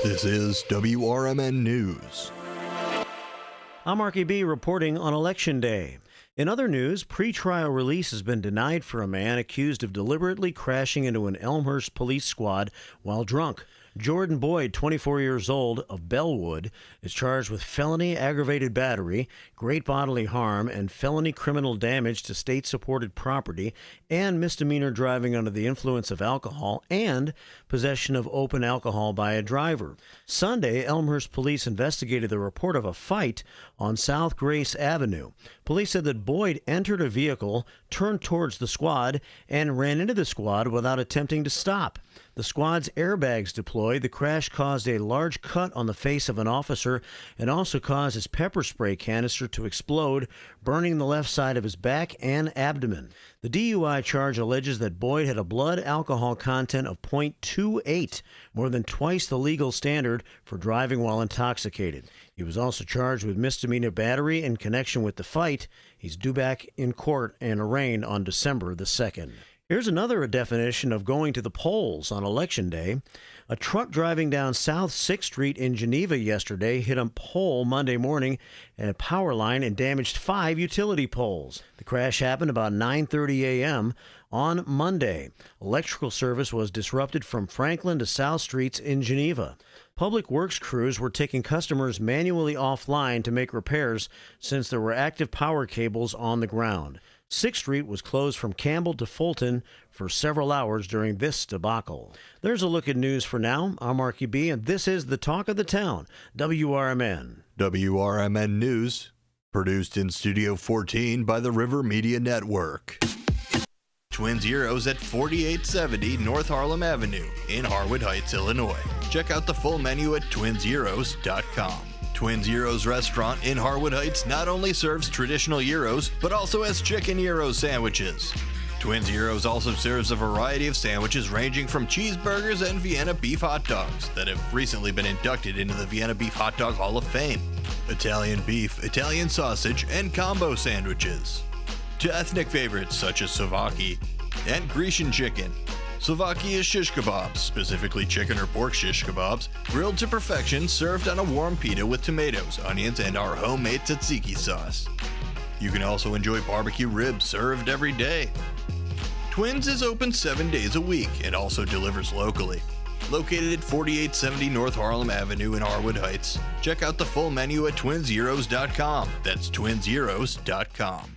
This is WRMN News. I'm Marky B reporting on Election Day. In other news, pretrial release has been denied for a man accused of deliberately crashing into an Elmhurst police squad while drunk. Jordan Boyd, 24 years old, of Bellwood, is charged with felony aggravated battery, great bodily harm, and felony criminal damage to state-supported property, and misdemeanor driving under the influence of alcohol, and possession of open alcohol by a driver. Sunday, Elmhurst police investigated the report of a fight on South Grace Avenue. Police said that Boyd entered a vehicle, turned towards the squad, and ran into the squad without attempting to stop. The squad's airbags deployed. The crash caused a large cut on the face of an officer and also caused his pepper spray canister to explode, burning the left side of his back and abdomen. The DUI charge alleges that Boyd had a blood alcohol content of 0.28, more than twice the legal standard for driving while intoxicated. He was also charged with misdemeanor battery in connection with the fight. He's due back in court and arraigned on December the 2nd. Here's another definition of going to the polls on Election Day. A truck driving down South 6th Street in Geneva yesterday hit a pole Monday morning and a power line and damaged 5 utility poles. The crash happened about 9:30 a.m. on Monday. Electrical service was disrupted from Franklin to South Streets in Geneva. Public Works crews were taking customers manually offline to make repairs since there were active power cables on the ground. 6th Street was closed from Campbell to Fulton for several hours during this debacle. There's a look at news for now. I'm Marky B, and this is the Talk of the Town, WRMN. WRMN News, produced in Studio 14 by the River Media Network. Twin Zeros at 4870 North Harlem Avenue in Harwood Heights, Illinois. Check out the full menu at twinzeros.com. Twin Zeros Restaurant in Harwood Heights not only serves traditional gyros, but also has chicken gyro sandwiches. Twin Zeros also serves a variety of sandwiches ranging from cheeseburgers and Vienna beef hot dogs that have recently been inducted into the Vienna Beef Hot Dog Hall of Fame, Italian beef, Italian sausage, and combo sandwiches, to ethnic favorites such as Slovaki and Grecian chicken. Slovaki is shish kebabs, specifically chicken or pork shish kebabs, grilled to perfection, served on a warm pita with tomatoes, onions, and our homemade tzatziki sauce. You can also enjoy barbecue ribs served every day. Twins is open 7 days a week and also delivers locally. Located at 4870 North Harlem Avenue in Harwood Heights. Check out the full menu at twinzeros.com. That's twinzeros.com.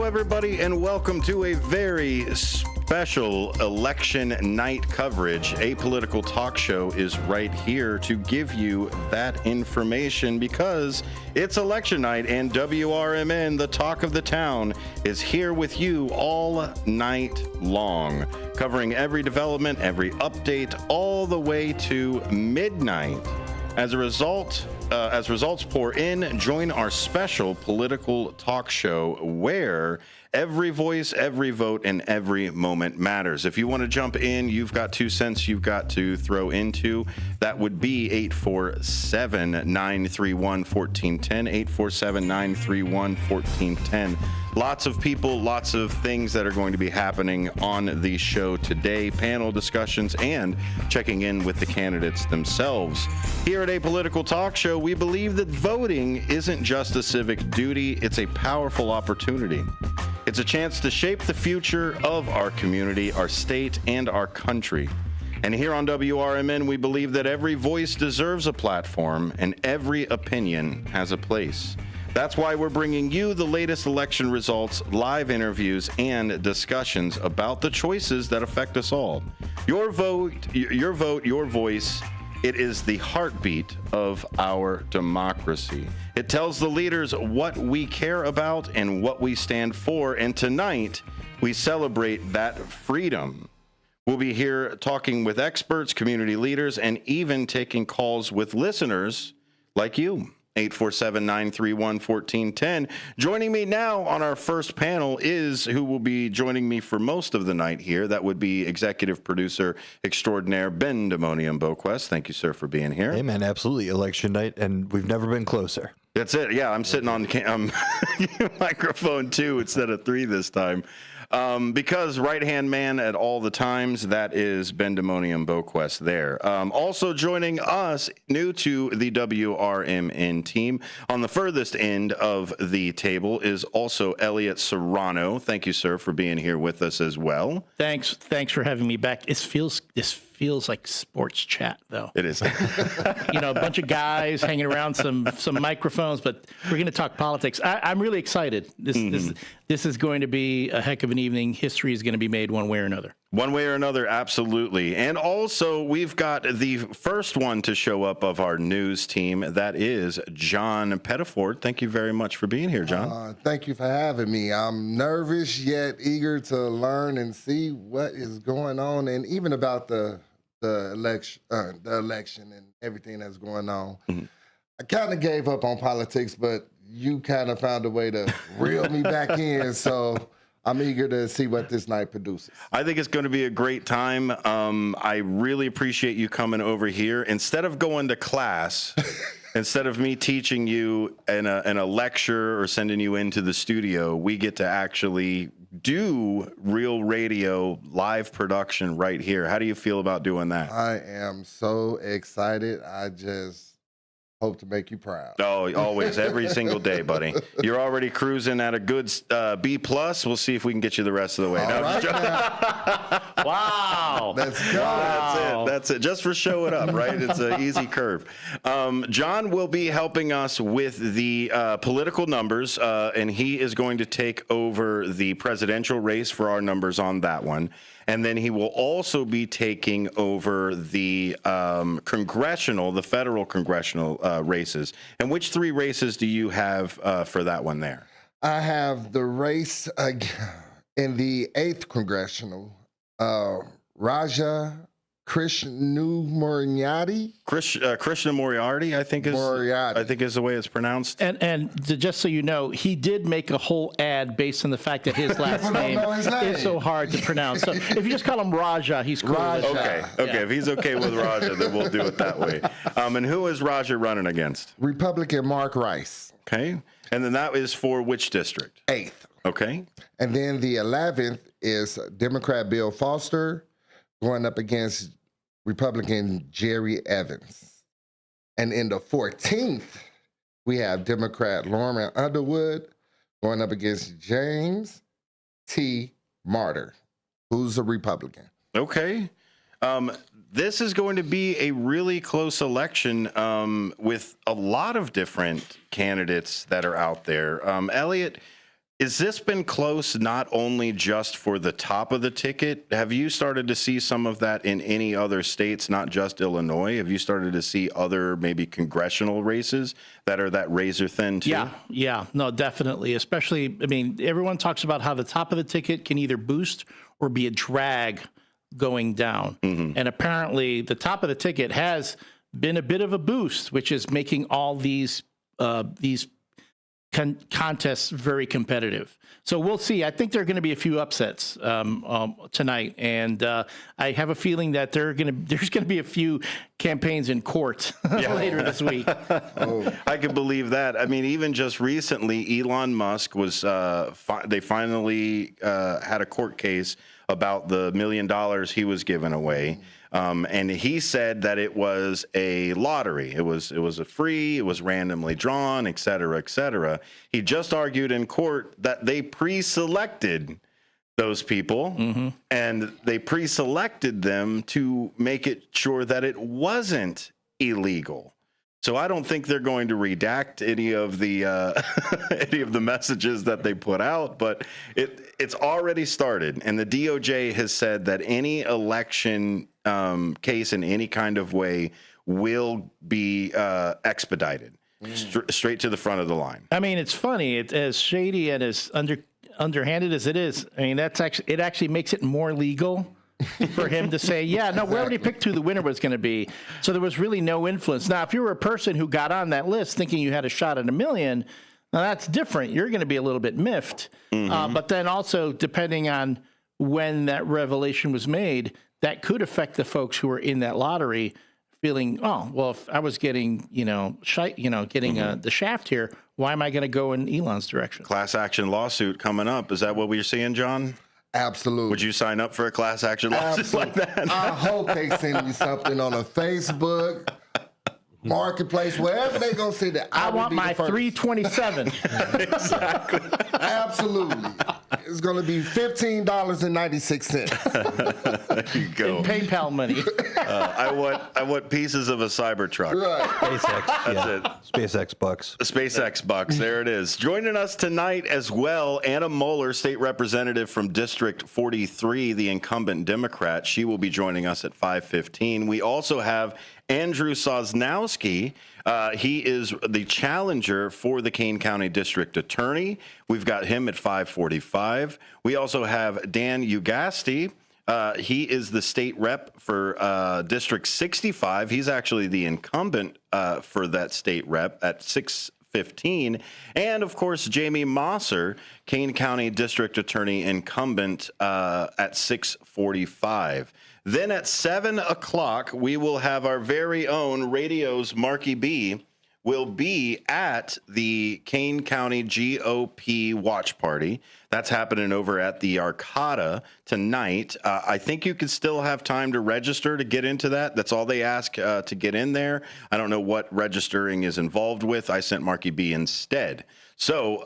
Everybody, and welcome to a very special election night coverage. Apolitical Talk Show is right here to give you that information because it's election night, and WRMN, the talk of the town, is here with you all night long, covering every development, every update, all the way to midnight. As results pour in, join our special political talk show where every voice, every vote, and every moment matters. If you want to jump in, you've got 2 cents you've got to throw into. That would be 847-931-1410, 847-931-1410. Lots of people, lots of things that are going to be happening on the show today, panel discussions, and checking in with the candidates themselves. Here at Apolitical Talk Show, we believe that voting isn't just a civic duty, it's a powerful opportunity. It's a chance to shape the future of our community, our state, and our country. And here on WRMN, we believe that every voice deserves a platform and every opinion has a place. That's why we're bringing you the latest election results, live interviews, and discussions about the choices that affect us all. Your vote, your voice It is the heartbeat of our democracy. It tells the leaders what we care about and what we stand for. And tonight, we celebrate that freedom. We'll be here talking with experts, community leaders, and even taking calls with listeners like you. 847-931-1410. Joining me now on our first panel is who will be joining me for most of the night here. That would be executive producer extraordinaire Ben Demonium Boquest. Thank you, sir, for being here. Hey, man, absolutely. Election night, and we've never been closer. That's it. Yeah, I'm sitting on microphone 2 instead of 3 this time. Because right-hand man at all the times, that is Ben Demonium Boquest there. Also joining us, new to the WRMN team, on the furthest end of the table is also Elliot Serrano. Thank you, sir, for being here with us as well. Thanks for having me back. This feels like sports chat, though. It is. A bunch of guys hanging around some microphones, but we're going to talk politics. I'm really excited. This is going to be a heck of an evening. History is going to be made one way or another. One way or another, absolutely. And also, we've got the first one to show up of our news team. That is John Pettiford. Thank you very much for being here, John. Thank you for having me. I'm nervous yet eager to learn and see what is going on, and even about the election and everything that's going on. Mm-hmm. I kind of gave up on politics, but you kind of found a way to reel me back in. So I'm eager to see what this night produces. I think it's going to be a great time. I really appreciate you coming over here. Instead of going to class, instead of me teaching you in a lecture or sending you into the studio, we get to actually do real radio live production right here. How do you feel about doing that? I am so excited. I just hope to make you proud. Oh, always, every single day, buddy. You're already cruising at a good B+. We'll see if we can get you the rest of the way. Wow. Let's go. Wow. That's it. Just for showing up, right? It's an easy curve. John will be helping us with the political numbers, and he is going to take over the presidential race for our numbers on that one. And then he will also be taking over the federal congressional races. And which 3 races do you have for that one there? I have the race in the 8th congressional, Raja Krishnamurti. Krishnamurti, I think is the way it's pronounced. And just so you know, he did make a whole ad based on the fact that his last name is so hard to pronounce. So if you just call him Raja, he's cool. Okay. Yeah. If he's okay with Raja, then we'll do it that way. And who is Raja running against? Republican Mark Rice. Okay. And then that is for which district? 8th. Okay. And then the 11th is Democrat Bill Foster going up against Republican Jerry Evans. And in the 14th, we have Democrat Lauren Underwood going up against James T. Martyr, who's a Republican. Okay. This is going to be a really close election with a lot of different candidates that are out there. Elliot, has this been close not only just for the top of the ticket? Have you started to see some of that in any other states, not just Illinois? Have you started to see other maybe congressional races that are that razor thin too? Yeah, no, definitely. Especially, everyone talks about how the top of the ticket can either boost or be a drag going down. Mm-hmm. And apparently the top of the ticket has been a bit of a boost, which is making all these contests very competitive. So we'll see. I think there are going to be a few upsets tonight, and I have a feeling that there's going to be a few campaigns in court later this week. I can believe that. Even just recently, Elon Musk was they finally had a court case about the $1 million he was giving away. And he said that it was a lottery. It was a free, it was randomly drawn, et cetera, et cetera. He just argued in court that they pre-selected those people, mm-hmm. and they pre-selected them to make it sure that it wasn't illegal. So I don't think they're going to redact any of the messages that they put out, but it's already started. And the DOJ has said that any election case in any kind of way will be expedited straight to the front of the line. I mean, it's funny. It's as shady and as underhanded as it is. I mean, it actually makes it more legal for him to say, yeah, no, we already picked who the winner was going to be. So there was really no influence. Now, if you were a person who got on that list thinking you had a shot at $1 million, now that's different. You're going to be a little bit miffed. But then also, depending on when that revelation was made, that could affect the folks who were in that lottery feeling, oh, well, if I was getting, the shaft here, why am I going to go in Elon's direction? Class action lawsuit coming up. Is that what we're seeing, John? Absolutely. Would you sign up for a class action lawsuit like that? I hope they send you something on a Facebook, Marketplace, wherever they're going to see that. I want my 327. Exactly. Absolutely. It's going to be $15.96. There you go. PayPal money. I want pieces of a Cybertruck. Right. SpaceX. That's it. SpaceX bucks. SpaceX bucks. There it is. Joining us tonight as well, Anna Moeller, state representative from District 43, the incumbent Democrat. She will be joining us at 5:15. We also have Andrew Sosnowski. He is the challenger for the Kane County District Attorney. We've got him at 5:45. We also have Dan Ugasti. He is the state rep for District 65. He's actually the incumbent for that state rep at 6:15. And, of course, Jamie Mosser, Kane County District Attorney incumbent at 6:45. Then at 7 o'clock, we will have our very own radio's Marky B will be at the Kane County GOP watch party. That's happening over at the Arcata tonight. I think you can still have time to register to get into that. That's all they ask to get in there. I don't know what registering is involved with. I sent Marky B instead. So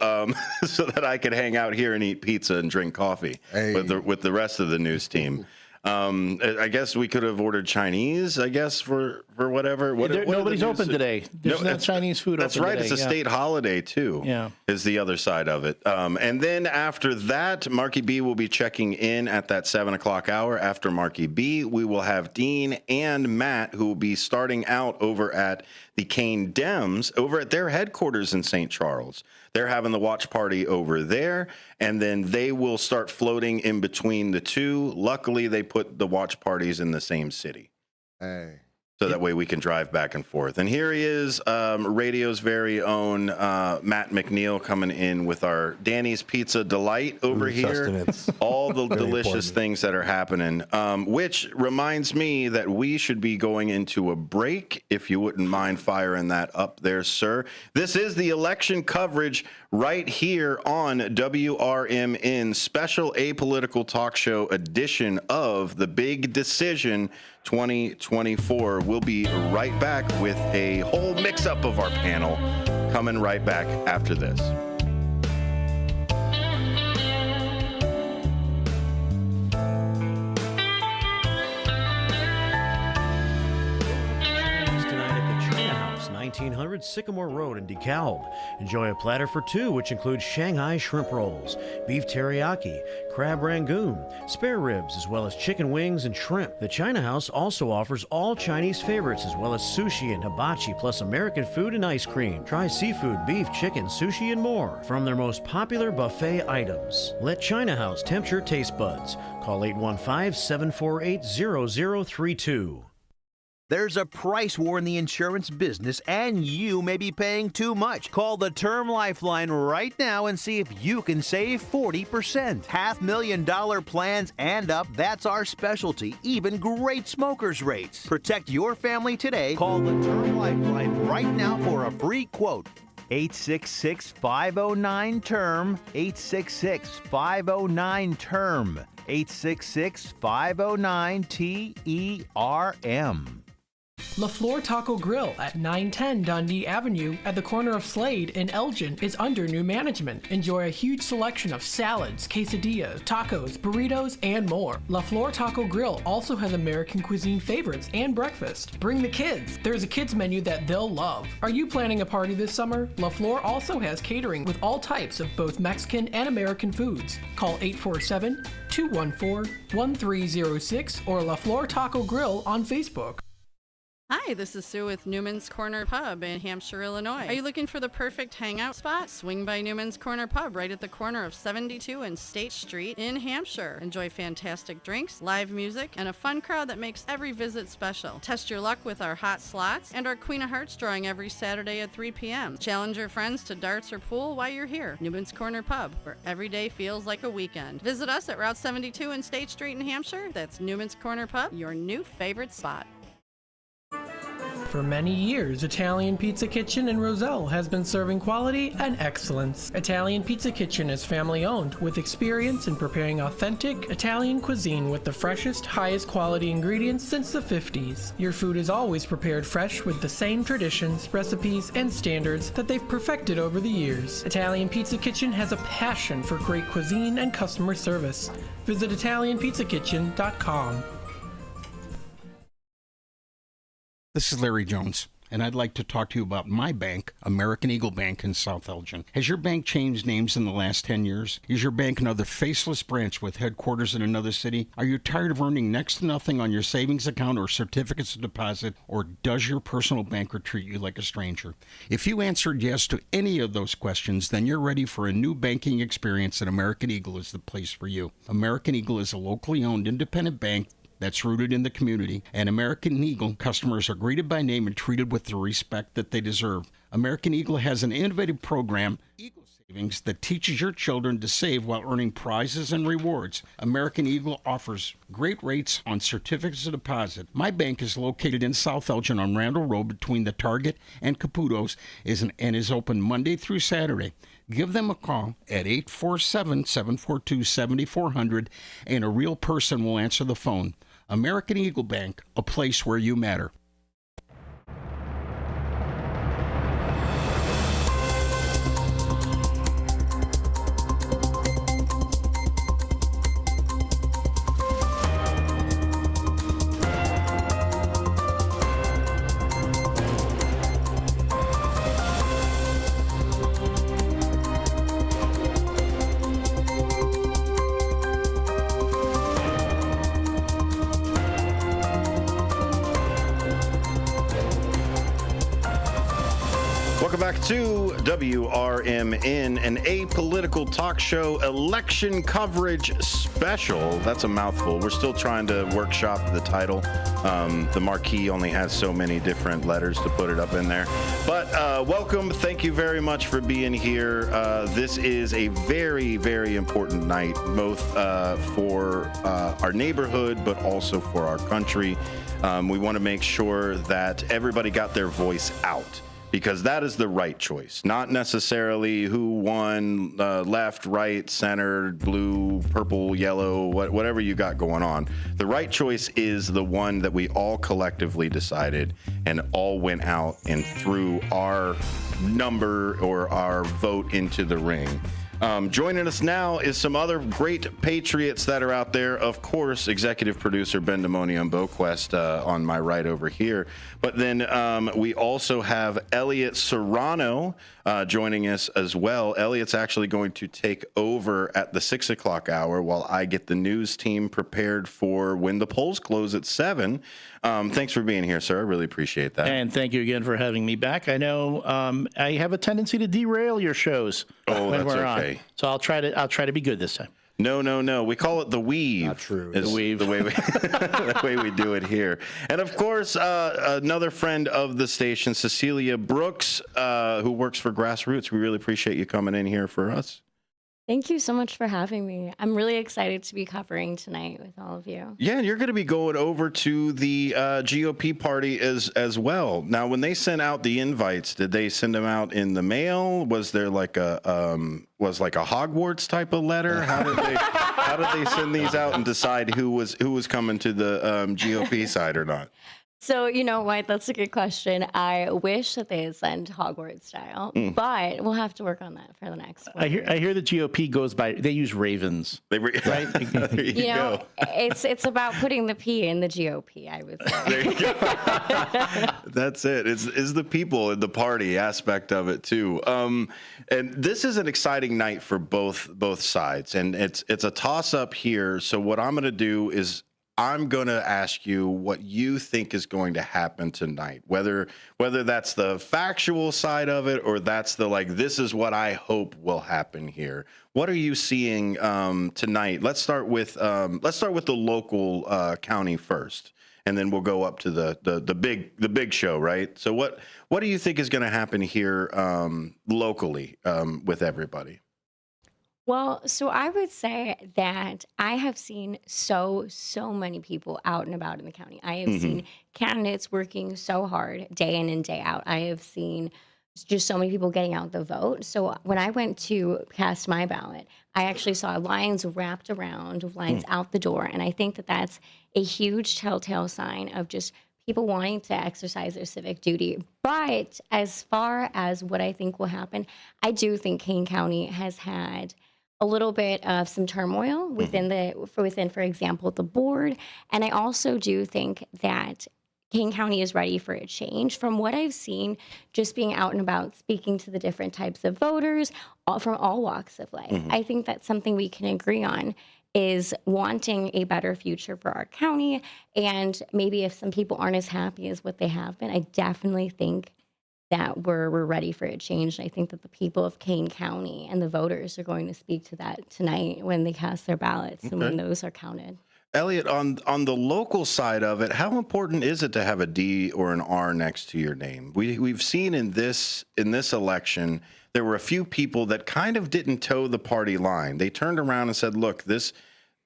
so that I could hang out here and eat pizza and drink coffee with the rest of the news team. I guess we could have ordered Chinese, I guess, for whatever. Nobody's open today. There's no Chinese food that's open right. today. It's a state holiday, too, is the other side of it. And then after that, Marky B will be checking in at that 7 o'clock hour. After Marky B, we will have Dean and Matt, who will be starting out over at the Kane Dems, over at their headquarters in St. Charles. They're having the watch party over there, and then they will start floating in between the two. Luckily, they put the watch parties in the same city. Hey. So that way we can drive back and forth. And here he is, radio's very own Matt McNeil coming in with our Danny's Pizza Delight over here. Sustenance. All the Very delicious important. things that are happening, which reminds me that we should be going into a break, if you wouldn't mind firing that up there, sir. This is the election coverage right here on WRMN, special apolitical talk show edition of The Big Decision 2024. We'll be right back with a whole mix-up of our panel coming right back after this. Tonight at the China House, 1900 Sycamore Road in DeKalb. Enjoy a platter for two, which includes Shanghai shrimp rolls, beef teriyaki, crab rangoon, spare ribs, as well as chicken wings and shrimp. The China House also offers all Chinese favorites, as well as sushi and hibachi, plus American food and ice cream. Try seafood, beef, chicken, sushi, and more from their most popular buffet items. Let China House tempt your taste buds. Call 815-748-0032. There's a price war in the insurance business, and you may be paying too much. Call the Term Lifeline right now and see if you can save 40%. $500,000 plans and up, that's our specialty. Even great smokers' rates. Protect your family today. Call the Term Lifeline right now for a free quote. 866-509-TERM. 866-509-TERM. 866-509-TERM. LaFleur Taco Grill at 910 Dundee Avenue at the corner of Slade and Elgin is under new management. Enjoy a huge selection of salads, quesadillas, tacos, burritos, and more. LaFleur Taco Grill also has American cuisine favorites and breakfast. Bring the kids. There's a kids menu that they'll love. Are you planning a party this summer? LaFleur also has catering with all types of both Mexican and American foods. Call 847-214-1306 or LaFleur Taco Grill on Facebook. Hi, this is Sue with Newman's Corner Pub in Hampshire, Illinois. Are you looking for the perfect hangout spot? Swing by Newman's Corner Pub right at the corner of 72 and State Street in Hampshire. Enjoy fantastic drinks, live music, and a fun crowd that makes every visit special. Test your luck with our hot slots and our Queen of Hearts drawing every Saturday at 3 p.m. Challenge your friends to darts or pool while you're here. Newman's Corner Pub, where every day feels like a weekend. Visit us at Route 72 and State Street in Hampshire. That's Newman's Corner Pub, your new favorite spot. For many years, Italian Pizza Kitchen in Roselle has been serving quality and excellence. Italian Pizza Kitchen is family-owned with experience in preparing authentic Italian cuisine with the freshest, highest quality ingredients since the 50s. Your food is always prepared fresh with the same traditions, recipes, and standards that they've perfected over the years. Italian Pizza Kitchen has a passion for great cuisine and customer service. Visit ItalianPizzaKitchen.com. This is Larry Jones, and I'd like to talk to you about my bank, American Eagle Bank in South Elgin. Has your bank changed names in the last 10 years? Is your bank another faceless branch with headquarters in another city? Are you tired of earning next to nothing on your savings account or certificates of deposit, or does your personal banker treat you like a stranger? If you answered yes to any of those questions, then you're ready for a new banking experience, and American Eagle is the place for you. American Eagle is a locally owned independent bank that's rooted in the community, and American Eagle customers are greeted by name and treated with the respect that they deserve. American Eagle has an innovative program, Eagle Savings, that teaches your children to save while earning prizes and rewards. American Eagle offers great rates on certificates of deposit. My bank is located in South Elgin on Randall Road between the Target and Caputo's and is open Monday through Saturday. Give them a call at 847-742-7400, and a real person will answer the phone. American Eagle Bank, a place where you matter. Welcome back to WRMN, an apolitical talk show election coverage special. That's a mouthful. We're still trying to workshop the title. The marquee only has so many different letters to put it up in there. But welcome. Thank you very much for being here. This is a very, very important night, both for our neighborhood, but also for our country. We want to make sure that everybody got their voice out, because that is the right choice, not necessarily who won, left, right, center, blue, purple, yellow, whatever you got going on. The right choice is the one that we all collectively decided and all went out and threw our number or our vote into the ring. Joining us now is some other great patriots that are out there. Of course, executive producer Ben Demoni and BoQuest on my right over here. But then we also have Elliot Serrano joining us as well. Elliot's actually going to take over at the 6 o'clock hour while I get the news team prepared for when the polls close at 7. Thanks for being here, sir. I really appreciate that. And thank you again for having me back. I know I have a tendency to derail your shows when we're on. So I'll try to be good this time. No. We call it the weave. Not true. The weave. The way we do it here. And of course, another friend of the station, Cecilia Brooks, who works for Grassroots. We really appreciate you coming in here for us. Thank you so much for having me. I'm really excited to be covering tonight with all of you. Yeah, and you're going to be going over to the GOP party as well. Now, when they sent out the invites, did they send them out in the mail? Was there like a Hogwarts type of letter? How did they send these out and decide who was coming to the GOP side or not? So, you know what? That's a good question. I wish that they had sent Hogwarts style, but we'll have to work on that for the next one. I hear the GOP goes by, they use ravens. Right? There you go. It's about putting the P in the GOP, I would say. There you go. That's it. It's the people in the party aspect of it too. And this is an exciting night for both sides, and it's a toss up here. So what I'm going to do is I'm going to ask you what you think is going to happen tonight, whether that's the factual side of it or that's the like, this is what I hope will happen here. What are you seeing tonight? Let's start with the local county first, and then we'll go up to the big show, right? So what do you think is going to happen here locally with everybody? Well, so I would say that I have seen so many people out and about in the county. I have seen candidates working so hard day in and day out. I have seen just so many people getting out the vote. So when I went to cast my ballot, I actually saw lines wrapped around, lines out the door. And I think that that's a huge telltale sign of just people wanting to exercise their civic duty. But as far as what I think will happen, I do think Kane County has had a little bit of some turmoil within, for example, the board. And I also do think that Kane County is ready for a change. From what I've seen, just being out and about, speaking to the different types of voters from all walks of life, I think that's something we can agree on is wanting a better future for our county. And maybe if some people aren't as happy as what they have been, I definitely think that we're ready for a change. And I think that the people of Kane County and the voters are going to speak to that tonight when they cast their ballots and when those are counted. Elliot, on the local side of it, how important is it to have a D or an R next to your name? We've seen in this election, there were a few people that kind of didn't toe the party line. They turned around and said, look,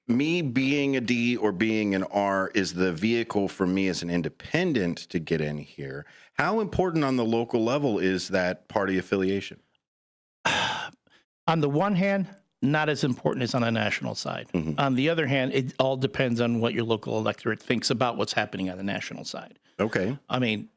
me being a D or being an R is the vehicle for me as an independent to get in here. How important on the local level is that party affiliation? On the one hand, not as important as on a national side. On the other hand, it all depends on what your local electorate thinks about what's happening on the national side. Okay. I mean,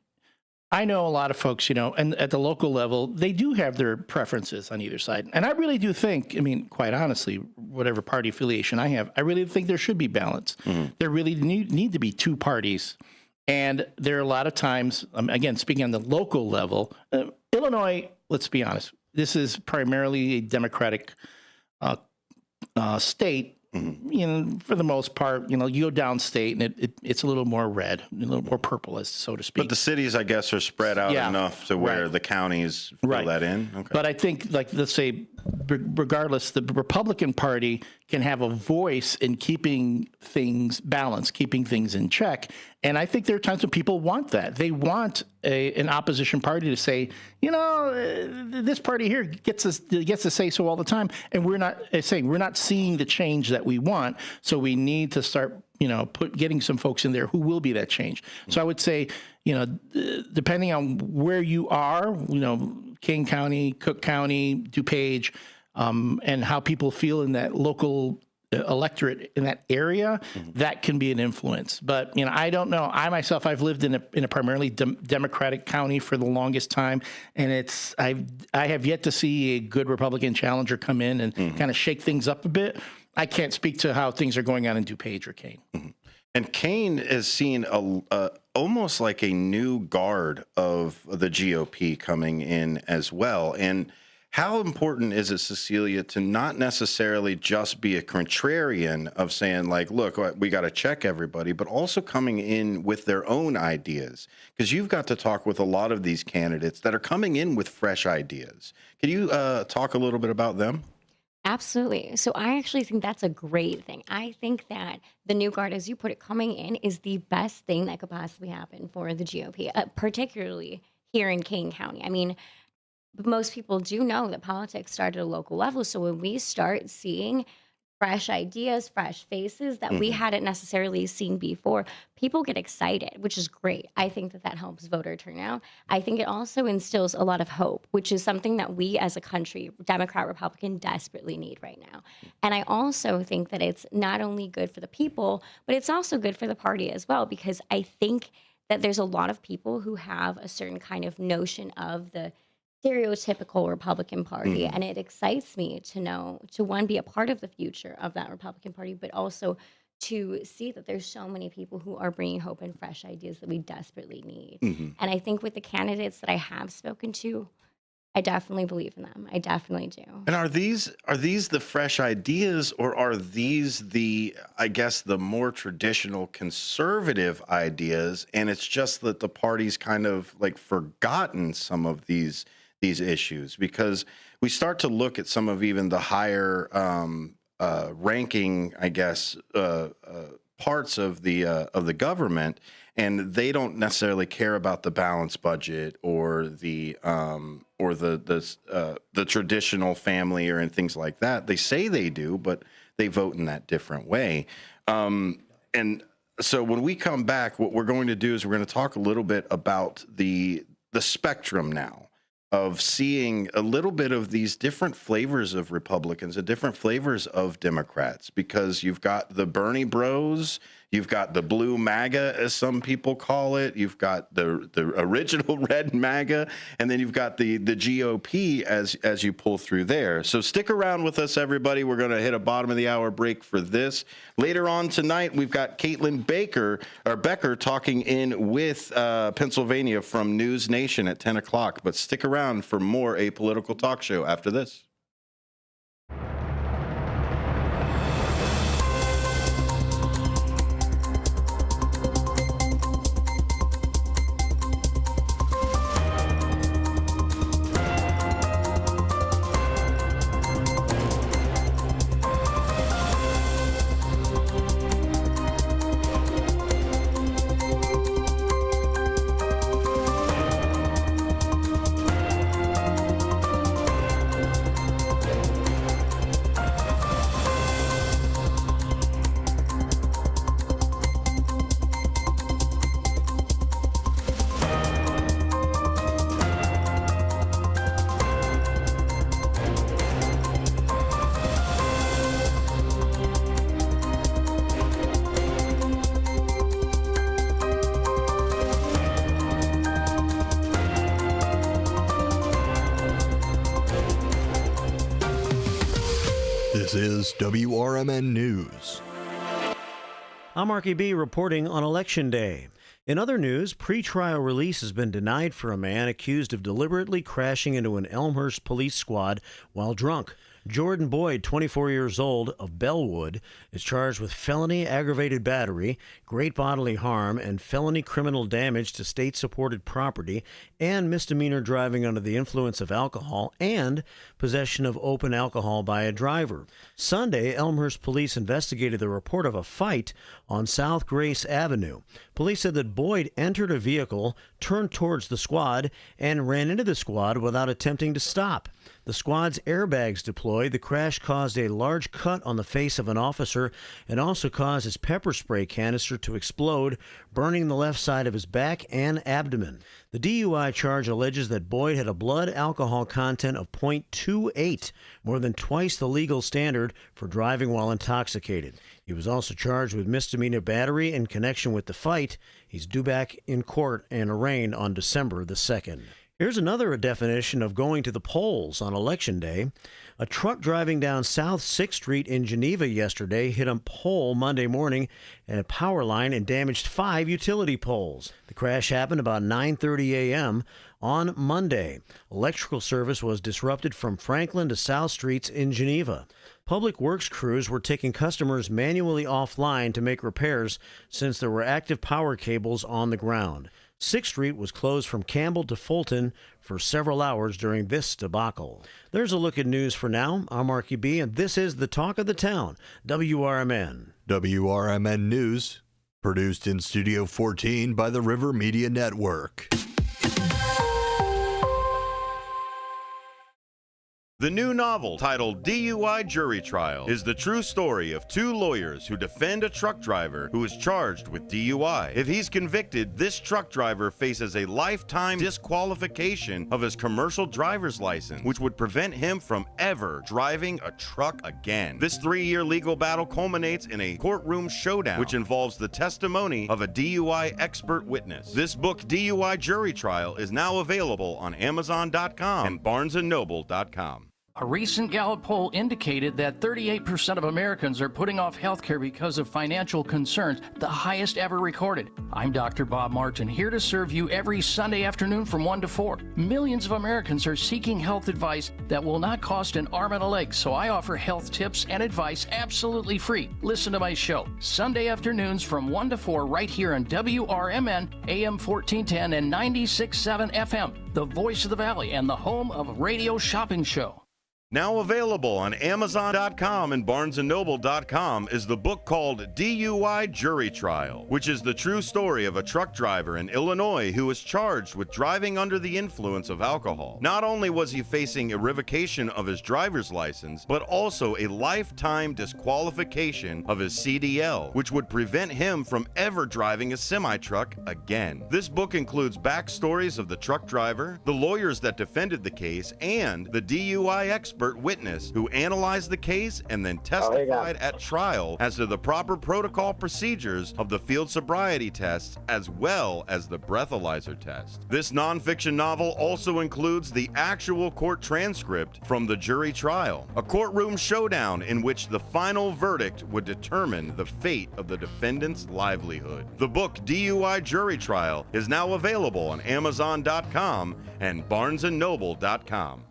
I know a lot of folks, and at the local level, they do have their preferences on either side. And I really do think, quite honestly, whatever party affiliation I have, I really think there should be balance. There really need to be two parties. And there are a lot of times, again, speaking on the local level, Illinois, let's be honest, this is primarily a Democratic state. For the most part, you go downstate and it's a little more red, a little more purple, so to speak. But the cities, I guess, are spread out enough to where the counties fill that in. Okay. But I think, let's say, regardless, the Republican Party can have a voice in keeping things balanced, keeping things in check. And I think there are times when people want that. They want an opposition party to say, this party here gets to say so all the time, and we're not seeing the change that we want. So we need to start, getting some folks in there who will be that change. So I would say, depending on where you are, King County, Cook County, DuPage, and how people feel in that local electorate in that area, that can be an influence. But, I don't know. I myself, I've lived in a primarily Democratic county for the longest time, and I have yet to see a good Republican challenger come in and kind of shake things up a bit. I can't speak to how things are going on in DuPage or Kane. And Kane has seen almost like a new guard of the GOP coming in as well. And how important is it, Cecilia, to not necessarily just be a contrarian of saying, like, look, we got to check everybody, but also coming in with their own ideas? Because you've got to talk with a lot of these candidates that are coming in with fresh ideas. Can you talk a little bit about them? Absolutely. So I actually think that's a great thing. I think that the new guard, as you put it, coming in is the best thing that could possibly happen for the GOP, particularly here in Kane County. Most people do know that politics start at a local level. So when we start seeing fresh ideas, fresh faces that we hadn't necessarily seen before, people get excited, which is great. I think that helps voter turnout. I think it also instills a lot of hope, which is something that we as a country, Democrat, Republican, desperately need right now. And I also think that it's not only good for the people, but it's also good for the party as well, because I think that there's a lot of people who have a certain kind of notion of the stereotypical Republican Party. And it excites me to one, be a part of the future of that Republican Party, but also to see that there's so many people who are bringing hope and fresh ideas that we desperately need. And I think with the candidates that I have spoken to, I definitely believe in them. I definitely do. And are these the fresh ideas, or are these the, I guess, the more traditional conservative ideas, and it's just that the party's kind of like forgotten some of these issues? Because we start to look at some of even the higher ranking, I guess, parts of the government, and they don't necessarily care about the balanced budget or the traditional family or and things like that. They say they do, but they vote in that different way. And so when we come back, what we're going to do is we're going to talk a little bit about the spectrum now of seeing a little bit of these different flavors of Republicans and different flavors of Democrats, because you've got the Bernie bros, you've got the blue MAGA, as some people call it, you've got the original red MAGA, and then you've got the GOP as you pull through there. So stick around with us, everybody. We're going to hit a bottom of the hour break for this. Later on tonight, we've got Caitlin Becker talking in with Pennsylvania from News Nation at 10 o'clock. But stick around for more Apolitical Talk Show after this. This is WRMN News. I'm Marky B reporting on Election Day. In other news, pretrial release has been denied for a man accused of deliberately crashing into an Elmhurst police squad while drunk. Jordan Boyd, 24 years old, of Bellwood, is charged with felony aggravated battery, great bodily harm, and felony criminal damage to state-supported property, and misdemeanor driving under the influence of alcohol, and possession of open alcohol by a driver. Sunday, Elmhurst police investigated the report of a fight on South Grace Avenue. Police said that Boyd entered a vehicle, turned towards the squad, and ran into the squad without attempting to stop. The squad's airbags deployed. The crash caused a large cut on the face of an officer and also caused his pepper spray canister to explode, burning the left side of his back and abdomen. The DUI charge alleges that Boyd had a blood alcohol content of 0.28, more than twice the legal standard for driving while intoxicated. He was also charged with misdemeanor battery in connection with the fight. He's due back in court and arraigned on December the 2nd. Here's another definition of going to the polls on Election Day. A truck driving down South 6th Street in Geneva yesterday hit a pole Monday morning and a power line and damaged 5 utility poles. The crash happened about 9:30 a.m. on Monday. Electrical service was disrupted from Franklin to South Streets in Geneva. Public Works crews were taking customers manually offline to make repairs since there were active power cables on the ground. 6th Street was closed from Campbell to Fulton for several hours during this debacle. There's a look at news for now. I'm Marky B, and this is the Talk of the Town, WRMN. WRMN News, produced in Studio 14 by the River Media Network. The new novel, titled DUI Jury Trial, is the true story of 2 lawyers who defend a truck driver who is charged with DUI. If he's convicted, this truck driver faces a lifetime disqualification of his commercial driver's license, which would prevent him from ever driving a truck again. This 3-year legal battle culminates in a courtroom showdown, which involves the testimony of a DUI expert witness. This book, DUI Jury Trial, is now available on Amazon.com and BarnesandNoble.com. A recent Gallup poll indicated that 38% of Americans are putting off health care because of financial concerns, the highest ever recorded. I'm Dr. Bob Martin, here to serve you every Sunday afternoon from 1 to 4. Millions of Americans are seeking health advice that will not cost an arm and a leg, so I offer health tips and advice absolutely free. Listen to my show, Sunday afternoons from 1 to 4 right here on WRMN, AM 1410 and 96.7 FM, the voice of the Valley and the home of Radio Shopping Show. Now available on Amazon.com and BarnesandNoble.com is the book called DUI Jury Trial, which is the true story of a truck driver in Illinois who was charged with driving under the influence of alcohol. Not only was he facing a revocation of his driver's license, but also a lifetime disqualification of his CDL, which would prevent him from ever driving a semi-truck again. This book includes backstories of the truck driver, the lawyers that defended the case, and the DUI expert witness who analyzed the case and then testified at trial as to the proper protocol procedures of the field sobriety tests as well as the breathalyzer test. This nonfiction novel also includes the actual court transcript from the jury trial, a courtroom showdown in which the final verdict would determine the fate of the defendant's livelihood. The book DUI Jury Trial is now available on Amazon.com and BarnesandNoble.com.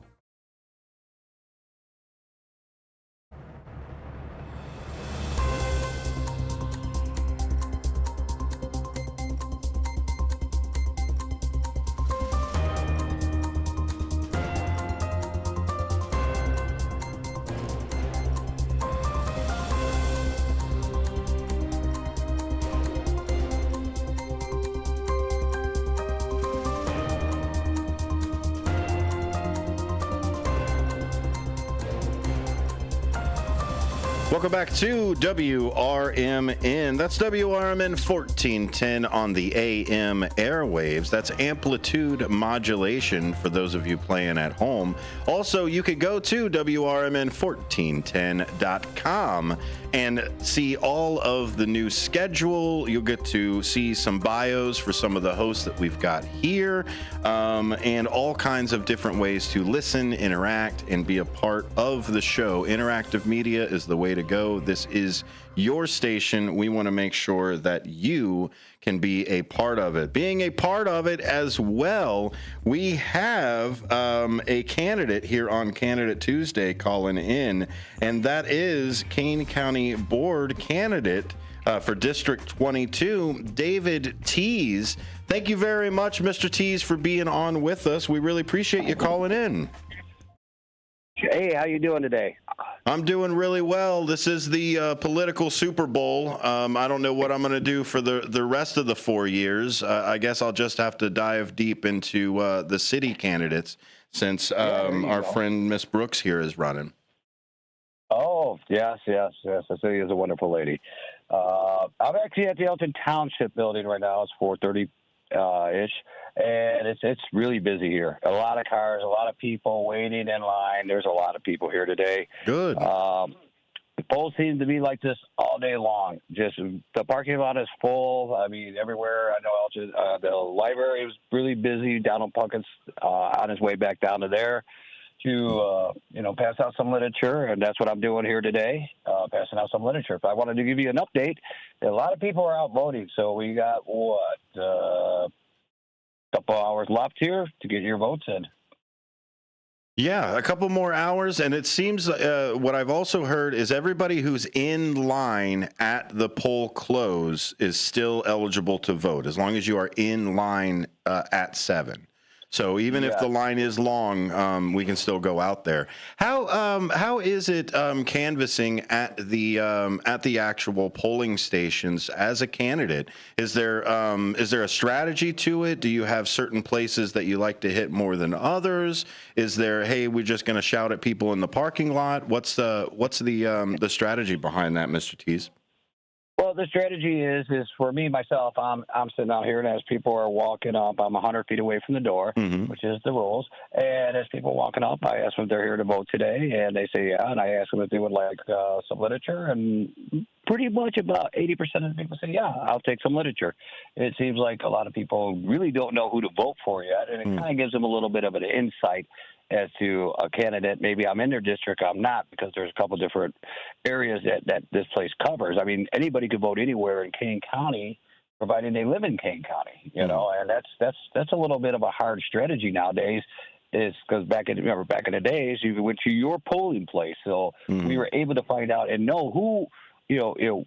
Welcome back to WRMN. That's WRMN 1410 on the AM airwaves. That's amplitude modulation for those of you playing at home. Also, you can go to WRMN1410.com and see all of the new schedule. You'll get to see some bios for some of the hosts that we've got here, and all kinds of different ways to listen, interact, and be a part of the show. Interactive media is the way to go. This is your station. We want to make sure that you can be a part of it. Being a part of it as well, we have a candidate here on Candidate Tuesday calling in, and that is Kane County Board candidate for District 22, David Tees. Thank you very much, Mr. Tees, for being on with us. We really appreciate you calling in. Hey, how you doing today? I'm doing really well. This is the political Super Bowl. I don't know what I'm going to do for the rest of the 4 years. I guess I'll just have to dive deep into the city candidates since our friend Miss Brooks here is running. Oh, yes. Cecilia is a wonderful lady. I'm actually at the Elton Township building right now. It's 4:30 ish, and it's really busy here. A lot of cars, a lot of people waiting in line. There's a lot of people here today. Good. The polls seem to be like this all day long. Just the parking lot is full. I mean, everywhere. I know Elton, the library was really busy down on Punkett's on his way back down to there to pass out some literature, and that's what I'm doing here today, passing out some literature. But I wanted to give you an update. A lot of people are out voting, so we got a couple hours left here to get your votes in. Yeah, a couple more hours, and it seems what I've also heard is everybody who's in line at the poll close is still eligible to vote, as long as you are in line at 7. So even if the line is long, we can still go out there. How is it canvassing at the actual polling stations as a candidate? Is there a strategy to it? Do you have certain places that you like to hit more than others? Is there, hey, we're just going to shout at people in the parking lot? What's the strategy behind that, Mr. Tees? Well, the strategy is for me, myself, I'm sitting out here, and as people are walking up, I'm 100 feet away from the door, which is the rules. And as people are walking up, I ask them if they're here to vote today, and they say yeah, and I ask them if they would like some literature, and pretty much about 80% of the people say, yeah, I'll take some literature. It seems like a lot of people really don't know who to vote for yet, and it kind of gives them a little bit of an insight as to a candidate. Maybe I'm in their district, I'm not, because there's a couple different areas that this place covers. I mean, anybody could vote anywhere in Kane County, providing they live in Kane County, and that's a little bit of a hard strategy nowadays. Is because back in the days, you went to your polling place, so we were able to find out and know who,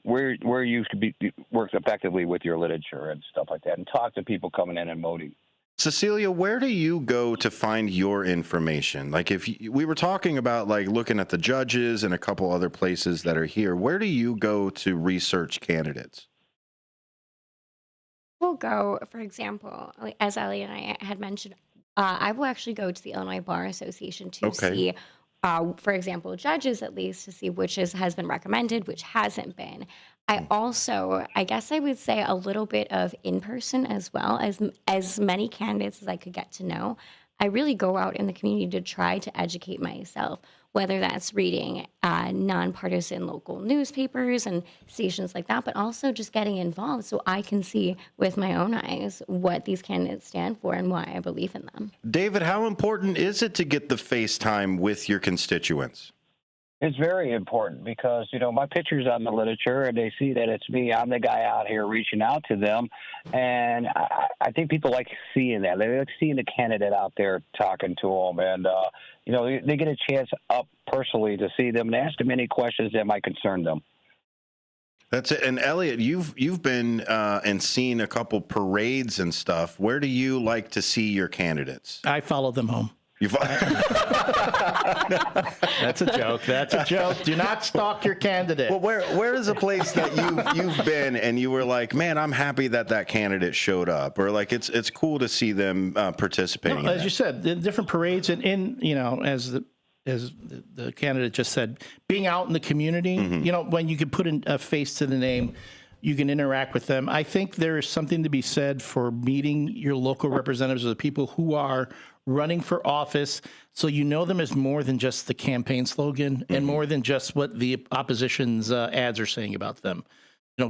where you could be work effectively with your literature and stuff like that, and talk to people coming in and voting. Cecilia, where do you go to find your information? Like, we were talking about like looking at the judges and a couple other places that are here, where do you go to research candidates? We'll go, for example, as Elliot and I had mentioned, I will actually go to the Illinois Bar Association to see, for example, judges at least, to see which has been recommended, which hasn't been. I guess I would say a little bit of in-person as well, as many candidates as I could get to know. I really go out in the community to try to educate myself, whether that's reading nonpartisan local newspapers and stations like that, but also just getting involved so I can see with my own eyes what these candidates stand for and why I believe in them. David, how important is it to get the face time with your constituents? It's very important because, my picture's on the literature and they see that it's me. I'm the guy out here reaching out to them. And I think people like seeing that. They like seeing the candidate out there talking to them. And, they get a chance up personally to see them and ask them any questions that might concern them. That's it. And Elliot, you've been and seen a couple parades and stuff. Where do you like to see your candidates? I follow them home. That's a joke. That's a joke. Do not stalk your candidate. Well, where is a place that you've been and you were like, man, I'm happy that candidate showed up, or like it's cool to see them participating? No, as you said, the different parades and as the candidate just said, being out in the community. When you can put a face to the name, you can interact with them. I think there is something to be said for meeting your local representatives or the people who are running for office, so you know them as more than just the campaign slogan and more than just what the opposition's ads are saying about them.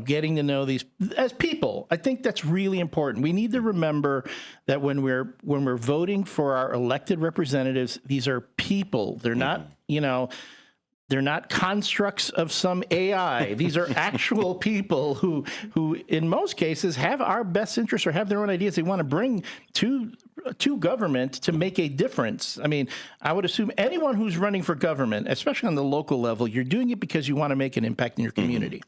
Getting to know these as people, I think that's really important. We need to remember that when we're voting for our elected representatives, these are people. They're not, they're not constructs of some AI. These are actual people who in most cases have our best interests or have their own ideas they want to bring to government to make a difference. I mean, I would assume anyone who's running for government, especially on the local level, you're doing it because you want to make an impact in your community.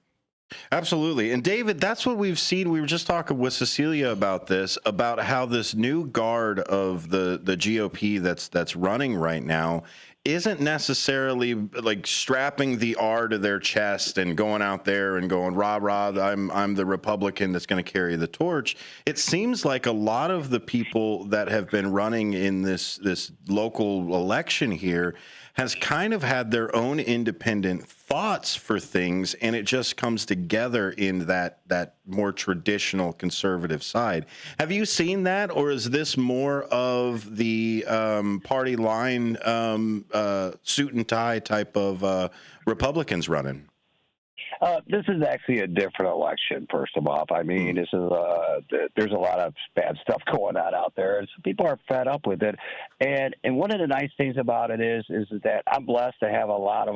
Absolutely. And David, that's what we've seen. We were just talking with Cecilia about this, about how this new guard of the GOP that's running right now isn't necessarily like strapping the R to their chest and going out there and going, rah, rah, I'm the Republican that's going to carry the torch. It seems like a lot of the people that have been running in this local election here has kind of had their own independent thoughts for things, and it just comes together in that more traditional conservative side. Have you seen that, or is this more of the party line suit and tie type of Republicans running? This is actually a different election, first of all. I mean, this is there's a lot of bad stuff going on out there, and so people are fed up with it. And one of the nice things about it is that I'm blessed to have a lot of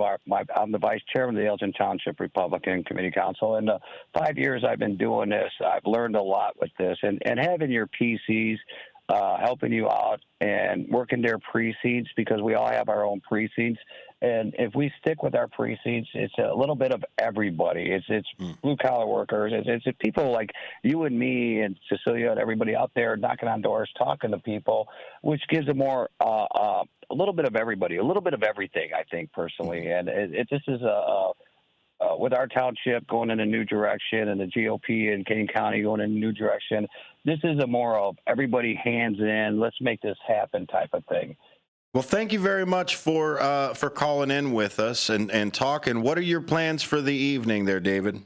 I'm the vice chairman of the Elgin Township Republican Committee Council. In the 5 years I've been doing this, I've learned a lot with this. And having your PCs helping you out and working their precincts, because we all have our own precincts. And if we stick with our precincts, it's a little bit of everybody. It's blue collar workers. It's people like you and me and Cecilia and everybody out there knocking on doors, talking to people, which gives them more a little bit of everybody, a little bit of everything. I think personally, and this is with our township going in a new direction and the GOP in Kane County going in a new direction. This is a more of everybody hands in, let's make this happen type of thing. Well, thank you very much for calling in with us and talking. What are your plans for the evening there, David?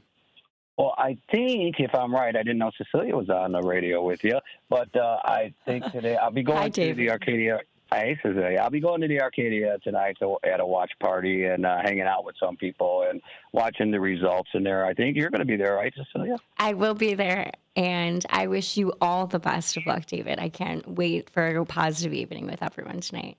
Well, I think, if I'm right, I didn't know Cecilia was on the radio with you, but I think today I'll be going to the Arcadia. Hi, Cecilia. I'll be going to the Arcadia tonight at a watch party and hanging out with some people and watching the results in there. I think you're going to be there, right, Cecilia? I will be there, and I wish you all the best of luck, David. I can't wait for a positive evening with everyone tonight.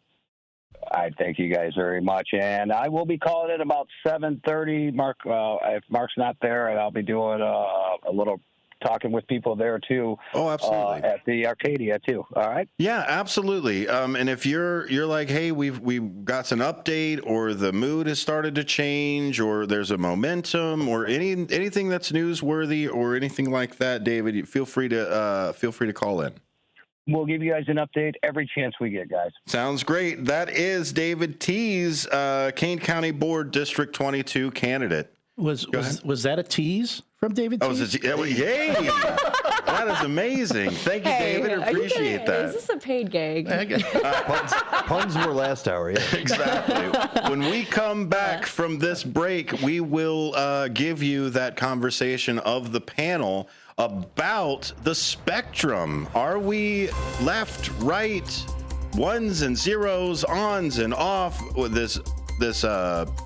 I thank you guys very much, and I will be calling in about 7:30. Mark, if Mark's not there, and I'll be doing a little talking with people there too. Oh, absolutely. At the Arcadia too. All right. Yeah, absolutely. And if you're like, hey, we've got an update, or the mood has started to change, or there's a momentum, or anything that's newsworthy, or anything like that, David, feel free to call in. We'll give you guys an update every chance we get, guys. Sounds great. That is David Tease, Kane County Board District 22 candidate. Was that a tease from David Tease? Yay! That is amazing. Thank you, David. Appreciate that. Is this a paid gig? Puns were last hour. Yeah. Exactly. When we come back from this break, we will give you that conversation of the panel about the spectrum. Are we left, right, ones and zeros, ons and off, with this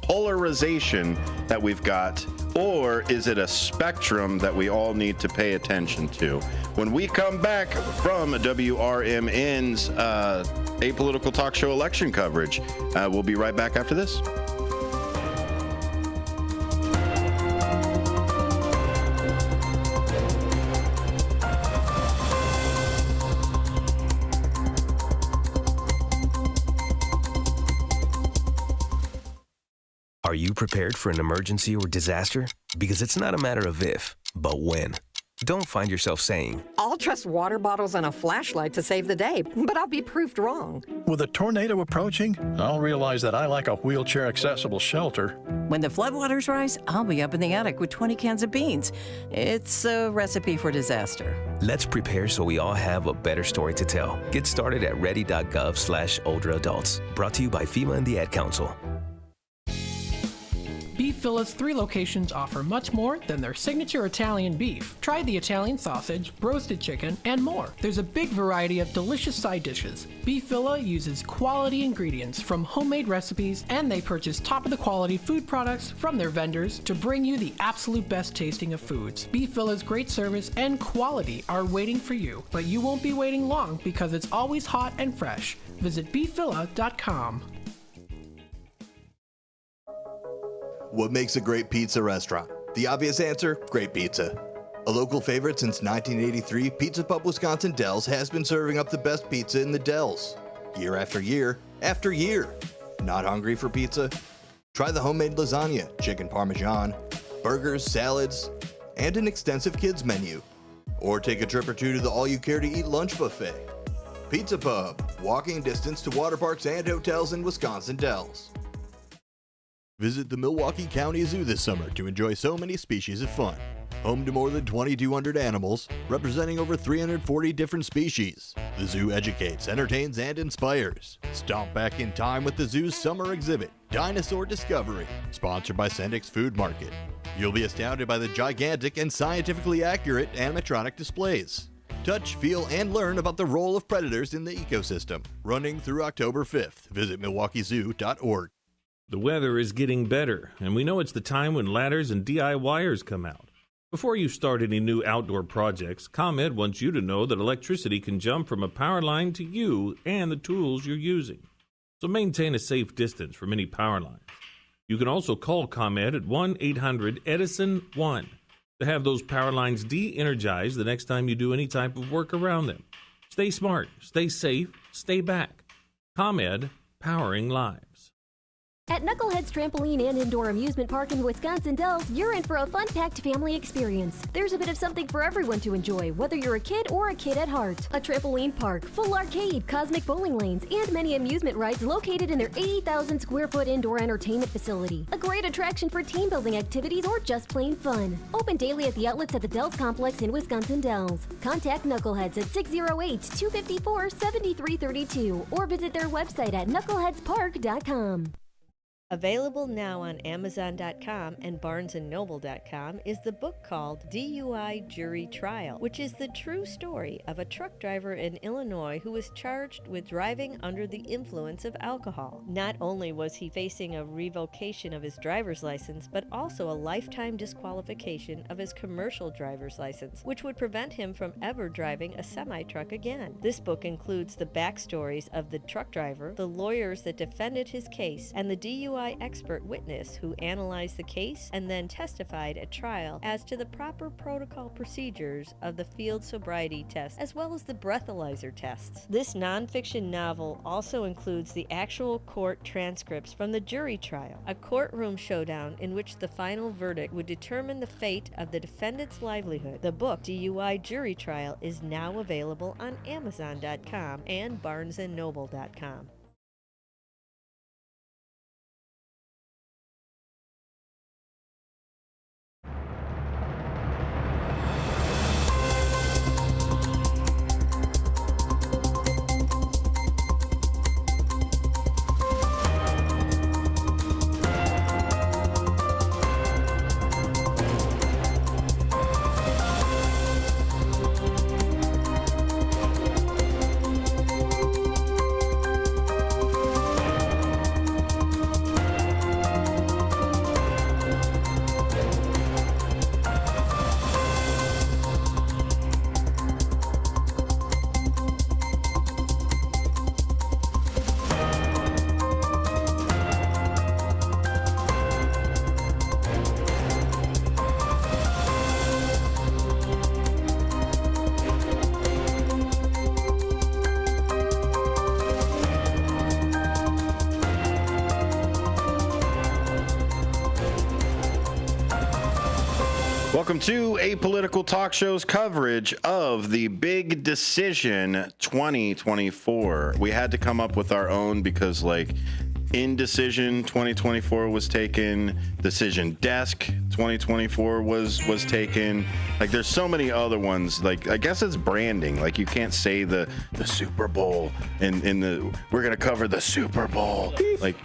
polarization that we've got, or is it a spectrum that we all need to pay attention to? When we come back from WRMN's Apolitical Talk Show election coverage, we'll be right back after this. Are you prepared for an emergency or disaster? Because it's not a matter of if, but when. Don't find yourself saying, I'll trust water bottles and a flashlight to save the day, but I'll be proved wrong. With a tornado approaching, I'll realize that I lack a wheelchair-accessible shelter. When the floodwaters rise, I'll be up in the attic with 20 cans of beans. It's a recipe for disaster. let's prepare so we all have a better story to tell. Get started at ready.gov/older adults. Brought to you by FEMA and the Ad Council. Beef Villa's 3 locations offer much more than their signature Italian beef. Try the Italian sausage, roasted chicken, and more. There's a big variety of delicious side dishes. Beef Villa uses quality ingredients from homemade recipes, and they purchase top-of-the-quality food products from their vendors to bring you the absolute best tasting of foods. Beef Villa's great service and quality are waiting for you, but you won't be waiting long because it's always hot and fresh. Visit beefvilla.com. What makes a great pizza restaurant? The obvious answer, great pizza. A local favorite since 1983, Pizza Pub Wisconsin Dells has been serving up the best pizza in the Dells. Year after year after year. Not hungry for pizza? Try the homemade lasagna, chicken parmesan, burgers, salads, and an extensive kids menu. Or take a trip or two to the all-you-care-to-eat lunch buffet. Pizza Pub, walking distance to water parks and hotels in Wisconsin Dells. Visit the Milwaukee County Zoo this summer to enjoy so many species of fun. Home to more than 2,200 animals, representing over 340 different species. The zoo educates, entertains, and inspires. Stomp back in time with the zoo's summer exhibit, Dinosaur Discovery, sponsored by Sendik's Food Market. You'll be astounded by the gigantic and scientifically accurate animatronic displays. Touch, feel, and learn about the role of predators in the ecosystem. Running through October 5th. Visit milwaukeezoo.org. The weather is getting better, and we know it's the time when ladders and DIYers come out. Before you start any new outdoor projects, ComEd wants you to know that electricity can jump from a power line to you and the tools you're using. So maintain a safe distance from any power lines. You can also call ComEd at 1-800-EDISON-1 to have those power lines de-energized the next time you do any type of work around them. Stay smart, stay safe, stay back. ComEd, powering lives. At Knucklehead's Trampoline and Indoor Amusement Park in Wisconsin Dells, you're in for a fun-packed family experience. There's a bit of something for everyone to enjoy, whether you're a kid or a kid at heart. A trampoline park, full arcade, cosmic bowling lanes, and many amusement rides located in their 80,000 square foot indoor entertainment facility. A great attraction for team building activities or just plain fun. Open daily at the outlets at the Dells Complex in Wisconsin Dells. Contact Knuckleheads at 608-254-7332 or visit their website at knuckleheadspark.com. Available now on Amazon.com and BarnesandNoble.com is the book called DUI Jury Trial, which is the true story of a truck driver in Illinois who was charged with driving under the influence of alcohol. Not only was he facing a revocation of his driver's license, but also a lifetime disqualification of his commercial driver's license, which would prevent him from ever driving a semi-truck again. This book includes the backstories of the truck driver, the lawyers that defended his case, and the DUI expert witness who analyzed the case and then testified at trial as to the proper protocol procedures of the field sobriety test as well as the breathalyzer tests. This nonfiction novel also includes the actual court transcripts from the jury trial, a courtroom showdown in which the final verdict would determine the fate of the defendant's livelihood. The book DUI Jury Trial is now available on Amazon.com and BarnesandNoble.com. Welcome to Apolitical Talk Show's coverage of the Big Decision 2024. We had to come up with our own because, like, Indecision 2024 was taken, Decision Desk 2024 was taken. Like, there's so many other ones. Like, I guess it's branding. Like, you can't say the Super Bowl in the we're gonna cover the Super Bowl. Like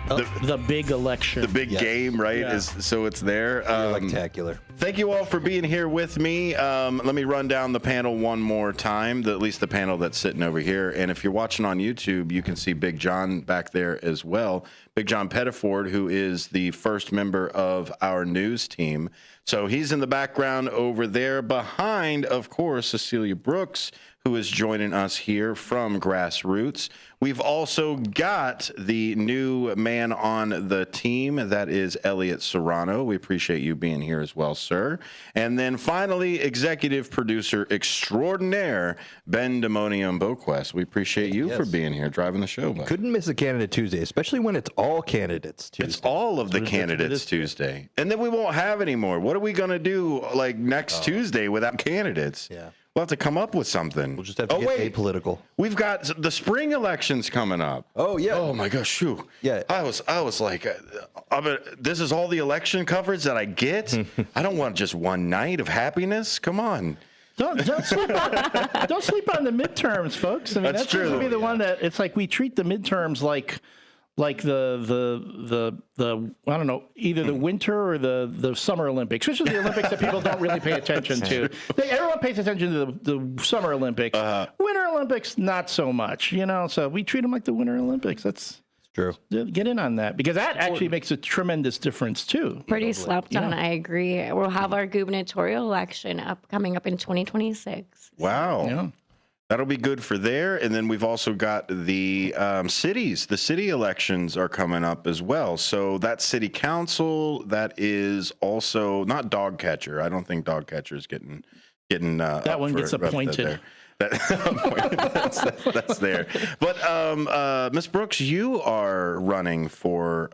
the big election, the big game, right? Yeah. So it's there. Spectacular. Thank you all for being here with me. Let me run down the panel one more time, at least the panel that's sitting over here. And if you're watching on YouTube, you can see Big John back there as well. Big John Pettiford, who is the first member of our news team. So he's in the background over there behind, of course, Cecilia Brooks, who is joining us here from Grassroots. We've also got the new man on the team. That is Elliot Serrano. We appreciate you being here as well, sir. And then finally, executive producer extraordinaire, Ben Demonium Boquest. We appreciate you for being here, driving the show. Bud. Couldn't miss a Candidate Tuesday, especially when it's all candidates Tuesday. It's all of the candidates Tuesday. And then we won't have any more. What are we going to do like next Tuesday without candidates? Yeah. We'll have to come up with something. We'll just have to get apolitical. We've got the spring elections coming up. Oh, yeah. Oh, my gosh, shoot. Yeah. I was like, this is all the election coverage that I get? I don't want just one night of happiness. Come on. Don't sleep on the midterms, folks. I mean, that's true. To be the one that it's like we treat the midterms like the I don't know, either the winter or the Summer Olympics, which is the Olympics that people don't really pay attention to. Everyone pays attention to the Summer Olympics. Winter Olympics, not so much, you know. So we treat them like the Winter Olympics. That's true. Get in on that because that actually makes a tremendous difference too. Pretty slept on. I agree. We'll have our gubernatorial election coming up in 2026. Wow. Yeah. That'll be good for there. And then we've also got the cities. The city elections are coming up as well. So that city council, that is also not dog catcher. I don't think dog catcher is getting that one gets appointed. That's there. But Ms. Brooks, you are running for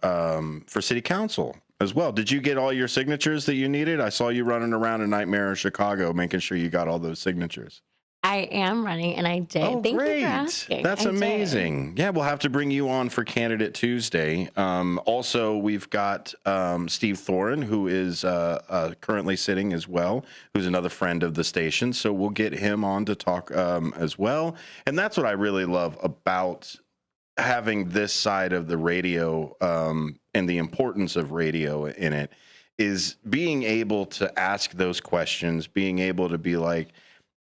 city council as well. Did you get all your signatures that you needed? I saw you running around a nightmare in Chicago, making sure you got all those signatures. I am running, and I did. Oh, Thank great. you for asking. That's I did. amazing. Yeah, we'll have to bring you on for Candidate Tuesday. Also, we've got Steve Thoren, who is currently sitting as well, who's another friend of the station. So we'll get him on to talk as well. And that's what I really love about having this side of the radio and the importance of radio in it is being able to ask those questions, being able to be like,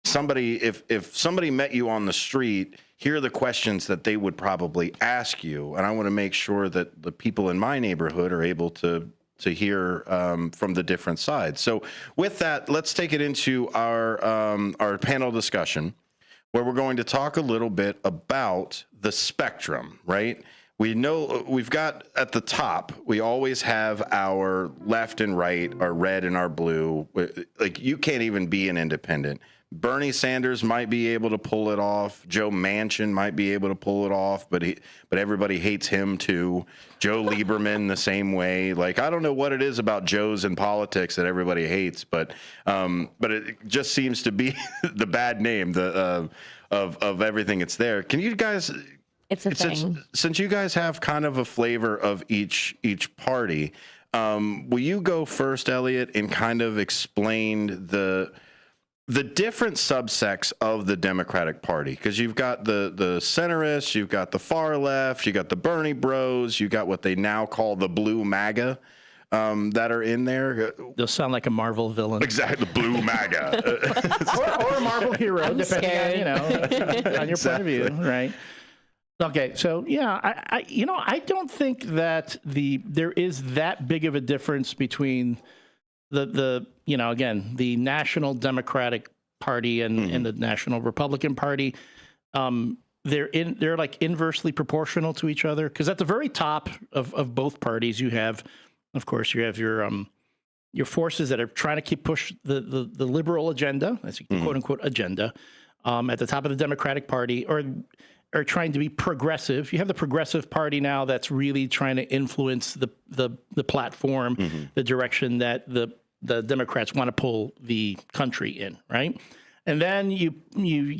if somebody met you on the street, here are the questions that they would probably ask you. And I want to make sure that the people in my neighborhood are able to hear from the different sides. So with that, let's take it into our panel discussion, where we're going to talk a little bit about the spectrum, right? We know we've got at the top, we always have our left and right, our red and our blue. Like, you can't even be an independent. Bernie Sanders might be able to pull it off. Joe Manchin might be able to pull it off, but everybody hates him too. Joe Lieberman the same way. Like, I don't know what it is about Joes in politics that everybody hates, but it just seems to be the bad name of everything that's there. Can you guys? It's a thing. Since you guys have kind of a flavor of each party, will you go first, Elliot, and kind of explain the different subsects of the Democratic Party? Because you've got the centerists, you've got the far left, you got the Bernie Bros, you got what they now call the Blue MAGA that are in there. They'll sound like a Marvel villain. Exactly, Blue MAGA. or a Marvel hero, depending on, on your point of view, right? Okay, so yeah, I don't think that there is that big of a difference between the the National Democratic Party and the National Republican Party. They're like inversely proportional to each other, because at the very top of both parties you have, of course, you have your forces that are trying to push the liberal agenda, that's the quote unquote agenda, at the top of the Democratic Party, or trying to be progressive. You have the Progressive Party now that's really trying to influence the platform, the direction that the Democrats want to pull the country in, right? And then you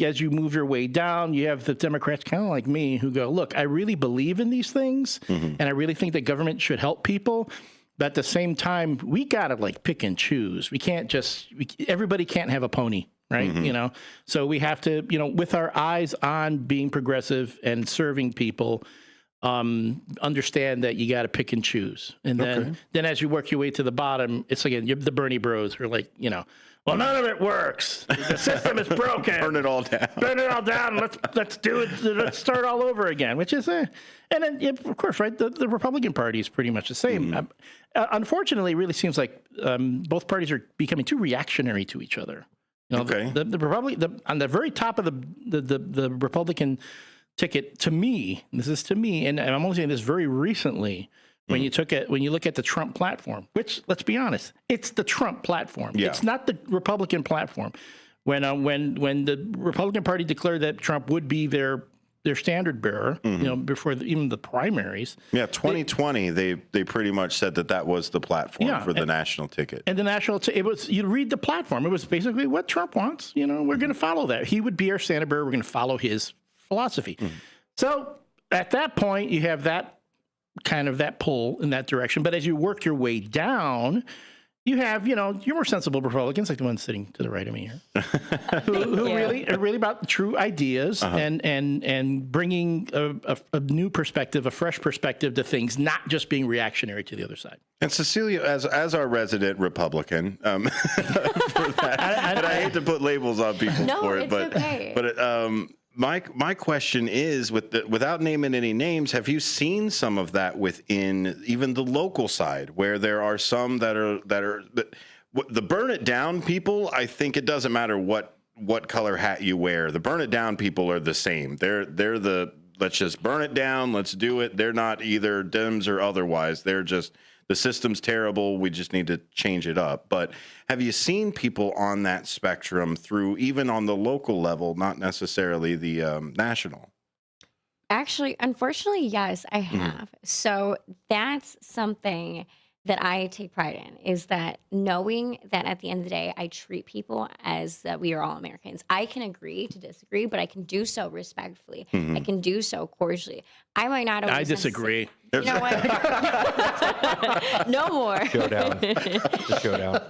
as you move your way down, you have the Democrats kind of like me who go, look, I really believe in these things, and I really think that government should help people. But at the same time, we got to like pick and choose. We can't everybody can't have a pony. Right. So we have to, with our eyes on being progressive and serving people, understand that you got to pick and choose. And then as you work your way to the bottom, it's again, the Bernie Bros are like, well, none of it works. The system is broken. Burn it all down. Burn it all down. Let's do it. Let's start all over again, which is, and then of course, right. The Republican Party is pretty much the same. Unfortunately, it really seems like both parties are becoming too reactionary to each other. On the very top of the Republican ticket, to me, and I'm only saying this very recently, when you look at the Trump platform, which, let's be honest, it's the Trump platform. Yeah. It's not the Republican platform. When the Republican Party declared that Trump would be their standard bearer, before even the primaries. Yeah, 2020, they pretty much said that was the platform for the national ticket. And the national, it was, you read the platform, it was basically what Trump wants. We're going to follow that. He would be our standard bearer. We're going to follow his philosophy. So at that point, you have that kind of that pull in that direction. But as you work your way down, you have, your more sensible Republicans, like the one sitting to the right of me here, who really are really about true ideas and bringing a new perspective, a fresh perspective to things, not just being reactionary to the other side. And Cecilia, as our resident Republican, for that, and I hate to put labels on people for it, but okay. My question is, without naming any names, have you seen some of that within even the local side, where there are some that are the burn it down people? I think it doesn't matter what color hat you wear. The burn it down people are the same. They're the let's just burn it down, let's do it. They're not either Dems or otherwise. They're just, the system's terrible, we just need to change it up. But have you seen people on that spectrum through, even on the local level, not necessarily the national? Actually, unfortunately, yes, I have. So that's something that I take pride in, is that knowing that at the end of the day, I treat people as that we are all Americans. I can agree to disagree, but I can do so respectfully. I can do so cordially. I might not always. I disagree. You know what? No more. Showdown. The showdown.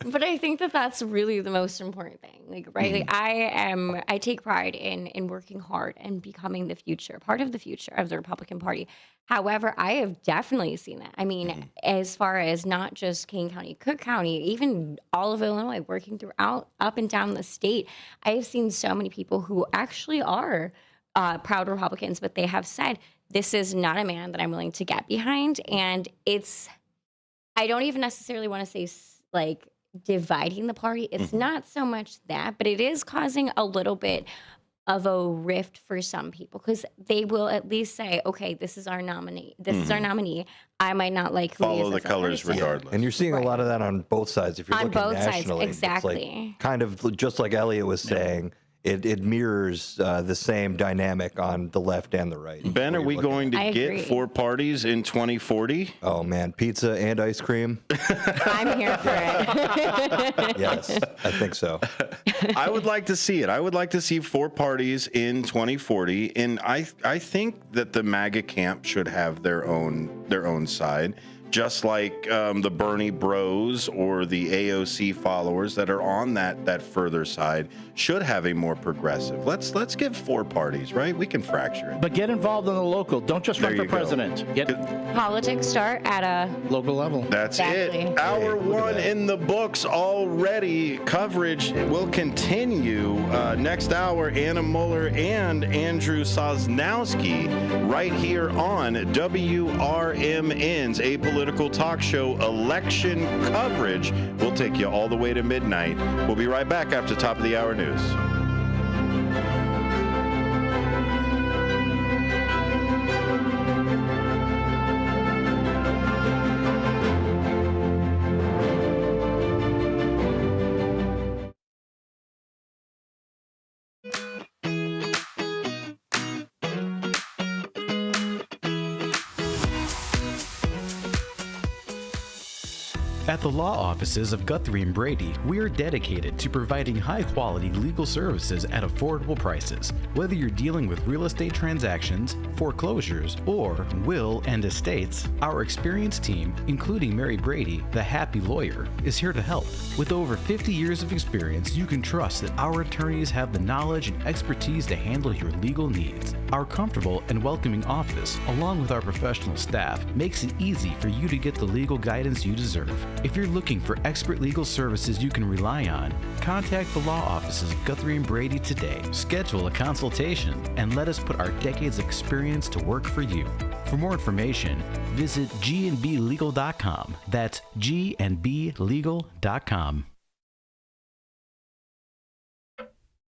But I think that that's really the most important thing. Like, right? Like, I take pride in working hard and becoming the future, part of the future of the Republican Party. However, I have definitely seen that. I mean, as far as not just Kane County, Cook County, even all of Illinois, working throughout, up and down the state, I have seen so many people who actually are proud Republicans, but they have said, this is not a man that I'm willing to get behind. And I don't even necessarily want to say like dividing the party. It's not so much that, but it is causing a little bit of a rift for some people, because they will at least say, okay, this is our nominee. This is our nominee. I might not like who he is Follow the as a colors person. regardless. And you're seeing a lot of that on both sides. If you're On looking both sides, nationally, it's exactly. like kind of just like Elliot was saying. It mirrors the same dynamic on the left and the right. Ben, are we going to I get agree. 4 parties in 2040? Oh man, pizza and ice cream. I'm here for it. Yes, I think so. I would like to see it. I would like to see 4 parties in 2040, and I think that the MAGA camp should have their own side, just like the Bernie Bros or the AOC followers that are on that further side should have a more progressive. Let's give 4 parties, right? We can fracture it. But get involved in the local. Don't just run There for you go. president. Get Politics start at a local level. That's Exactly. it. Hour 1 in the books already. Coverage will continue next hour. Anna Muller and Andrew Sosnowski right here on WRMN's Apolitical Talk Show election coverage. We'll take you all the way to midnight. We'll be right back after top of the hour news. At the law offices of Guthrie and Brady, we are dedicated to providing high-quality legal services at affordable prices. Whether you're dealing with real estate transactions, foreclosures, or will and estates, our experienced team, including Mary Brady, the happy lawyer, is here to help. With over 50 years of experience, you can trust that our attorneys have the knowledge and expertise to handle your legal needs. Our comfortable and welcoming office, along with our professional staff, makes it easy for you to get the legal guidance you deserve. If you're looking for expert legal services you can rely on, contact the law offices of Guthrie and Brady today. Schedule a consultation and let us put our decades of experience to work for you. For more information, visit gandblegal.com. That's gandblegal.com.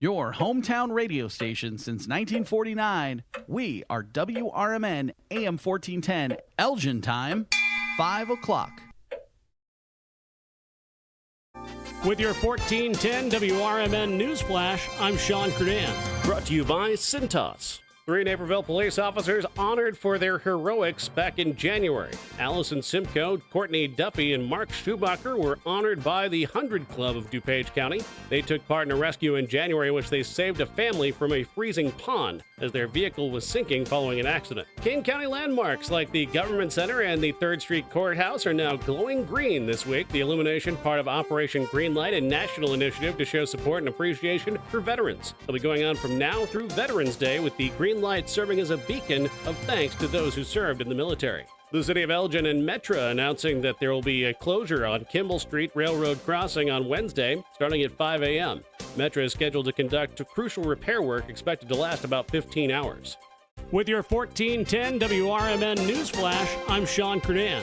Your hometown radio station since 1949. We are WRMN AM 1410, Elgin time, 5 o'clock. With your 1410 WRMN News Flash, I'm Sean Credan. Brought to you by Cintas. 3 Naperville police officers honored for their heroics back in January. Allison Simcoe, Courtney Duffy, and Mark Schubacher were honored by the 100 Club of DuPage County. They took part in a rescue in January in which they saved a family from a freezing pond as their vehicle was sinking following an accident. Kane County landmarks like the Government Center and the 3rd Street Courthouse are now glowing green this week. The illumination, part of Operation Greenlight, a national initiative to show support and appreciation for veterans. It'll be going on from now through Veterans Day, with the green light serving as a beacon of thanks to those who served in the military. The city of Elgin and Metra announcing that there will be a closure on Kimball Street Railroad Crossing on Wednesday, starting at 5 a.m. Metra is scheduled to conduct crucial repair work expected to last about 15 hours. With your 1410 WRMN News Flash, I'm Sean Credan.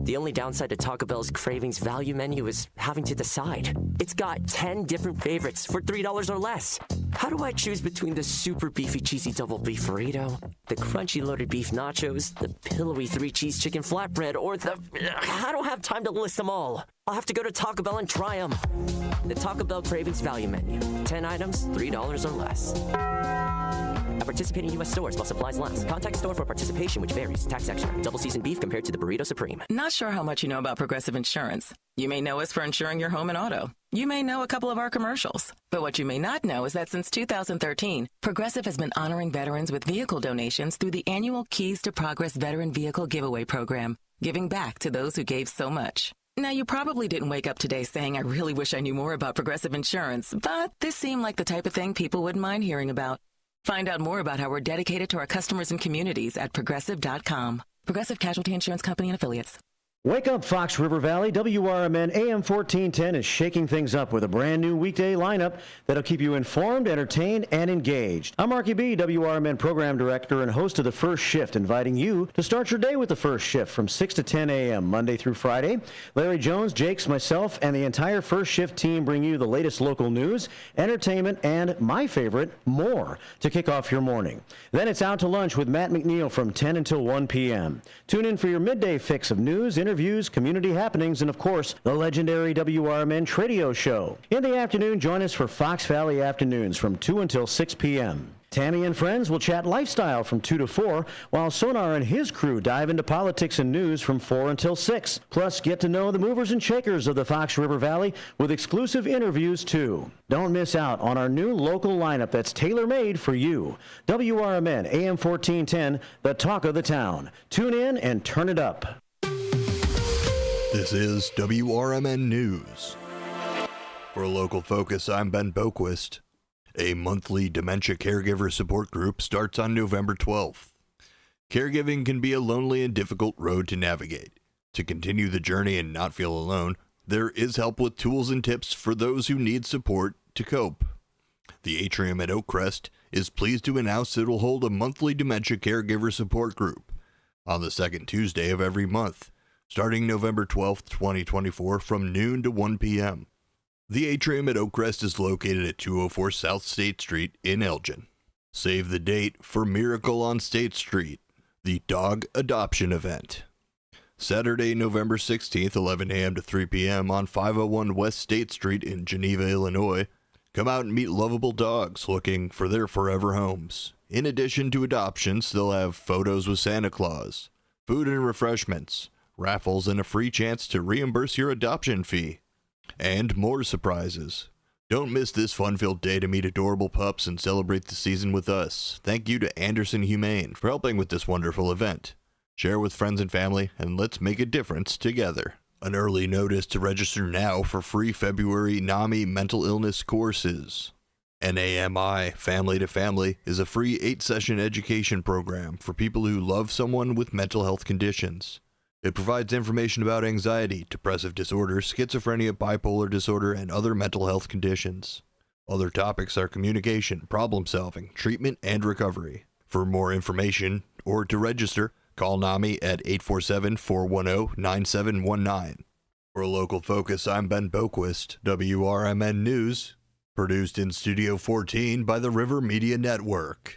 The only downside to Taco Bell's Cravings Value Menu is having to decide. It's got 10 different favorites for $3 or less. How do I choose between the super beefy cheesy double beef burrito, the crunchy loaded beef nachos, the pillowy 3-cheese chicken flatbread, or the... I don't have time to list them all. I'll have to go to Taco Bell and try them. The Taco Bell Cravings Value Menu. 10 items, $3 or less. At participating U.S. stores while supplies last. Contact store for participation, which varies. Tax extra. Double seasoned beef compared to the Burrito Supreme. Not sure how much you know about Progressive Insurance, You may know us for insuring your home and auto. You may know a couple of our commercials. But what you may not know is that since 2013, Progressive has been honoring veterans with vehicle donations through the annual Keys to Progress Veteran Vehicle Giveaway Program, giving back to those who gave so much. Now, you probably didn't wake up today saying, I really wish I knew more about Progressive Insurance, but this seemed like the type of thing people wouldn't mind hearing about. Find out more about how we're dedicated to our customers and communities at Progressive.com. Progressive Casualty Insurance Company and Affiliates. Wake up, Fox River Valley. WRMN AM 1410 is shaking things up with a brand new weekday lineup that'll keep you informed, entertained, and engaged. I'm Marky B, WRMN Program Director and host of The First Shift, inviting you to start your day with The First Shift from 6 to 10 a.m. Monday through Friday. Larry Jones, Jakes, myself, and the entire First Shift team bring you the latest local news, entertainment, and, my favorite, more to kick off your morning. Then it's out to lunch with Matt McNeil from 10 until 1 p.m. Tune in for your midday fix of news, interviews, community happenings, and of course, the legendary WRMN Tradio Show. In the afternoon, join us for Fox Valley Afternoons from 2 until 6 p.m. Tammy and friends will chat lifestyle from 2 to 4, while Sonar and his crew dive into politics and news from 4 until 6. Plus, get to know the movers and shakers of the Fox River Valley with exclusive interviews, too. Don't miss out on our new local lineup that's tailor-made for you. WRMN AM 1410, the talk of the town. Tune in and turn it up. This is WRMN News. For a local focus, I'm Ben Boquist. A monthly dementia caregiver support group starts on November 12th. Caregiving can be a lonely and difficult road to navigate. To continue the journey and not feel alone, there is help with tools and tips for those who need support to cope. The Atrium at Oakcrest is pleased to announce it will hold a monthly dementia caregiver support group on the second Tuesday of every month, starting November 12th, 2024 from noon to 1 p.m. The Atrium at Oakcrest is located at 204 South State Street in Elgin. Save the date for Miracle on State Street, the dog adoption event. Saturday, November 16th, 11 a.m. to 3 p.m. on 501 West State Street in Geneva, Illinois. Come out and meet lovable dogs looking for their forever homes. In addition to adoptions, they'll have photos with Santa Claus, food and refreshments, raffles, and a free chance to reimburse your adoption fee. And more surprises. Don't miss this fun-filled day to meet adorable pups and celebrate the season with us. Thank you to Anderson Humane for helping with this wonderful event. Share with friends and family, and let's make a difference together. An early notice to register now for free February NAMI mental illness courses. NAMI Family to Family is a free 8-session education program for people who love someone with mental health conditions. It provides information about anxiety, depressive disorder, schizophrenia, bipolar disorder, and other mental health conditions. Other topics are communication, problem solving, treatment, and recovery. For more information or to register, call NAMI at 847-410-9719. For a local focus, I'm Ben Boquist, WRMN News, produced in Studio 14 by the River Media Network.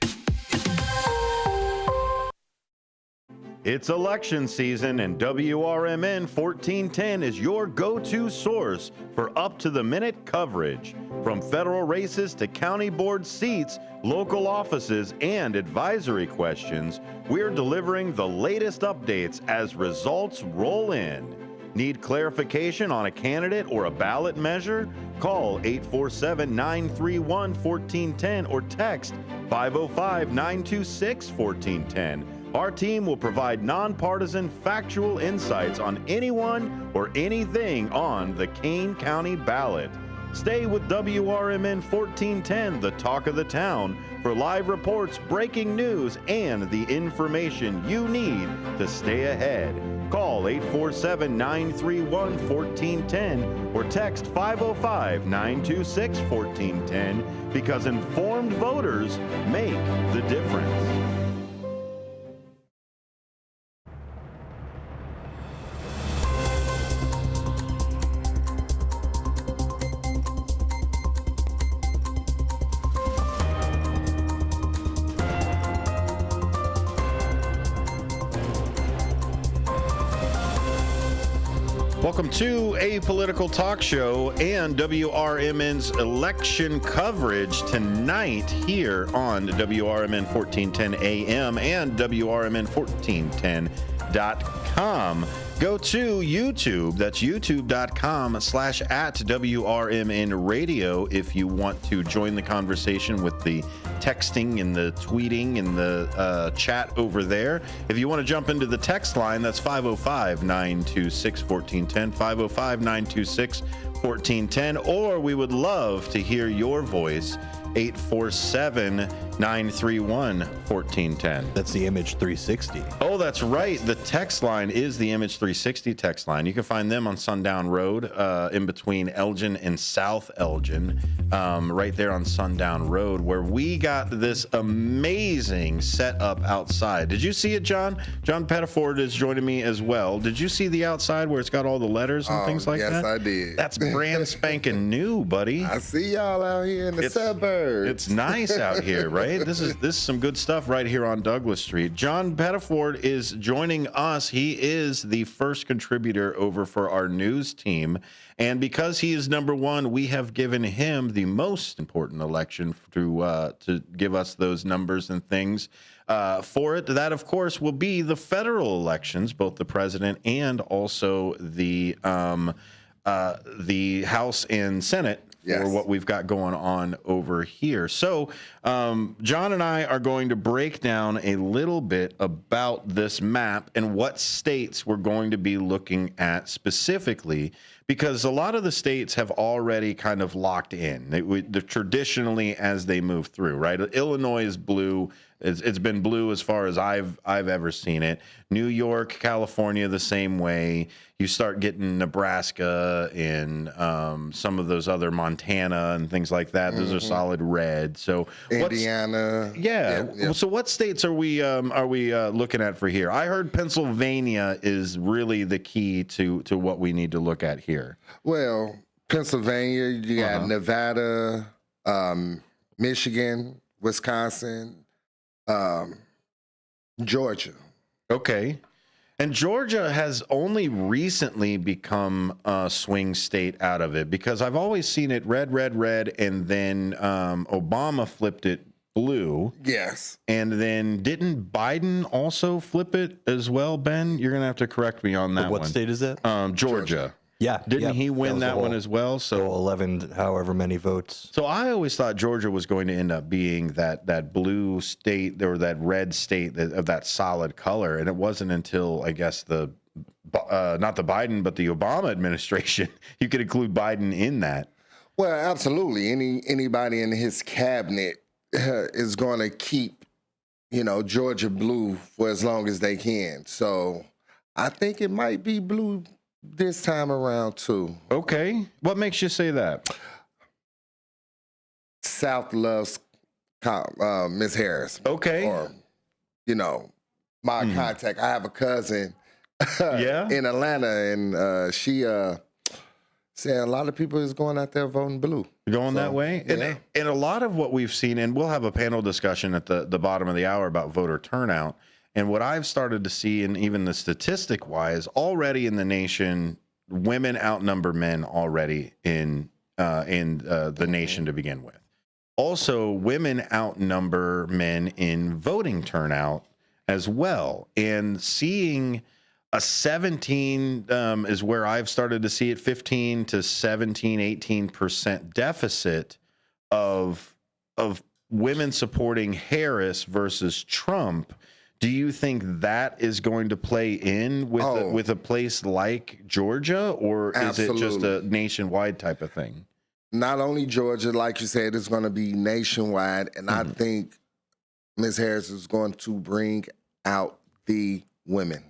It's election season, and WRMN 1410 is your go-to source for up-to-the-minute coverage. From federal races to county board seats, local offices, and advisory questions, we're delivering the latest updates as results roll in. Need clarification on a candidate or a ballot measure? Call 847-931-1410 or text 505-926-1410. Our team will provide nonpartisan, factual insights on anyone or anything on the Kane County ballot. Stay with WRMN 1410, the talk of the town, for live reports, breaking news, and the information you need to stay ahead. Call 847-931-1410 or text 505-926-1410 because informed voters make the difference. Welcome to A Political Talk Show and WRMN's election coverage tonight here on WRMN 1410 AM and WRMN1410.com. Go to YouTube. That's youtube.com/@WRMN Radio if you want to join the conversation with the texting and the tweeting and the chat over there. If you want to jump into the text line, that's 505-926-1410, 505-926-1410, or we would love to hear your voice, 847-931-1410. That's the Image 360. Oh, that's right. The text line is the Image 360 text line. You can find them on Sundown Road, in between Elgin and South Elgin, right there on Sundown Road, where we got this amazing setup outside. Did you see it, John? John Pettiford is joining me as well. Did you see the outside where it's got all the letters and things like that? Yes, I did. That's brand spanking new, buddy. I see y'all out here in the suburbs. It's nice out here, right? This is some good stuff right here on Douglas Street. John Pettiford is joining us. He is the first contributor over for our news team. And because he is number one, we have given him the most important election to give us those numbers and things for it. That, of course, will be the federal elections, both the president and also the House and Senate. Yes. For what we've got going on over here. So John and I are going to break down a little bit about this map and what states we're going to be looking at specifically, because a lot of the states have already kind of locked in. They're traditionally as they move through, right? Illinois is blue. It's been blue as far as I've ever seen it. New York, California, the same way. You start getting Nebraska and some of those other Montana and things like that. Those are solid red. So Indiana. Yeah. So what states are we looking at for here? I heard Pennsylvania is really the key to what we need to look at here. Well, Pennsylvania, you got Nevada, Michigan, Wisconsin, Georgia. Okay. And Georgia has only recently become a swing state out of it, because I've always seen it red, and then Obama flipped it blue. Yes. And then didn't Biden also flip it as well, Ben? You're going to have to correct me on that one. What state is that? Georgia. Yeah. Didn't he win that one as well? So 11, however many votes. So I always thought Georgia was going to end up being that blue state or that red state of that solid color. And it wasn't until, I guess, not the Biden, but the Obama administration, you could include Biden in that. Well, absolutely. Anybody in his cabinet is going to keep, Georgia blue for as long as they can. So I think it might be blue this time around too. Okay. What makes you say that? South loves Miss Harris. Okay. Or, my contact. I have a cousin in Atlanta, and she said a lot of people is going out there voting blue. Going that way? Yeah. And a lot of what we've seen, and we'll have a panel discussion at the bottom of the hour about voter turnout. And what I've started to see, and even the statistic-wise, already in the nation, women outnumber men already in the nation to begin with. Also, women outnumber men in voting turnout as well. And seeing a 17 is where I've started to see it, 15 to 17, 18% deficit of women supporting Harris versus Trump. Do you think that is going to play in with a place like Georgia, or is it just a nationwide type of thing? Not only Georgia, like you said, it's going to be nationwide, and I think Ms. Harris is going to bring out the women.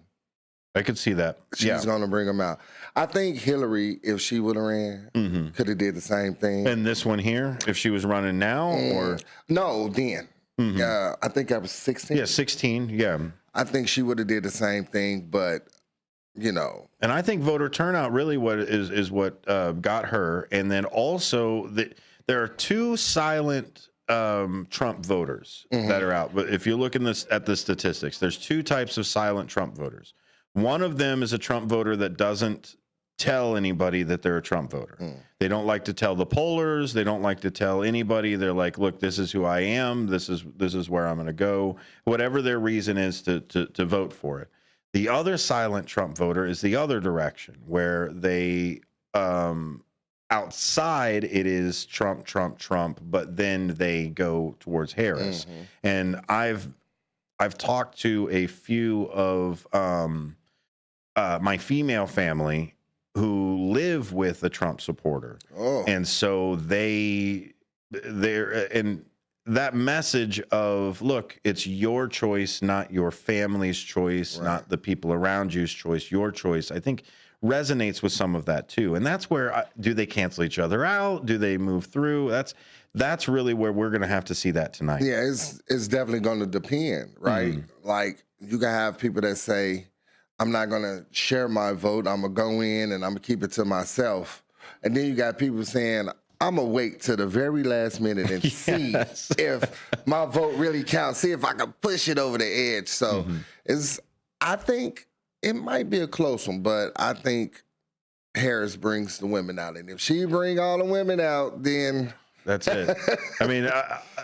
I could see that. She's going to bring them out. I think Hillary, if she would have ran, could have did the same thing. And this one here, if she was running now, or no, then. I think I was 16. Yeah, 16. Yeah. I think she would have did the same thing, but And I think voter turnout really is what got her. And then also there are two silent Trump voters that are out. But if you look at the statistics, there's two types of silent Trump voters. One of them is a Trump voter that doesn't tell anybody that they're a Trump voter. They don't like to tell the pollers. They don't like to tell anybody. They're like, look, this is who I am. This is where I'm going to go. Whatever their reason is to vote for it. The other silent Trump voter is the other direction, where they outside it is Trump, Trump, Trump, but then they go towards Harris. And I've talked to a few of my female family who live with a Trump supporter, and so they're and that message of, look, it's your choice, not your family's choice, not the people around you's choice, your choice, I think resonates with some of that too. And that's where, do they cancel each other out? Do they move through? That's really where we're going to have to see that tonight. Yeah, it's definitely going to depend, right? Like, you can have people that say, I'm not going to share my vote. I'm going to go in and I'm going to keep it to myself. And then you got people saying, I'm going to wait to the very last minute and see if my vote really counts, see if I can push it over the edge. So I think it might be a close one, but I think Harris brings the women out. And if she bring all the women out, then... That's it. I mean,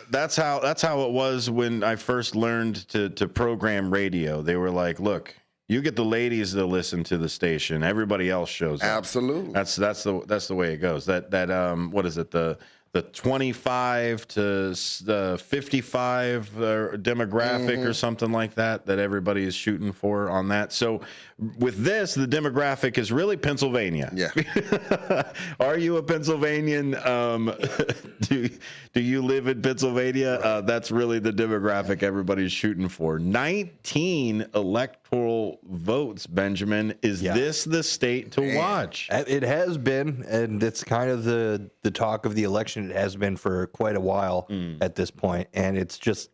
that's how it was when I first learned to program radio. They were like, look, you get the ladies to listen to the station. Everybody else shows up. Absolutely. That's the way it goes. That what is it? The 25 to 55 demographic or something like that everybody is shooting for on that. So with this, the demographic is really Pennsylvania. Yeah. Are you a Pennsylvanian? Do you live in Pennsylvania? That's really the demographic everybody's shooting for. 19 electoral votes, Benjamin. Is this the state to watch? It has been, and it's kind of the talk of the election. It has been for quite a while at this point, and it's just,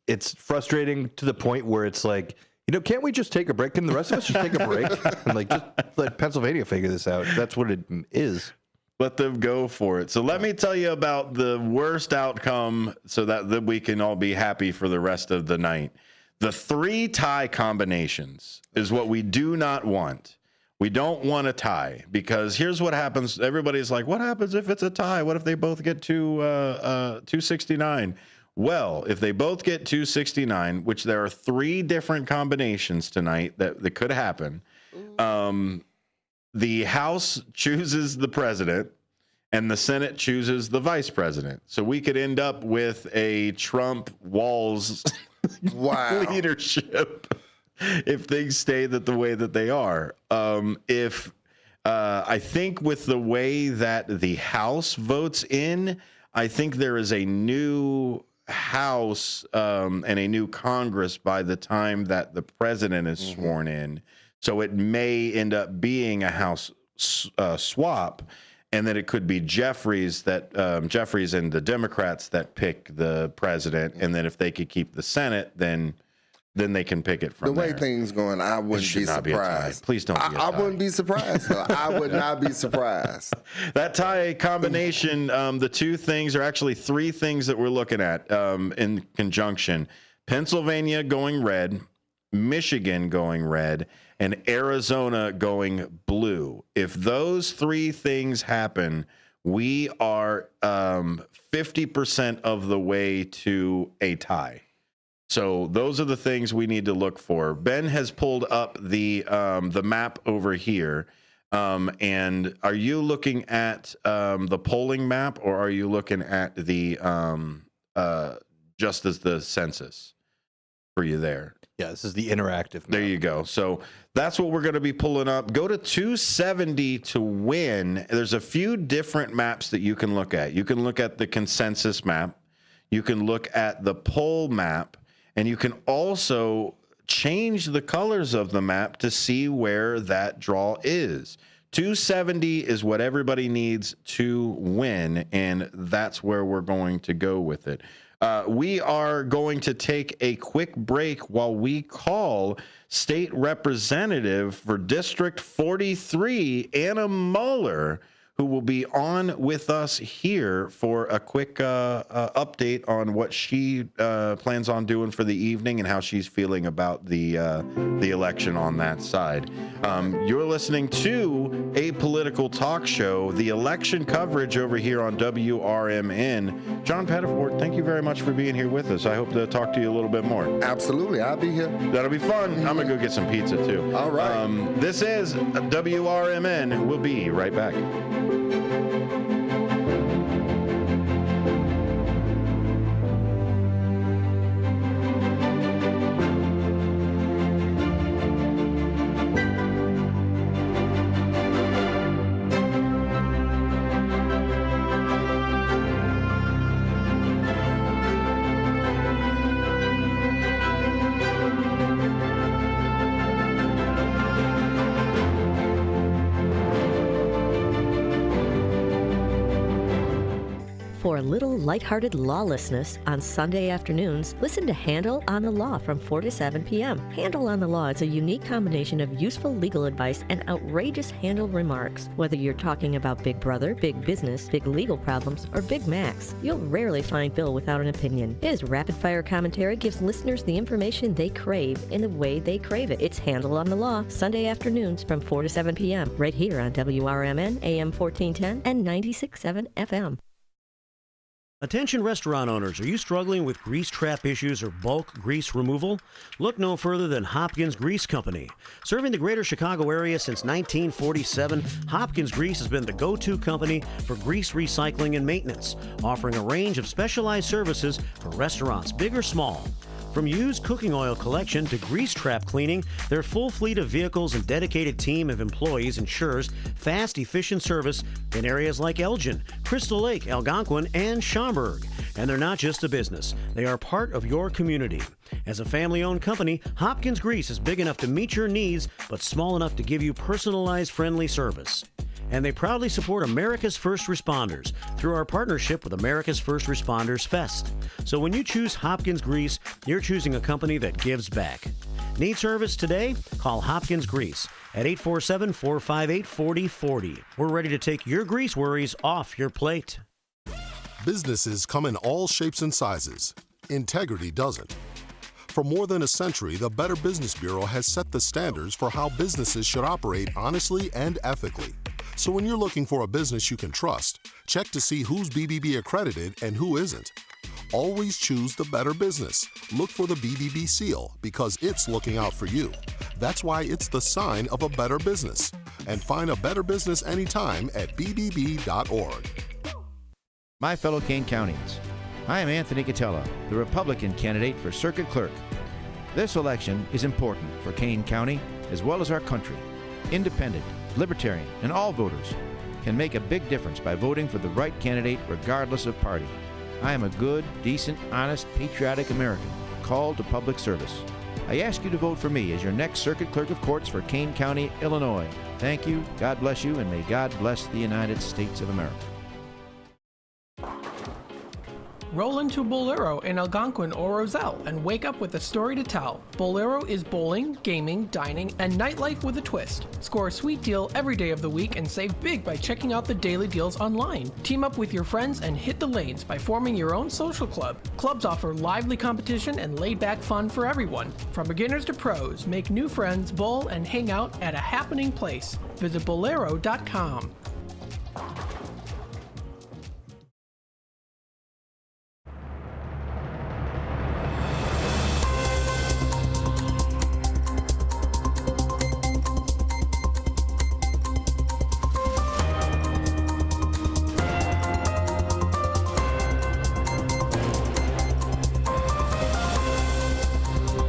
it's frustrating to the point where it's like, can't we just take a break? Can the rest of us just take a break and just let Pennsylvania figure this out? That's what it is. Let them go for it. So let me tell you about the worst outcome so that we can all be happy for the rest of the night. The 3 tie combinations is what we do not want. We don't want a tie, because here's what happens. Everybody's like, what happens if it's a tie? What if they both get 269? Well, if they both get 269, which there are 3 different combinations tonight that could happen, the House chooses the president and the Senate chooses the vice president. So we could end up with a Trump-Walz leadership if things stay the way that they are. I think with the way that the House votes in, I think there is a new House and a new Congress by the time that the president is sworn in. So it may end up being a House swap, and then it could be Jeffries and the Democrats that pick the president, and then if they could keep the Senate, then they can pick it from there. The way things going, I wouldn't be surprised. Please don't be a tie. I wouldn't be surprised. I would not be surprised. That tie combination, the 2 things are actually 3 things that we're looking at in conjunction. Pennsylvania going red, Michigan going red, and Arizona going blue. If those 3 things happen, we are 50% of the way to a tie. So those are the things we need to look for. Ben has pulled up the map over here. And are you looking at the polling map, or are you looking at the just as the census for you there? Yeah, this is the interactive map. There you go. So that's what we're going to be pulling up. Go to 270 to win. There's a few different maps that you can look at. You can look at the consensus map. You can look at the poll map. And you can also change the colors of the map to see where that draw is. 270 is what everybody needs to win, and that's where we're going to go with it. We are going to take a quick break while we call State Representative for District 43, Anna Muller, who will be on with us here for a quick update on what she plans on doing for the evening and how she's feeling about the election on that side. You're listening to a political talk show, the election coverage over here on WRMN. John Pettiford, thank you very much for being here with us. I hope to talk to you a little bit more. Absolutely, I'll be here. That'll be fun. I'm going to go get some pizza, too. All right. This is WRMN. We'll be right back. For a little lighthearted lawlessness on Sunday afternoons, listen to Handle on the Law from 4 to 7 p.m. Handle on the Law is a unique combination of useful legal advice and outrageous handle remarks. Whether you're talking about Big Brother, big business, big legal problems, or Big Macs, you'll rarely find Bill without an opinion. His rapid-fire commentary gives listeners the information they crave in the way they crave it. It's Handle on the Law, Sunday afternoons from 4 to 7 p.m. right here on WRMN, AM 1410 and 96.7 FM. Attention restaurant owners, are you struggling with grease trap issues or bulk grease removal? Look no further than Hopkins Grease Company. Serving the greater Chicago area since 1947, Hopkins Grease has been the go-to company for grease recycling and maintenance, offering a range of specialized services for restaurants, big or small. From used cooking oil collection to grease trap cleaning, their full fleet of vehicles and dedicated team of employees ensures fast, efficient service in areas like Elgin, Crystal Lake, Algonquin, and Schaumburg. And they're not just a business. They are part of your community. As a family-owned company, Hopkins Grease is big enough to meet your needs, but small enough to give you personalized, friendly service. And they proudly support America's First Responders through our partnership with America's First Responders Fest. So when you choose Hopkins Grease, you're choosing a company that gives back. Need service today? Call Hopkins Grease at 847-458-4040. We're ready to take your grease worries off your plate. Businesses come in all shapes and sizes. Integrity doesn't. For more than a century, the Better Business Bureau has set the standards for how businesses should operate honestly and ethically. So when you're looking for a business you can trust, check to see who's BBB accredited and who isn't. Always choose the Better Business. Look for the BBB seal because it's looking out for you. That's why it's the sign of a better business. And find a better business anytime at bbb.org. My fellow Kane Countyans, I am Anthony Catella, the Republican candidate for Circuit Clerk. This election is important for Kane County as well as our country. Independent, libertarian, and all voters can make a big difference by voting for the right candidate regardless of party. I am a good, decent, honest, patriotic American called to public service. I ask you to vote for me as your next Circuit Clerk of Courts for Kane County, Illinois. Thank you, God bless you, and may God bless the United States of America. Roll into Bolero in Algonquin or Roselle and wake up with a story to tell. Bolero is bowling, gaming, dining, and nightlife with a twist. Score a sweet deal every day of the week and save big by checking out the daily deals online. Team up with your friends and hit the lanes by forming your own social club. Clubs offer lively competition and laid-back fun for everyone. From beginners to pros, make new friends, bowl, and hang out at a happening place. Visit bolero.com.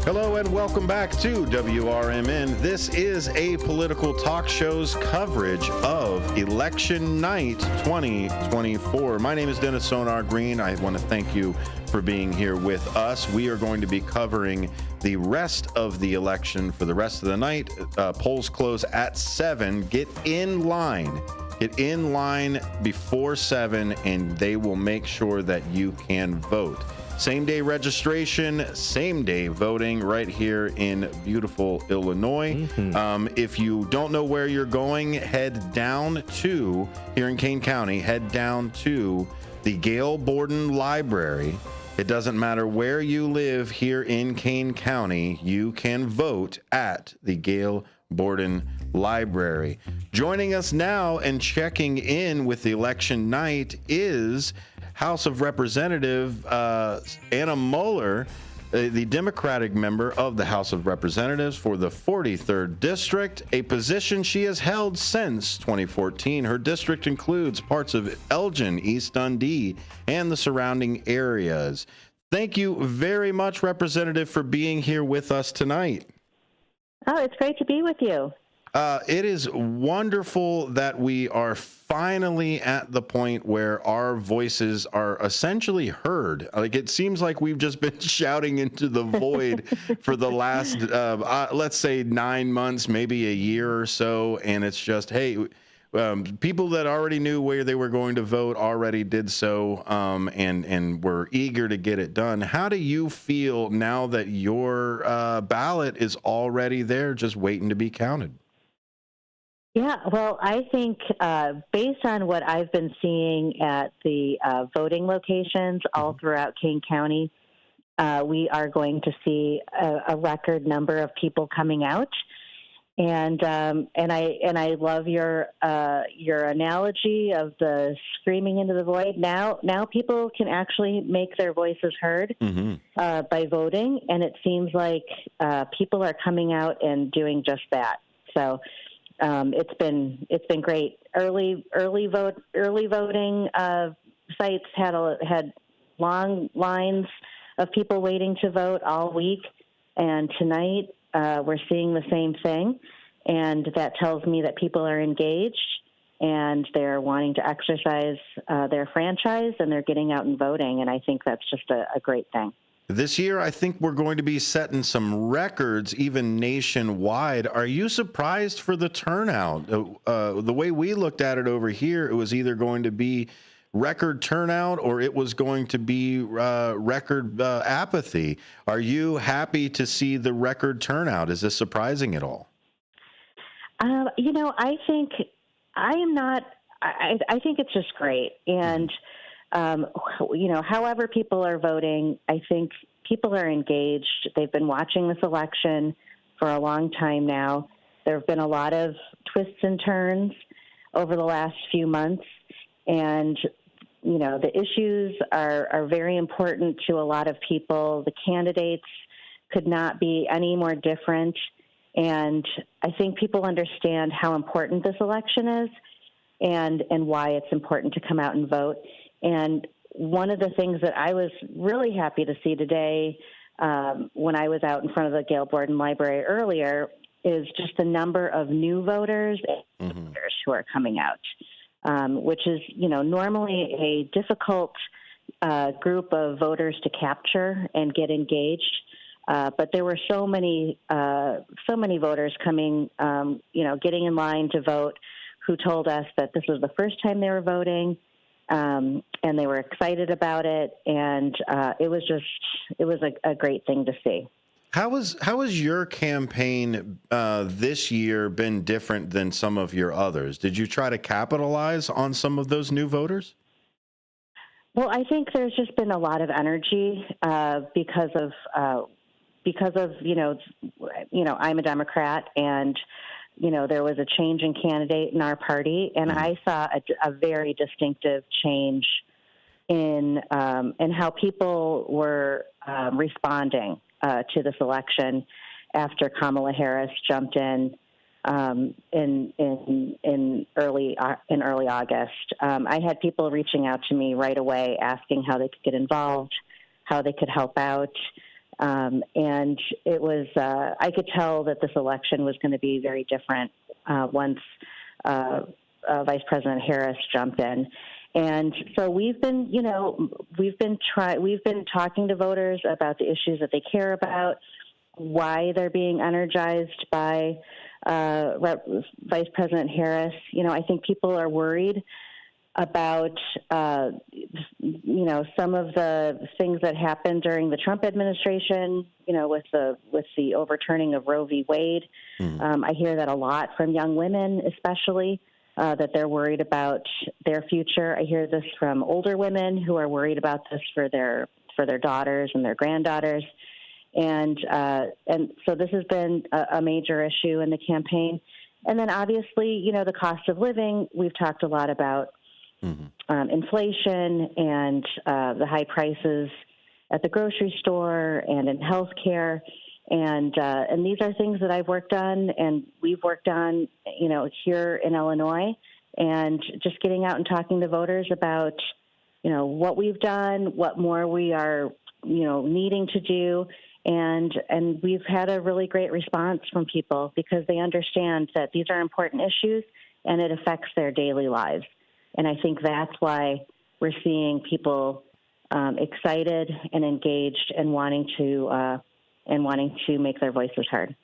Hello and welcome back to WRMN. This is a political talk show's coverage of Election Night 2024. My name is Dennis Sonar Green. I want to thank you for being here with us. We are going to be covering the rest of the election for the rest of the night. Polls close at 7. Get in line. Get in line before 7 and they will make sure that you can vote. Same-day registration, same-day voting right here in beautiful Illinois. If you don't know where you're going, head down to, here in Kane County, head down to the Gail Borden Library. It doesn't matter where you live here in Kane County, you can vote at the Gail Borden Library. Joining us now and checking in with the election night is House of Representative Anna Mueller, the Democratic member of the House of Representatives for the 43rd District, a position she has held since 2014. Her district includes parts of Elgin, East Dundee, and the surrounding areas. Thank you very much, Representative, for being here with us tonight. Oh, it's great to be with you. It is wonderful that we are finally at the point where our voices are essentially heard. Like, it seems like we've just been shouting into the void for the last, let's say 9 months, maybe a year or so. And it's just, hey, people that already knew where they were going to vote already did so, and were eager to get it done. How do you feel now that your ballot is already there, just waiting to be counted? Yeah, well, I think based on what I've been seeing at the voting locations all throughout Kane County, we are going to see a record number of people coming out. And I love your analogy of the screaming into the void. Now people can actually make their voices heard by voting, and it seems like people are coming out and doing just that. So it's been great. Early voting sites had long lines of people waiting to vote all week, and tonight we're seeing the same thing, and that tells me that people are engaged and they're wanting to exercise their franchise, and they're getting out and voting, and I think that's just a great thing. This year, I think we're going to be setting some records, even nationwide. Are you surprised for the turnout? The way we looked at it over here, it was either going to be record turnout or it was going to be record apathy. Are you happy to see the record turnout? Is this surprising at all? I think I am not. I think it's just great. And however people are voting, I think people are engaged. They've been watching this election for a long time now. There have been a lot of twists and turns over the last few months, and the issues are very important to a lot of people. The candidates could not be any more different, and I think people understand how important this election is and why it's important to come out and vote. And one of the things that I was really happy to see today when I was out in front of the Gail Borden Library earlier is just the number of new voters and voters who are coming out, which is, normally a difficult group of voters to capture and get engaged. But there were so many voters coming, getting in line to vote, who told us that this was the first time they were voting. And they were excited about it, and it was a great thing to see. How has your campaign this year been different than some of your others? Did you try to capitalize on some of those new voters? Well, I think there's just been a lot of energy because of I'm a Democrat, and there was a change in candidate in our party, and I saw a very distinctive change in how people were responding to this election after Kamala Harris jumped in early August. I had people reaching out to me right away, asking how they could get involved, how they could help out. And it was, I could tell that this election was going to be very different once Vice President Harris jumped in. And so we've been talking to voters about the issues that they care about, why they're being energized by Vice President Harris. I think people are worried about some of the things that happened during the Trump administration, with the overturning of Roe v. Wade. I hear that a lot from young women, especially, that they're worried about their future. I hear this from older women who are worried about this for their daughters and their granddaughters. And so this has been a major issue in the campaign. And then obviously, the cost of living, we've talked a lot about inflation and the high prices at the grocery store and in healthcare. And these are things that I've worked on and we've worked on, here in Illinois, and just getting out and talking to voters about, what we've done, what more we are, needing to do. And we've had a really great response from people because they understand that these are important issues and it affects their daily lives. And I think that's why we're seeing people excited and engaged and wanting to make their voices heard.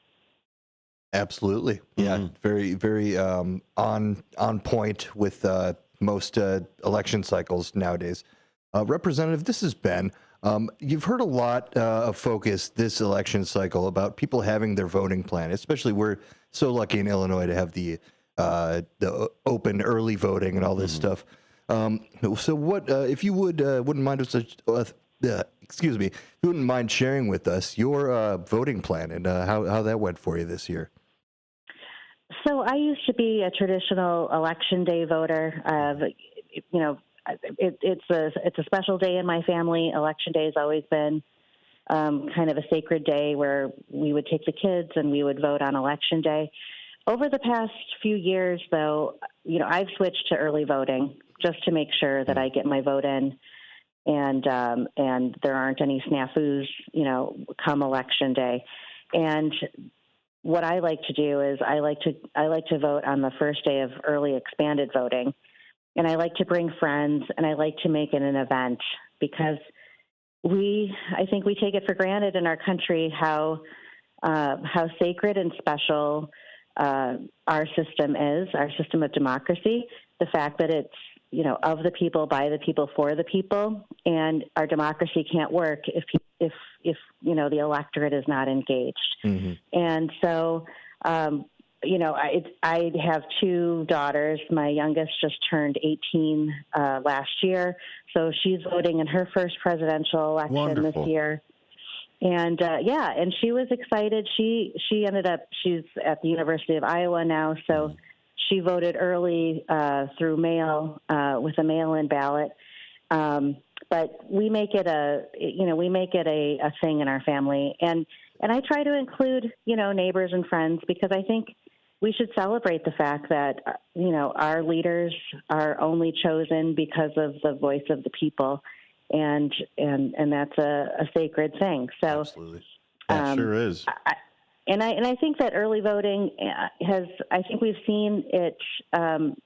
Absolutely. Yeah. Very, very on point with most election cycles nowadays. Representative, this is Ben. You've heard a lot of focus this election cycle about people having their voting plan, especially we're so lucky in Illinois to have the open early voting and all this stuff. So what, if you wouldn't mind excuse me, if you wouldn't mind sharing with us your voting plan and how that went for you this year. So I used to be a traditional election day voter. It's a special day in my family. Election day has always been kind of a sacred day where we would take the kids and we would vote on election day. Over the past few years, though, I've switched to early voting just to make sure that I get my vote in and there aren't any snafus, come election day. And what I like to do is I like to vote on the first day of early expanded voting. And I like to bring friends, and I like to make it an event because I think we take it for granted in our country how sacred and special our system is, our system of democracy. The fact that it's of the people, by the people, for the people, and our democracy can't work if the electorate is not engaged. And so. I have two daughters. My youngest just turned 18 last year, so she's voting in her first presidential election this year. And and she was excited. She's at the University of Iowa now, so she voted early through mail with a mail-in ballot. But we make it a thing in our family, and I try to include neighbors and friends because I think we should celebrate the fact that, our leaders are only chosen because of the voice of the people. And that's a sacred thing. So absolutely. That sure is. I think that early voting I think we've seen it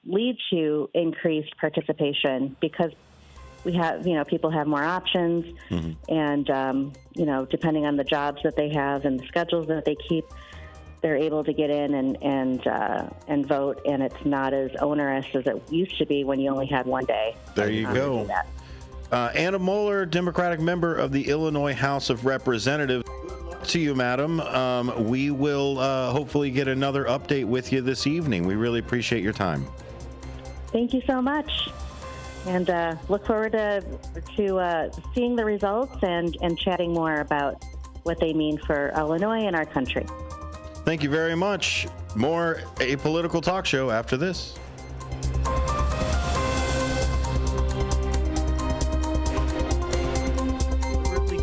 lead to increased participation because we have, people have more options and, depending on the jobs that they have and the schedules that they keep, they're able to get in and vote, and it's not as onerous as it used to be when you only had one day. There you go. Anna Moeller, Democratic member of the Illinois House of Representatives. To you, madam. We will hopefully get another update with you this evening. We really appreciate your time. Thank you so much. And look forward to seeing the results and chatting more about what they mean for Illinois and our country. Thank you very much. More Apolitical Talk Show after this.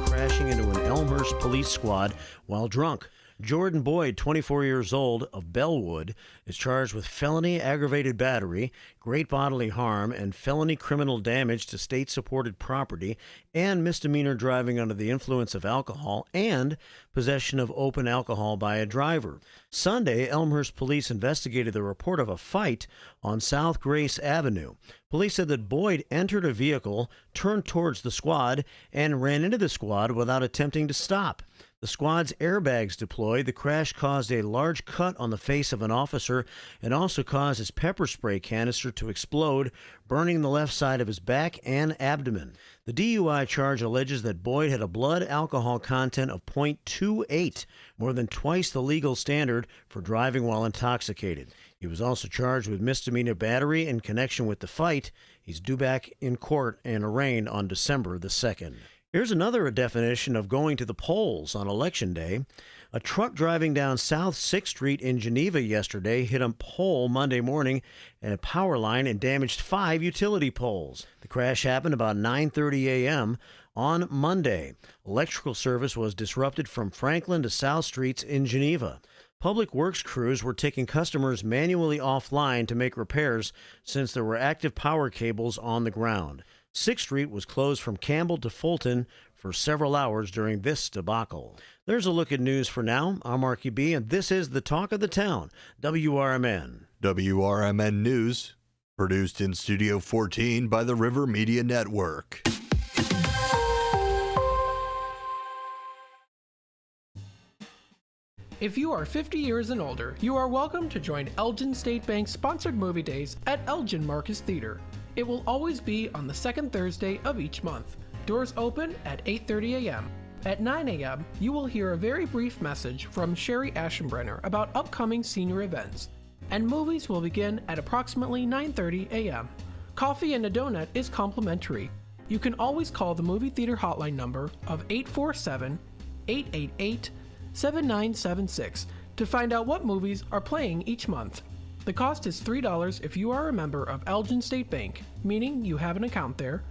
Crashing into an Elmhurst police squad while drunk. Jordan Boyd, 24 years old, of Bellwood, is charged with felony aggravated battery, great bodily harm, and felony criminal damage to state-supported property, and misdemeanor driving under the influence of alcohol, and possession of open alcohol by a driver. Sunday, Elmhurst police investigated the report of a fight on South Grace Avenue. Police said that Boyd entered a vehicle, turned towards the squad, and ran into the squad without attempting to stop. The squad's airbags deployed. The crash caused a large cut on the face of an officer and also caused his pepper spray canister to explode, burning the left side of his back and abdomen. The DUI charge alleges that Boyd had a blood alcohol content of .28, more than twice the legal standard for driving while intoxicated. He was also charged with misdemeanor battery in connection with the fight. He's due back in court and arraigned on December the 2nd. Here's another definition of going to the polls on Election Day. A truck driving down South 6th Street in Geneva yesterday hit a pole Monday morning and a power line and damaged 5 utility poles. The crash happened about 9:30 a.m. on Monday. Electrical service was disrupted from Franklin to South Streets in Geneva. Public Works crews were taking customers manually offline to make repairs since there were active power cables on the ground. 6th Street was closed from Campbell to Fulton for several hours during this debacle. There's a look at news for now. I'm Marky B, and this is the Talk of the Town, WRMN. WRMN News, produced in Studio 14 by the River Media Network. If you are 50 years and older, you are welcome to join Elgin State Bank's sponsored movie days at Elgin Marcus Theater. It will always be on the second Thursday of each month. Doors open at 8:30 a.m. At 9 a.m., you will hear a very brief message from Sherry Aschenbrenner about upcoming senior events, and movies will begin at approximately 9:30 a.m. Coffee and a donut is complimentary. You can always call the movie theater hotline number of 847-888-7976 to find out what movies are playing each month. The cost is $3 if you are a member of Elgin State Bank, meaning you have an account there,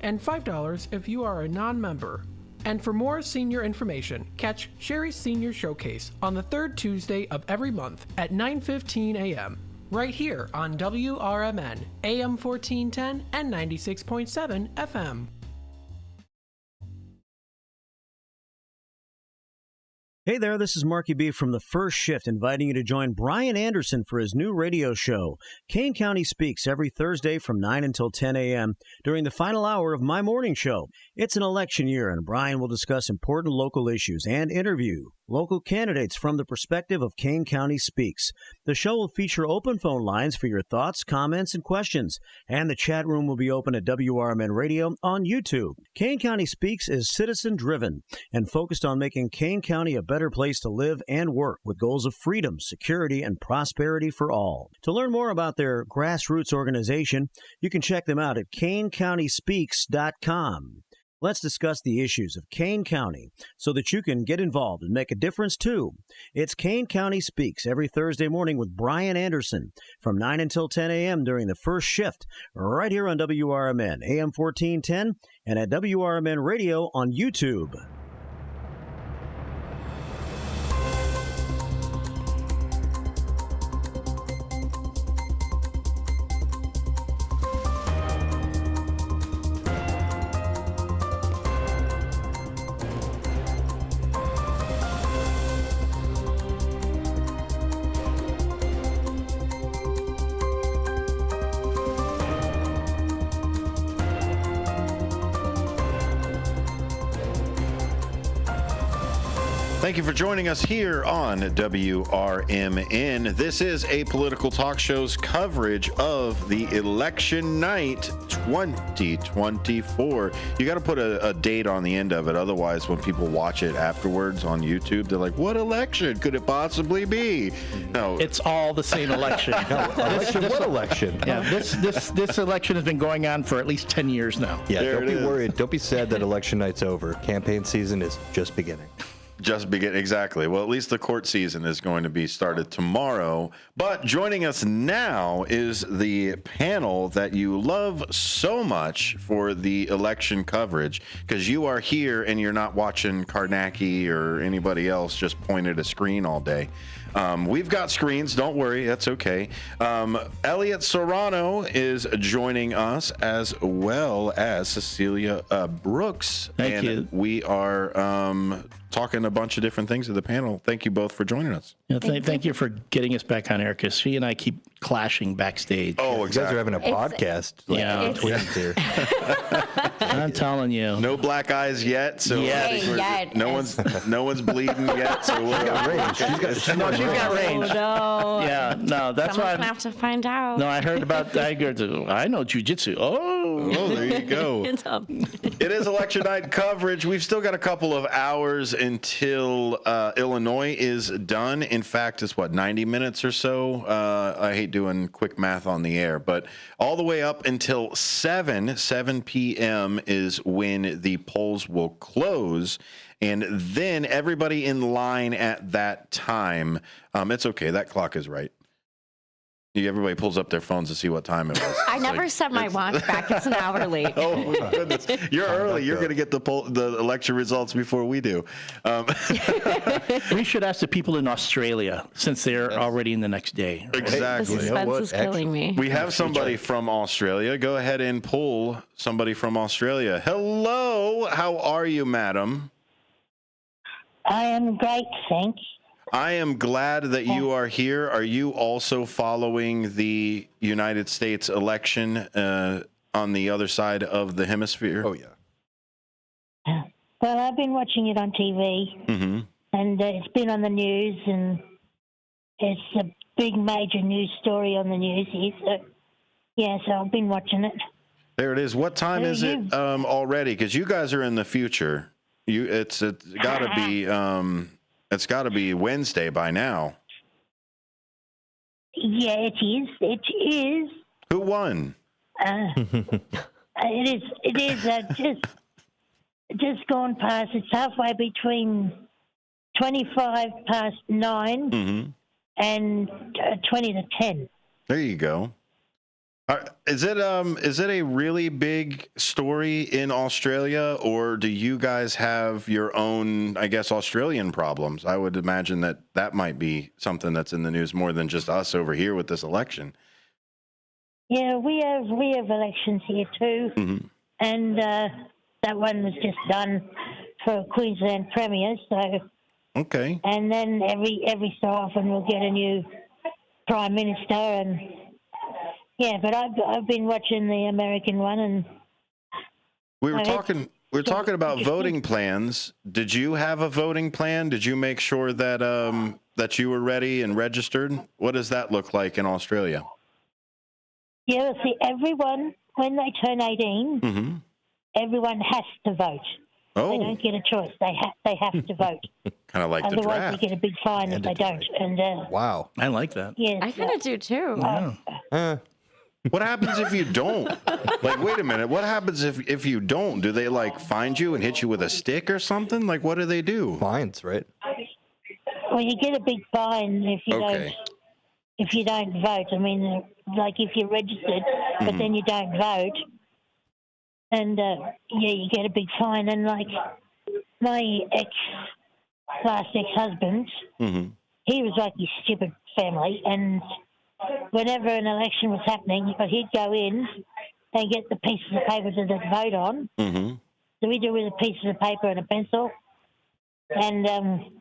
and $5 if you are a non-member. And for more senior information, catch Sherry's Senior Showcase on the third Tuesday of every month at 9:15 a.m. right here on WRMN, AM 1410 and 96.7 FM. Hey there, this is Marky B from The First Shift, inviting you to join Brian Anderson for his new radio show, Kane County Speaks, every Thursday from 9 until 10 a.m. during the final hour of my morning show. It's an election year, and Brian will discuss important local issues and interview local candidates from the perspective of Kane County Speaks. The show will feature open phone lines for your thoughts, comments, and questions, and the chat room will be open at WRMN Radio on YouTube. Kane County Speaks is citizen-driven and focused on making Kane County a better place to live and work with goals of freedom, security, and prosperity for all. To learn more about their grassroots organization, you can check them out at KaneCountySpeaks.com. Let's discuss the issues of Kane County so that you can get involved and make a difference too. It's Kane County Speaks every Thursday morning with Brian Anderson from 9 until 10 a.m. during the first shift right here on WRMN, AM 1410, and at WRMN Radio on YouTube. Thank you for joining us here on WRMN. This is a political talk show's coverage of the election night 2024. You got to put a date on the end of it. Otherwise, when people watch it afterwards on YouTube, they're like, what election could it possibly be? No, it's all the same election. What election? Yeah, this election has been going on for at least 10 years now. Yeah, don't be worried. Don't be sad that election night's over. Campaign season is just beginning. Just begin, exactly. Well, at least the court season is going to be started tomorrow. But joining us now is the panel that you love so much for the election coverage, because you are here and you're not watching Karnacki or anybody else just point at a screen all day. We've got screens, don't worry, that's okay. Elliot Serrano is joining us, as well as Cecilia Brooks. Thank you. We are talking a bunch of different things to the panel. Thank you both for joining us. Yeah, thank you for getting us back on air, because she and I keep clashing backstage. Oh, You guys are having a podcast. Like, Yeah. twins here. I'm telling you. No black eyes yet, so no one's bleeding yet. So we'll she's got range. Oh, no. Yeah, no, that's why. Someone's gonna have to find out. No, I heard about. I know jujitsu. Oh, there you go. It is election night coverage. We've still got a couple of hours until Illinois is done. In fact, it's 90 minutes or so. I hate doing quick math on the air, but all the way up until 7 p.m. is when the polls will close. And then everybody in line at that time, it's okay. That clock is right. Everybody pulls up their phones to see what time it was. I never set my watch back. It's an hour late. Oh, my goodness. You're early. You're going to get the election results before we do. We should ask the people in Australia, since they're already in the next day. Right? Exactly. The suspense is killing me. We have somebody from Australia. Go ahead and pull somebody from Australia. Hello. How are you, madam? I am great, thanks. I am glad that you are here. Are you also following the United States election on the other side of the hemisphere? Oh, yeah. Well, I've been watching it on TV, and it's been on the news, and it's a big major news story on the news here. So I've been watching it. There it is. What time is it already? Because you guys are in the future. It's got to be. It's got to be Wednesday by now. Yeah, it is. It is. Who won? It is. Just gone past. It's halfway between 25 past 9 and 20 to 10. There you go. Is it a really big story in Australia, or do you guys have your own, I guess, Australian problems? I would imagine that might be something that's in the news more than just us over here with this election. Yeah, we have elections here too, and that one was just done for Queensland Premier. So okay, and then every so often we'll get a new Prime Minister and. Yeah, but I've been watching the American one, and we were talking about voting plans. Did you have a voting plan? Did you make sure that that you were ready and registered? What does that look like in Australia? Yeah, see, everyone when they turn 18, everyone has to vote. Oh. They don't get a choice. They have to vote. Kind of like the Otherwise, draft. they get a big fine if they don't. And wow, I like that. Yeah, I kind of do too. What happens if you don't? Like, wait a minute. What happens if you don't? Do they like find you and hit you with a stick or something? Like, what do they do? Fines, right? Well, you get a big fine if you don't vote. I mean, like if you're registered, but then you don't vote, and you get a big fine. And like my last ex-husband, he was like his stupid family, and whenever an election was happening, he'd go in and get the pieces of paper to vote on. So we do with a piece of paper and a pencil, and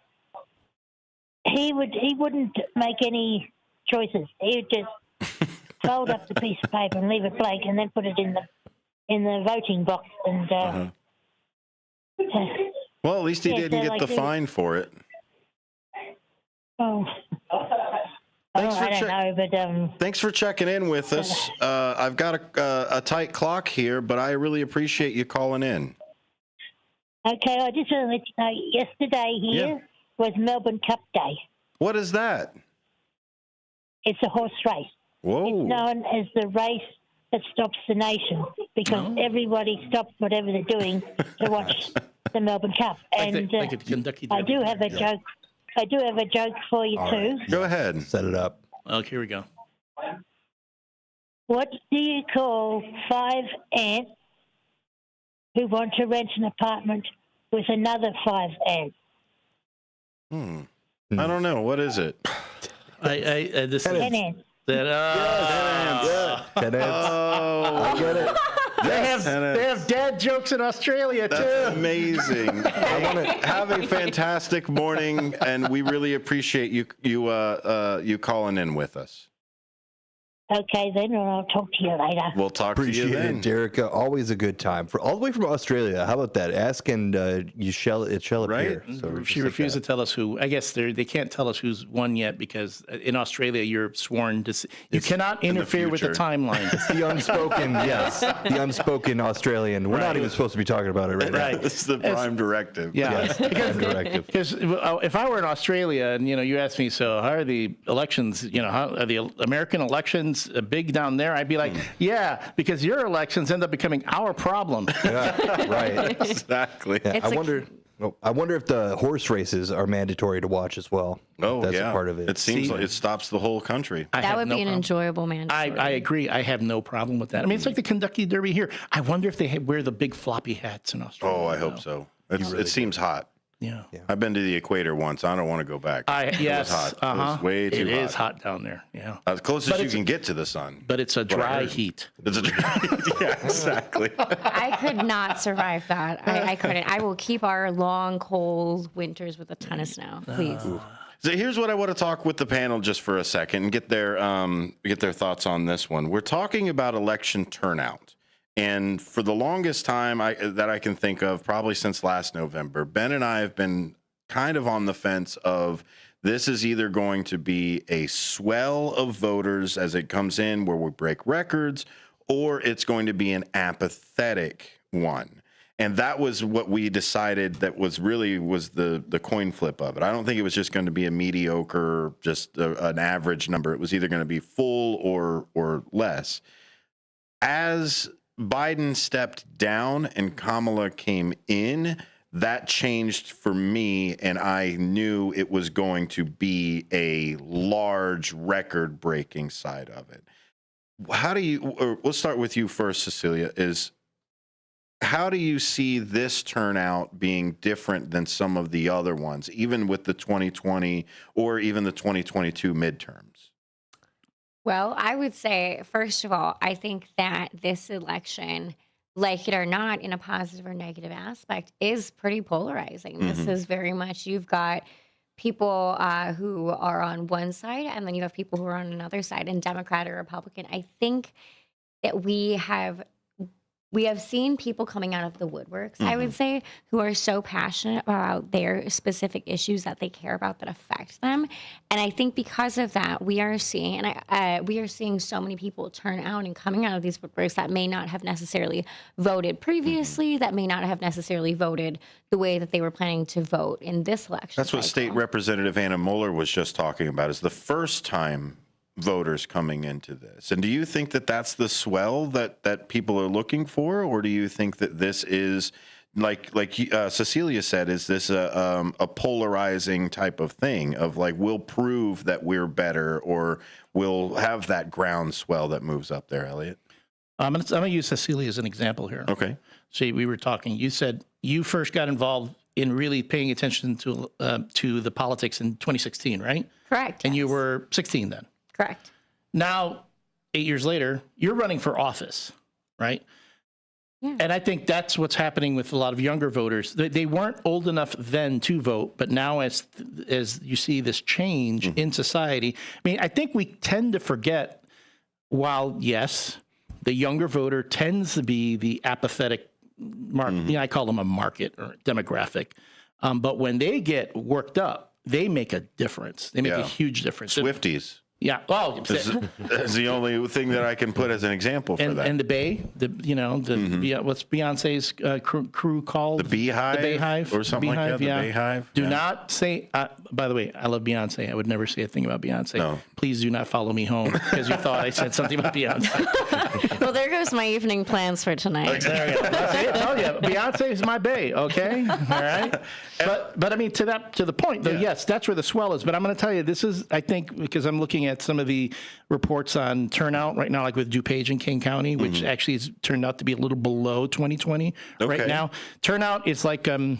he wouldn't make any choices. He would just fold up the piece of paper and leave it blank, and then put it in the voting box. And well, at least he didn't get the fine for it. Oh. Thanks for checking in with us. I've got a tight clock here, but I really appreciate you calling in. Okay, I just want to let you know, yesterday here was Melbourne Cup Day. What is that? It's a horse race. Whoa. It's known as the race that stops the nation, because everybody stops whatever they're doing to watch the Melbourne Cup. And I do have a joke. I do have a joke for you too. Go ahead. Set it up. Okay, here we go. What do you call 5 ants who want to rent an apartment with another 5 ants? I don't know. What is it? This 10 ants. Yes, 10 ants. Oh, I get it. They have dad jokes in Australia too. That's amazing. Have a fantastic morning, and we really appreciate you calling in with us. Okay, then, and I'll talk to you later. We'll talk Appreciate to you then. it, Derica. Always a good time. For all the way from Australia. How about that? Ask and you shall appear. So She refused to tell us who. I guess they can't tell us who's won yet because in Australia you're sworn to. You cannot interfere with the timeline. It's the unspoken, yes, the unspoken Australian. We're not even supposed to be talking about it right now. Right. This is the prime directive. Yeah. Yes, prime directive. Because if I were in Australia and you asked me, so how are the elections? How are the American elections big down there? I'd be like, yeah, because your elections end up becoming our problem. Yeah, right. Exactly. Yeah, I wonder if the horse races are mandatory to watch as well. Oh, that's yeah. a part of it. It seems like it stops the whole country. That would be an enjoyable mandatory. I agree. I have no problem with that. I mean, it's like the Kentucky Derby here. I wonder if they wear the big floppy hats in Australia. Oh, I hope so. It seems hot. Yeah. I've been to the equator once. I don't want to go back. Yes. It was hot. It was way too hot. It is hot down there. Yeah. As close as you can get to the sun. But it's a dry heat. It's a dry heat. Yeah, exactly. I could not survive that. I couldn't. I will keep our long, cold winters with a ton of snow, please. So here's what I want to talk with the panel just for a second and get their thoughts on this one. We're talking about election turnout. And for the longest time that I can think of, probably since last November, Ben and I have been kind of on the fence of this is either going to be a swell of voters as it comes in where we break records, or it's going to be an apathetic one. And that was what we decided that was the coin flip of it. I don't think it was just going to be a mediocre, just an average number. It was either going to be full or less. As Biden stepped down and Kamala came in, that changed for me, and I knew it was going to be a large record-breaking side of it. Let's start with you first, Cecilia, how do you see this turnout being different than some of the other ones, even with the 2020 or even the 2022 midterms? Well, I would say, first of all, I think that this election, like it or not, in a positive or negative aspect, is pretty polarizing. This is very much, you've got people who are on one side, and then you have people who are on another side, and Democrat or Republican. I think that we have seen people coming out of the woodworks, I would say, who are so passionate about their specific issues that they care about that affect them. And I think because of that, we are seeing so many people turn out and coming out of these woodworks that may not have necessarily voted previously, that may not have necessarily voted the way that they were planning to vote in this election. That's what State Representative Anna Mueller was just talking about, is the first time voters coming into this. And do you think that that's the swell that people are looking for, or do you think that this is like Cecilia said, is this a polarizing type of thing of like, we'll prove that we're better, or we'll have that groundswell that moves up there, Elliot? I'm going to use Cecilia as an example here. Okay. See, we were talking, you said you first got involved in really paying attention to the politics in 2016, right? Correct. And you were 16 then. Correct. Now, 8 years later, you're running for office, right? Yeah. And I think that's what's happening with a lot of younger voters. They weren't old enough then to vote, but now as you see this change in society, I mean, I think we tend to forget, while, yes, the younger voter tends to be the apathetic market. I call them a market or demographic. But when they get worked up, they make a difference. They make a huge difference. Swifties. Yeah. Oh, that's the only thing that I can put as an example for that. And the Bay, what's Beyonce's crew called? The Beehive? The Bayhive. Or something like that, yeah. the Bayhive. Do not say, by the way, I love Beyonce. I would never say a thing about Beyonce. No. Please do not follow me home because you thought I said something about Beyonce. Well, there goes my evening plans for tonight. There you go. Beyonce is my bae, okay? All right? But I mean, to the point, though, yes, that's where the swell is. But I'm going to tell you, this is, I think, because I'm looking at some of the reports on turnout right now, like with DuPage and King County, which actually has turned out to be a little below 2020 right now. Turnout is like one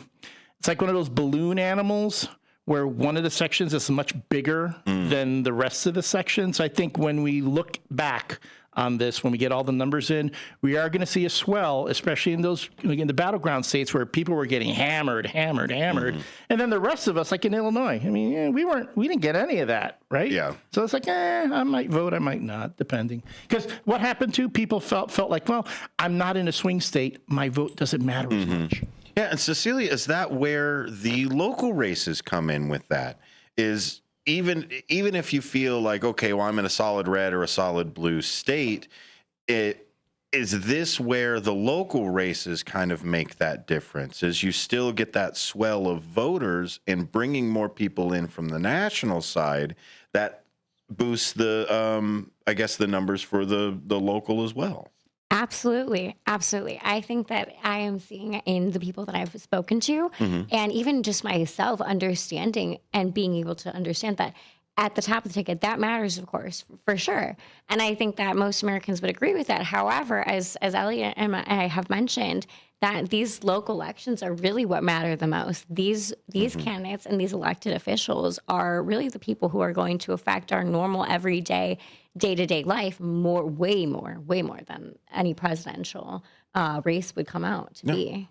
of those balloon animals where one of the sections is much bigger than the rest of the sections. I think when we look back on this, when we get all the numbers in, we are going to see a swell, especially in those, again, the battleground states where people were getting hammered. And then the rest of us, like in Illinois, I mean, we didn't get any of that, right? Yeah. So it's like, I might vote, I might not, depending. Because what happened too, people felt like, well, I'm not in a swing state, my vote doesn't matter as much. Yeah, and Cecilia, is that where the local races come in with that? Is even if you feel like, okay, well, I'm in a solid red or a solid blue state, is this where the local races kind of make that difference? Is you still get that swell of voters and bringing more people in from the national side that boosts the, I guess, the numbers for the local as well? Absolutely. I think that I am seeing in the people that I've spoken to, and even just myself, understanding and being able to understand that at the top of the ticket, that matters, of course, for sure. And I think that most Americans would agree with that. However, as Elliot and I have mentioned, that these local elections are really what matter the most. These candidates and these elected officials are really the people who are going to affect our normal, everyday, day-to-day life way more than any presidential race would come out to be.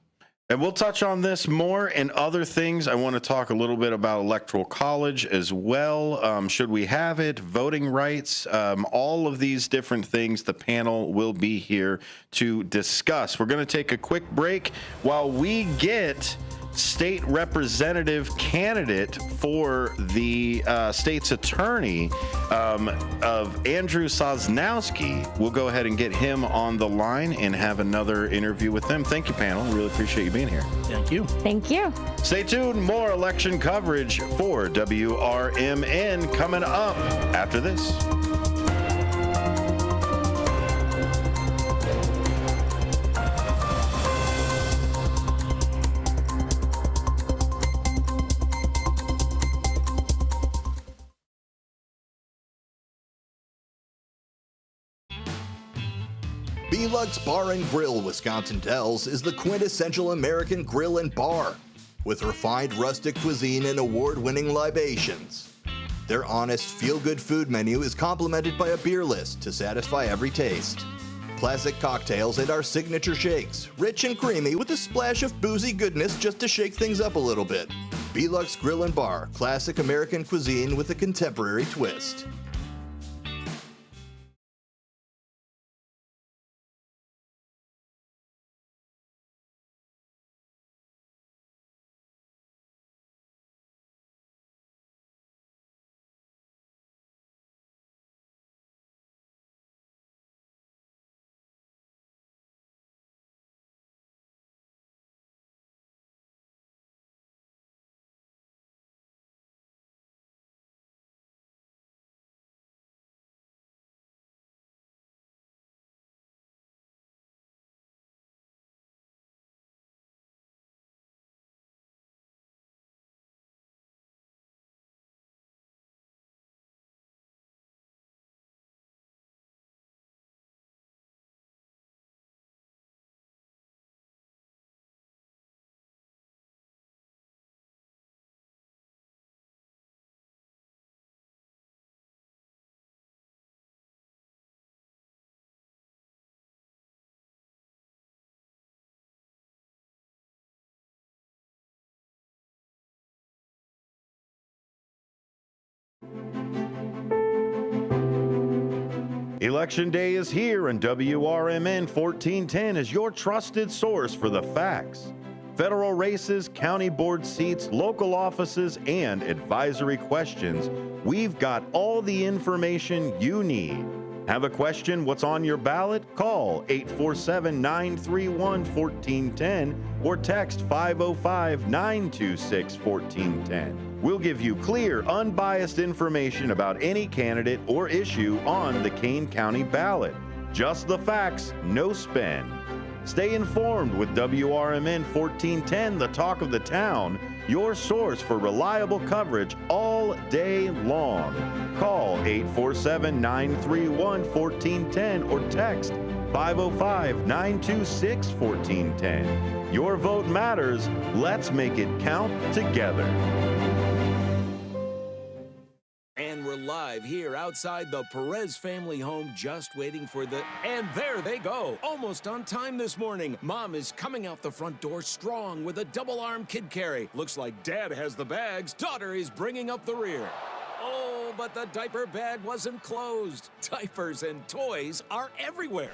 And we'll touch on this more and other things. I want to talk a little bit about Electoral College as well. Should we have it? Voting rights, all of these different things the panel will be here to discuss. We're going to take a quick break while we get state representative candidate for the state's attorney of Andrew Sosnowski. We'll go ahead and get him on the line and have another interview with him. Thank you, panel. Really appreciate you being here. Thank you. Thank you. Stay tuned. More election coverage for WRMN coming up after this. Belux Bar and Grill, Wisconsin tells, is the quintessential American grill and bar, with refined rustic cuisine and award-winning libations. Their honest, feel-good food menu is complemented by a beer list to satisfy every taste. Classic cocktails and our signature shakes, rich and creamy with a splash of boozy goodness just to shake things up a little bit. Belux Grill and Bar, classic American cuisine with a contemporary twist. Election day is here, and WRMN 1410 is your trusted source for the facts. Federal races, county board seats, local offices, and advisory questions. We've got all the information you need. Have a question? What's on your ballot? Call 847-931-1410 or text 505-926-1410. We'll give you clear, unbiased information about any candidate or issue on the Kane County ballot. Just the facts, no spin. Stay informed with WRMN 1410, the talk of the town, your source for reliable coverage all day long. Call 847-931-1410 or text 505-926-1410. Your vote matters. Let's make it count together. live here outside the Perez family home, just waiting for the... And there they go, almost on time this morning. Mom is coming out the front door strong with a double-arm kid carry. Looks like Dad has the bags. Daughter is bringing up the rear. Oh, but the diaper bag wasn't closed. Diapers and toys are everywhere.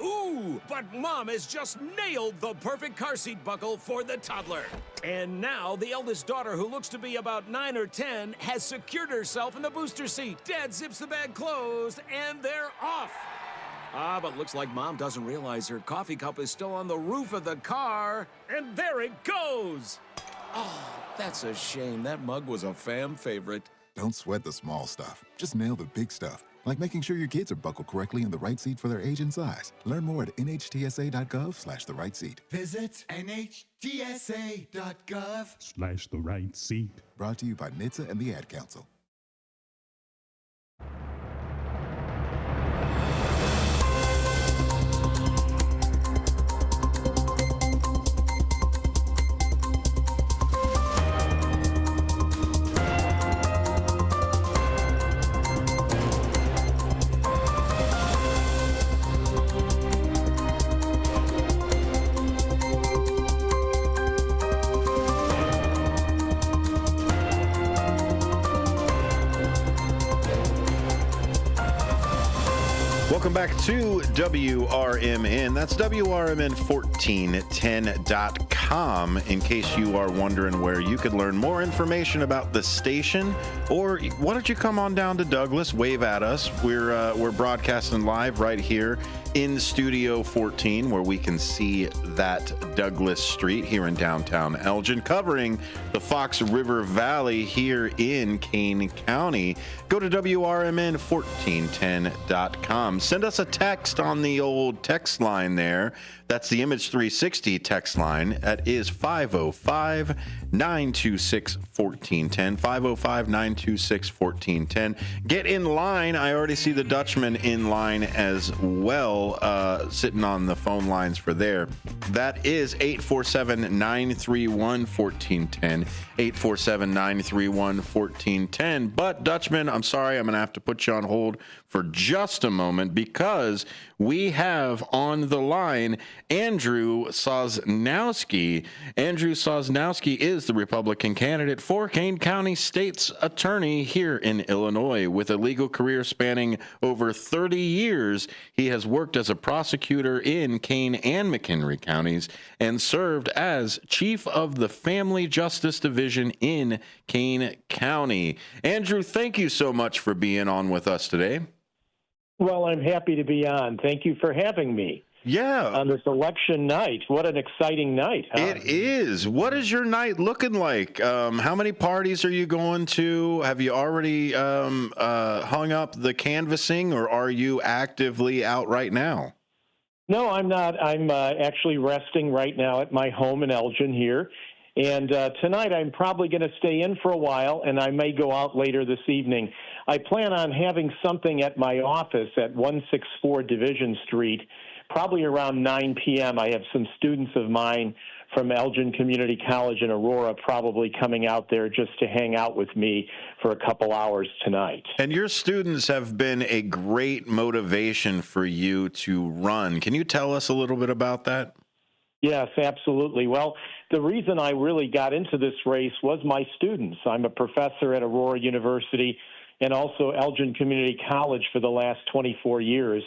Ooh, but Mom has just nailed the perfect car seat buckle for the toddler. And now the eldest daughter, who looks to be about 9 or 10, has secured herself in the booster seat. Dad zips the bag closed, and they're off. But looks like Mom doesn't realize her coffee cup is still on the roof of the car. And there it goes. Oh, that's a shame. That mug was a fam favorite. Don't sweat the small stuff. Just nail the big stuff, like making sure your kids are buckled correctly in the right seat for their age and size. Learn more at nhtsa.gov/the right seat. Visit nhtsa.gov/the right seat. Brought to you by NHTSA and the Ad Council. Welcome back to WRMN. That's WRMN1410.com. In case you are wondering where you could learn more information about the station, or why don't you come on down to Douglas, wave at us. We're broadcasting live right here in Studio 14, where we can see that Douglas Street here in downtown Elgin, covering the Fox River Valley here in Kane County. Go to WRMN1410.com. Send us a text on the old text line there. That's the Image 360 text line. That is 505-926-1410. 505-926-1410. Get in line. I already see the Dutchman in line as well, sitting on the phone lines for there. That is 847-931-1410. 847-931-1410. But Dutchman, I'm sorry, I'm going to have to put you on hold for just a moment, because we have on the line Andrew Sosnowski. Andrew Sosnowski is the Republican candidate for Kane County State's Attorney here in Illinois. With a legal career spanning over 30 years, he has worked as a prosecutor in Kane and McHenry counties and served as chief of the Family Justice Division in Kane County. Andrew, thank you so much for being on with us today. Well, I'm happy to be on. Thank you for having me. Yeah. On this election night. What an exciting night. Huh? It is. What is your night looking like? How many parties are you going to? Have you already hung up the canvassing, or are you actively out right now? No, I'm not. I'm actually resting right now at my home in Elgin here. And tonight I'm probably going to stay in for a while, and I may go out later this evening. I plan on having something at my office at 164 Division Street, probably around 9 p.m. I have some students of mine from Elgin Community College in Aurora probably coming out there just to hang out with me for a couple hours tonight. And your students have been a great motivation for you to run. Can you tell us a little bit about that? Yes, absolutely. Well, the reason I really got into this race was my students. I'm a professor at Aurora University and also Elgin Community College for the last 24 years,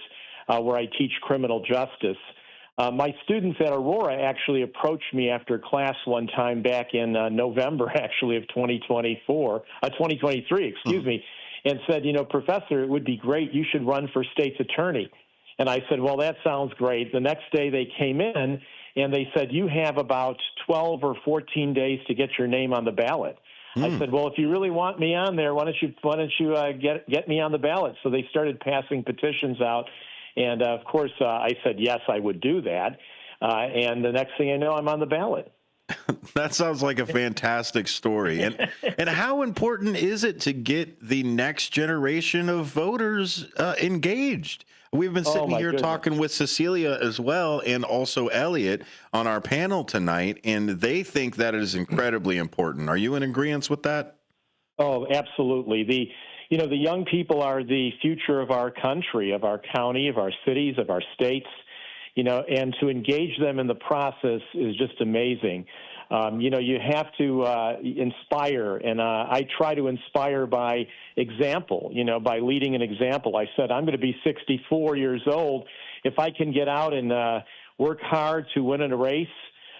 where I teach criminal justice. My students at Aurora actually approached me after class one time back in November, actually, of 2023, excuse me, and said, you know, Professor, it would be great. You should run for state's attorney. And I said, well, that sounds great. The next day they came in and they said, you have about 12 or 14 days to get your name on the ballot. I said, well, if you really want me on there, why don't you get me on the ballot? So they started passing petitions out. And, of course, I said, yes, I would do that. And the next thing I know, I'm on the ballot. That sounds like a fantastic story. And how important is it to get the next generation of voters engaged? We've been sitting here talking with Cecilia as well, and also Elliot on our panel tonight, and they think that is incredibly important. Are you in agreement with that? Oh, absolutely. the young people are the future of our country, of our county, of our cities, of our states, and to engage them in the process is just amazing. You have to inspire, and I try to inspire by example, by leading an example. I said, I'm going to be 64 years old. If I can get out and work hard to win in a race,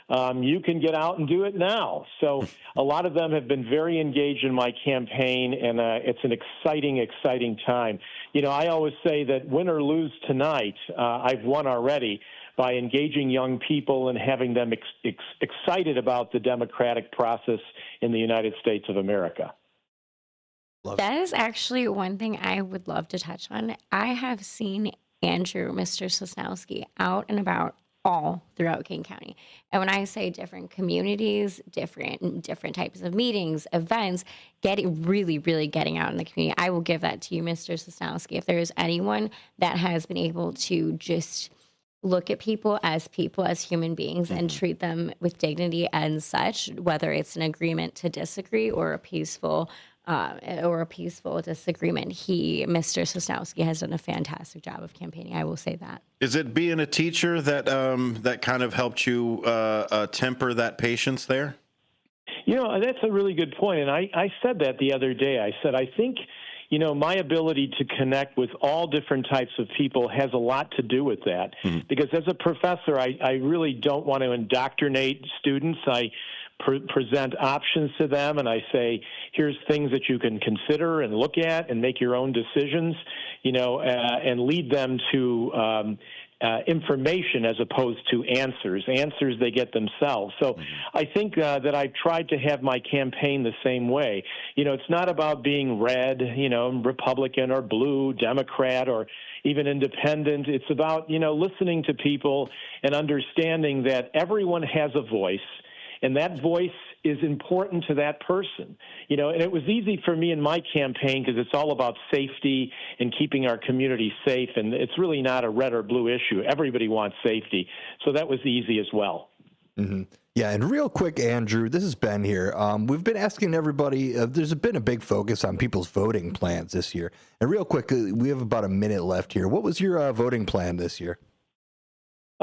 you can get out and do it now. So a lot of them have been very engaged in my campaign, and it's an exciting time. I always say that win or lose tonight, I've won already by engaging young people and having them excited about the democratic process in the United States of America. That is actually one thing I would love to touch on. I have seen Andrew, Mr. Sosnowski, out and about all throughout King County. And when I say different communities, different types of meetings, events, really getting out in the community, I will give that to you, Mr. Sosnowski. If there is anyone that has been able to just look at people as human beings and treat them with dignity and such, whether it's an agreement to disagree or a peaceful disagreement, Mr. Sosnowski, has done a fantastic job of campaigning. I will say that. Is it being a teacher that kind of helped you temper that patience there? That's a really good point. And I said that the other day. I said, I think, my ability to connect with all different types of people has a lot to do with that. Because as a professor, I really don't want to indoctrinate students. I present options to them, and I say, here's things that you can consider and look at and make your own decisions, and lead them to information as opposed to answers. Answers they get themselves. So I think that I've tried to have my campaign the same way. It's not about being red, Republican or blue, Democrat, or even independent. It's about, listening to people and understanding that everyone has a voice, and that voice is important to that person. And it was easy for me in my campaign because it's all about safety and keeping our community safe, and it's really not a red or blue issue. Everybody wants safety, so that was easy as well. Mm-hmm. Yeah, and real quick, Andrew, this is Ben here. We've been asking everybody, there's been a big focus on people's voting plans this year. And real quick, we have about a minute left here. What was your voting plan this year?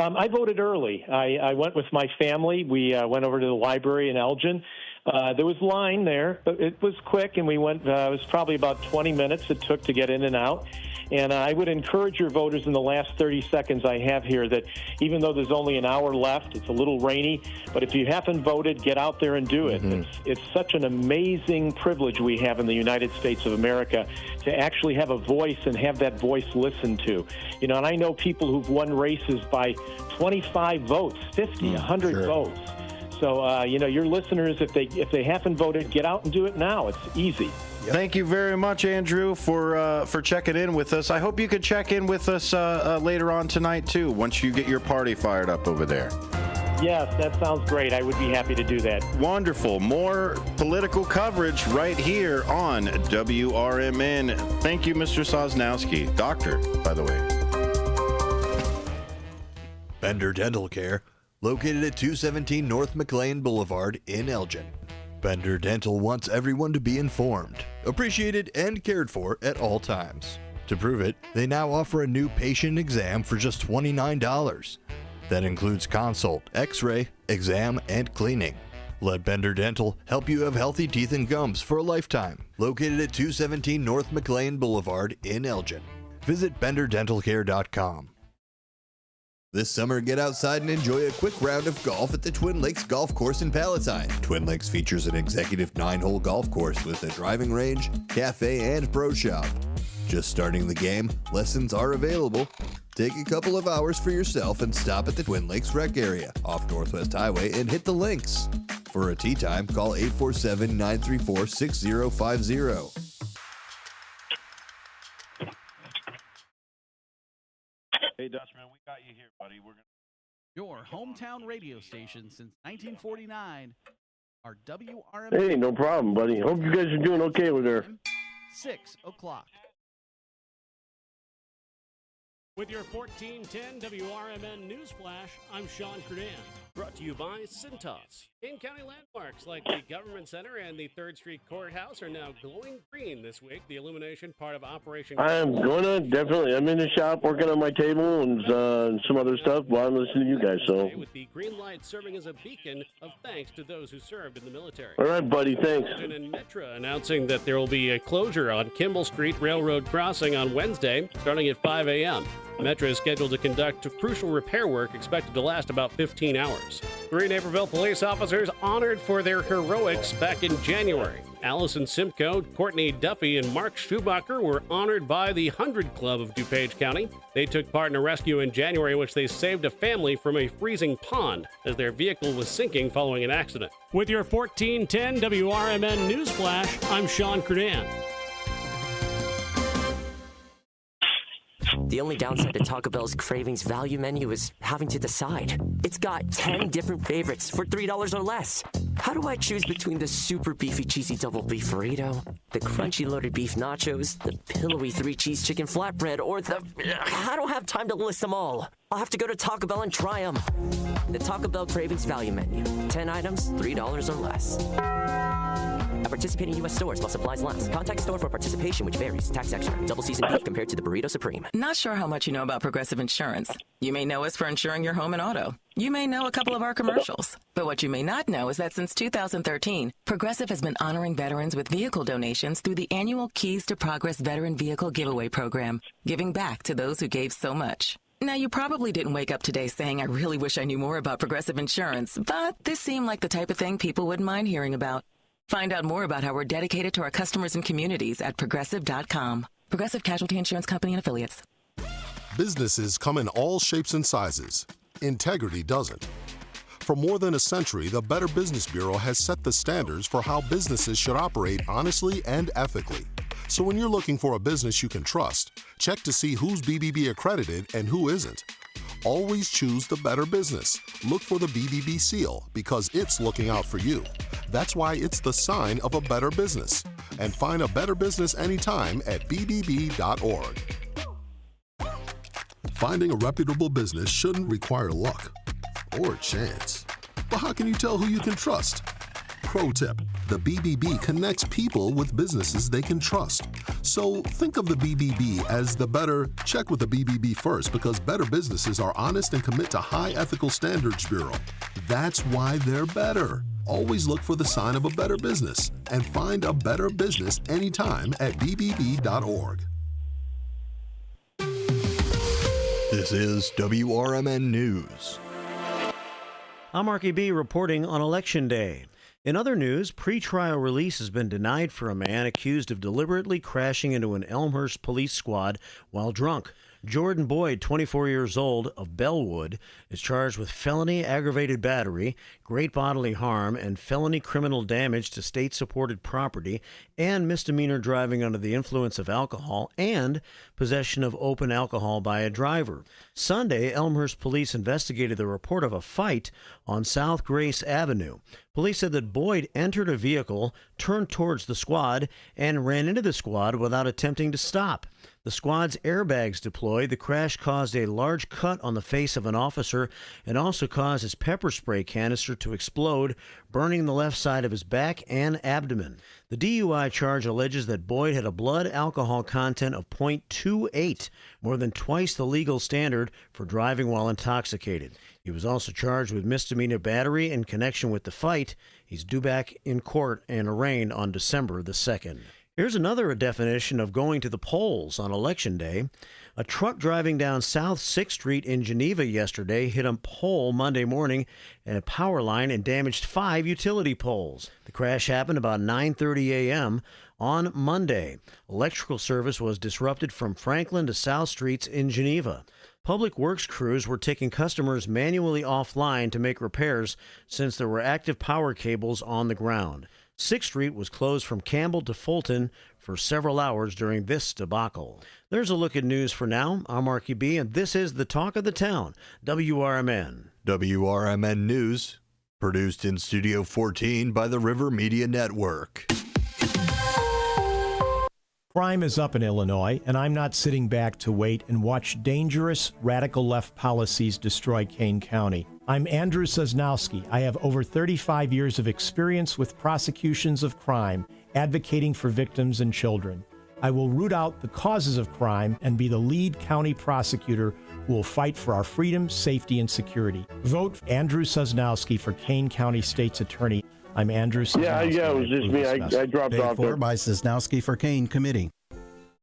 I voted early. I went with my family. We went over to the library in Elgin. There was line there, but it was quick, and we went. It was probably about 20 minutes it took to get in and out. And I would encourage your voters in the last 30 seconds I have here that even though there's only an hour left, it's a little rainy, but if you haven't voted, get out there and do it. It's such an amazing privilege we have in the United States of America to actually have a voice and have that voice listened to. And I know people who've won races by 25 votes, 50, 100 votes. So, your listeners, if they haven't voted, get out and do it now. It's easy. Yep. Thank you very much, Andrew, for checking in with us. I hope you could check in with us later on tonight, too, once you get your party fired up over there. Yes, that sounds great. I would be happy to do that. Wonderful. More political coverage right here on WRMN. Thank you, Mr. Sosnowski. Doctor, by the way. Bender Dental Care, located at 217 North McLean Boulevard in Elgin. Bender Dental wants everyone to be informed, appreciated, and cared for at all times. To prove it, they now offer a new patient exam for just $29. That includes consult, x-ray, exam, and cleaning. Let Bender Dental help you have healthy teeth and gums for a lifetime. Located at 217 North McLean Boulevard in Elgin. Visit benderdentalcare.com. This summer, get outside and enjoy a quick round of golf at the Twin Lakes Golf Course in Palatine. Twin Lakes features an executive 9-hole golf course with a driving range, cafe, and pro shop. Just starting the game, lessons are available. Take a couple of hours for yourself and stop at the Twin Lakes Rec area off Northwest Highway and hit the links. For a tee time, call 847-934-6050. Hey, Dustman, we got you here, buddy. Your hometown radio station since 1949, our WRMN. Hey, no problem, buddy. Hope you guys are doing okay with her. 6 o'clock. With your 1410 WRMN News Flash, I'm Sean Curdan. Brought to you by Cintas. Kane County landmarks like the Government Center and the 3rd Street Courthouse are now glowing green this week. The illumination part of Operation... I'm going to, definitely. I'm in the shop working on my table and some other stuff while I'm listening to you guys. So, with the green light serving as a beacon of thanks to those who served in the military. All right, buddy, thanks. And Metra announcing that there will be a closure on Kimball Street Railroad Crossing on Wednesday, starting at 5 a.m. Metra is scheduled to conduct crucial repair work expected to last about 15 hours. 3 Naperville police officers honored for their heroics back in January. Allison Simcoe, Courtney Duffy, and Mark Schumacher were honored by the 100 Club of DuPage County. They took part in a rescue in January in which they saved a family from a freezing pond as their vehicle was sinking following an accident. With your 1410 WRMN News Flash, I'm Sean Curdan. The only downside to Taco Bell's Cravings value menu is having to decide. It's got 10 different favorites for $3 or less. How do I choose between the super beefy cheesy double beef burrito, the crunchy loaded beef nachos, the pillowy 3-cheese chicken flatbread, or the... I don't have time to list them all. I'll have to go to Taco Bell and try them. The Taco Bell Cravings value menu. 10 items, $3 or less. At participating U.S. stores while supplies last. Contact store for participation, which varies. Tax extra. Double seasoned beef compared to the Burrito Supreme. Not sure how much you know about Progressive Insurance. You may know us for insuring your home and auto. You may know a couple of our commercials. But what you may not know is that since 2013, Progressive has been honoring veterans with vehicle donations through the annual Keys to Progress Veteran Vehicle Giveaway Program, giving back to those who gave so much. Now, you probably didn't wake up today saying, I really wish I knew more about Progressive Insurance, but this seemed like the type of thing people wouldn't mind hearing about. Find out more about how we're dedicated to our customers and communities at Progressive.com. Progressive Casualty Insurance Company and Affiliates. Businesses come in all shapes and sizes. Integrity doesn't. For more than a century, the Better Business Bureau has set the standards for how businesses should operate honestly and ethically. So when you're looking for a business you can trust, check to see who's BBB accredited and who isn't. Always choose the Better Business. Look for the BBB seal because it's looking out for you. That's why it's the sign of a better business. And find a better business anytime at bbb.org. Finding a reputable business shouldn't require luck or chance. But how can you tell who you can trust? Pro tip, the BBB connects people with businesses they can trust. So think of the BBB as the better, check with the BBB first because better businesses are honest and commit to high ethical standards bureau. That's why they're better. Always look for the sign of a better business and find a better business anytime at bbb.org. This is WRMN News. I'm Marky B reporting on Election Day. In other news, pretrial release has been denied for a man accused of deliberately crashing into an Elmhurst police squad while drunk. Jordan Boyd, 24 years old, of Bellwood, is charged with felony aggravated battery, great bodily harm, and felony criminal damage to state-supported property, and misdemeanor driving under the influence of alcohol, and possession of open alcohol by a driver. Sunday, Elmhurst police investigated the report of a fight on South Grace Avenue. Police said that Boyd entered a vehicle, turned towards the squad, and ran into the squad without attempting to stop. The squad's airbags deployed. The crash caused a large cut on the face of an officer and also caused his pepper spray canister to explode, burning the left side of his back and abdomen. The DUI charge alleges that Boyd had a blood alcohol content of 0.28, more than twice the legal standard for driving while intoxicated. He was also charged with misdemeanor battery in connection with the fight. He's due back in court and arraigned on December the 2nd. Here's another definition of going to the polls on Election Day. A truck driving down South 6th Street in Geneva yesterday hit a pole Monday morning and a power line and damaged 5 utility poles. The crash happened about 9:30 a.m. on Monday. Electrical service was disrupted from Franklin to South Streets in Geneva. Public Works crews were taking customers manually offline to make repairs since there were active power cables on the ground. 6th Street was closed from Campbell to Fulton for several hours during this debacle. There's a look at news for now. I'm Marky B, and this is the Talk of the Town, WRMN. WRMN News, produced in Studio 14 by the River Media Network. Crime is up in Illinois, and I'm not sitting back to wait and watch dangerous radical left policies destroy Kane County. I'm Andrew Sosnowski. I have over 35 years of experience with prosecutions of crime, advocating for victims and children. I will root out the causes of crime and be the lead county prosecutor who will fight for our freedom, safety, and security. Vote Andrew Sosnowski for Kane County State's Attorney. I'm Andrew Sosnowski. Yeah, it was just me. I dropped Paid off for there. by Sosnowski for Kane Committee.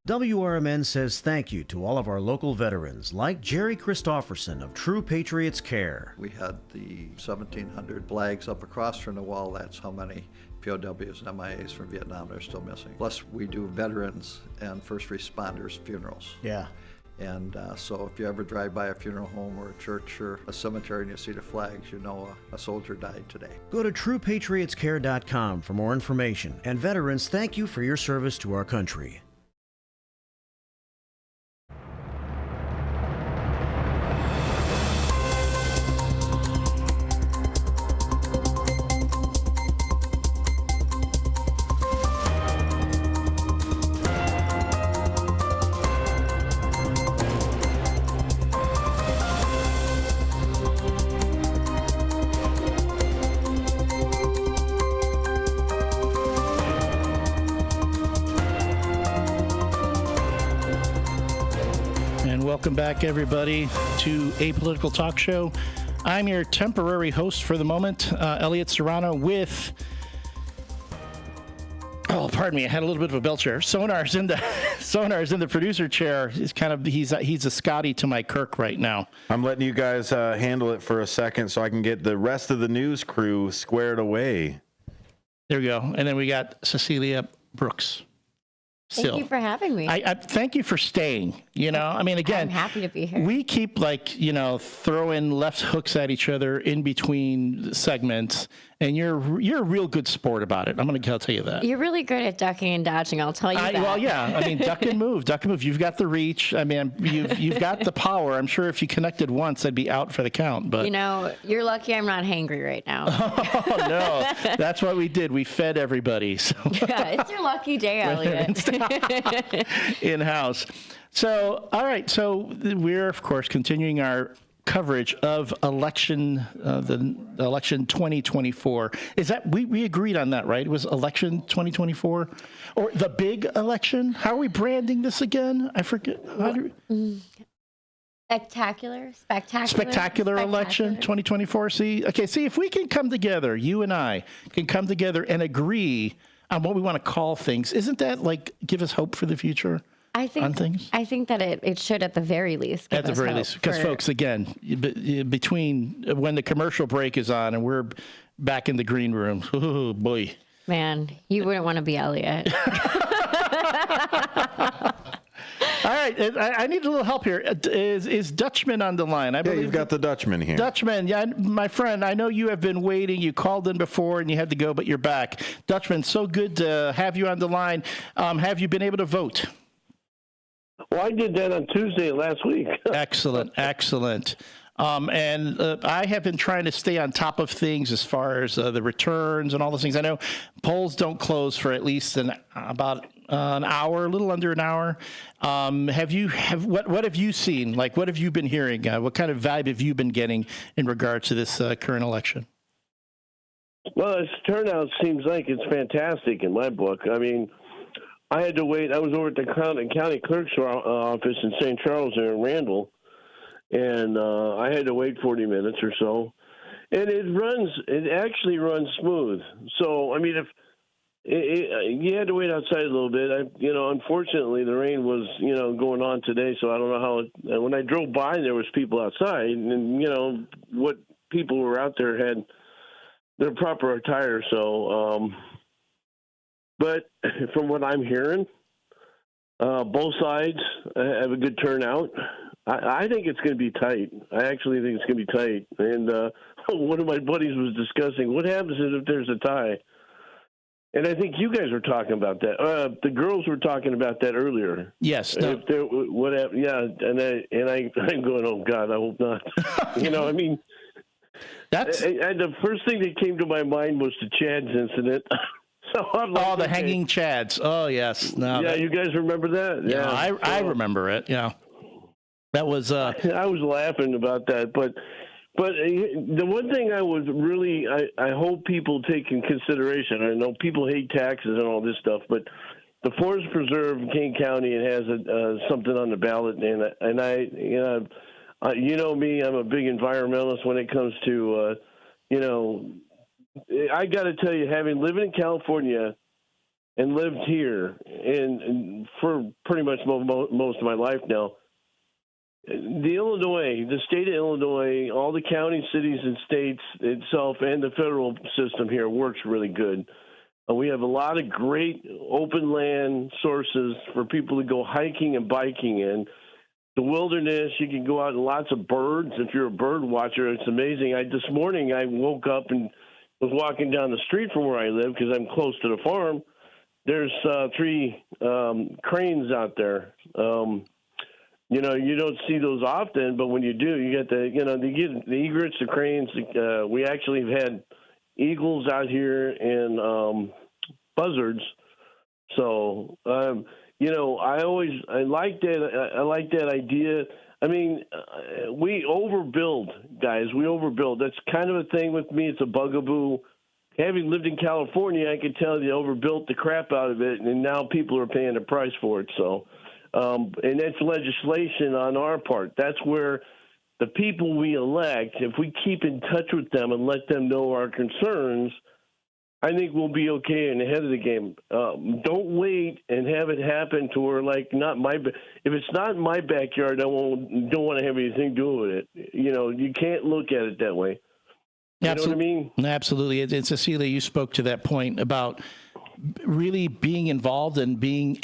WRMN says thank you to all of our local veterans, like Jerry Christofferson of True Patriots Care. We had the 1,700 flags up across from the wall. That's how many POWs and MIAs from Vietnam are still missing. Plus, we do veterans and first responders funerals. Yeah. And so if you ever drive by a funeral home or a church or a cemetery and you see the flags, you know a soldier died today. Go to TruePatriotsCare.com for more information. And veterans, thank you for your service to our country. Welcome back, everybody, to A Political Talk Show. I'm your temporary host for the moment, Elliot Serrano, with... Oh, pardon me, I had a little bit of a belch here. Sonar's in the producer chair. He's a Scotty to my Kirk right now. I'm letting you guys handle it for a second so I can get the rest of the news crew squared away. There we go. And then we got Cecilia Brooks. Thank you for having me. I thank you for staying. You know, I mean, again, I'm happy to be here. We keep throwing left hooks at each other in between segments, and you're a real good sport about it. I'm going to tell you that. You're really good at ducking and dodging. I'll tell you that. Well, yeah. I mean, duck and move. You've got the reach. I mean, you've got the power. I'm sure if you connected once, I'd be out for the count. But you're lucky I'm not hangry right now. Oh no, that's what we did. We fed everybody. So. Yeah, it's your lucky day, Elliot. In house. So, all right. So we're of course continuing our coverage of election, the election 2024. Is that we agreed on that, right? It was election 2024, or the big election? How are we branding this again? I forget. Spectacular election 2024. See, if we can come together, you and I can come together and agree on what we want to call things. Isn't that give us hope for the future? I think that it should at the very least. At the very least, because folks, again, between when the commercial break is on and we're back in the green room, oh boy, man, you wouldn't want to be Elliot. All right, I need a little help here. Is Dutchman on the line? I believe you've got the Dutchman here. Dutchman, yeah, my friend, I know you have been waiting. You called in before and you had to go, but you're back. Dutchman, so good to have you on the line. Have you been able to vote? Well, I did that on Tuesday last week. Excellent. And I have been trying to stay on top of things as far as the returns and all those things. I know polls don't close for at least about an hour, a little under an hour. What have you seen? What have you been hearing? What kind of vibe have you been getting in regards to this current election? Well, its turnout seems like it's fantastic in my book. I mean, I had to wait. I was over at the county clerk's office in St. Charles there in Randall, and I had to wait 40 minutes or so. And it actually runs smooth. So, I mean, if you had to wait outside a little bit, unfortunately the rain was, going on today. So I don't know how, when I drove by, there was people outside and, what people were out there had their proper attire. So, but from what I'm hearing, both sides have a good turnout. I think it's going to be tight. I actually think it's going to be tight. And one of my buddies was discussing what happens if there's a tie. And I think you guys were talking about that. The girls were talking about that earlier. Yes. No. Yeah. And I'm going, oh God, I hope not. I mean, the first thing that came to my mind was the Chad's incident. Oh, the hanging chads. Oh, yes. No, yeah, you guys remember that? Yeah, I remember it. Yeah, that was. I was laughing about that, but the one thing I was really I hope people take in consideration. I know people hate taxes and all this stuff, but the Forest Preserve in Kane County, it has something on the ballot, and I you know me, I'm a big environmentalist when it comes to I got to tell you, having lived in California and lived here and for pretty much most of my life now, the state of Illinois, all the counties, cities, and states itself, and the federal system here works really good. We have a lot of great open land sources for people to go hiking and biking in. The wilderness, you can go out and lots of birds. If you're a bird watcher, it's amazing. This morning I woke up and was walking down the street from where I live because I'm close to the farm. There's 3 cranes out there. You don't see those often, but when you do, you get the egrets, the cranes. We actually have had eagles out here and buzzards. So, I like that. I like that idea. I mean, we overbuild, guys. We overbuild. That's kind of a thing with me. It's a bugaboo. Having lived in California, I could tell you overbuilt the crap out of it, and now people are paying the price for it. So, and that's legislation on our part. That's where the people we elect, if we keep in touch with them and let them know our concerns, I think we'll be okay and ahead of the game. Don't wait and have it happen to where, like, if it's not in my backyard, don't want to have anything to do with it. You can't look at it that way. You know what I mean? Absolutely. And Cecilia, you spoke to that point about really being involved and being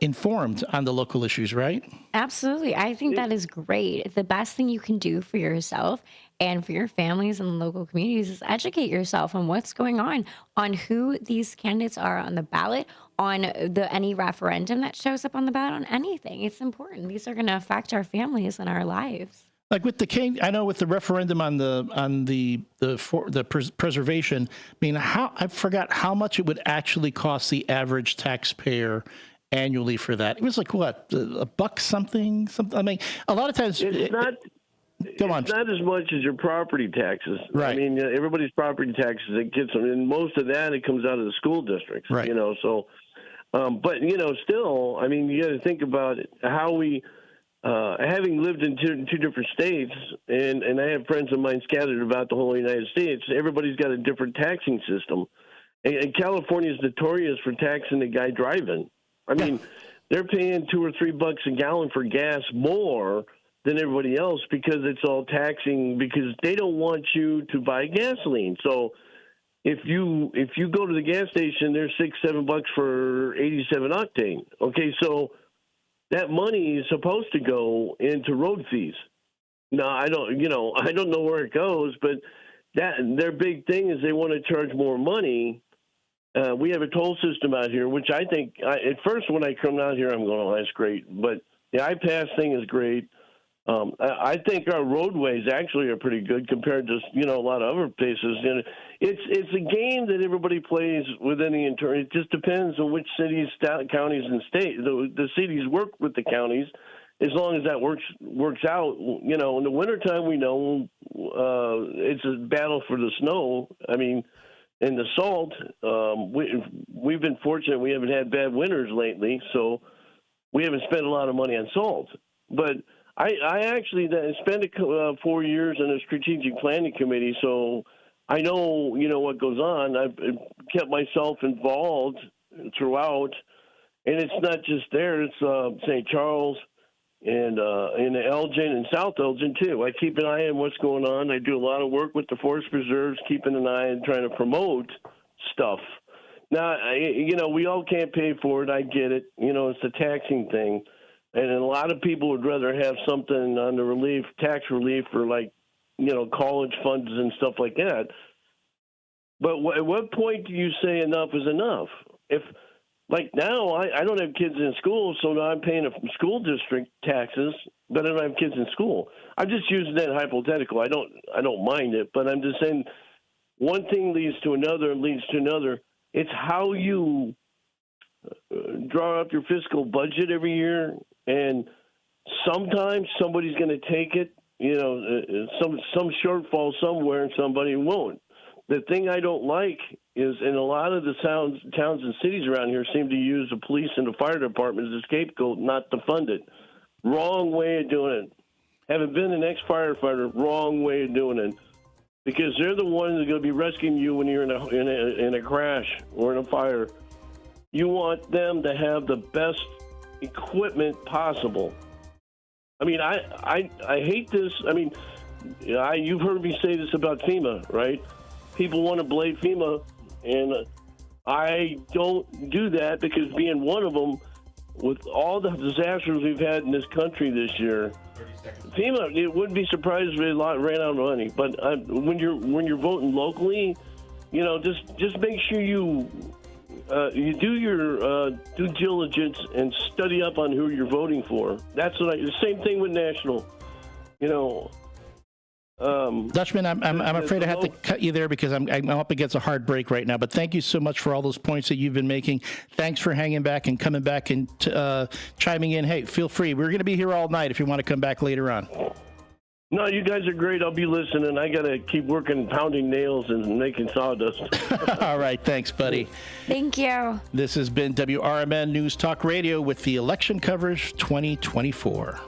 informed on the local issues, right? Absolutely. I think that is great. The best thing you can do for yourself and for your families and local communities is educate yourself on what's going on who these candidates are on the ballot, on any referendum that shows up on the ballot, on anything. It's important. These are going to affect our families and our lives. Like with I know with the referendum on the preservation. I mean, I forgot how much it would actually cost the average taxpayer annually for that. It was like what, $1 something. I mean, a lot of times it's not. Go on. It's not as much as your property taxes. Right. I mean, everybody's property taxes, it gets them, and most of that it comes out of the school districts. Right. So, but still, I mean, you got to think about how we. Having lived in two different states, and I have friends of mine scattered about the whole United States, everybody's got a different taxing system. And California is notorious for taxing the guy driving. I mean, they're paying $2 or $3 a gallon for gas more than everybody else because it's all taxing, because they don't want you to buy gasoline. So if you go to the gas station, there's $6-7 for 87 octane. Okay, so that money is supposed to go into road fees. Now, I don't know where it goes, but their big thing is they want to charge more money. We have a toll system out here, which I think, at first when I come out here, I'm going, oh, that's great. But the iPass thing is great. I think our roadways actually are pretty good compared to a lot of other places. And it's a game that everybody plays within the internal. It just depends on which cities, counties, and states. The cities work with the counties, as long as that works out. In the wintertime, we know it's a battle for the snow. I mean, and the salt. We've been fortunate; we haven't had bad winters lately, so we haven't spent a lot of money on salt, but. I actually spent 4 years in a strategic planning committee, so I know what goes on. I've kept myself involved throughout, and it's not just there. It's St. Charles and in Elgin and South Elgin too. I keep an eye on what's going on. I do a lot of work with the forest preserves, keeping an eye and trying to promote stuff. Now, we all can't pay for it. I get it. It's a taxing thing. And a lot of people would rather have something on the tax relief for college funds and stuff like that. But at what point do you say enough is enough? If, like now, I don't have kids in school, so now I'm paying a school district taxes, but I don't have kids in school. I'm just using that hypothetical. I don't mind it, but I'm just saying one thing leads to another and leads to another. It's how you draw up your fiscal budget every year, and sometimes somebody's going to take it. Some shortfall somewhere, and somebody won't. The thing I don't like is, in a lot of the towns and cities around here seem to use the police and the fire department as a scapegoat, not to fund it. Wrong way of doing it. Having been an ex-firefighter, wrong way of doing it. Because they're the ones that are going to be rescuing you when you're in a crash or in a fire. You want them to have the best equipment possible. I mean, I hate this. I mean, you've heard me say this about FEMA, right? People want to blame FEMA, and I don't do that, because being one of them, with all the disasters we've had in this country this year, FEMA, it wouldn't be surprised if they ran out of money. But when you're voting locally, just make sure you do your due diligence and study up on who you're voting for. That's the same thing with national. Dutchman, I'm afraid I have to cut you there because I'm up against a hard break right now. But thank you so much for all those points that you've been making. Thanks for hanging back and coming back and chiming in. Hey, feel free. We're going to be here all night if you want to come back later on. No, you guys are great. I'll be listening. I got to keep working, pounding nails and making sawdust. All right. Thanks, buddy. Thank you. This has been WRMN News Talk Radio with the election coverage 2024.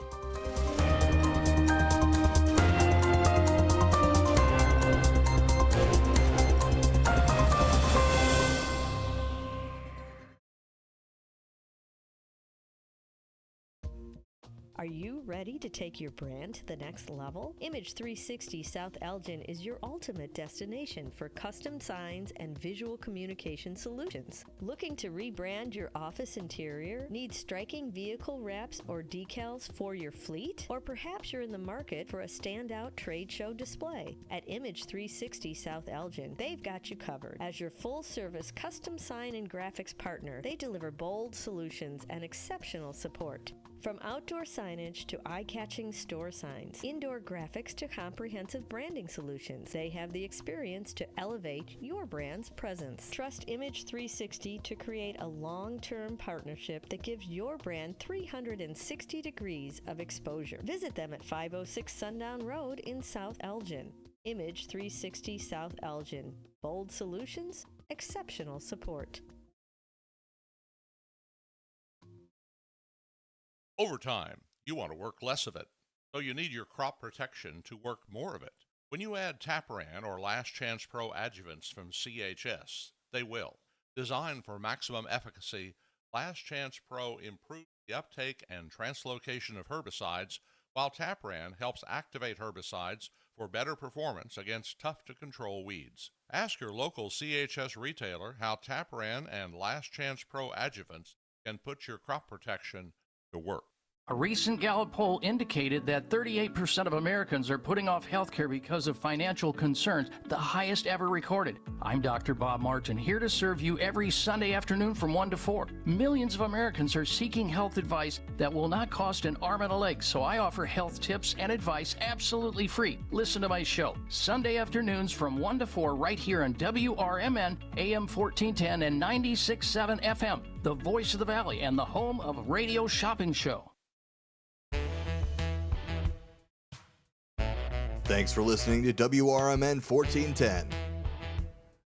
Are you ready to take your brand to the next level? Image 360 South Elgin is your ultimate destination for custom signs and visual communication solutions. Looking to rebrand your office interior? Need striking vehicle wraps or decals for your fleet? Or perhaps you're in the market for a standout trade show display? At Image 360 South Elgin, they've got you covered. As your full-service custom sign and graphics partner, they deliver bold solutions and exceptional support. From outdoor signage to eye-catching store signs, indoor graphics to comprehensive branding solutions, they have the experience to elevate your brand's presence. Trust Image 360 to create a long-term partnership that gives your brand 360 degrees of exposure. Visit them at 506 Sundown Road in South Elgin. Image 360 South Elgin. Bold solutions, exceptional support. Over time, you want to work less of it, so you need your crop protection to work more of it. When you add Tapran or Last Chance Pro adjuvants from CHS, they will. Designed for maximum efficacy, Last Chance Pro improves the uptake and translocation of herbicides, while Tapran helps activate herbicides for better performance against tough-to-control weeds. Ask your local CHS retailer how Tapran and Last Chance Pro adjuvants can put your crop protection to work. A recent Gallup poll indicated that 38% of Americans are putting off health care because of financial concerns, the highest ever recorded. I'm Dr. Bob Martin, here to serve you every Sunday afternoon from 1 to 4. Millions of Americans are seeking health advice that will not cost an arm and a leg, so I offer health tips and advice absolutely free. Listen to my show, Sunday afternoons from 1 to 4 right here on WRMN, AM 1410 and 96.7 FM, the voice of the Valley and the home of Radio Shopping Show. Thanks for listening to WRMN 1410.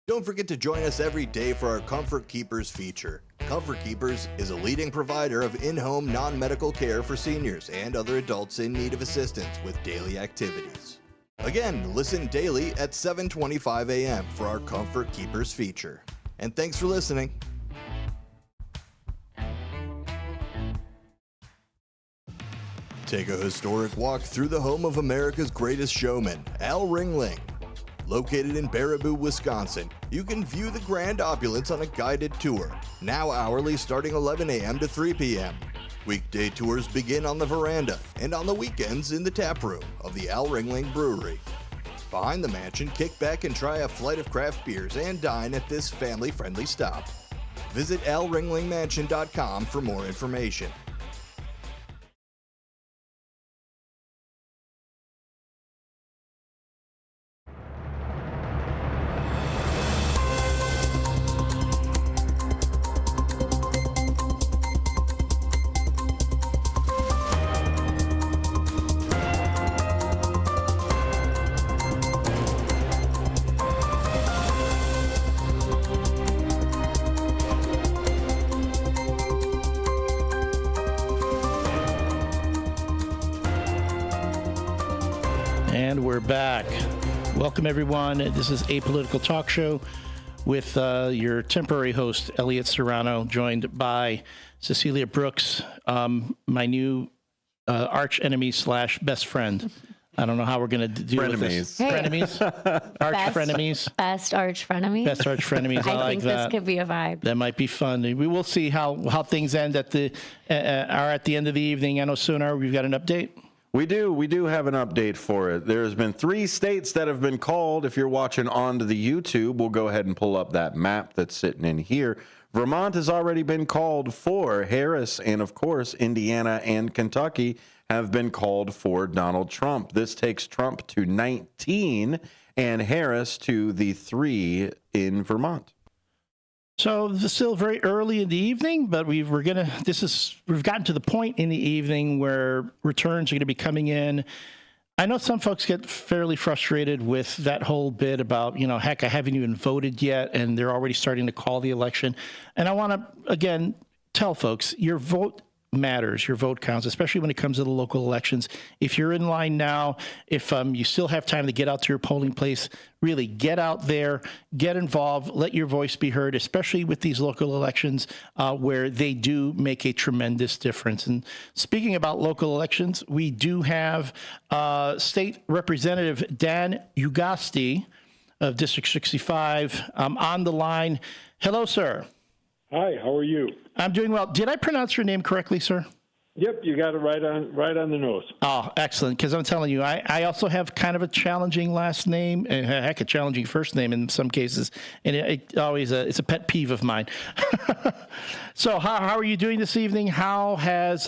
Don't forget to join us every day for our Comfort Keepers feature. Comfort Keepers is a leading provider of in-home non-medical care for seniors and other adults in need of assistance with daily activities. Again, listen daily at 7:25 a.m. for our Comfort Keepers feature. And thanks for listening. Take a historic walk through the home of America's greatest showman, Al Ringling. Located in Baraboo, Wisconsin, you can view the grand opulence on a guided tour, now hourly starting 11 a.m. to 3 p.m. Weekday tours begin on the veranda and on the weekends in the tap room of the Al Ringling Brewery. Behind the mansion, kick back and try a flight of craft beers and dine at this family-friendly stop. Visit alringlingmansion.com for more information. And we're back. Welcome, everyone. This is Apolitical Talk Show with your temporary host, Elliot Serrano, joined by Cecilia Brooks, my new arch enemy / best friend. I don't know how we're going to deal with this. Frenemies. Frenemies? Arch frenemies? Best arch frenemies. Best arch frenemies. I like think that. this could be a vibe. That might be fun. We will see how things end at the end of the evening. I know, Sonar, we've got an update. We do have an update for it. There's been 3 states that have been called. If you're watching onto the YouTube, we'll go ahead and pull up that map that's sitting in here. Vermont has already been called for. Harris and, of course, Indiana and Kentucky have been called for Donald Trump. This takes Trump to 19 and Harris to the 3 in Vermont. So this is still very early in the evening, but we've gotten to the point in the evening where returns are going to be coming in. I know some folks get fairly frustrated with that whole bit about, heck, I haven't even voted yet, and they're already starting to call the election. And I want to, again, tell folks, your vote matters. Your vote counts, especially when it comes to the local elections. If you're in line now, if you still have time to get out to your polling place, really get out there, get involved, let your voice be heard, especially with these local elections where they do make a tremendous difference. And speaking about local elections, we do have State Representative Dan Ugasti of District 65 on the line. Hello, sir. Hi, how are you? I'm doing well. Did I pronounce your name correctly, sir? Yep, you got it right on the nose. Oh, excellent. Because I'm telling you, I also have kind of a challenging last name, and heck, a challenging first name in some cases, and it always it's a pet peeve of mine. So, how are you doing this evening? How has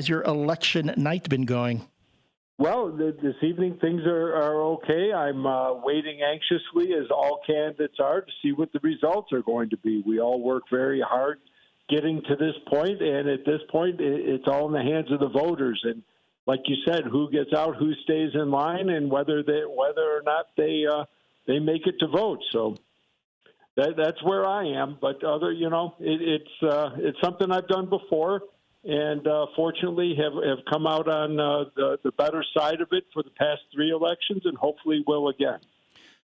your election night been going? Well, this evening things are okay. I'm waiting anxiously, as all candidates are, to see what the results are going to be. We all work very hard getting to this point, and at this point, it's all in the hands of the voters. And like you said, who gets out, who stays in line, and whether or not they make it to vote. So that's where I am. But it's something I've done before. And fortunately have come out on the better side of it for the past 3 elections, and hopefully will again.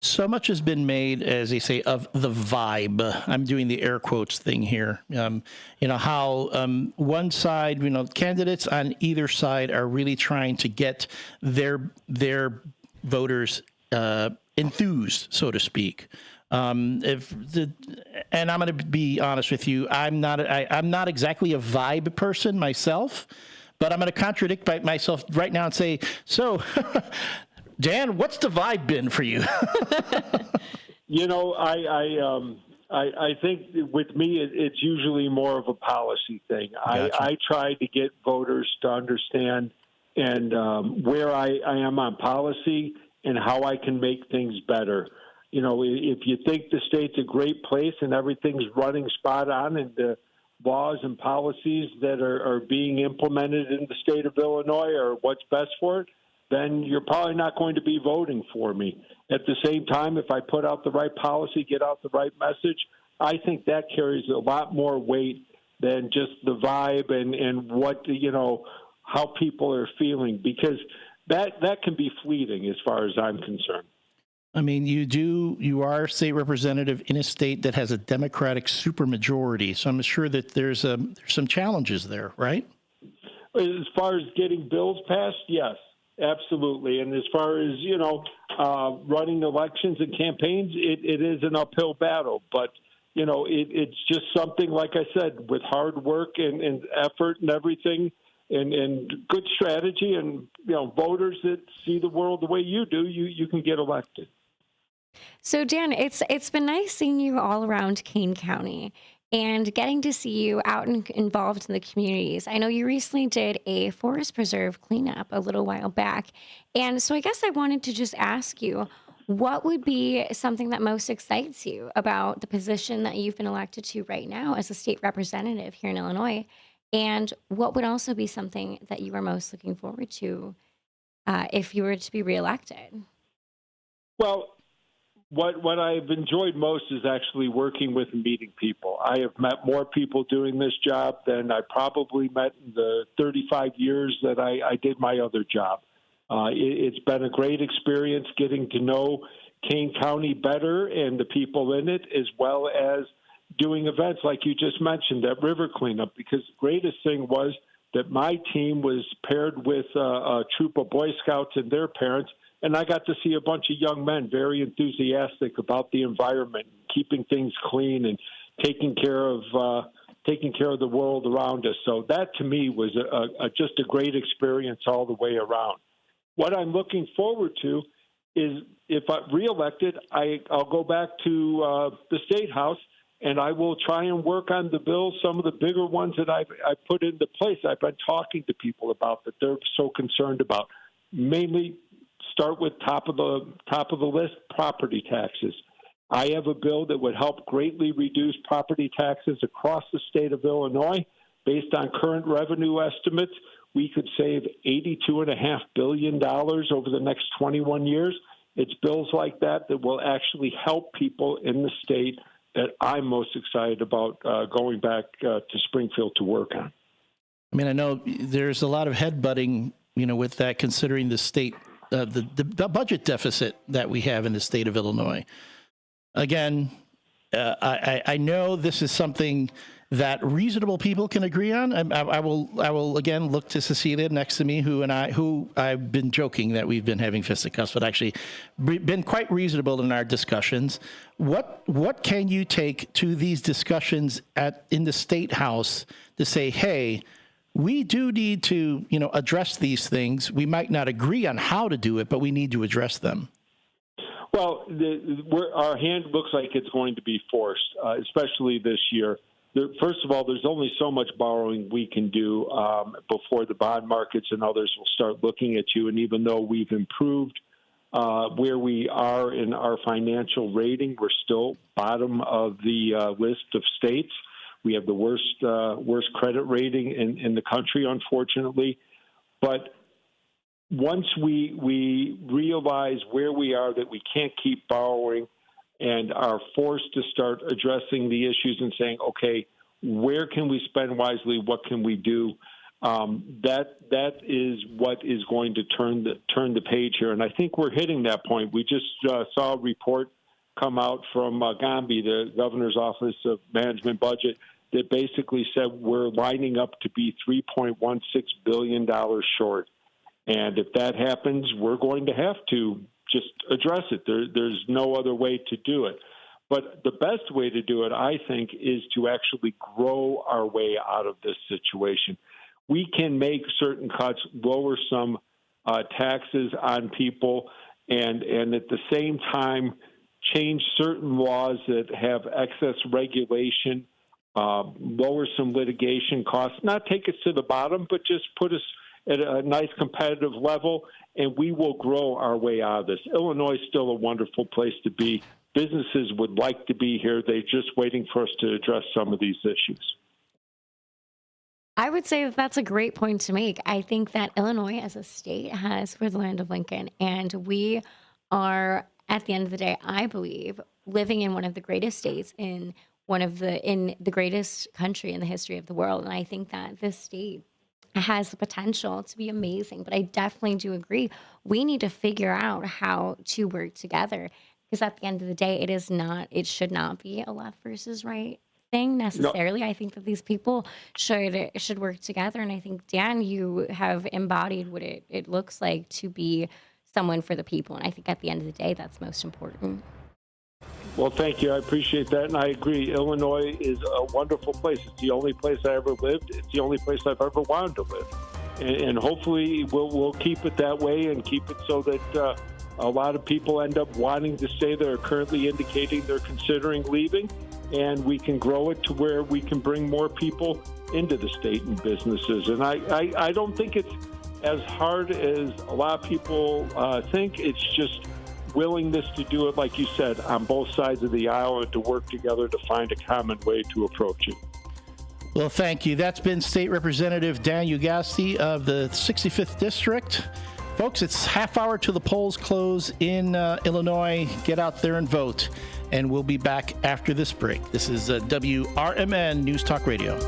So much has been made, as they say, of the vibe. I'm doing the air quotes thing here. How one side, candidates on either side are really trying to get their voters enthused, so to speak. And I'm going to be honest with you, I'm not exactly a vibe person myself, but I'm going to contradict myself right now and say, so, Dan, what's the vibe been for you? I think with me, it's usually more of a policy thing. Gotcha. I try to get voters to understand and where I am on policy and how I can make things better. If you think the state's a great place and everything's running spot on and the laws and policies that are being implemented in the state of Illinois are what's best for it, then you're probably not going to be voting for me. At the same time, if I put out the right policy, get out the right message, I think that carries a lot more weight than just the vibe and what, how people are feeling, because that can be fleeting as far as I'm concerned. I mean, you are a state representative in a state that has a Democratic supermajority, so I'm sure that there's some challenges there, right? As far as getting bills passed, yes, absolutely. And as far as, running elections and campaigns, it is an uphill battle. But, it's just something, like I said, with hard work and effort and everything, and good strategy and, voters that see the world the way you do, you can get elected. So, Dan, it's been nice seeing you all around Kane County and getting to see you out and involved in the communities. I know you recently did a forest preserve cleanup a little while back. And so I guess I wanted to just ask you, what would be something that most excites you about the position that you've been elected to right now as a state representative here in Illinois? And what would also be something that you are most looking forward to if you were to be reelected? Well, what I've enjoyed most is actually working with and meeting people. I have met more people doing this job than I probably met in the 35 years that I did my other job. It's been a great experience getting to know Kane County better and the people in it, as well as doing events like you just mentioned, that river cleanup, because the greatest thing was that my team was paired with a troop of Boy Scouts and their parents, and I got to see a bunch of young men very enthusiastic about the environment, keeping things clean and taking care of the world around us. So that, to me, was just a great experience all the way around. What I'm looking forward to is, if I'm reelected, I'll go back to the State House, and I will try and work on the bills, some of the bigger ones that I put into place. I've been talking to people about that they're so concerned about. Mainly, start with top of the list, property taxes. I have a bill that would help greatly reduce property taxes across the state of Illinois. Based on current revenue estimates, we could save $82.5 billion over the next 21 years. It's bills like that will actually help people in the state that I'm most excited about going back to Springfield to work on. I mean, I know there's a lot of headbutting, with that, considering the state, the budget deficit that we have in the state of Illinois. Again, I know this is something that reasonable people can agree on. I will again look to Cecilia next to me, who I've been joking that we've been having fisticuffs, but actually been quite reasonable in our discussions. What can you take to these discussions in the State House to say, hey, we do need to address these things. We might not agree on how to do it, but we need to address them. Well, our hand looks like it's going to be forced, especially this year. First of all, there's only so much borrowing we can do before the bond markets and others will start looking at you. And even though we've improved where we are in our financial rating, we're still bottom of the list of states. We have the worst credit rating in the country, unfortunately. But once we realize where we are, that we can't keep borrowing, and are forced to start addressing the issues and saying, okay, where can we spend wisely? What can we do? That is what is going to turn the page here. And I think we're hitting that point. We just saw a report come out from Gamby, the Governor's Office of Management Budget, that basically said we're lining up to be $3.16 billion short. And if that happens, we're going to have to just address it. There's no other way to do it. But the best way to do it, I think, is to actually grow our way out of this situation. We can make certain cuts, lower some taxes on people, and at the same time change certain laws that have excess regulation, lower some litigation costs, not take us to the bottom, but just put us at a nice competitive level, and we will grow our way out of this. Illinois is still a wonderful place to be. Businesses would like to be here. They're just waiting for us to address some of these issues. I would say that that's a great point to make. I think that Illinois as a state has for the land of Lincoln, and we are, at the end of the day, I believe, living in one of the greatest states in the greatest country in the history of the world. And I think that this state has the potential to be amazing, but I definitely do agree. We need to figure out how to work together, because at the end of the day, it should not be a left versus right thing necessarily. No. I think that these people should work together. And I think, Dan, you have embodied what it looks like to be someone for the people. And I think at the end of the day, that's most important. Well, thank you. I appreciate that. And I agree. Illinois is a wonderful place. It's the only place I ever lived. It's the only place I've ever wanted to live. And hopefully we'll keep it that way and keep it so that a lot of people end up wanting to stay there, currently indicating they're considering leaving. And we can grow it to where we can bring more people into the state and businesses. And I don't think it's as hard as a lot of people think. It's just willingness to do it, like you said, on both sides of the aisle, and to work together to find a common way to approach it. Well, thank you. That's been State Representative Dan Ugasti of the 65th District. Folks, it's half hour till the polls close in Illinois. Get out there and vote. And we'll be back after this break. This is WRMN News Talk Radio.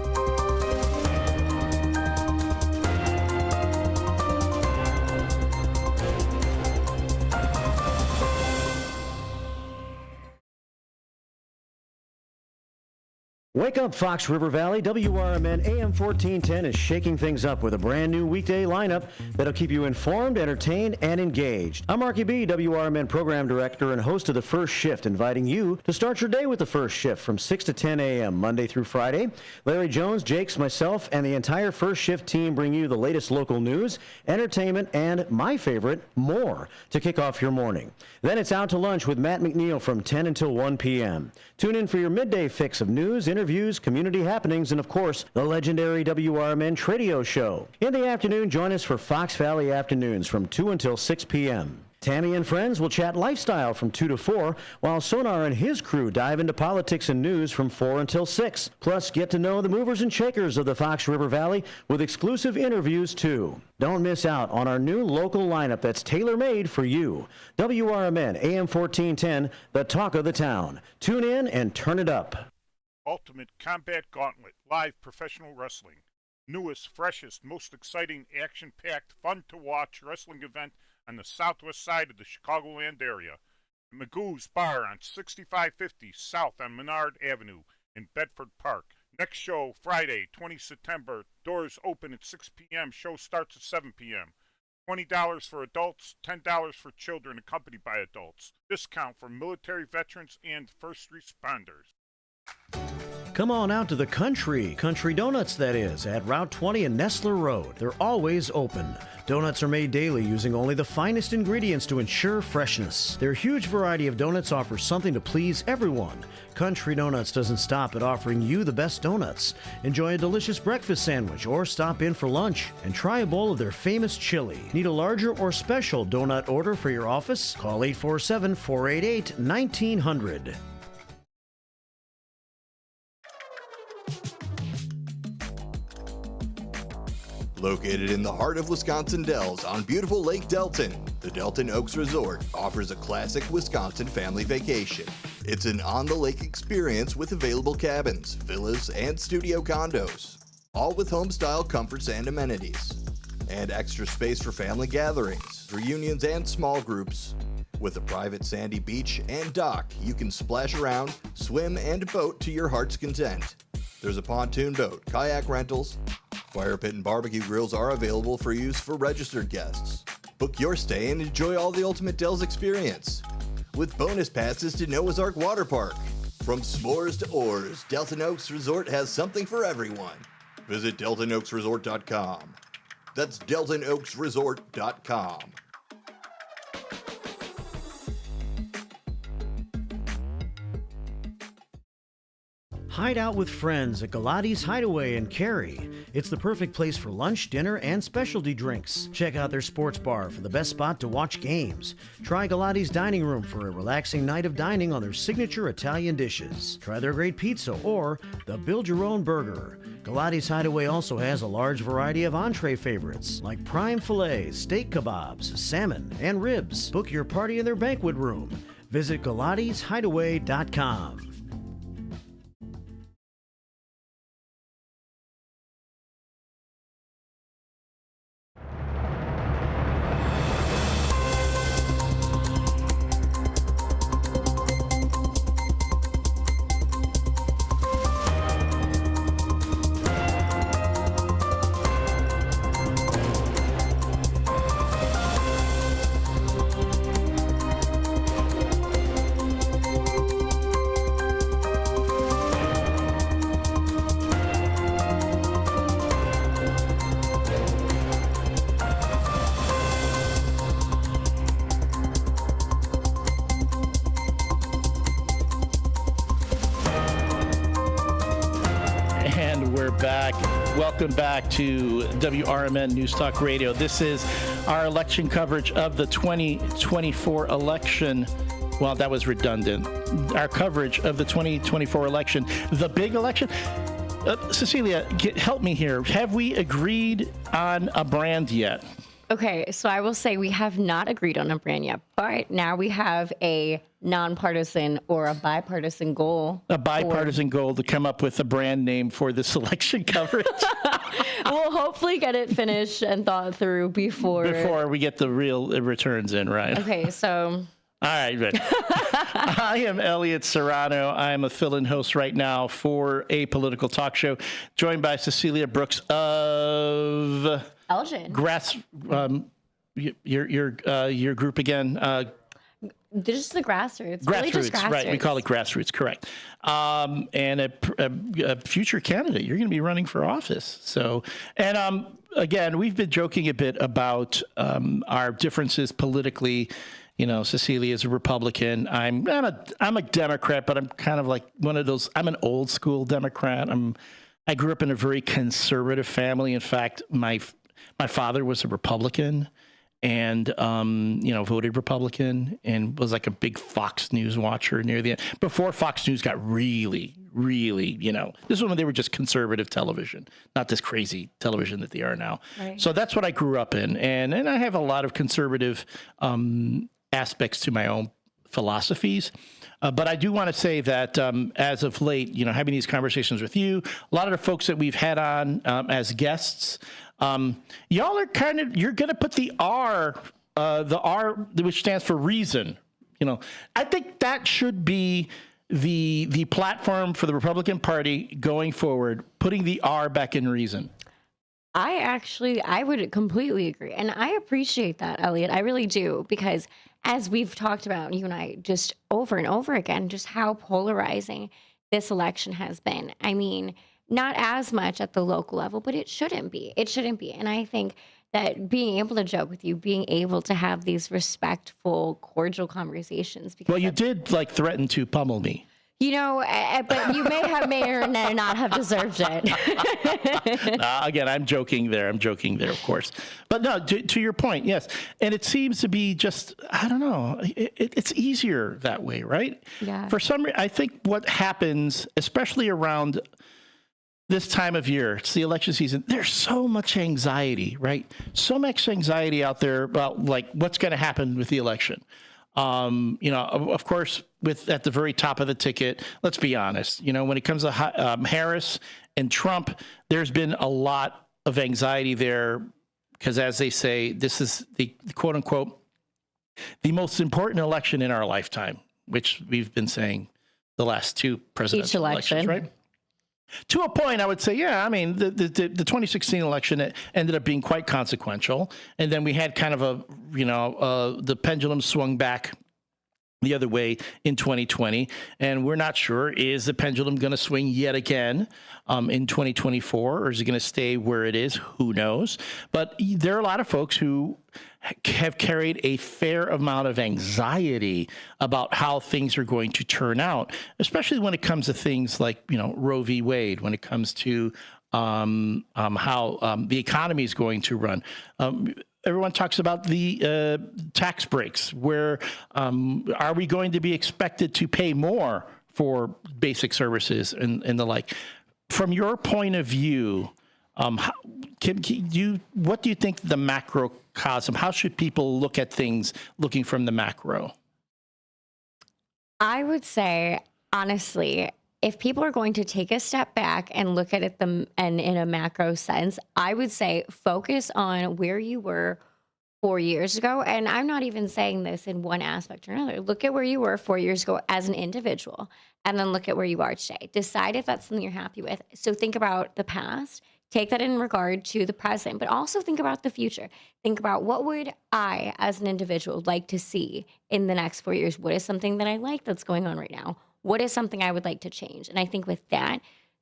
Wake up, Fox River Valley. WRMN AM 1410 is shaking things up with a brand new weekday lineup that'll keep you informed, entertained, and engaged. I'm Marky B, WRMN Program Director and host of The First Shift, inviting you to start your day with The First Shift from 6 to 10 a.m. Monday through Friday. Larry Jones, Jakes, myself, and the entire First Shift team bring you the latest local news, entertainment, and, my favorite, more to kick off your morning. Then it's out to lunch with Matt McNeil from 10 until 1 p.m. Tune in for your midday fix of news, interviews, community happenings, and of course, the legendary WRMN Tradio Show. In the afternoon, join us for Fox Valley Afternoons from 2 until 6 p.m. Tammy and friends will chat lifestyle from 2 to 4, while Sonar and his crew dive into politics and news from 4 until 6. Plus, get to know the movers and shakers of the Fox River Valley with exclusive interviews, too. Don't miss out on our new local lineup that's tailor-made for you. WRMN AM 1410, the talk of the town. Tune in and turn it up. Ultimate Combat Gauntlet, live professional wrestling. Newest, freshest, most exciting, action-packed, fun-to-watch wrestling event on the southwest side of the Chicagoland area. Magoo's Bar on 6550 South on Menard Avenue in Bedford Park. Next show, Friday, 20 September. Doors open at 6 p.m. Show starts at 7 p.m. $20 for adults, $10 for children accompanied by adults. Discount for military veterans and first responders. Come on out to the Country Donuts, that is, at Route 20 and Nestler Road. They're always open. Donuts are made daily using only the finest ingredients to ensure freshness. Their huge variety of donuts offers something to please everyone. Country Donuts doesn't stop at offering you the best donuts. Enjoy a delicious breakfast sandwich or stop in for lunch and try a bowl of their famous chili. Need a larger or special donut order for your office? Call 847-488-1900. Located in the heart of Wisconsin Dells on beautiful Lake Delton, the Delton Oaks Resort offers a classic Wisconsin family vacation. It's an on-the-lake experience with available cabins, villas, and studio condos, all with home-style comforts and amenities, and extra space for family gatherings, reunions, and small groups. With a private sandy beach and dock, you can splash around, swim, and boat to your heart's content. There's a pontoon boat, kayak rentals, fire pit and barbecue grills are available for use for registered guests. Book your stay and enjoy all the Ultimate Dells experience with bonus passes to Noah's Ark Water Park. From s'mores to oars, Delton Oaks Resort has something for everyone. Visit DeltonOaksResort.com. That's DeltonOaksResort.com. Hide out with friends at Galati's Hideaway in Cary. It's the perfect place for lunch, dinner, and specialty drinks. Check out their sports bar for the best spot to watch games. Try Galati's Dining Room for a relaxing night of dining on their signature Italian dishes. Try their great pizza or the Build Your Own Burger. Galati's Hideaway also has a large variety of entree favorites like prime fillets, steak kebabs, salmon, and ribs. Book your party in their banquet room. Visit GalatisHideaway.com. Welcome back to WRMN News Talk Radio. This is our election coverage of the 2024 election. Well, that was redundant. Our coverage of the 2024 election, the big election. Cecilia, help me here. Have we agreed on a brand yet? Okay, so I will say we have not agreed on a brand yet, but now we have a nonpartisan or a bipartisan goal. A bipartisan goal to come up with a brand name for this election coverage. We'll hopefully get it finished and thought through before we get the real returns in, right? Okay, so All right, good. I am Elliot Serrano. I'm a fill-in host right now for a political talk show, joined by Cecilia Brooks of Elgin. Your group again. Just the grassroots. Grassroots, really just grassroots. Right? We call it grassroots, correct? And a future candidate. You're going to be running for office. So, and again, we've been joking a bit about our differences politically. You know, Cecilia is a Republican. I'm a Democrat, but I'm kind of like one of those. I'm an old school Democrat. I grew up in a very conservative family. In fact, my father was a Republican. And, voted Republican and was like a big Fox News watcher near the end. Before Fox News got really, this is when they were just conservative television, not this crazy television that they are now. Right. So that's what I grew up in. And I have a lot of conservative aspects to my own philosophies. But I do want to say that as of late, having these conversations with you, a lot of the folks that we've had on as guests, y'all are you're going to put the R, which stands for reason. I think that should be the platform for the Republican Party going forward, putting the R back in reason. I would completely agree. And I appreciate that, Elliot. I really do, because as we've talked about, you and I, just over and over again, just how polarizing this election has been. I mean, not as much at the local level, but it shouldn't be. It shouldn't be. And I think that being able to joke with you, being able to have these respectful, cordial conversations. Well, you did threaten to pummel me. But you may or may not have deserved it. Again, I'm joking there, of course. But no, to your point, yes. And it seems to be just, I don't know, it's easier that way, right? Yeah. For some reason, I think what happens, especially around this time of year, it's the election season, there's so much anxiety, right? So much anxiety out there about what's going to happen with the election. Of course, at the very top of the ticket, let's be honest, when it comes to Harris and Trump, there's been a lot of anxiety there because, as they say, this is the quote unquote, the most important election in our lifetime, which we've been saying the last two presidential elections, right? To a point, I would say, yeah, I mean, the 2016 election, it ended up being quite consequential. And then we had kind of the pendulum swung back the other way in 2020. And we're not sure, is the pendulum going to swing yet again in 2024, or is it going to stay where it is? Who knows? But there are a lot of folks who have carried a fair amount of anxiety about how things are going to turn out, especially when it comes to things like, Roe v. Wade, when it comes to how the economy is going to run. Everyone talks about the tax breaks, where are we going to be expected to pay more for basic services and the like? From your point of view, what do you think the macrocosm, how should people look at things looking from the macro? I would say, honestly, if people are going to take a step back and look at it and in a macro sense, I would say focus on where you were 4 years ago. And I'm not even saying this in one aspect or another. Look at where you were 4 years ago as an individual, and then look at where you are today. Decide if that's something you're happy with. So think about the past, take that in regard to the present, but also think about the future. Think about, what would I as an individual like to see in the next 4 years? What is something that I like that's going on right now? What is something I would like to change? And I think with that,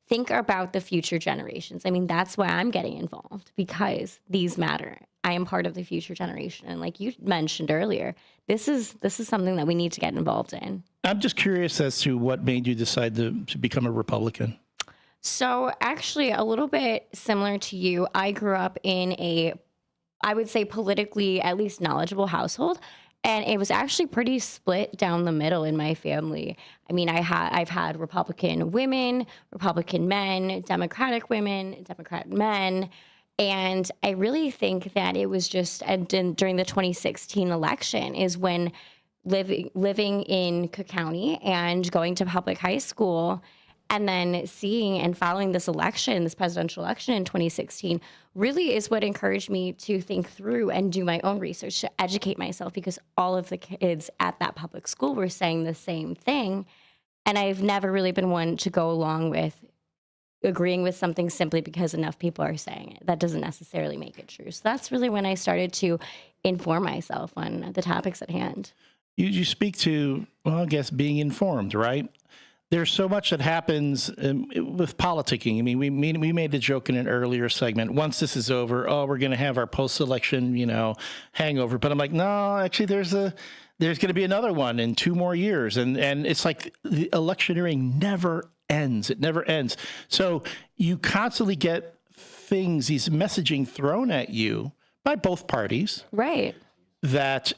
think about the future generations. I mean, that's why I'm getting involved, because these matter. I am part of the future generation. And like you mentioned earlier, this is something that we need to get involved in. I'm just curious as to what made you decide to become a Republican. So actually, a little bit similar to you, I grew up in I would say politically at least knowledgeable household. And it was actually pretty split down the middle in my family. I mean, I've had Republican women, Republican men, Democratic women, Democrat men. And I really think that it was just during the 2016 election is when living in Cook County and going to public high school And then seeing and following this election, this presidential election in 2016, really is what encouraged me to think through and do my own research to educate myself, because all of the kids at that public school were saying the same thing. And I've never really been one to go along with agreeing with something simply because enough people are saying it. That doesn't necessarily make it true. So that's really when I started to inform myself on the topics at hand. You speak to, well, I guess being informed, right? There's so much that happens with politicking. I mean, we made the joke in an earlier segment. Once this is over, we're going to have our post-election, hangover. But I'm like, no, actually, there's going to be another one in 2 more years, and it's like the electioneering never ends. It never ends. So you constantly get these messaging thrown at you by both parties, right? That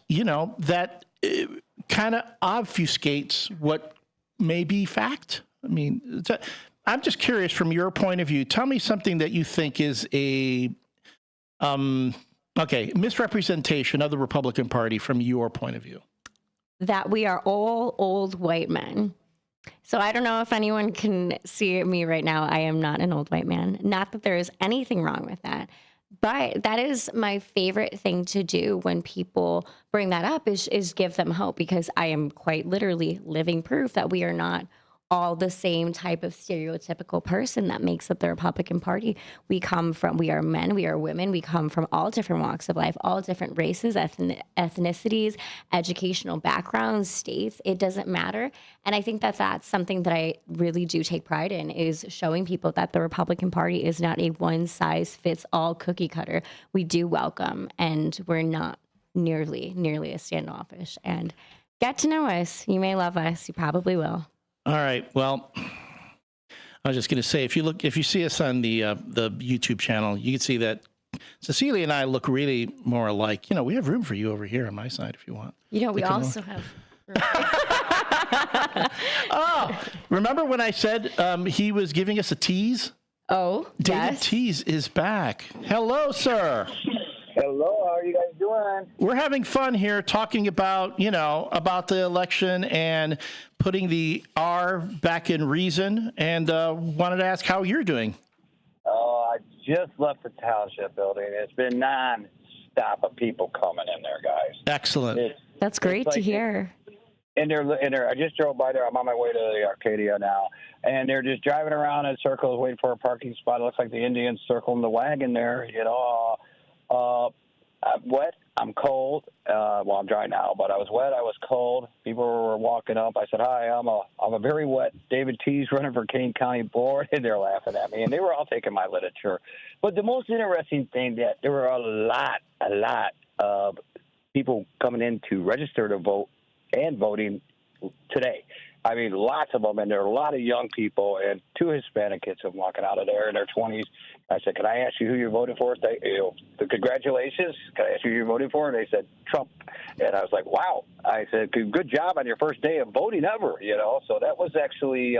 kind of obfuscates what may be fact. I mean, I'm just curious from your point of view. Tell me something that you think is a misrepresentation of the Republican Party from your point of view. That we are all old white men. So I don't know if anyone can see me right now. I am not an old white man. Not that there is anything wrong with that. But that is my favorite thing to do when people bring that up is give them hope, because I am quite literally living proof that we are not all the same type of stereotypical person that makes up the Republican Party. We are men, we are women, we come from all different walks of life, all different races, ethnicities, educational backgrounds, states. It doesn't matter. And I think that that's something that I really do take pride in, is showing people that the Republican Party is not a one-size-fits-all cookie cutter. We do welcome, and we're not nearly as standoffish. And get to know us. You may love us. You probably will. All right. Well, I was just going to say, if you see us on the YouTube channel, you can see that Cecilia and I look really more alike. We have room for you over here on my side if you want. We also have room. Oh, remember when I said he was giving us a tease? Oh, David yes. Tease is back. Hello, sir. Hello, how are you guys doing? We're having fun here talking about the election and putting the R back in reason, and wanted to ask how you're doing. Oh, I just left the township building. It's been non-stop of people coming in there, guys. Excellent. That's great to hear. And they're. I just drove by there. I'm on my way to the Arcadia now, and they're just driving around in circles waiting for a parking spot. It looks like the Indians circling the wagon there. I'm wet. I'm cold. I'm dry now, but I was wet. I was cold. People were walking up. I said, "Hi, I'm a very wet David Tease running for Kane County Board," and they're laughing at me, and they were all taking my literature. But the most interesting thing that there were a lot of people coming in to register to vote and voting today. I mean, lots of them, and there are a lot of young people, and 2 Hispanic kids have walking out of there in their 20s. I said, "Can I ask you who you're voting for?" Congratulations. Can I ask you who you're voting for? And they said, "Trump." And I was like, wow. I said, good job on your first day of voting ever, So that was actually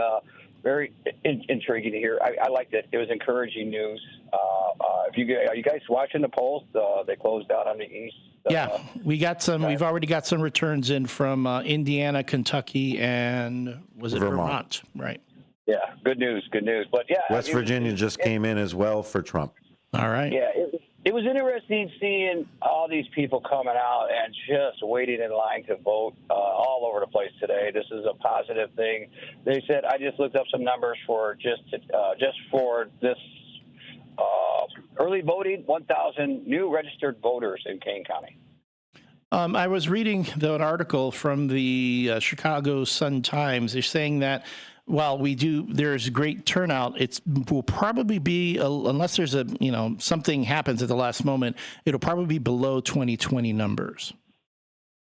very intriguing to hear. I liked it. It was encouraging news. Are you guys watching the polls? They closed out on the east. Yeah, we got some. We've already got some returns in from Indiana, Kentucky, and was it Vermont? Right. Yeah, good news. But yeah, West Virginia just came in as well for Trump. All right. Yeah, it was interesting seeing all these people coming out and just waiting in line to vote all over the place today. This is a positive thing. They said, I just looked up some numbers for just for this early voting, 1,000 new registered voters in Kane County. I was reading an article from the Chicago Sun-Times. They're saying that while there's great turnout, it will probably be, unless there's something happens at the last moment, it'll probably be below 2020 numbers.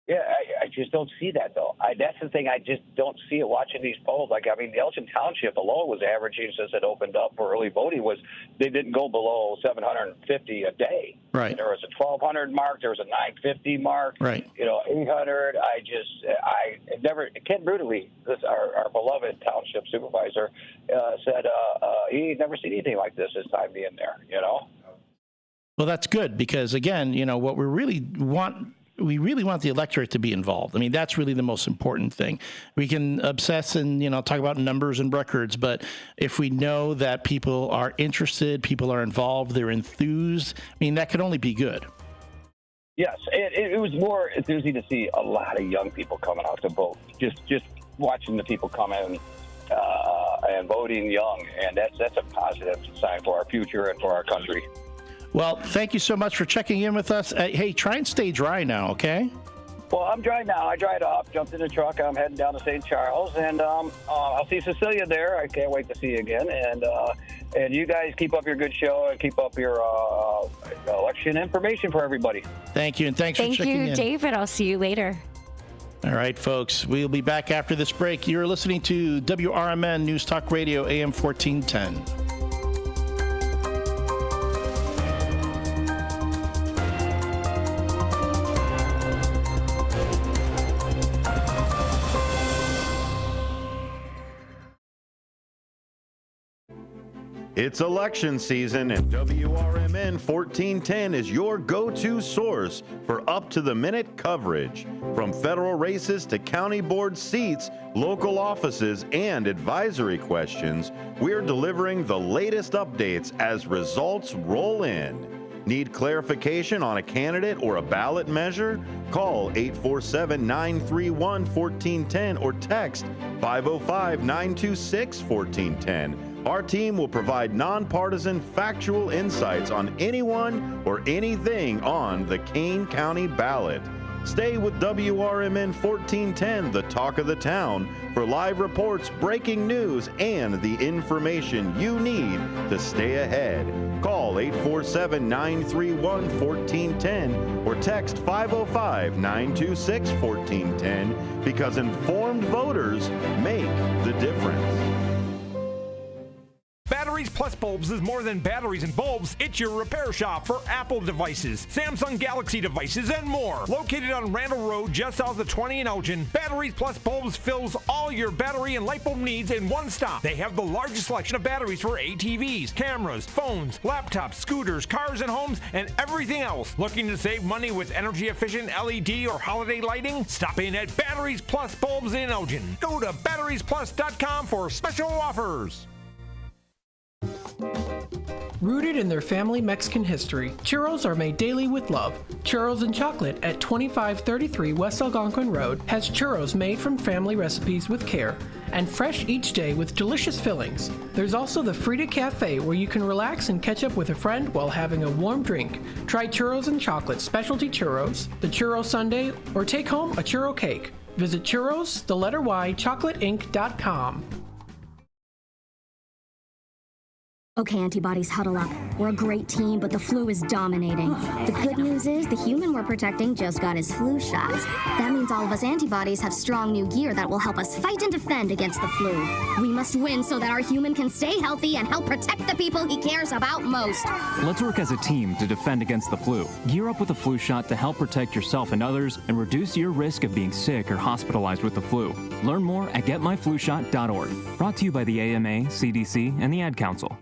Yeah, I just don't see that, though. That's the thing. I just don't see it watching these polls. The Elgin Township alone was averaging, since it opened up for early voting, they didn't go below 750 a day. Right. There was a 1,200 mark. There was a 950 mark. Right. 800. Ken Brutally, our beloved township supervisor, said he never seen anything like this time being there, Well, that's good, because, again, what we really want we really want the electorate to be involved. I mean, that's really the most important thing. We can obsess and, talk about numbers and records, but if we know that people are interested, people are involved, they're enthused, I mean, that could only be good. Yes, it was more enthusing to see a lot of young people coming out to vote. Just watching the people come in and voting young, and that's a positive sign for our future and for our country. Well, thank you so much for checking in with us. Hey, try and stay dry now, okay? Well, I'm dry now. I dried off, jumped in the truck. I'm heading down to St. Charles, and I'll see Cecilia there. I can't wait to see you again. And you guys keep up your good show and keep up your election information for everybody. Thank you, and thanks for checking in. Thank you, David. I'll see you later. All right, folks. We'll be back after this break. You're listening to WRMN News Talk Radio, AM 1410. It's election season, and WRMN 1410 is your go-to source for up-to-the-minute coverage. From federal races to county board seats, local offices, and advisory questions, we're delivering the latest updates as results roll in. Need clarification on a candidate or a ballot measure? Call 847-931-1410 or text 505-926-1410. Our team will provide nonpartisan, factual insights on anyone or anything on the Kane County ballot. Stay with WRMN 1410, the talk of the town, for live reports, breaking news, and the information you need to stay ahead. Call 847-931-1410 or text 505-926-1410 because informed voters make the difference. Batteries Plus Bulbs is more than batteries and bulbs. It's your repair shop for Apple devices, Samsung Galaxy devices, and more. Located on Randall Road, just south of 20 in Elgin, Batteries Plus Bulbs fills all your battery and light bulb needs in one stop. They have the largest selection of batteries for ATVs, cameras, phones, laptops, scooters, cars and homes, and everything else. Looking to save money with energy-efficient LED or holiday lighting? Stop in at Batteries Plus Bulbs in Elgin. Go to batteriesplus.com for special offers. Rooted in their family Mexican history, churros are made daily with love. Churros and Chocolate at 2533 West Algonquin Road has churros made from family recipes with care and fresh each day with delicious fillings. There's also the Frida Cafe where you can relax and catch up with a friend while having a warm drink. Try Churros and Chocolate specialty churros, the churro sundae, or take home a churro cake. Visit churros, the letter Y, chocolateinc.com. Okay, antibodies, huddle up. We're a great team, but the flu is dominating. The good news is the human we're protecting just got his flu shot. That means all of us antibodies have strong new gear that will help us fight and defend against the flu. We must win so that our human can stay healthy and help protect the people he cares about most. Let's work as a team to defend against the flu. Gear up with a flu shot to help protect yourself and others and reduce your risk of being sick or hospitalized with the flu. Learn more at getmyflushot.org. Brought to you by the AMA, CDC, and the Ad Council.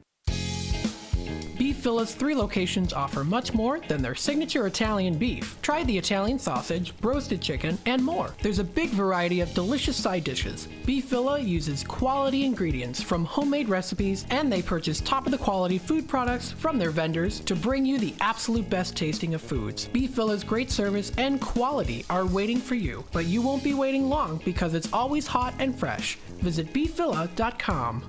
Beef Villa's 3 locations offer much more than their signature Italian beef. Try the Italian sausage, roasted chicken, and more. There's a big variety of delicious side dishes. Beef Villa uses quality ingredients from homemade recipes, and they purchase top-of-the-quality food products from their vendors to bring you the absolute best tasting of foods. Beef Villa's great service and quality are waiting for you, but you won't be waiting long because it's always hot and fresh. Visit beefvilla.com.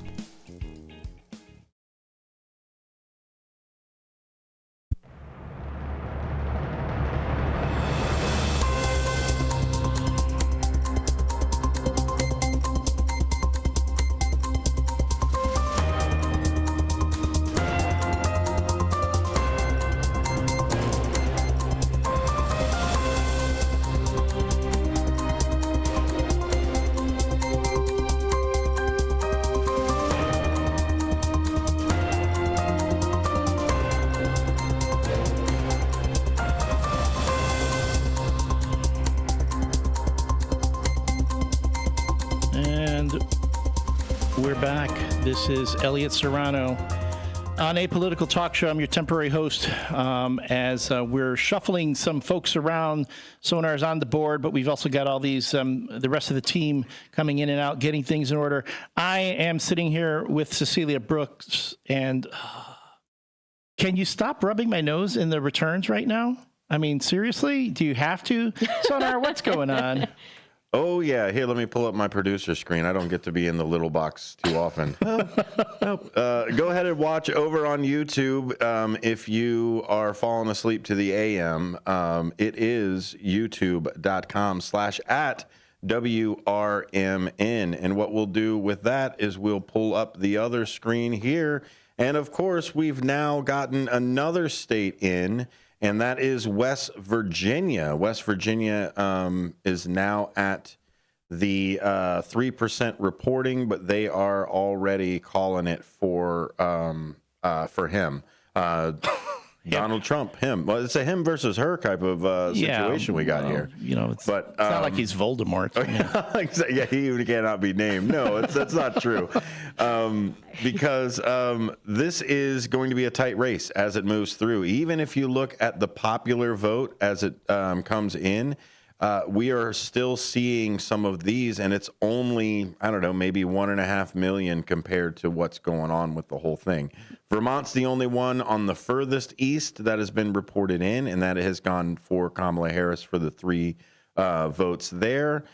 We're back. This is Elliot Serrano. On a political talk show, I'm your temporary host as we're shuffling some folks around. Sonar's on the board, but we've also got all these, the rest of the team coming in and out, getting things in order. I am sitting here with Cecilia Brooks, and can you stop rubbing my nose in the returns right now? I mean, seriously? Do you have to? Sonar, what's going on? Oh, yeah. Here, let me pull up my producer screen. I don't get to be in the little box too often. Go ahead and watch over on YouTube if you are falling asleep to the AM. It is youtube.com/@WRMN. And what we'll do with that is we'll pull up the other screen here. And, of course, we've now gotten another state in, and that is West Virginia. West Virginia is now at the 3% reporting, but they are already calling it for him. Donald Trump, him. Well, it's a him versus her type of situation we got here. You know, it's not like he's Voldemort. Yeah, he even cannot be named. No, that's not true. Because this is going to be a tight race as it moves through. Even if you look at the popular vote as it comes in, we are still seeing some of these, and it's only, I don't know, maybe 1.5 million compared to what's going on with the whole thing. Vermont's the only one on the furthest east that has been reported in, and that has gone for Kamala Harris for the 3 votes there.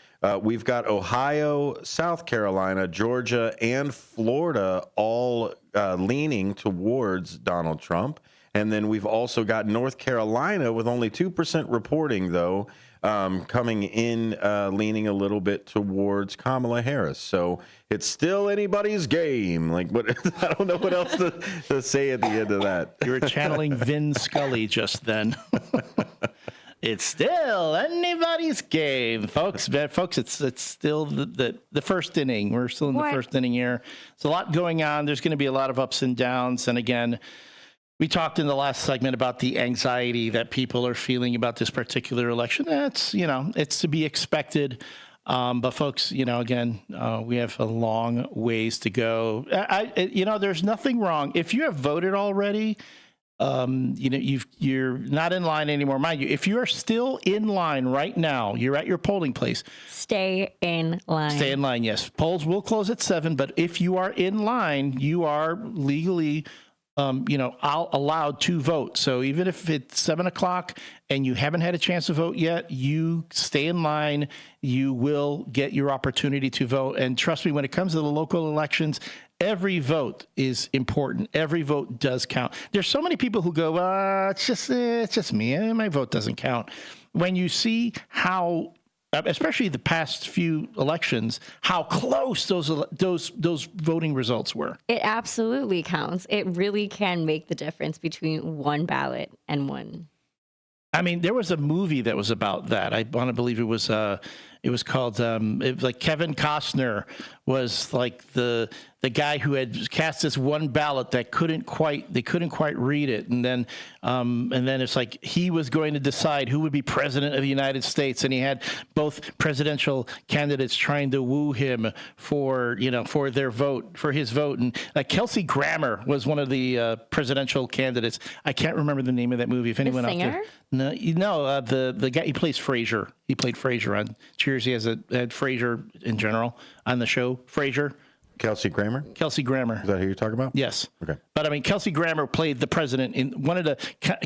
We've got Ohio, South Carolina, Georgia, and Florida all leaning towards Donald Trump. And then we've also got North Carolina with only 2% reporting, though, coming in, leaning a little bit towards Kamala Harris. So it's still anybody's game. Like, what? I don't know what else to say at the end of that. You were channeling Vin Scully just then. It's still anybody's game, folks. Folks, it's still the first inning. We're still in the first inning here. There's a lot going on. There's going to be a lot of ups and downs. And again, we talked in the last segment about the anxiety that people are feeling about this particular election. That's, it's to be expected. But folks, again, we have a long ways to go. There's nothing wrong. If you have voted already, you're not in line anymore. Mind you, if you are still in line right now, you're at your polling place. Stay in line. Stay in line, yes. Polls will close at 7, but if you are in line, you are legally allowed to vote. So even if it's 7 o'clock and you haven't had a chance to vote yet, you stay in line. You will get your opportunity to vote. And trust me, when it comes to the local elections, every vote is important. Every vote does count. There's so many people who go, it's just me. My vote doesn't count. When you see how, especially the past few elections, how close those voting results were. It absolutely counts. It really can make the difference between one ballot and one. I mean, there was a movie that was about that. I want to believe it was called like Kevin Costner was like the guy who had cast this one ballot that couldn't quite read it, and then it's like he was going to decide who would be president of the United States, and he had both presidential candidates trying to woo him for their vote, for his vote, and like Kelsey Grammer was one of the presidential candidates. I can't remember the name of that movie. If anyone out there, no, the guy, he plays Frasier. He played Frasier on Cheers. He had Frasier in general on the show. Frasier. Kelsey Grammer? Kelsey Grammer. Is that who you're talking about? Yes. Okay. But I mean, Kelsey Grammer played the president in one of the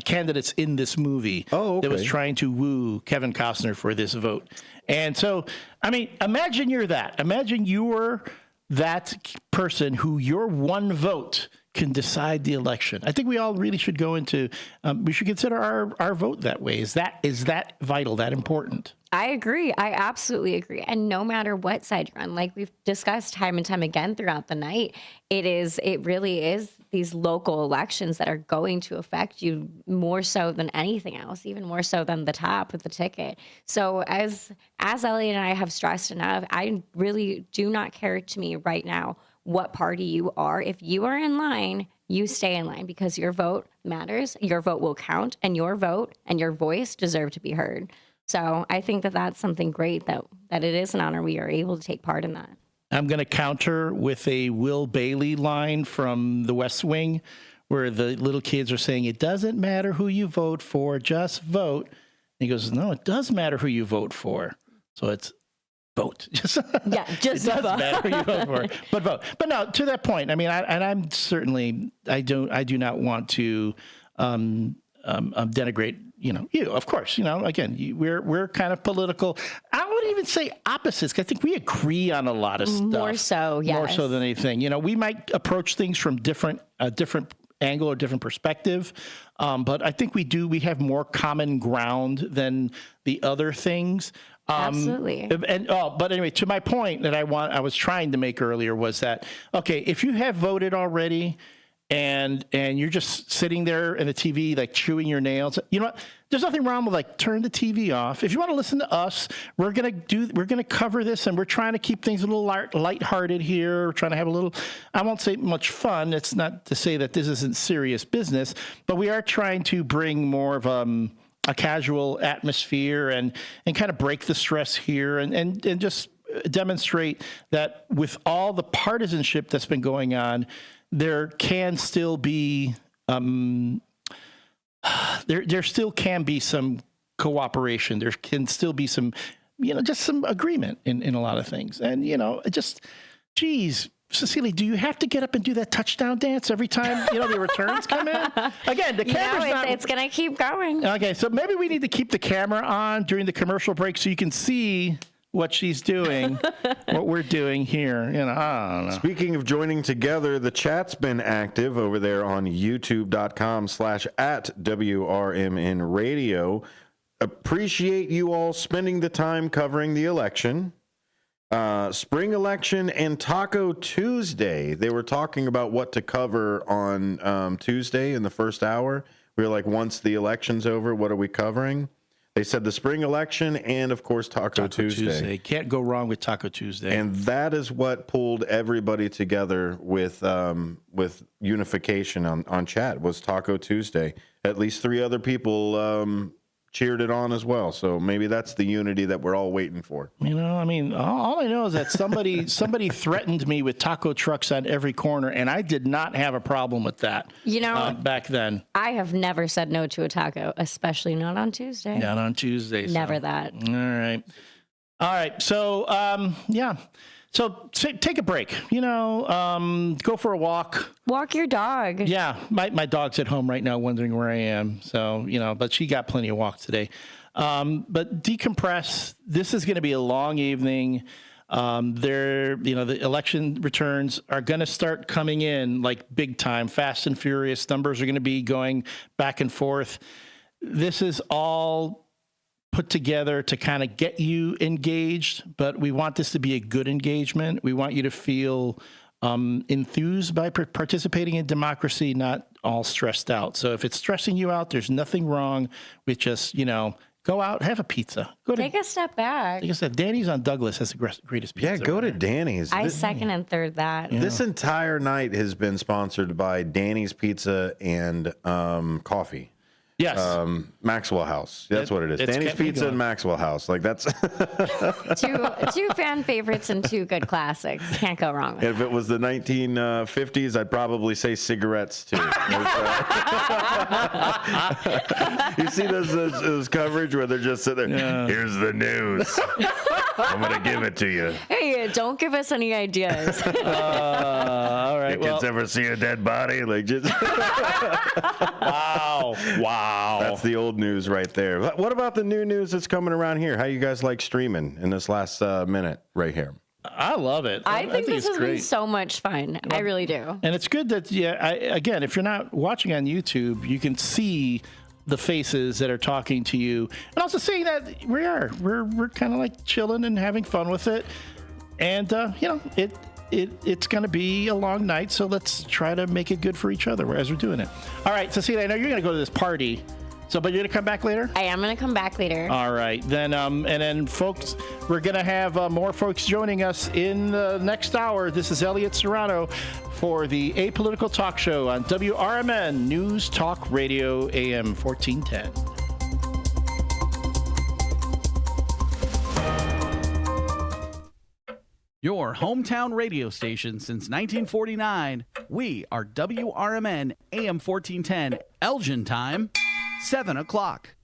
candidates in this movie that was trying to woo Kevin Costner for this vote. And so, I mean, imagine you're that. Imagine you're that person who your one vote can decide the election. I think we all really should go into, we should consider our vote that way. Is that vital, that important? I agree. I absolutely agree. And no matter what side you're on, like we've discussed time and time again throughout the night, it really is these local elections that are going to affect you more so than anything else, even more so than the top of the ticket. So as Elliot and I have stressed enough, I really do not care to me right now what party you are. If you are in line, you stay in line because your vote matters. Your vote will count, and your vote and your voice deserve to be heard. So I think that that's something great that it is an honor we are able to take part in that. I'm going to counter with a Will Bailey line from The West Wing, where the little kids are saying, it doesn't matter who you vote for, just vote. And he goes, no, it does matter who you vote for. So it's vote. Just it does matter who you vote for, but vote. But no, to that point, I mean, I'm certainly, I do not want to denigrate, you, of course, again, we're kind of political. I wouldn't even say opposites, 'cause I think we agree on a lot of stuff. More so, yes. More so than anything. We might approach things from different angle or different perspective. But I think we have more common ground than the other things. Absolutely. But anyway, to my point that I was trying to make earlier was that, okay, if you have voted already and you're just sitting there in the TV, like chewing your nails, you know what? There's nothing wrong with like turn the TV off. If you want to listen to us, we're gonna cover this, and we're trying to keep things a little lighthearted here. We're trying to have a little, I won't say much fun. It's not to say that this isn't serious business, but we are trying to bring more of a casual atmosphere and kind of break the stress here and just demonstrate that with all the partisanship that's been going on, there can still be there still can be some cooperation. There can still be some, just some agreement in a lot of things. And, geez, Cecilia, do you have to get up and do that touchdown dance every time, the returns come in? Again, the camera's it's going to keep going. Okay, so maybe we need to keep the camera on during the commercial break so you can see what she's doing, what we're doing here. I don't know. Speaking of joining together, the chat's been active over there on youtube.com/@WRMN Radio. Appreciate you all spending the time covering the election. Spring election and Taco Tuesday. They were talking about what to cover on Tuesday in the first hour. We were like, once the election's over, what are we covering? They said the spring election and, of course, Taco Tuesday. Can't go wrong with Taco Tuesday. And that is what pulled everybody together with unification on chat, was Taco Tuesday. At least 3 other people cheered it on as well. So maybe that's the unity that we're all waiting for. All I know is that somebody threatened me with taco trucks on every corner, and I did not have a problem with that. Back then, I have never said no to a taco, especially not on Tuesday. Not on Tuesday. Never that. All right. So yeah. So take a break, go for a walk. Walk your dog. Yeah. My dog's at home right now wondering where I am. So, but she got plenty of walk today. But decompress. This is going to be a long evening. The election returns are going to start coming in like big time, fast and furious. Numbers are going to be going back and forth. This is all put together to kind of get you engaged, but we want this to be a good engagement. We want you to feel enthused by participating in democracy, not all stressed out. So if it's stressing you out, there's nothing wrong with just, go out, have a pizza. Take a step back. Like I said, Danny's on Douglas has the greatest pizza. Yeah, go to Danny's. I second and third that. This entire night has been sponsored by Danny's Pizza and coffee. Yes. Maxwell House. That's what it is. Danny's Pizza and Maxwell House. Like that's two fan favorites and 2 good classics. Can't go wrong with If it was the 1950s, I'd probably say cigarettes too. You see those coverage where they're just sitting there, here's the news. I'm going to give it to you. Hey, don't give us any ideas. All right. You kids ever see a dead body? Like just Wow. That's the old news right there. What about the new news that's coming around here? How you guys like streaming in this last minute right here? I love it. I think this has been so much fun. I really do. And it's good that, again, if you're not watching on YouTube, you can see the faces that are talking to you, and also seeing that we're kind of like chilling and having fun with it. And, it's going to be a long night, so let's try to make it good for each other as we're doing it. All right, Cecilia, I know you're going to go to this party, but you're going to come back later? I am going to come back later. All right, then, and then, folks, we're going to have more folks joining us in the next hour. This is Elliot Serrano for the Apolitical Talk Show on WRMN News Talk Radio AM 1410. Your hometown radio station since 1949, We are WRMN AM 1410, Elgin time, 7 o'clock.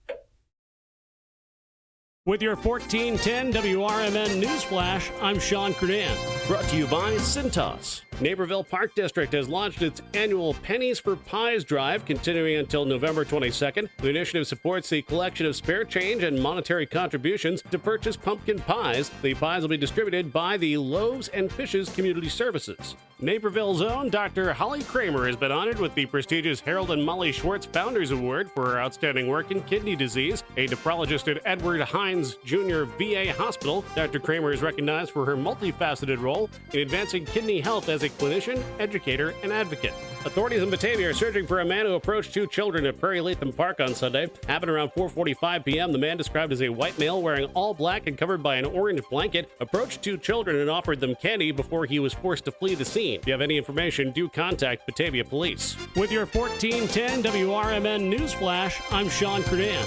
With your 1410 WRMN Newsflash, I'm Sean Kernan. Brought to you by Cintas. Naperville Park District has launched its annual Pennies for Pies drive, continuing until November 22nd. The initiative supports the collection of spare change and monetary contributions to purchase pumpkin pies. The pies will be distributed by the Loaves and Fishes Community Services. Naperville's own Dr. Holly Kramer has been honored with the prestigious Harold and Molly Schwartz Founders Award for her outstanding work in kidney disease. A nephrologist at Edward Hines Jr. VA Hospital, Dr. Kramer is recognized for her multifaceted role in advancing kidney health as a clinician, educator, and advocate. Authorities in Batavia are searching for a man who approached two children at Prairie Latham Park on Sunday. Happened around 4:45 p.m. The man, described as a white male wearing all black and covered by an orange blanket, approached two children and offered them candy before he was forced to flee the scene. If you have any information, do contact Batavia Police. With your 1410 WRMN Newsflash, I'm Sean Kernan.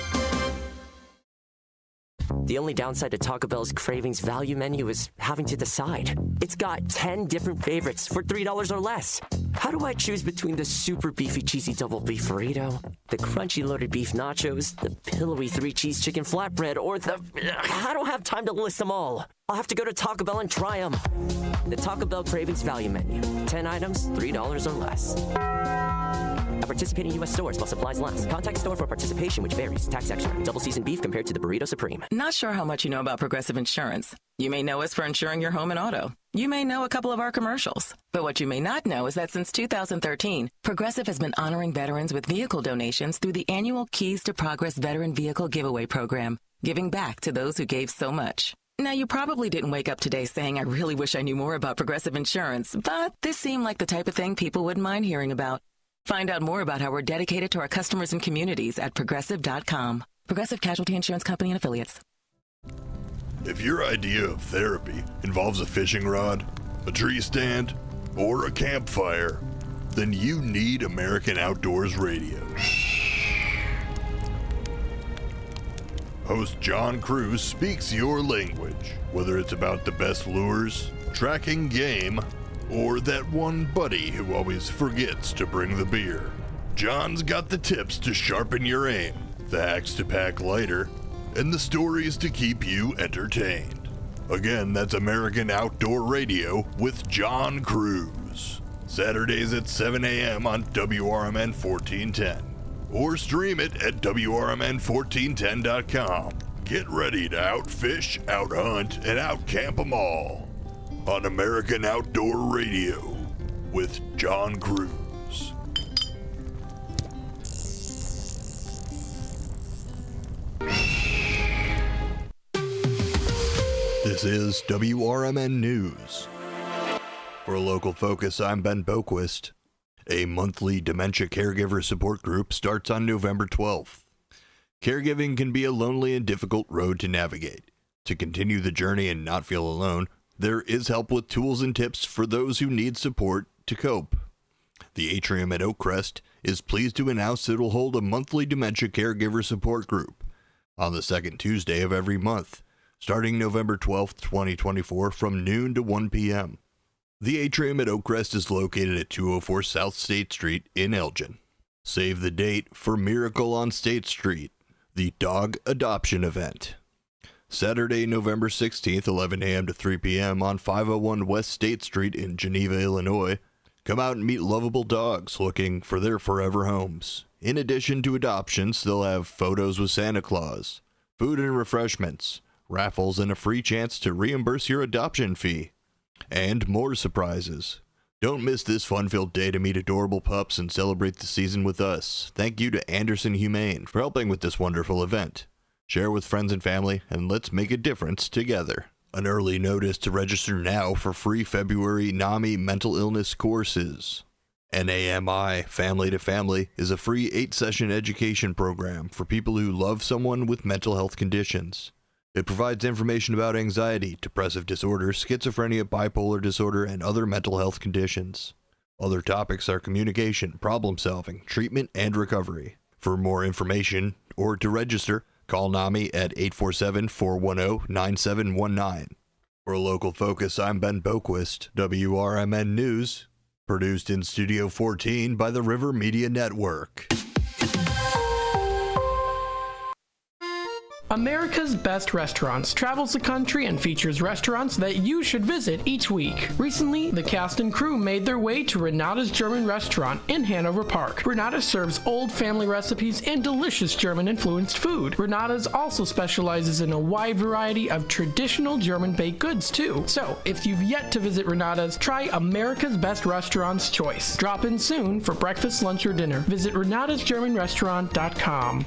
The only downside to Taco Bell's Cravings value menu is having to decide. It's got 10 different favorites for $3 or less. How do I choose between the super beefy cheesy double beef burrito, the crunchy loaded beef nachos, the pillowy 3-cheese chicken flatbread, or the... I don't have time to list them all. I'll have to go to Taco Bell and try them. The Taco Bell Cravings value menu. 10 items, $3 or less. At participating U.S. stores while supplies last. Contact store for participation, which varies. Tax extra. Double seasoned beef compared to the Burrito Supreme. Not sure how much you know about Progressive Insurance. You may know us for insuring your home and auto. You may know a couple of our commercials. But what you may not know is that since 2013, Progressive has been honoring veterans with vehicle donations through the annual Keys to Progress Veteran Vehicle Giveaway Program, giving back to those who gave so much. Now, you probably didn't wake up today saying, I really wish I knew more about Progressive Insurance, but this seemed like the type of thing people wouldn't mind hearing about. Find out more about how we're dedicated to our customers and communities at Progressive.com. Progressive Casualty Insurance Company and Affiliates. If your idea of therapy involves a fishing rod, a tree stand, or a campfire, then you need American Outdoors Radio. Host John Cruz speaks your language, whether it's about the best lures, tracking game, or that one buddy who always forgets to bring the beer. John's got the tips to sharpen your aim, the hacks to pack lighter, and the stories to keep you entertained. Again, that's American Outdoor Radio with John Cruz. Saturdays at 7 a.m. on WRMN 1410. Or stream it at WRMN1410.com. Get ready to outfish, outhunt, and outcamp them all on American Outdoor Radio with John Cruz. This is WRMN News. For a local focus, I'm Ben Boquist. A monthly dementia caregiver support group starts on November 12th. Caregiving can be a lonely and difficult road to navigate. To continue the journey and not feel alone, there is help with tools and tips for those who need support to cope. The Atrium at Oakcrest is pleased to announce it will hold a monthly dementia caregiver support group on the second Tuesday of every month, starting November 12th, 2024 from noon to 1 p.m. The Atrium at Oakcrest is located at 204 South State Street in Elgin. Save the date for Miracle on State Street, the dog adoption event. Saturday, November 16th, 11 a.m. to 3 p.m. on 501 West State Street in Geneva, Illinois. Come out and meet lovable dogs looking for their forever homes. In addition to adoptions, they'll have photos with Santa Claus, food and refreshments, raffles, and a free chance to reimburse your adoption fee. And more surprises. Don't miss this fun-filled day to meet adorable pups and celebrate the season with us. Thank you to Anderson Humane for helping with this wonderful event. Share with friends and family, and let's make a difference together. An early notice to register now for free February NAMI mental illness courses. NAMI Family to Family is a free 8-session education program for people who love someone with mental health conditions. It provides information about anxiety, depressive disorder, schizophrenia, bipolar disorder, and other mental health conditions. Other topics are communication, problem solving, treatment, and recovery. For more information or to register, call NAMI at 847-410-9719. For a local focus, I'm Ben Boquist, WRMN News. Produced in Studio 14 by the River Media Network. America's Best Restaurants travels the country and features restaurants that you should visit each week. Recently, the cast and crew made their way to Renata's German Restaurant in Hanover Park. Renata serves old family recipes and delicious German-influenced food. Renata's also specializes in a wide variety of traditional German baked goods, too. So, if you've yet to visit Renata's, try America's Best Restaurants choice. Drop in soon for breakfast, lunch, or dinner. Visit renatasgermanrestaurant.com.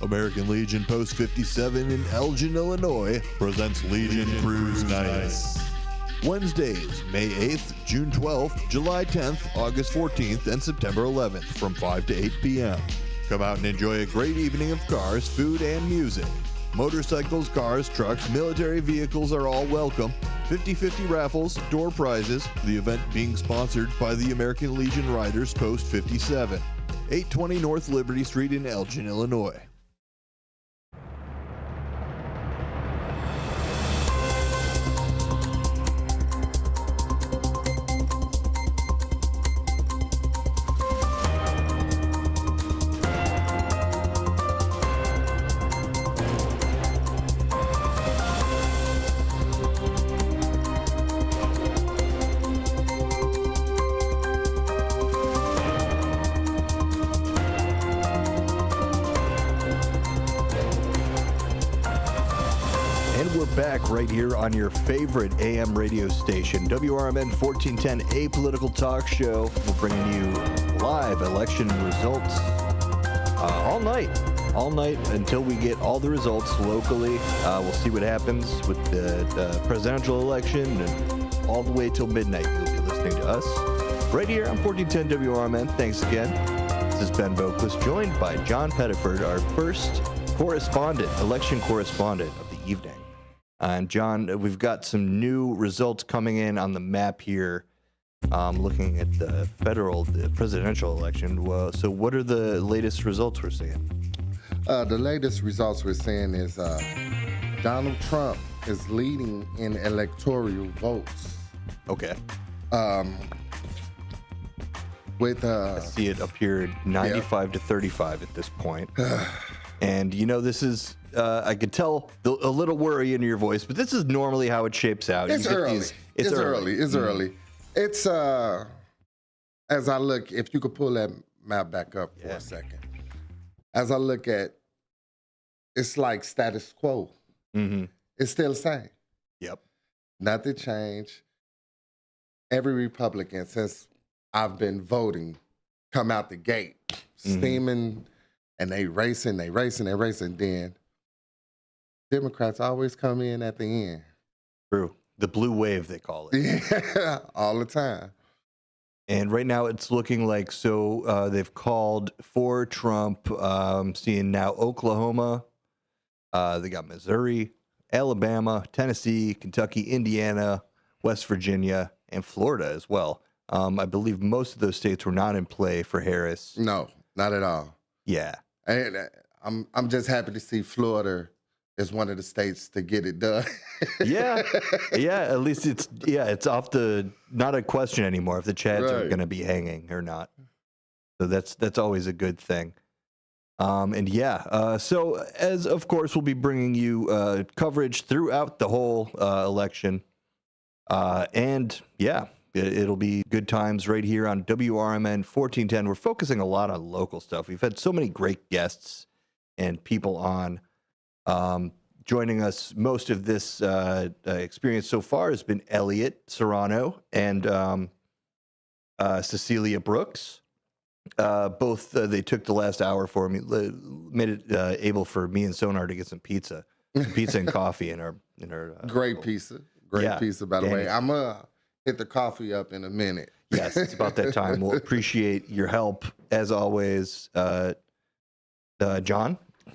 American Legion Post 57 in Elgin, Illinois presents Legion Cruise Nights. Wednesdays, May 8th, June 12th, July 10th, August 14th, and September 11th from 5 to 8 p.m. Come out and enjoy a great evening of cars, food, and music. Motorcycles, cars, trucks, military vehicles are all welcome. 50-50 raffles, door prizes. The event being sponsored by the American Legion Riders Post 57. 820 North Liberty Street in Elgin, Illinois. Back right here on your favorite AM radio station, WRMN 1410, a political talk show. We're bringing you live election results all night until we get all the results locally. We'll see what happens with the presidential election, and all the way till midnight you'll be listening to us right here on 1410 WRMN. Thanks again. This is Ben Boquist, joined by John Pettiford, our first election correspondent of the evening. And John, we've got some new results coming in on the map here, looking at the presidential election. So what are the latest results we're seeing? The latest results we're seeing is Donald Trump is leading in electoral votes. Okay. With I see it up here, 95 to 35 at this point. And this is, I could tell a little worry in your voice, but this is normally how it shapes out. It's early. It's early. It's, as I look, if you could pull that map back up for a second. As I look at, it's like status quo. Mm-hmm. It's still the same. Yep. Nothing changed. Every Republican, since I've been voting, come out the gate, steaming, and they racing. Then Democrats always come in at the end. True. The blue wave, they call it. Yeah, all the time. And right now it's looking like, they've called for Trump, seeing now Oklahoma, they got Missouri, Alabama, Tennessee, Kentucky, Indiana, West Virginia, and Florida as well. I believe most of those states were not in play for Harris. No, not at all. Yeah. And I'm just happy to see Florida is one of the states to get it done. Yeah. At least it's off not a question anymore if the Chads are going to be hanging or not. So that's always a good thing. So as of course we'll be bringing you coverage throughout the whole election, it'll be good times right here on WRMN 1410. We're focusing a lot on local stuff. We've had so many great guests and people on. Joining us most of this experience so far has been Elliot Serrano and Cecilia Brooks. Both they took the last hour for me, made it able for me and Sonar to get some pizza and coffee in our great pizza, pizza. By the way, I'm gonna hit the coffee up in a minute. Yes, it's about that time. We'll appreciate your help as always, John.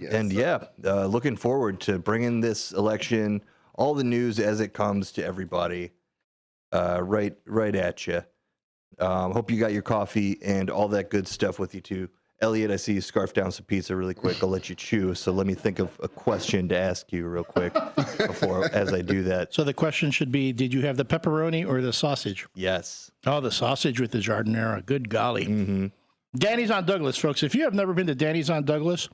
Yes, and looking forward to bringing this election, all the news as it comes to everybody, right at you. Hope you got your coffee and all that good stuff with you too, Elliot, I see you scarf down some pizza really quick. I'll let you chew. So let me think of a question to ask you real quick as I do that. So the question should be, did you have the pepperoni or the sausage? Yes. Oh, the sausage with the giardiniera. Good golly. Mm-hmm. Danny's on Douglas, folks. If you have never been to Danny's on Douglas,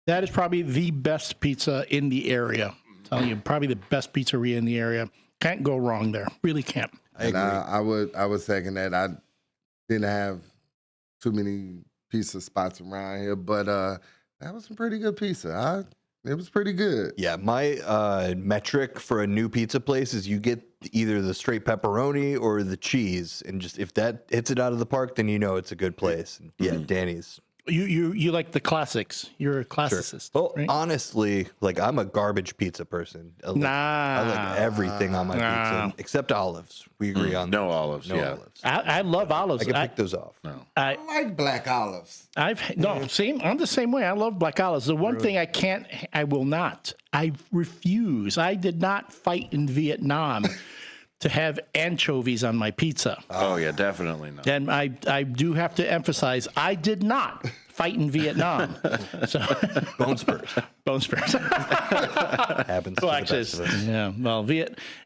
that is probably the best pizza in the area. I'm telling you, probably the best pizzeria in the area. Can't go wrong there. Really can't. I would second that. I didn't have too many pizza spots around here, but that was some pretty good pizza. It was pretty good. Yeah, my metric for a new pizza place is you get either the straight pepperoni or the cheese, and just if that hits it out of the park, then you know it's a good place. And yeah, Danny's. You like the classics. You're a classicist. Well, right? honestly, like I'm a garbage pizza person. I like everything on my pizza except olives. We agree on no those. olives. No yeah, olives. I love olives. I can pick those off. No. I like black olives. I'm the same way. I love black olives. The one thing I refuse. I did not fight in Vietnam to have anchovies on my pizza. Oh yeah, definitely not. And I do have to emphasize, I did not fight in Vietnam. So Bone spurs. Bone spurs. Happens to the best of us. Yeah. Well,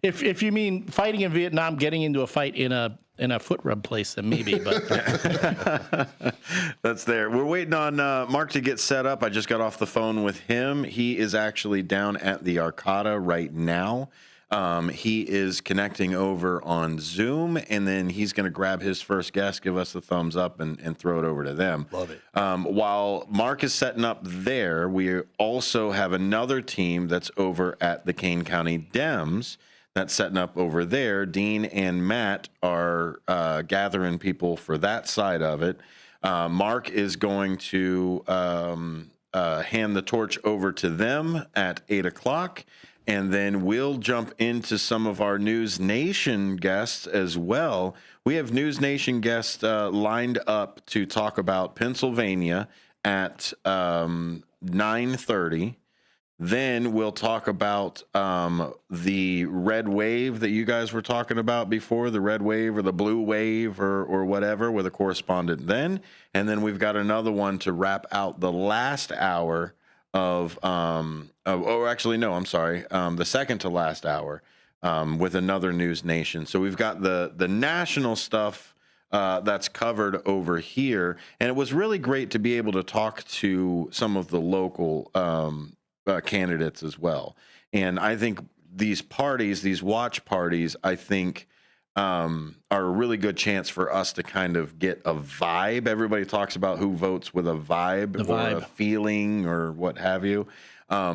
if you mean fighting in Vietnam, getting into a fight in a foot rub place, then maybe. But that's there. We're waiting on Mark to get set up. I just got off the phone with him. He is actually down at the Arcata right now. He is connecting over on Zoom, and then he's going to grab his first guest, give us a thumbs up, and throw it over to them. Love it. While Mark is setting up there, we also have another team that's over at the Kane County Dems that's setting up over there. Dean and Matt are gathering people for that side of it. Mark is going to hand the torch over to them at 8 o'clock. And then we'll jump into some of our News Nation guests as well. We have News Nation guests lined up to talk about Pennsylvania at 9:30. Then we'll talk about the red wave that you guys were talking about before, the red wave or the blue wave or whatever, with a correspondent then. And then we've got another one to wrap out the last hour the second to last hour with another News Nation. So we've got the national stuff that's covered over here, and it was really great to be able to talk to some of the local candidates as well. And I think these watch parties, I think are a really good chance for us to kind of get a vibe. Everybody talks about who votes with a vibe or a feeling or what have you.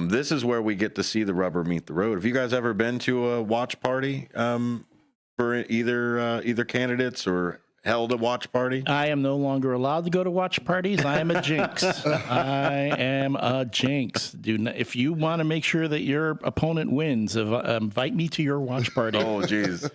This is where we get to see the rubber meet the road. Have you guys ever been to a watch party for either candidates or held a watch party? I am no longer allowed to go to watch parties. I am a jinx. I am a jinx. If you want to make sure that your opponent wins, invite me to your watch party. Oh, geez.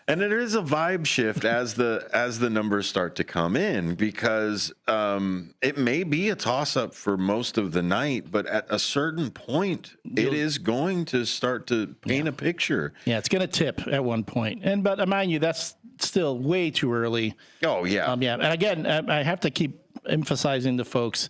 And there is a vibe shift as the numbers start to come in, because it may be a toss-up for most of the night, but at a certain point, it is going to start to paint a picture. Yeah, it's going to tip at one point. But mind you, that's still way too early. Oh, yeah. And again, I have to keep emphasizing to folks,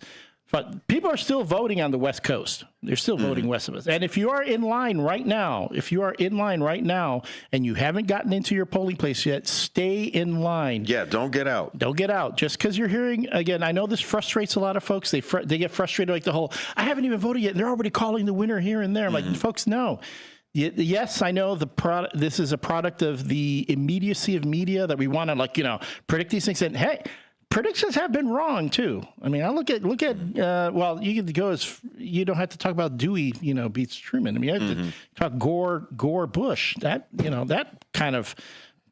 but people are still voting on the West Coast. They're still voting west of us. And if you are in line right now, and you haven't gotten into your polling place yet, stay in line. Yeah, don't get out. Don't get out. Just because you're hearing, again, I know this frustrates a lot of folks. They get frustrated like the whole, I haven't even voted yet, and they're already calling the winner here and there. I'm like, folks, no. Yes, I know this is a product of the immediacy of media that we want to predict these things. And hey, predictions have been wrong too. I mean, I look at you get to go as you don't have to talk about Dewey, beats Truman. I mean, you have to talk Gore, Bush. That kind of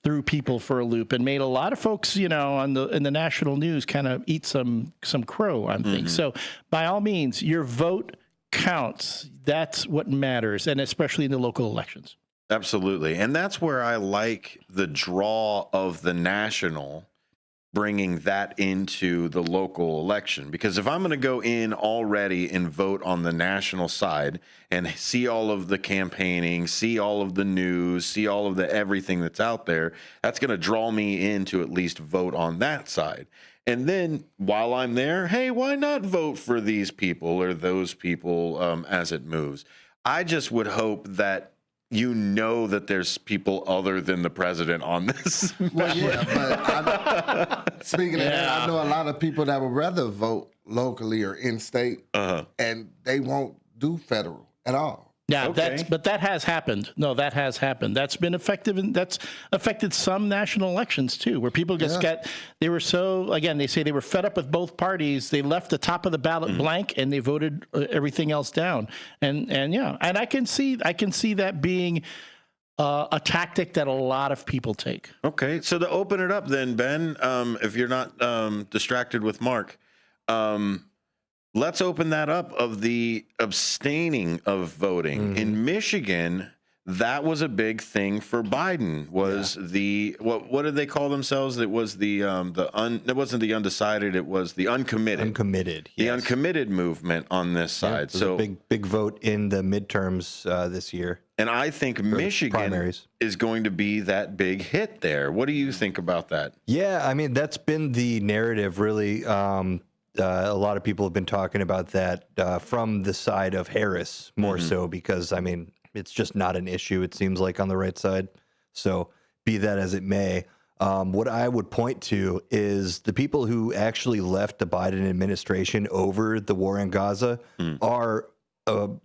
threw people for a loop and made a lot of folks, in the national news kind of eat some crow on things. So by all means, your vote counts. That's what matters, and especially in the local elections. Absolutely. And that's where I like the draw of the national, bringing that into the local election. Because if I'm going to go in already and vote on the national side and see all of the campaigning, see all of the news, see all of the everything that's out there, that's going to draw me in to at least vote on that side. And then while I'm there, hey, why not vote for these people or those people as it moves? I just would hope that that there's people other than the president on this. Well, yeah, but speaking of that, I know a lot of people that would rather vote locally or in-state, and they won't do federal at all. Yeah, but that has happened. No, that has happened. That's been effective, and that's affected some national elections too, where people just they were so, again, they say they were fed up with both parties. They left the top of the ballot blank and they voted everything else down. And I can see that being a tactic that a lot of people take. Okay, so to open it up then, Ben, if you're not distracted with Mark, let's open that up of the abstaining of voting. In Michigan, that was a big thing for Biden. Was the what did they call themselves? It was it wasn't the undecided, it was the uncommitted. Uncommitted. The uncommitted movement on this side. So big vote in the midterms this year. And I think Michigan is going to be that big hit there. What do you think about that? Yeah, I mean, that's been the narrative really. A lot of people have been talking about that from the side of Harris more so because, I mean, it's just not an issue, it seems like, on the right side. So be that as it may, what I would point to is the people who actually left the Biden administration over the war in Gaza are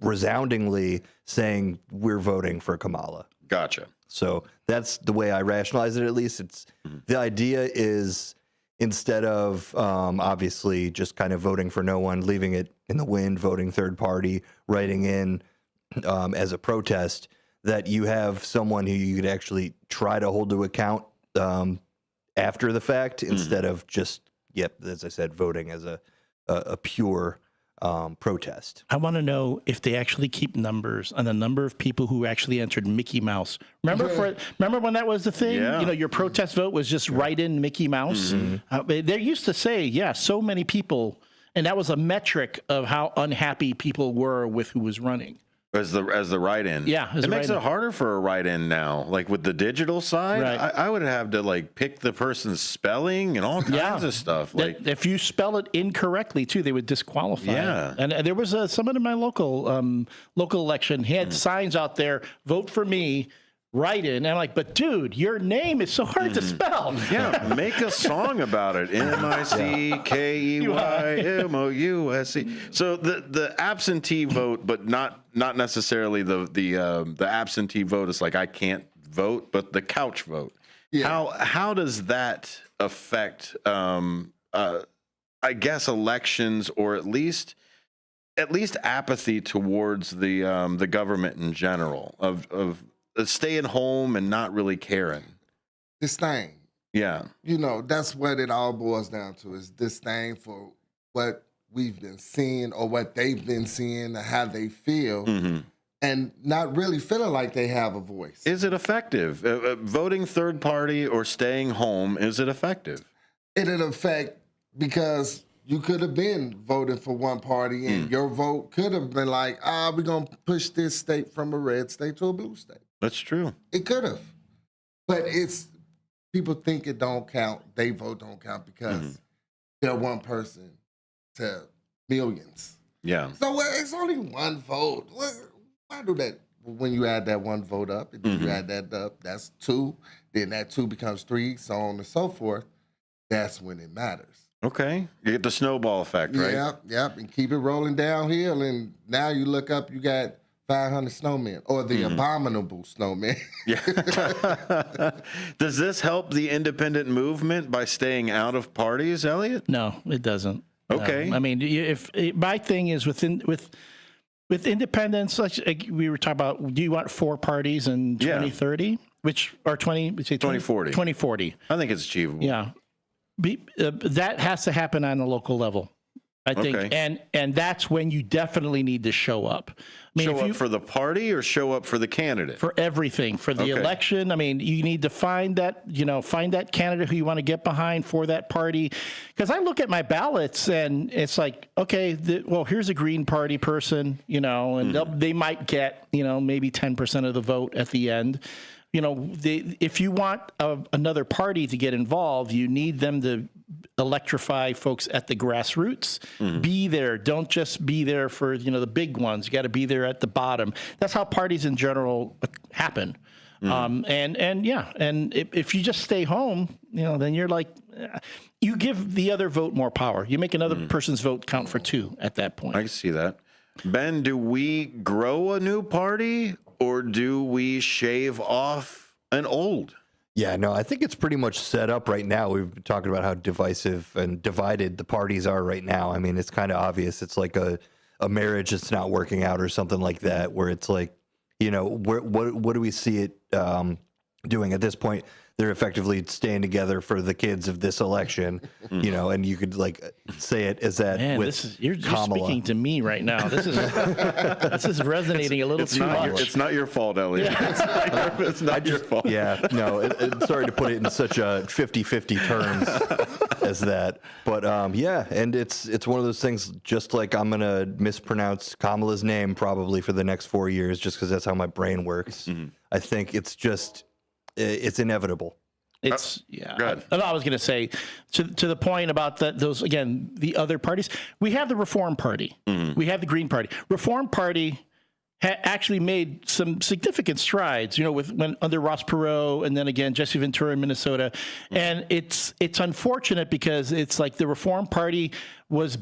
resoundingly saying we're voting for Kamala. Gotcha. So that's the way I rationalize it, at least. It's the idea is, instead of obviously just kind of voting for no one, leaving it in the wind, voting third party, writing in as a protest, that you have someone who you could actually try to hold to account after the fact instead of just, as I said, voting as a pure protest. I want to know if they actually keep numbers on the number of people who actually entered Mickey Mouse. Remember when that was the thing? Yeah. You know, your protest vote was just write in Mickey Mouse. They used to say, so many people, and that was a metric of how unhappy people were with who was running. As the write-in. Yeah. It makes it harder for a write-in now. Like with the digital side, I would have to like pick the person's spelling and all kinds of stuff. Like if you spell it incorrectly too, they would disqualify. Yeah. And there was someone in my local election. He had signs out there, vote for me. Write in. And I'm like, but dude, your name is so hard to spell. Yeah, make a song about it. MICKEYMOUSE. So the absentee vote, but not necessarily the absentee vote is like I can't vote, but the couch vote. Yeah. How does that affect I guess elections, or at least apathy towards the government in general of staying home and not really caring? Disdain. Yeah. You know, that's what it all boils down to, is disdain for what we've been seeing or what they've been seeing and how they feel, and not really feeling like they have a voice. Is it effective? Voting third party or staying home, is it effective? It'll affect, because you could have been voting for one party and your vote could have been like, we're going to push this state from a red state to a blue state. That's true. It could have. But it's, people think it don't count. They vote don't count because they're one person to millions. Yeah. So it's only one vote. Why do that? When you add that one vote up, and then you add that up, that's two. Then that two becomes three, so on and so forth. That's when it matters. Okay. You get the snowball effect, right? Yep. And keep it rolling downhill. And now you look up, you got 500 snowmen, or the abominable snowmen. Does this help the independent movement by staying out of parties, Elliot? No, it doesn't. Okay. I mean, my thing is with independence, like we were talking about, do you want 4 parties in 2030? Which are 2040. 2040. I think it's achievable. Yeah. That has to happen on the local level, I think. And that's when you definitely need to show up. I mean, show up for the party or show up for the candidate? For everything. For the election. I mean, you need to find that candidate who you want to get behind for that party. Because I look at my ballots and it's like, okay, here's a Green Party person, and they might get, maybe 10% of the vote at the end. If you want another party to get involved, you need them to electrify folks at the grassroots. Be there. Don't just be there for, the big ones. You got to be there at the bottom. That's how parties in general happen. And if you just stay home, then you're like, you give the other vote more power. You make another person's vote count for two at that point. I can see that. Ben, do we grow a new party or do we shave off an old? Yeah, no, I think it's pretty much set up right now. We've been talking about how divisive and divided the parties are right now. I mean, it's kind of obvious. It's like a marriage that's not working out or something like that, where it's like, what do we see it doing at this point? They're effectively staying together for the kids of this election, and you could say it as that. Man, with you're speaking to me right now. This is resonating a little too much. It's not your fault, Elliot. Yeah. It's not your fault. Yeah, no, sorry to put it in such a 50-50 terms as that. But and it's one of those things, just like I'm going to mispronounce Kamala's name probably for the next 4 years just because that's how my brain works. I think it's inevitable. It's Good. I was going to say to the point about those again, the other parties. We have the Reform Party. We have the Green Party. Reform Party actually made some significant strides. When under Ross Perot and then again Jesse Ventura in Minnesota, and it's unfortunate because it's like the Reform Party was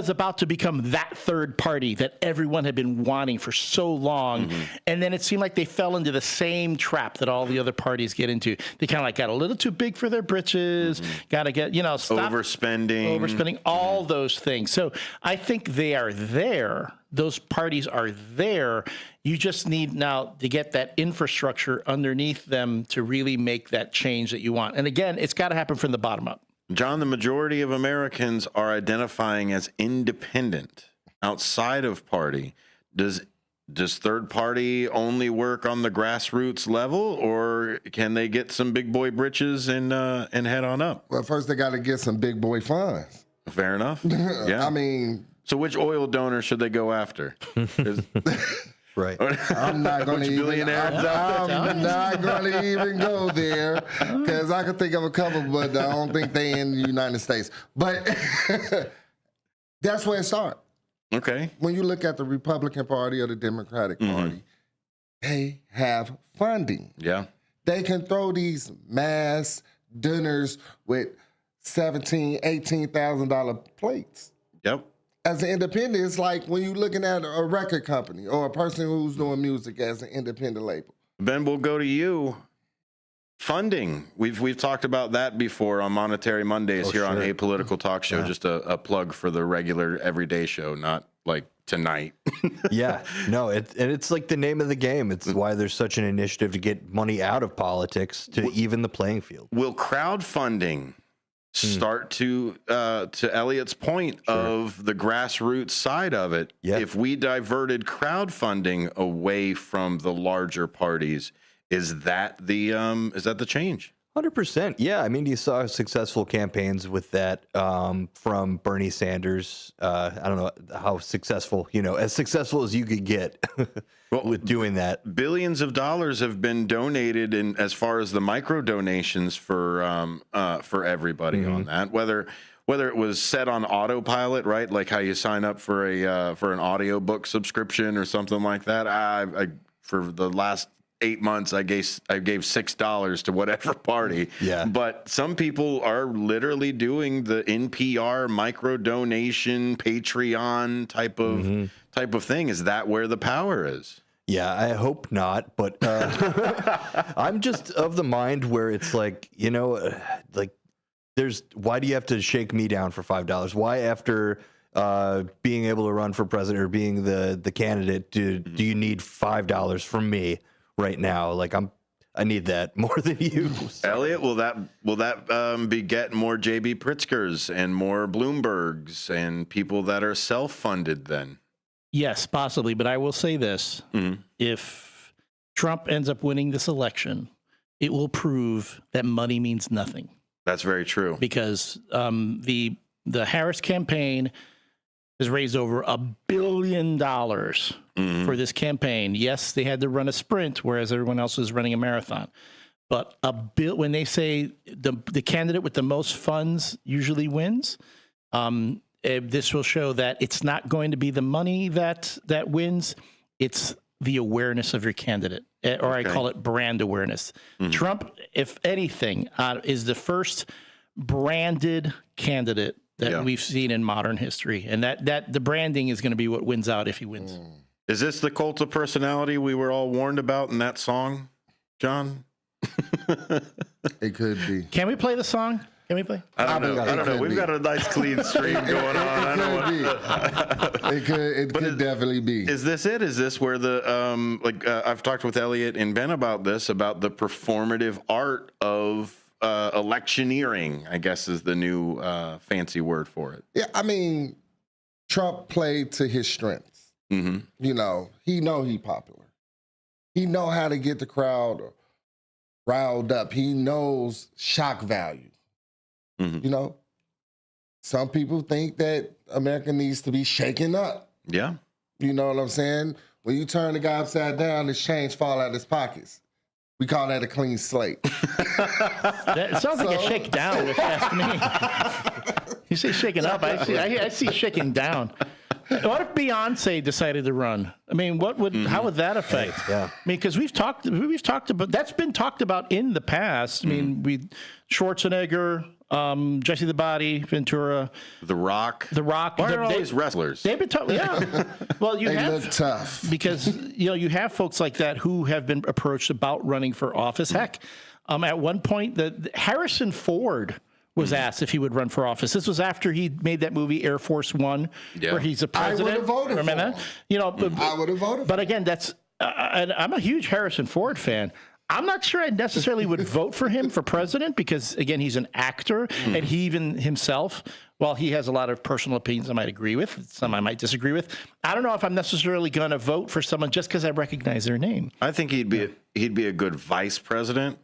about to become that third party that everyone had been wanting for so long, and then it seemed like they fell into the same trap that all the other parties get into. They kind of got a little too big for their britches, got to get stop overspending, all those things. So I think they are there. Those parties are there. You just need now to get that infrastructure underneath them to really make that change that you want. And again, it's got to happen from the bottom up. John, the majority of Americans are identifying as independent outside of party. Does third party only work on the grassroots level, or can they get some big boy britches and head on up? Well, first they got to get some big boy funds. Fair enough. Yeah. I mean, so which oil donor should they go after? Right. I'm not going to even. I'm not going to even go there because I could think of a couple, but I don't think they in the United States. But that's where it starts. Okay. When you look at the Republican Party or the Democratic Party, they have funding. Yeah. They can throw these mass dinners with $17,000, $18,000 plates. Yep. As an independent, it's like when you're looking at a record company or a person who's doing music as an independent label. Ben, we'll go to you. Funding. We've talked about that before on Monetary Mondays on A Political Talk Show. Just a plug for the regular everyday show, not like tonight. Yeah, no, it's like the name of the game. It's why there's such an initiative to get money out of politics to even the playing field. Will crowdfunding start to Elliot's point of the grassroots side of it? Yeah. If we diverted crowdfunding away from the larger parties, is that the change? 100%. Yeah, I mean, you saw successful campaigns with that from Bernie Sanders. I don't know how successful, as successful as you could get with doing that. Billions of dollars have been donated, as far as the micro donations for everybody on that. Whether it was set on autopilot, right, like how you sign up for an audiobook subscription or something like that. I for the last 8 months, I gave $6 to whatever party. Yeah. But some people are literally doing the NPR micro donation, Patreon type of thing. Is that where the power is? Yeah, I hope not. But I'm just of the mind where it's like, why do you have to shake me down for $5? Why after being able to run for president or being the candidate, do you need $5 from me right now? Like I need that more than you. Elliot, will that beget more J.B. Pritzkers and more Bloombergs and people that are self-funded then? Yes, possibly. But I will say this. If Trump ends up winning this election, it will prove that money means nothing. That's very true. Because the Harris campaign has raised over $1 billion for this campaign. Yes, they had to run a sprint, whereas everyone else was running a marathon. But when they say the candidate with the most funds usually wins, this will show that it's not going to be the money that wins. It's the awareness of your candidate, or I call it brand awareness. Trump, if anything, is the first branded candidate that we've seen in modern history, and that the branding is going to be what wins out if he wins. Is this the cult of personality we were all warned about in that song, John? It could be. Can we play the song? Can we play? I don't know. We've got a nice clean stream going on. It could definitely be. Is this it? Is this where the I've talked with Elliot and Ben about this, about the performative art of electioneering, I guess is the new fancy word for it. Yeah, I mean, Trump played to his strengths. Mm-hmm. You know he popular. He know how to get the crowd riled up. He knows shock value. Mm-hmm. You know, some people think that America needs to be shaken up. Yeah. You know what I'm saying? When you turn the guy upside down, his change fall out of his pockets. We call that a clean slate. It sounds like a shake down, if you ask me. You say shaking up, I see shaking down. What if Beyonce decided to run? I mean, how would that affect? Yeah. I mean, because we've talked about that's been talked about in the past. I mean, Schwarzenegger, Jesse the Body, Ventura, The Rock. Why are all these wrestlers? They've been talking. Yeah. Well, they look tough because you have folks like that who have been approached about running for office. Heck, at one point, Harrison Ford was asked if he would run for office. This was after he made that movie Air Force One, where he's a president. I would have voted for him. I would have voted. But again, I'm a huge Harrison Ford fan. I'm not sure I necessarily would vote for him for president because, again, he's an actor, and he even himself, while he has a lot of personal opinions I might agree with, some I might disagree with, I don't know if I'm necessarily going to vote for someone just because I recognize their name. I think he'd be a good vice president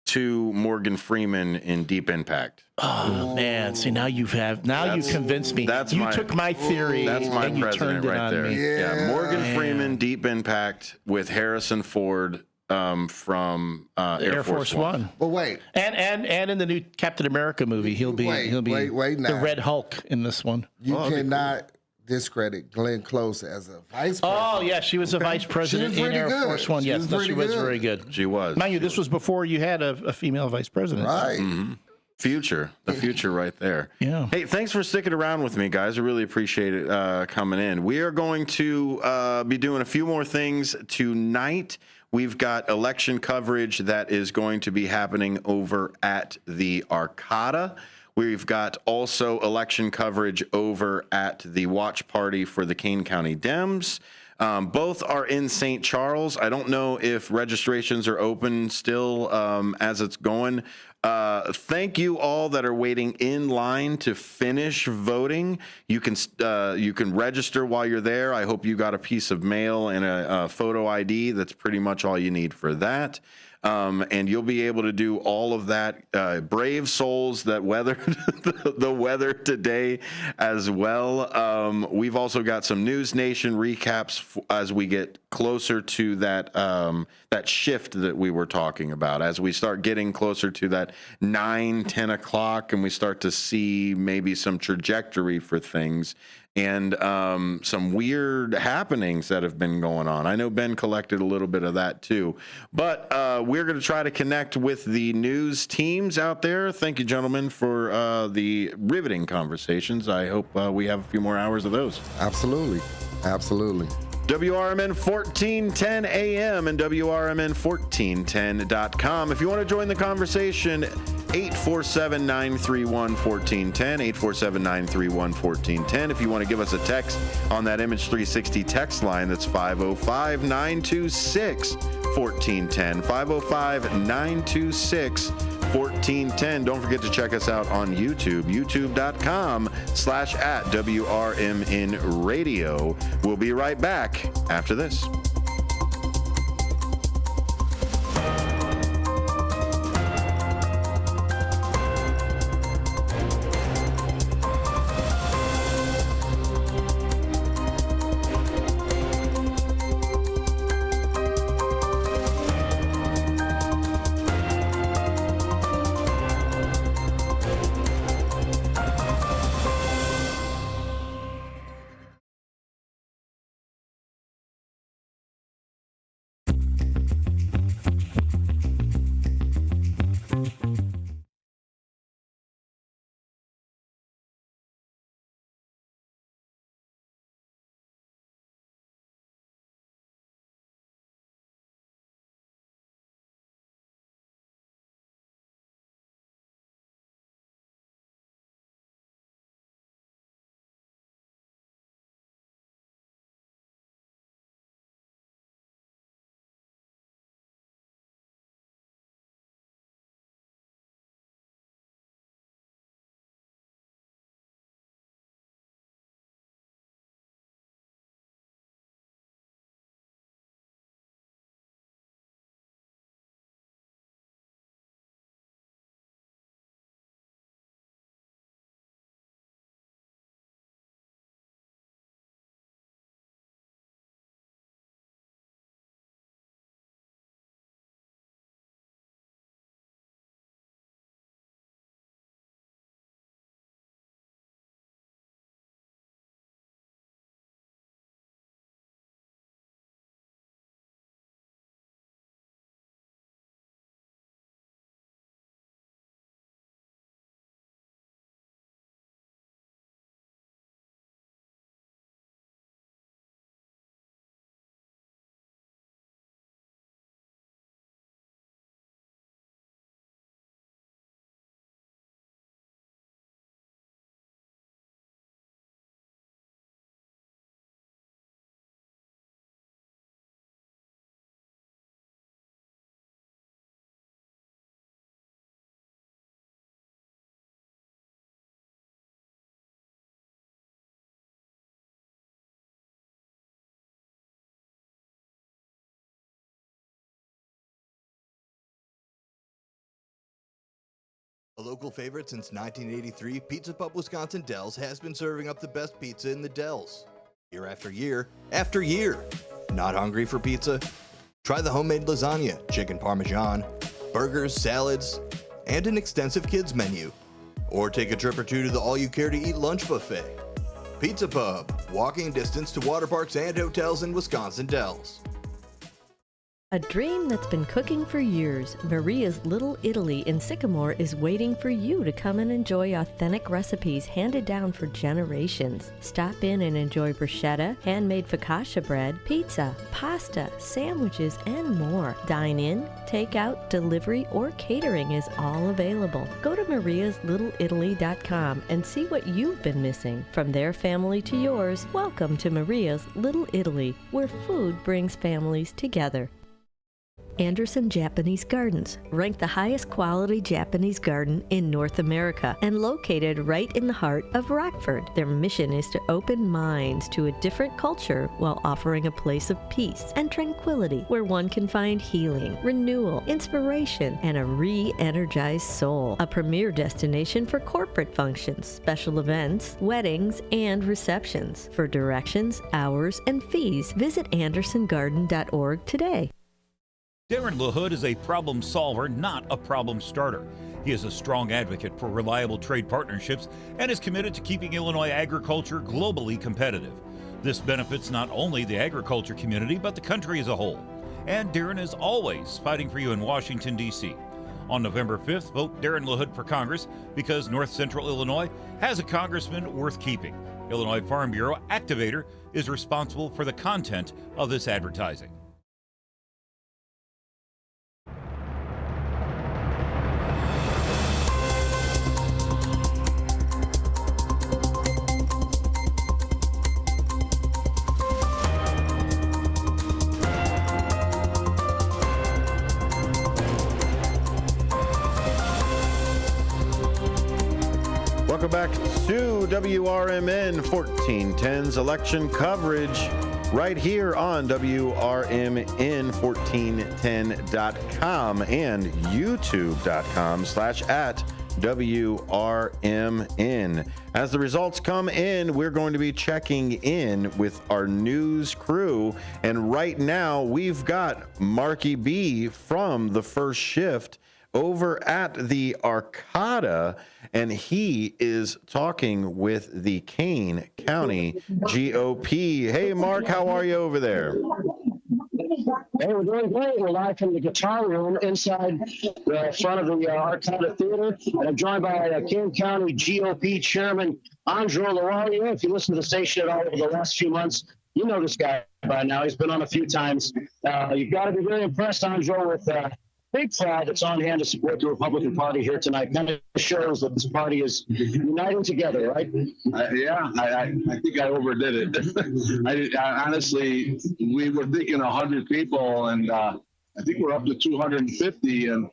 to Morgan Freeman in Deep Impact. Oh man! See, now you've convinced me. You took my theory. That's my and you president turned it right on there. me. Yeah, Morgan Freeman, Deep Impact with Harrison Ford from Air Force One. But wait, and in the new Captain America movie, he'll be wait the Red Hulk in this one. You cannot discredit Glenn Close as a vice president. Oh yeah, she was a vice president in Air Force One. Yes, she was very good. She was. Mind you, this was before you had a female vice president. Right. Mm-hmm. The future right there. Yeah. Hey, thanks for sticking around with me, guys. I really appreciate it coming in. We are going to be doing a few more things tonight. We've got election coverage that is going to be happening over at the Arcata. We've got also election coverage over at the watch party for the Kane County Dems. Both are in St. Charles. I don't know if registrations are open still as it's going. Thank you all that are waiting in line to finish voting. You can register while you're there. I hope you got a piece of mail and a photo ID. That's pretty much all you need for that. And you'll be able to do all of that. Brave souls that weathered the weather today as well. We've also got some News Nation recaps as we get closer to that shift that we were talking about. As we start getting closer to that 9-10 o'clock and we start to see maybe some trajectory for things and some weird happenings that have been going on. I know Ben collected a little bit of that too. But we're going to try to connect with the news teams out there. Thank you, gentlemen, for the riveting conversations. I hope we have a few more hours of those. Absolutely. Absolutely. WRMN 1410 AM and WRMN1410.com. If you want to join the conversation, 847-931-1410, 847-931-1410. If you want to give us a text on that Image 360 text line, that's 505-926-1410, 505-926-1410. Don't forget to check us out on YouTube, youtube.com/@WRMN Radio. We'll be right back after this. A local favorite since 1983, Pizza Pub Wisconsin Dells has been serving up the best pizza in the Dells. Year after year after year. Not hungry for pizza? Try the homemade lasagna, chicken parmesan, burgers, salads, and an extensive kids menu. Or take a trip or two to the all-you-care-to-eat lunch buffet. Pizza Pub, walking distance to water parks and hotels in Wisconsin Dells. A dream that's been cooking for years, Maria's Little Italy in Sycamore is waiting for you to come and enjoy authentic recipes handed down for generations. Stop in and enjoy bruschetta, handmade focaccia bread, pizza, pasta, sandwiches, and more. Dine in, take out, delivery, or catering is all available. Go to mariaslittleitaly.com and see what you've been missing. From their family to yours, welcome to Maria's Little Italy, where food brings families together. Anderson Japanese Gardens, ranked the highest quality Japanese garden in North America and located right in the heart of Rockford. Their mission is to open minds to a different culture while offering a place of peace and tranquility where one can find healing, renewal, inspiration, and a re-energized soul. A premier destination for corporate functions, special events, weddings, and receptions. For directions, hours, and fees, visit andersongarden.org today. Darren LaHood is a problem solver, not a problem starter. He is a strong advocate for reliable trade partnerships and is committed to keeping Illinois agriculture globally competitive. This benefits not only the agriculture community, but the country as a whole. And Darren is always fighting for you in Washington, D.C. On November 5th, vote Darren LaHood for Congress because North Central Illinois has a congressman worth keeping. Illinois Farm Bureau Activator is responsible for the content of this advertising. Welcome back to WRMN 1410's election coverage right here on WRMN1410.com and YouTube.com/@WRMN. As the results come in, we're going to be checking in with our news crew. And right now, we've got Marky B from the First Shift over at the Arcata, and he is talking with the Kane County GOP. Hey, Mark, how are you over there? Hey, we're doing great. We're live from the guitar room inside the front of the Arcata Theater. And I'm joined by Kane County GOP Chairman Andrew LaRalia. If you listen to the station at all over the last few months, you know this guy by now. He's been on a few times. You've got to be very impressed, Andrew, with big crowd that's on hand to support the Republican Party here tonight. Kind of shows that this party is uniting together, right? Yeah, I think I overdid it. I honestly, we were thinking 100 people, and I think we're up to 250, and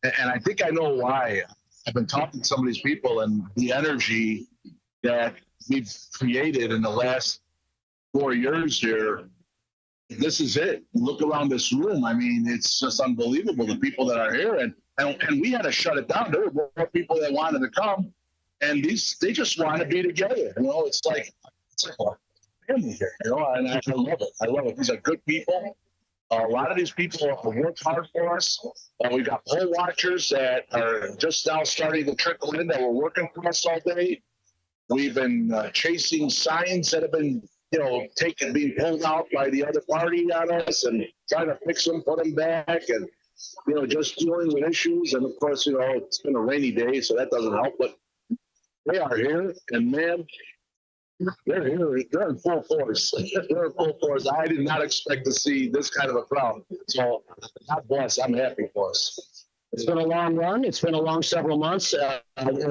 I think I know why. I've been talking to some of these people, and the energy that we've created in the last 4 years here. This is it. Look around this room. I mean, it's just unbelievable, the people that are here. And we had to shut it down. There were more people that wanted to come. And they just want to be together. You know, it's like a family here, you know, and I love it. I love it. These are good people. A lot of these people have worked hard for us. We've got poll watchers that are just now starting to trickle in that were working for us all day. We've been chasing signs that have been being pulled out by the other party on us and trying to fix them, put them back, and, just dealing with issues. And of course, it's been a rainy day, so that doesn't help, but they are here, and man, they're here. They're in full force. They're in full force. I did not expect to see this kind of a crowd. So, God bless. I'm happy for us. It's been a long run. It's been a long several months. It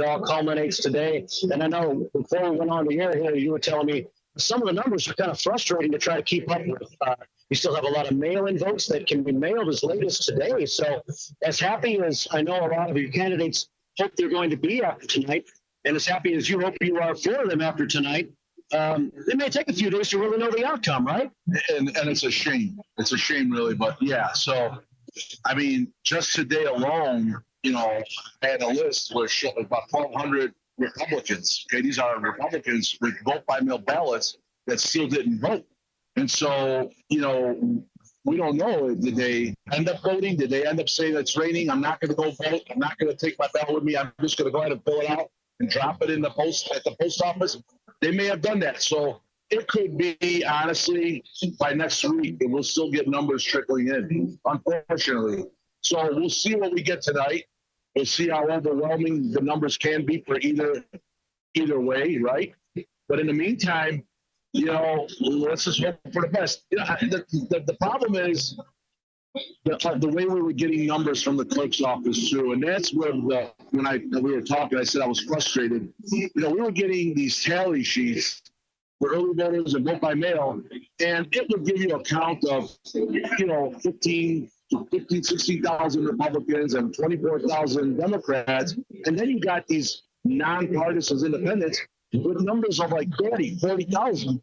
all culminates today. And I know before we went on the air here, you were telling me some of the numbers are kind of frustrating to try to keep up with. We still have a lot of mail-in votes that can be mailed as late as today. So as happy as I know a lot of your candidates hope they're going to be after tonight, and as happy as you hope you are for them after tonight, it may take a few days to really know the outcome, right? And it's a shame. It's a shame, really. But, yeah, so I mean, just today alone, you know, I had a list where about 1,200 Republicans. Okay, these are Republicans with vote by mail ballots that still didn't vote. And so, you know, we don't know. Did they end up voting? Did they end up saying it's raining? I'm not going to go vote. I'm not going to take my ballot with me. I'm just going to go ahead and fill it out and drop it in the post at the post office. They may have done that. So it could be, honestly, by next week, and we'll still get numbers trickling in, unfortunately. So we'll see what we get tonight. We'll see how overwhelming the numbers can be for either way, right? But in the meantime, you know, let's just hope for the best. You know, the problem is the way we were getting numbers from the clerk's office too, and that's where when we were talking, I said I was frustrated. You know, we were getting these tally sheets for early voters and vote by mail, and it would give you a count of, you know, 16,000 Republicans and 24,000 Democrats, and then you got these nonpartisan independents with numbers of like 40,000.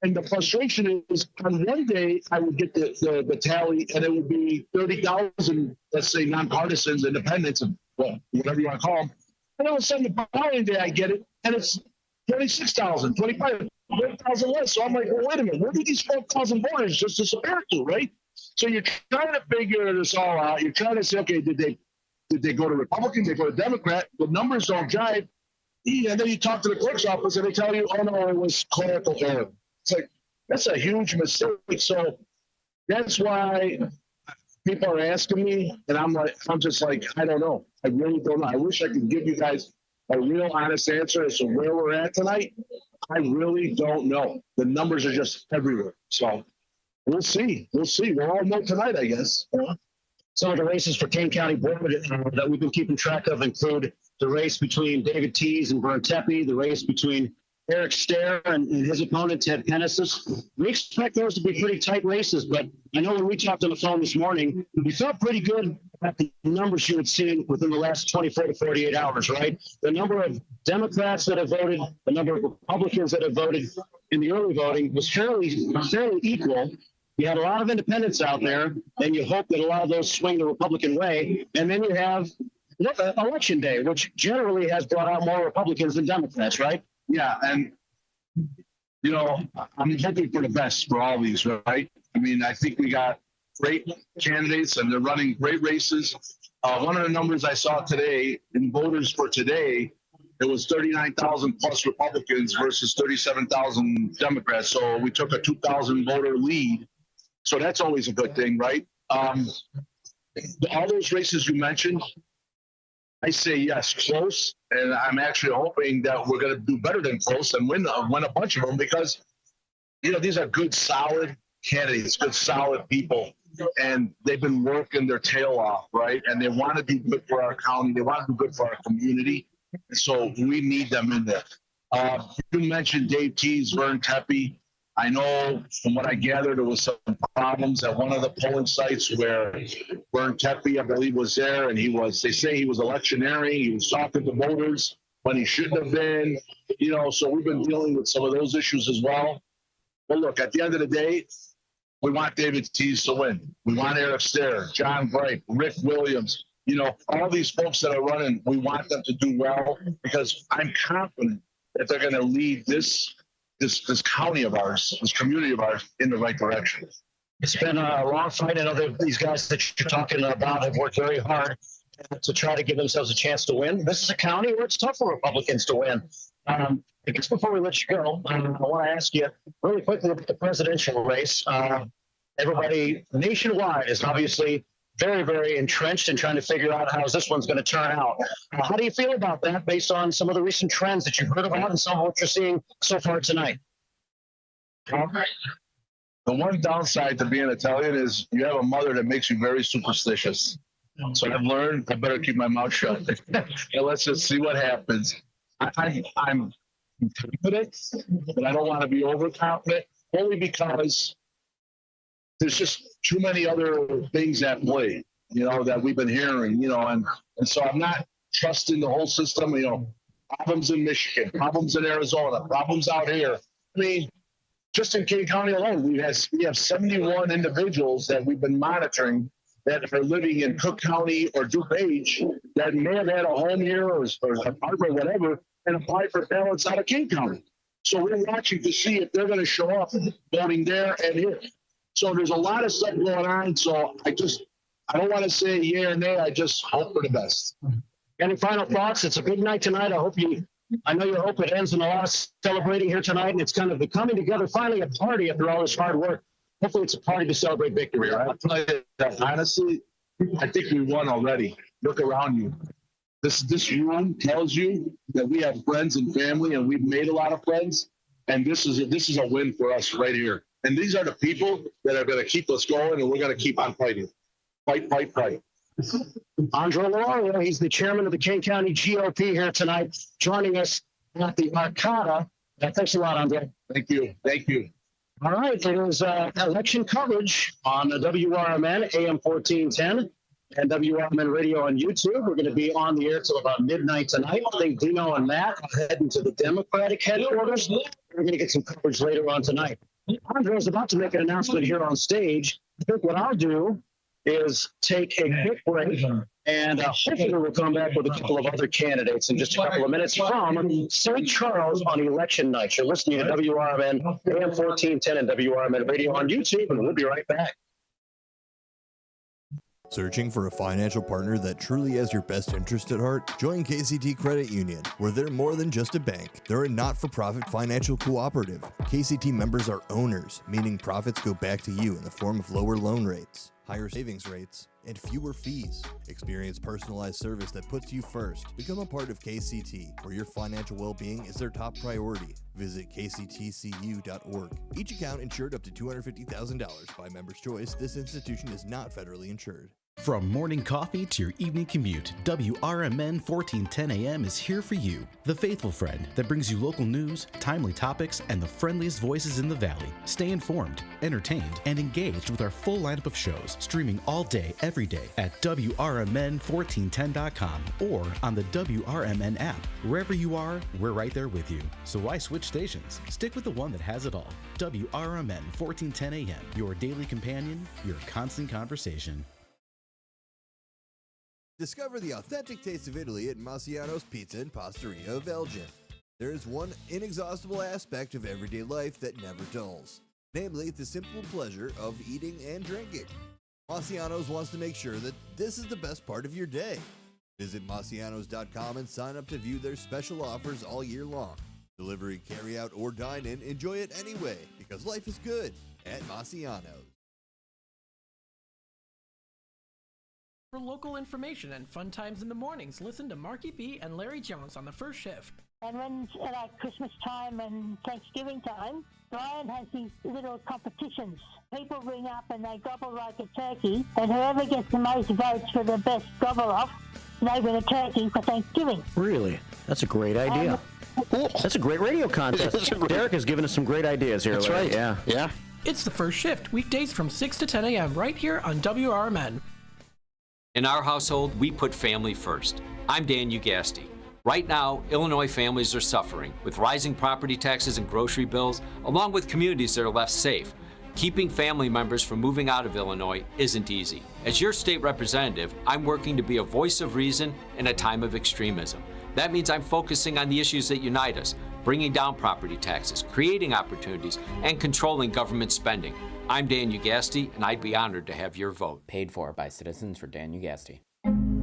And the frustration is, on one day I would get the tally, and it would be 30,000, let's say, nonpartisans, independents, and well, whatever you want to call them. And all of a sudden, the following day I get it, and it's 26,000, 25,000 less. So I'm like, well, wait a minute, where did these 12,000 voters just disappear to, right? So you're trying to figure this all out. You're trying to say, okay, did they go to Republican? Did they go to Democrat? The numbers don't jive. And then you talk to the clerk's office, and they tell you, oh, no, it was clerical error. It's like, that's a huge mistake. So that's why people are asking me, and I'm just like, I don't know. I really don't know. I wish I could give you guys a real honest answer as to where we're at tonight. I really don't know. The numbers are just everywhere. So we'll see. We'll see. We'll all know tonight, I guess. Some of the races for Kane County Board that we've been keeping track of include the race between David Tees and Vern Tepe, the race between Eric Stair and his opponent, Ted Pennesis. We expect those to be pretty tight races, but I know when we talked on the phone this morning, we felt pretty good at the numbers you had seen within the last 24 to 48 hours, right? The number of Democrats that have voted, the number of Republicans that have voted in the early voting was fairly equal. You had a lot of independents out there, and you hope that a lot of those swing the Republican way. And then you have Election Day, which generally has brought out more Republicans than Democrats, right? Yeah, and, you know, I'm hoping for the best for all these, right? I mean, I think we got great candidates, and they're running great races. One of the numbers I saw today in voters for today, it was 39,000 plus Republicans versus 37,000 Democrats. So we took a 2,000 voter lead. So that's always a good thing, right? All those races you mentioned, I say yes, close, and I'm actually hoping that we're going to do better than close and win a bunch of them, because, you know, these are good, solid candidates, good, solid people, and they've been working their tail off, right? And they want to do good for our county. They want to do good for our community. So we need them in there. You mentioned Dave Tees, Vern Tepe. I know from what I gathered, there was some problems at one of the polling sites where Vern Tepe, I believe, was there, and they say he was electioneering. He was talking to voters when he shouldn't have been, you know, so we've been dealing with some of those issues as well. But look, at the end of the day, we want David Tees to win. We want Eric Stair, John Bright, Rick Williams, you know, all these folks that are running, we want them to do well, because I'm confident that they're going to lead this county of ours, this community of ours, in the right direction. It's been a long fight. I know that these guys that you're talking about have worked very hard to try to give themselves a chance to win. This is a county where it's tough for Republicans to win. I guess before we let you go, I want to ask you really quickly about the presidential race. Everybody nationwide is obviously very, very entrenched in trying to figure out how this one's going to turn out. How do you feel about that based on some of the recent trends that you've heard about and some of what you're seeing so far tonight? The one downside to being Italian is you have a mother that makes you very superstitious. So I've learned I better keep my mouth shut. And let's just see what happens. I'm confident, but I don't want to be overconfident, only because there's just too many other things at play, you know, that we've been hearing, you know, and so I'm not trusting the whole system, you know, problems in Michigan, problems in Arizona, problems out here. I mean, just in Kane County alone, we have 71 individuals that we've been monitoring that are living in Cook County or DuPage that may have had a home here or an apartment, whatever, and apply for ballots out of King County. So we're watching to see if they're going to show up voting there and here. So there's a lot of stuff going on. So I don't want to say yay or nay. I just hope for the best. Any final thoughts? It's a big night tonight. I know you hope it ends in a lot of celebrating here tonight, and it's kind of the coming together, finally a party after all this hard work. Hopefully it's a party to celebrate victory, right? I'll tell you that, honestly, I think we won already. Look around you. This room tells you that we have friends and family, and we've made a lot of friends. And this is a win for us right here. And these are the people that are going to keep us going, and we're going to keep on fighting. Fight, fight, fight. Andre Laurel, he's the chairman of the King County GOP here tonight, joining us at the Arcata. Thanks a lot, Andre. Thank you. Thank you. All right, it is election coverage on the WRMN AM 1410 and WRMN Radio on YouTube. We're going to be on the air till about midnight tonight. I think Dino and Matt are heading to the Democratic headquarters. We're going to get some coverage later on tonight. Andre is about to make an announcement here on stage. I think what I'll do is take a quick break, and hopefully we'll come back with a couple of other candidates in just a couple of minutes from St. Charles on election night. You're listening to WRMN AM 1410 and WRMN Radio on YouTube, and we'll be right back. Searching for a financial partner that truly has your best interest at heart? Join KCT Credit Union, where they're more than just a bank. They're a not-for-profit financial cooperative. KCT members are owners, meaning profits go back to you in the form of lower loan rates, higher savings rates, and fewer fees. Experience personalized service that puts you first. Become a part of KCT, where your financial well-being is their top priority. Visit kctcu.org. Each account insured up to $250,000 by member's choice. This institution is not federally insured. From morning coffee to your evening commute, WRMN 1410 AM is here for you. The faithful friend that brings you local news, timely topics, and the friendliest voices in the Valley. Stay informed, entertained, and engaged with our full lineup of shows, streaming all day, every day at WRMN1410.com or on the WRMN app. Wherever you are, we're right there with you. So why switch stations? Stick with the one that has it all. WRMN 1410 AM, your daily companion, your constant conversation. Discover the authentic taste of Italy at Massiano's Pizza and Pastaria of Elgin. There is one inexhaustible aspect of everyday life that never dulls, namely the simple pleasure of eating and drinking. Massiano's wants to make sure that this is the best part of your day. Visit Massianos.com and sign up to view their special offers all year long. Delivery, carry out, or dine in, enjoy it anyway, because life is good at Massiano's. For local information and fun times in the mornings, listen to Marky B and Larry Jones on the first shift. And when it's like Christmas time and Thanksgiving time, Brian has these little competitions. People ring up and they gobble like a turkey, and whoever gets the most votes for the best gobble off, they win a turkey for Thanksgiving. Really? That's a great idea. That's a great radio contest. Derek has given us some great ideas here. That's Larry. right. Yeah. It's the first shift, weekdays from 6 to 10 a.m. right here on WRMN. In our household, we put family first. I'm Dan Ugasti. Right now, Illinois families are suffering with rising property taxes and grocery bills, along with communities that are left safe. Keeping family members from moving out of Illinois isn't easy. As your state representative, I'm working to be a voice of reason in a time of extremism. That means I'm focusing on the issues that unite us, bringing down property taxes, creating opportunities, and controlling government spending. I'm Dan Ugasti, and I'd be honored to have your vote. Paid for by Citizens for Dan Ugasti.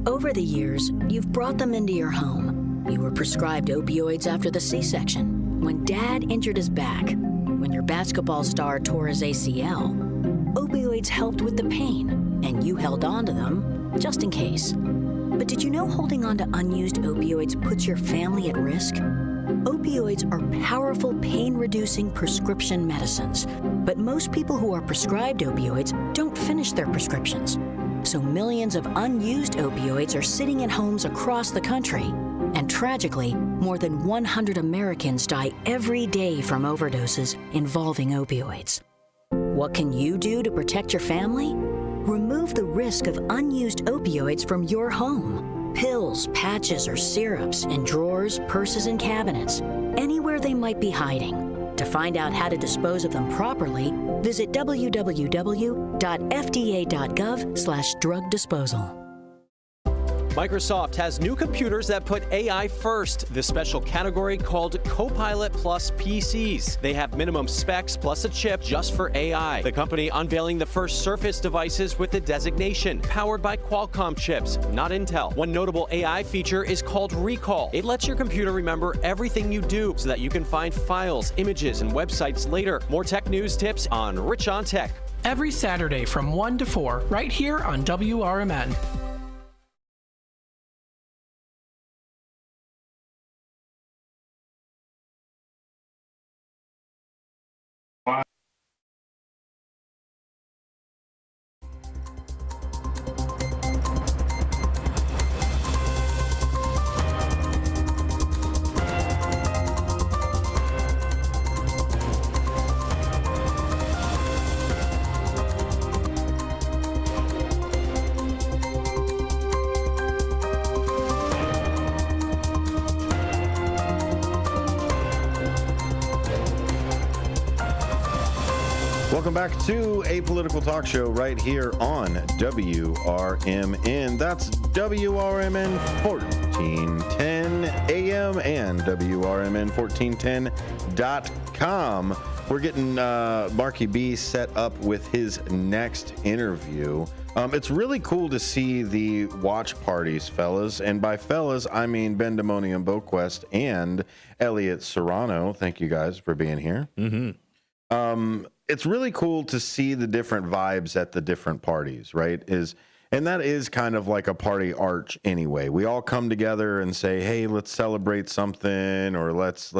Over the years, you've brought them into your home. You were prescribed opioids after the C-section, when Dad injured his back, when your basketball star tore his ACL. Opioids helped with the pain, and you held on to them just in case. But did you know holding on to unused opioids puts your family at risk? Opioids are powerful pain-reducing prescription medicines, but most people who are prescribed opioids don't finish their prescriptions. So millions of unused opioids are sitting in homes across the country. And tragically, more than 100 Americans die every day from overdoses involving opioids. What can you do to protect your family? Remove the risk of unused opioids from your home. Pills, patches, or syrups in drawers, purses, and cabinets, anywhere they might be hiding. To find out how to dispose of them properly, visit www.fda.gov/drug disposal. Microsoft has new computers that put AI first, this special category called Copilot Plus PCs. They have minimum specs plus a chip just for AI. The company unveiling the first Surface devices with the designation, powered by Qualcomm chips, not Intel. One notable AI feature is called Recall. It lets your computer remember everything you do so that you can find files, images, and websites later. More tech news tips on Rich on Tech. Every Saturday from 1 to 4, right here on WRMN. Welcome back to A Political Talk Show right here on WRMN. That's WRMN 1410 AM and WRMN1410.com. We're getting Marky B set up with his next interview. It's really cool to see the watch parties, fellas. And by fellas, I mean Ben Demonium Boquest and Elliot Serrano. Thank you guys for being here. It's really cool to see the different vibes at the different parties, right? And that is kind of like a party arch anyway. We all come together and say, hey, let's celebrate something, or let's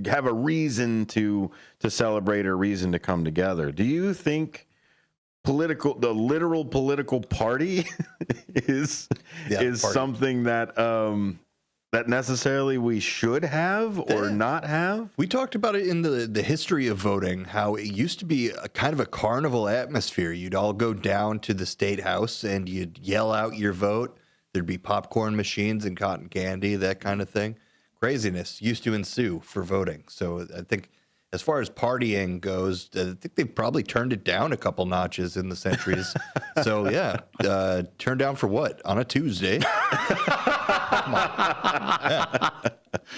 have a reason to celebrate, or reason to come together. Do you think the literal political party is something that that necessarily we should have or not have? We talked about it in the history of voting, how it used to be a kind of a carnival atmosphere. You'd all go down to the state house and you'd yell out your vote. There'd be popcorn machines and cotton candy, that kind of thing. Craziness used to ensue for voting. So I think as far as partying goes, I think they've probably turned it down a couple notches in the centuries. So yeah, turned down for what? On a Tuesday? Come on. Yeah.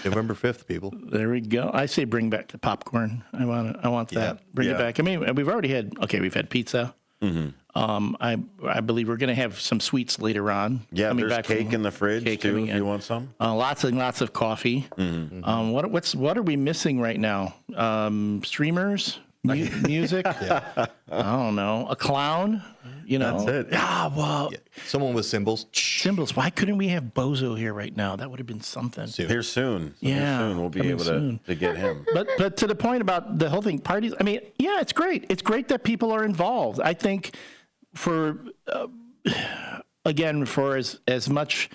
November 5th, people. There we go. I say bring back the popcorn. I want that. Yeah. Bring it back. I mean, we've had pizza. I believe we're going to have some sweets later on. Yeah, there's cake in the fridge too, if you want some. Lots and lots of coffee. What are we missing right now? Streamers, music. I don't know. A clown. That's it. Well, someone with cymbals. Cymbals. Why couldn't we have Bozo here right now? That would have been something. Here soon. Yeah, soon we'll be able to get him. But to the point about the whole thing, parties. I mean, yeah, it's great. It's great that people are involved. I think for as much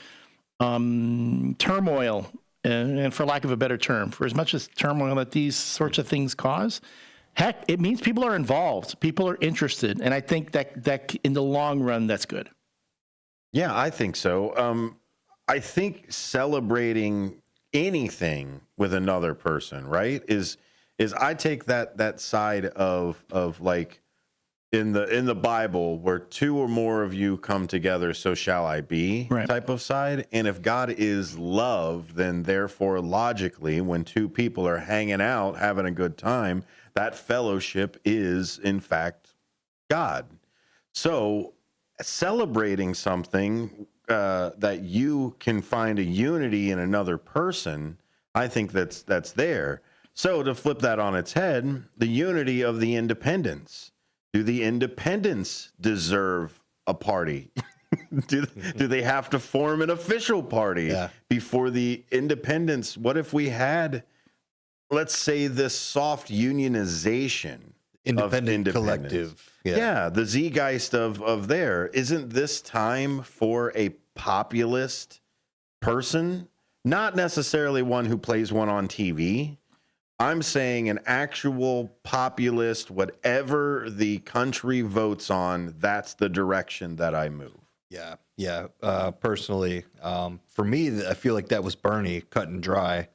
turmoil, and for lack of a better term, for as much as turmoil that these sorts of things cause, heck, it means people are involved. People are interested. And I think that in the long run, that's good. Yeah, I think so. I think celebrating anything with another person, right, is I take that side of like in the Bible, where two or more of you come together, so shall I be, type of side. And if God is love, then therefore logically, when two people are hanging out, having a good time, that fellowship is in fact God. So celebrating something that you can find a unity in another person, I think that's there. So to flip that on its head, the unity of the independents. Do the independents deserve a party? do they have to form an official party before the independents? What if we had, let's say, this soft unionization independent collective? Yeah, the Zeitgeist of there. Isn't this time for a populist person? Not necessarily one who plays one on TV. I'm saying an actual populist, whatever the country votes on, that's the direction that I move. Yeah. Personally, for me, I feel like that was Bernie cut and dry.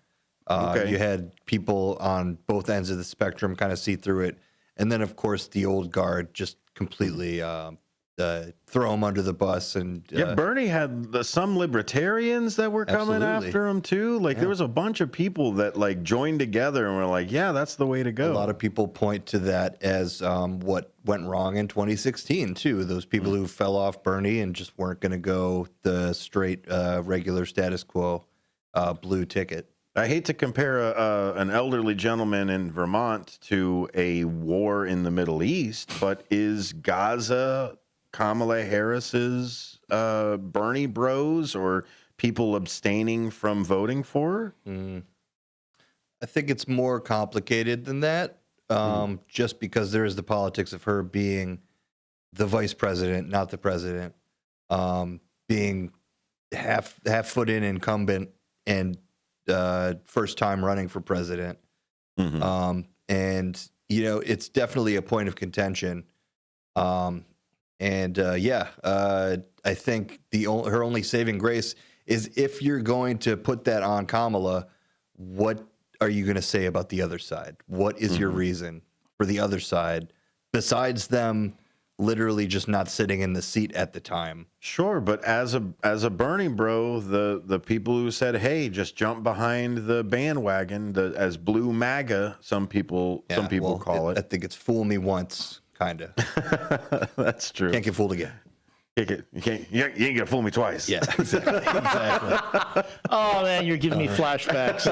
You had people on both ends of the spectrum kind of see through it. And then, of course, the old guard just completely throw him under the bus. And Bernie had some libertarians that were coming after him too. Like there was a bunch of people that like joined together and were like, yeah, that's the way to go. A lot of people point to that as what went wrong in 2016 too. Those people who fell off Bernie and just weren't going to go the straight regular status quo blue ticket. I hate to compare an elderly gentleman in Vermont to a war in the Middle East, but is Gaza Kamala Harris's Bernie bros or people abstaining from voting for her? I think it's more complicated than that, just because there is the politics of her being the vice president, not the president, being half foot in incumbent and first time running for president. And, you know, it's definitely a point of contention. I think her only saving grace is if you're going to put that on Kamala, what are you going to say about the other side? What is your reason for the other side besides them literally just not sitting in the seat at the time? Sure, but as a Bernie bro, the people who said, "Hey, just jump behind the bandwagon," as blue MAGA, some people call it. I think it's fool me once, kind of. That's true. Can't get fooled again. You ain't gonna fool me twice. Yeah, exactly. Oh man, you're giving me flashbacks.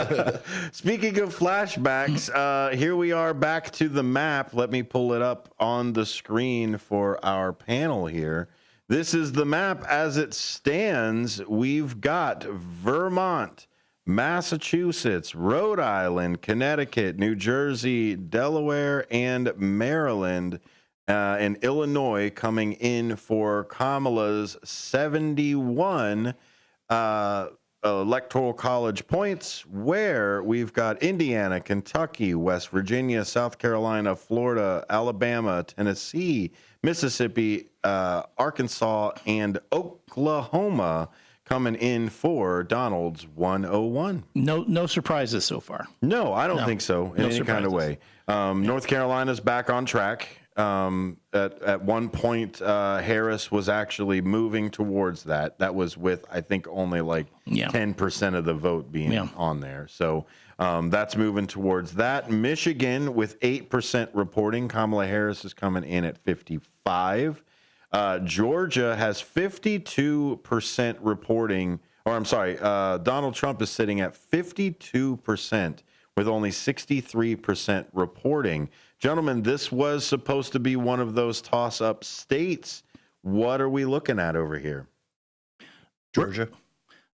Speaking of flashbacks, here we are back to the map. Let me pull it up on the screen for our panel here. This is the map as it stands. We've got Vermont, Massachusetts, Rhode Island, Connecticut, New Jersey, Delaware, and Maryland. And Illinois coming in for Kamala's 71 electoral college points, where we've got Indiana, Kentucky, West Virginia, South Carolina, Florida, Alabama, Tennessee, Mississippi, Arkansas, and Oklahoma coming in for Donald's 101. No surprises so far. No, I don't think so in any kind of way. North Carolina's back on track. At one point, Harris was actually moving towards that. That was with, I think, only like 10% of the vote being on there. So that's moving towards that. Michigan with 8% reporting. Kamala Harris is coming in at 55. Georgia has 52% reporting. Or I'm sorry, Donald Trump is sitting at 52% with only 63% reporting. Gentlemen, this was supposed to be one of those toss-up states. What are we looking at over here? Georgia.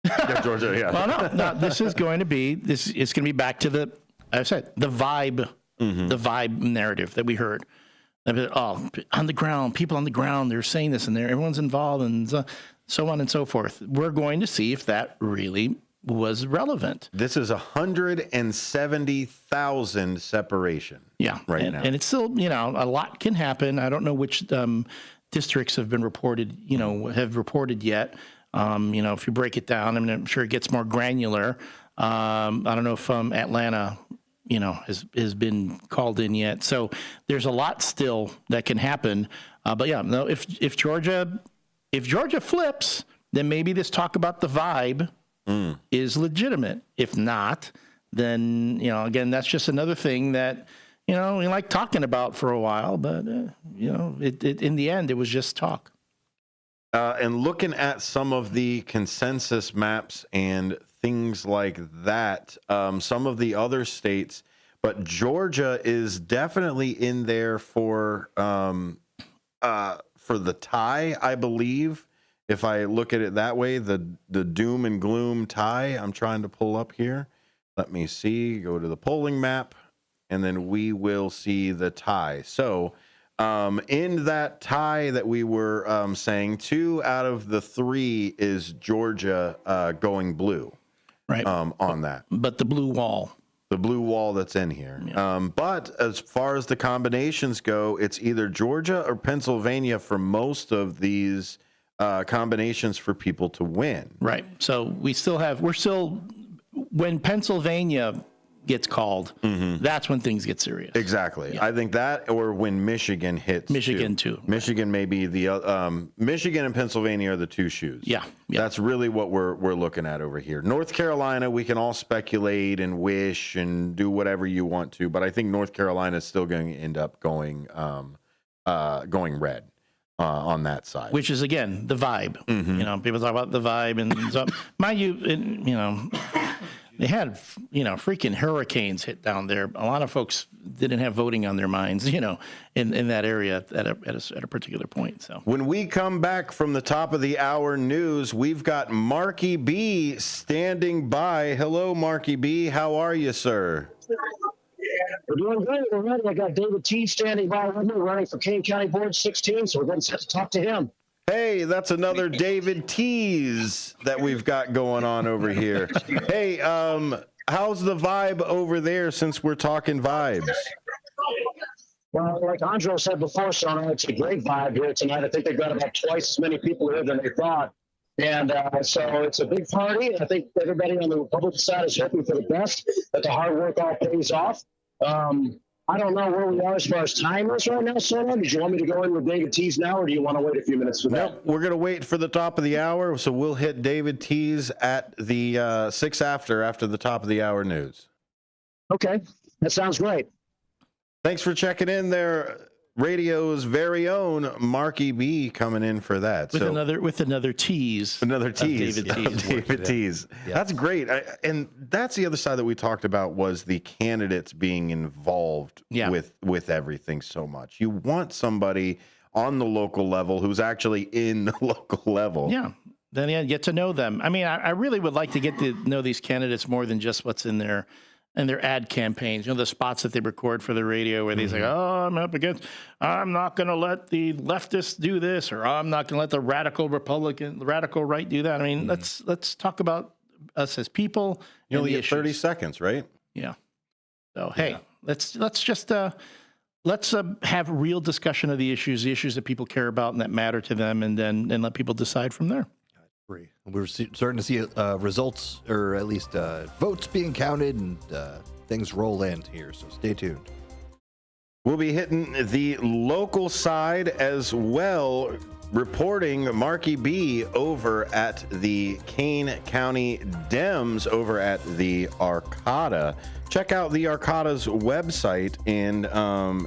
Yeah, Georgia, yeah. Well, no, this is going to be, it's going to be back to the vibe, the vibe narrative that we heard. Oh, on the ground, people on the ground, they're saying this and everyone's involved and so on and so forth. We're going to see if that really was relevant. This is 170,000 separation. Yeah, right now, and it's still, a lot can happen. I don't know which districts have been reported, have reported yet. If you break it down, I'm sure it gets more granular. I don't know if Atlanta, has been called in yet. So there's a lot still that can happen. But yeah, no, if Georgia flips, then maybe this talk about the vibe is legitimate. If not, then, again, that's just another thing that, we like talking about for a while, but, it in the end, it was just talk. And looking at some of the consensus maps and things like that, some of the other states, but Georgia is definitely in there for the tie, I believe. If I look at it that way, the doom and gloom tie, I'm trying to pull up here. Let me see, go to the polling map, and then we will see the tie. So in that tie that we were saying, 2 out of the 3 is Georgia going blue, right? On that. But the blue wall. The blue wall that's in here. Yeah. But as far as the combinations go, it's either Georgia or Pennsylvania for most of these combinations for people to win. Right. So we're still, when Pennsylvania gets called, that's when things get serious. Exactly. Yeah. I think that, or when Michigan hits. Michigan too. Michigan may be the Michigan and Pennsylvania are the two shoes. Yeah. That's really what we're looking at over here. North Carolina, we can all speculate and wish and do whatever you want to, but I think North Carolina is still going to end up going red. On that side, which is again the vibe. You know, people talk about the vibe, and so mind you, they had freaking hurricanes hit down there. A lot of folks didn't have voting on their minds, in that area at a particular point. So when we come back from the top of the hour news, we've got Marky B standing by. Hello, Marky B. How are you, sir? We're doing great. We're ready. I got David Tees standing by with me, running for Kane County Board 16, so we're going to talk to him. Hey, that's another David Tees that we've got going on over here. Hey, how's the vibe over there since we're talking vibes? Well, like Andrew said before, Sona, it's a great vibe here tonight. I think they've got about twice as many people here than they thought. And so it's a big party. I think everybody on the Republican side is hoping for the best, that the hard work all pays off. I don't know where we are as far as time is right now, Sona. Did you want me to go in with David Tees now, or do you want to wait a few minutes for that? Nope, we're going to wait for the top of the hour, so we'll hit David Tees at the 6 after the top of the hour news. Okay, that sounds great. Thanks for checking in there. Radio's very own Marky B coming in for that. With another tease. Another tease. David Tees. Yeah. That's great. And that's the other side that we talked about was the candidates being involved with everything so much. You want somebody on the local level who's actually in the local level. Yeah. Then you get to know them. I mean, I really would like to get to know these candidates more than just what's in their ad campaigns, the spots that they record for the radio where they say, I'm not going to let the leftists do this, or I'm not going to let the radical right do that. I mean, let's talk about us as people. You only get 30 seconds, right? Yeah. So, hey, let's just have real discussion of the issues that people care about and that matter to them, and then let people decide from there. We're starting to see results, or at least votes being counted, and things roll in here, so stay tuned. We'll be hitting the local side as well, reporting Marky B over at the Kane County Dems over at the Arcata. Check out the Arcata's website and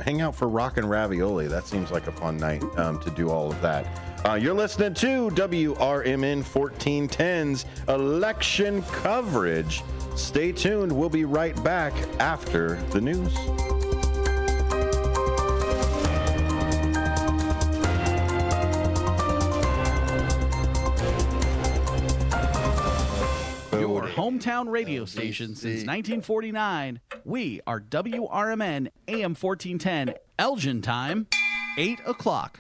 hang out for Rockin' Ravioli. That seems like a fun night to do all of that. You're listening to WRMN 1410's election coverage. Stay tuned. We'll be right back after the news. Your hometown radio station since 1949. We are WRMN AM 1410, Elgin time, 8 o'clock.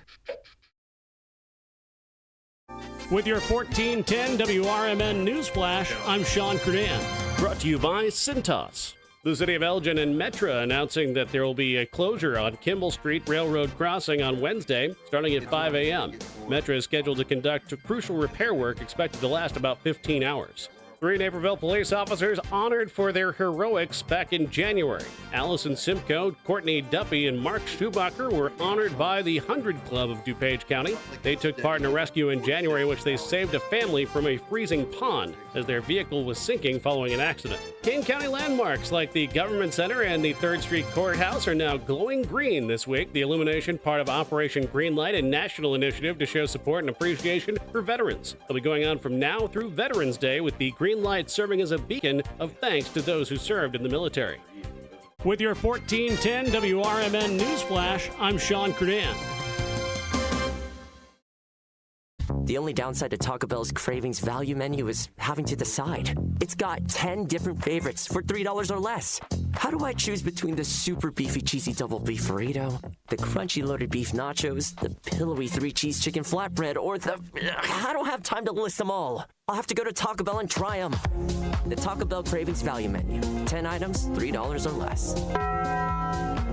With your 1410 WRMN Newsflash, I'm Sean Kernan. Brought to you by Cintas. The City of Elgin and Metra announcing that there will be a closure on Kimball Street Railroad Crossing on Wednesday, starting at 5 a.m. Metra is scheduled to conduct crucial repair work expected to last about 15 hours. 3 Naperville police officers honored for their heroics back in January. Allison Simcoe, Courtney Duffy, and Mark Schubacher were honored by the 100 Club of DuPage County. They took part in a rescue in January in which they saved a family from a freezing pond as their vehicle was sinking following an accident. Kane County landmarks like the Government Center and the 3rd Street Courthouse are now glowing green this week. The illumination, part of Operation Greenlight, a national initiative to show support and appreciation for veterans. It'll be going on from now through Veterans Day, with the green light serving as a beacon of thanks to those who served in the military. With your 1410 WRMN Newsflash, I'm Sean Kernan. The only downside to Taco Bell's Cravings value menu is having to decide. It's got 10 different favorites for $3 or less. How do I choose between the super beefy cheesy double beef burrito, the crunchy loaded beef nachos, the pillowy 3-cheese chicken flatbread, or the... I don't have time to list them all. I'll have to go to Taco Bell and try them. The Taco Bell Cravings value menu. 10 items, $3 or less.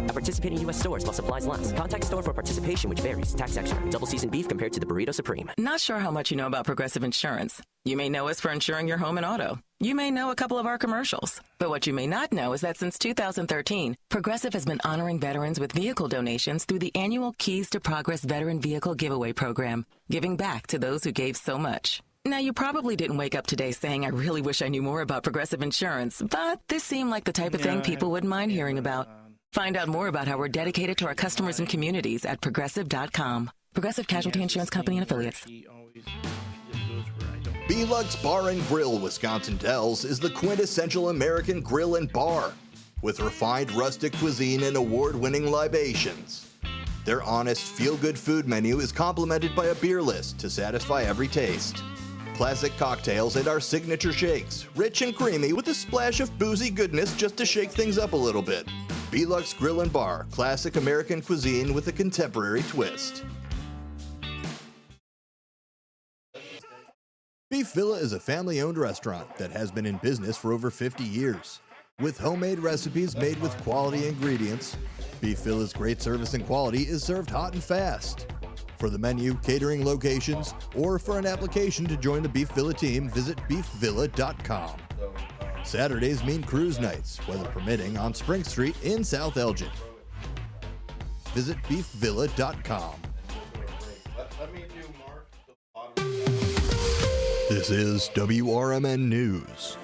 At participating U.S. stores while supplies last. Contact store for participation, which varies. Tax extra. Double seasoned beef compared to the Burrito Supreme. Not sure how much you know about Progressive Insurance. You may know us for insuring your home and auto. You may know a couple of our commercials. But what you may not know is that since 2013, Progressive has been honoring veterans with vehicle donations through the annual Keys to Progress Veteran Vehicle Giveaway Program, giving back to those who gave so much. Now, you probably didn't wake up today saying, I really wish I knew more about Progressive Insurance, but this seemed like the type of thing people wouldn't mind hearing about. Find out more about how we're dedicated to our customers and communities at Progressive.com. Progressive Casualty Insurance Company and Affiliates. B-Lux Bar and Grill Wisconsin Dells is the quintessential American grill and bar, with refined rustic cuisine and award-winning libations. Their honest, feel-good food menu is complemented by a beer list to satisfy every taste. Classic cocktails and our signature shakes, rich and creamy with a splash of boozy goodness just to shake things up a little bit. B-Lux Grill and Bar, classic American cuisine with a contemporary twist. Beef Villa is a family-owned restaurant that has been in business for over 50 years. With homemade recipes made with quality ingredients, Beef Villa's great service and quality is served hot and fast. For the menu, catering locations, or for an application to join the Beef Villa team, visit beefvilla.com. Saturdays mean cruise nights, weather permitting, on Spring Street in South Elgin. Visit beefvilla.com. This is WRMN News.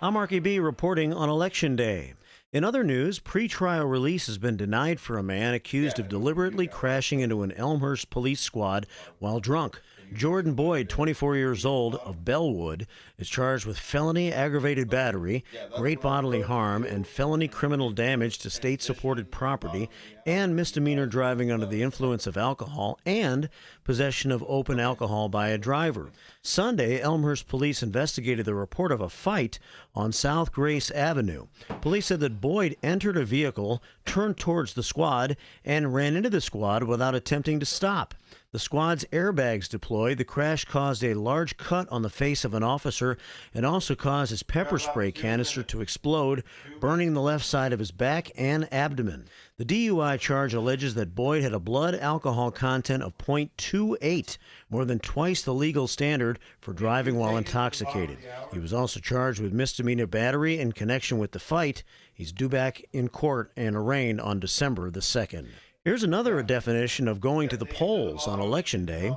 I'm Marky B reporting on Election Day. In other news, pre-trial release has been denied for a man accused of deliberately crashing into an Elmhurst police squad while drunk. Jordan Boyd, 24 years old, of Bellwood, is charged with felony aggravated battery, great bodily harm, and felony criminal damage to state-supported property, and misdemeanor driving under the influence of alcohol, and possession of open alcohol by a driver. Sunday, Elmhurst police investigated the report of a fight on South Grace Avenue. Police said that Boyd entered a vehicle, turned towards the squad, and ran into the squad without attempting to stop. The squad's airbags deployed. The crash caused a large cut on the face of an officer and also caused his pepper spray canister to explode, burning the left side of his back and abdomen. The DUI charge alleges that Boyd had a blood alcohol content of 0.28, more than twice the legal standard for driving while intoxicated. He was also charged with misdemeanor battery in connection with the fight. He's due back in court and arraigned on December the 2nd. Here's another definition of going to the polls on Election Day.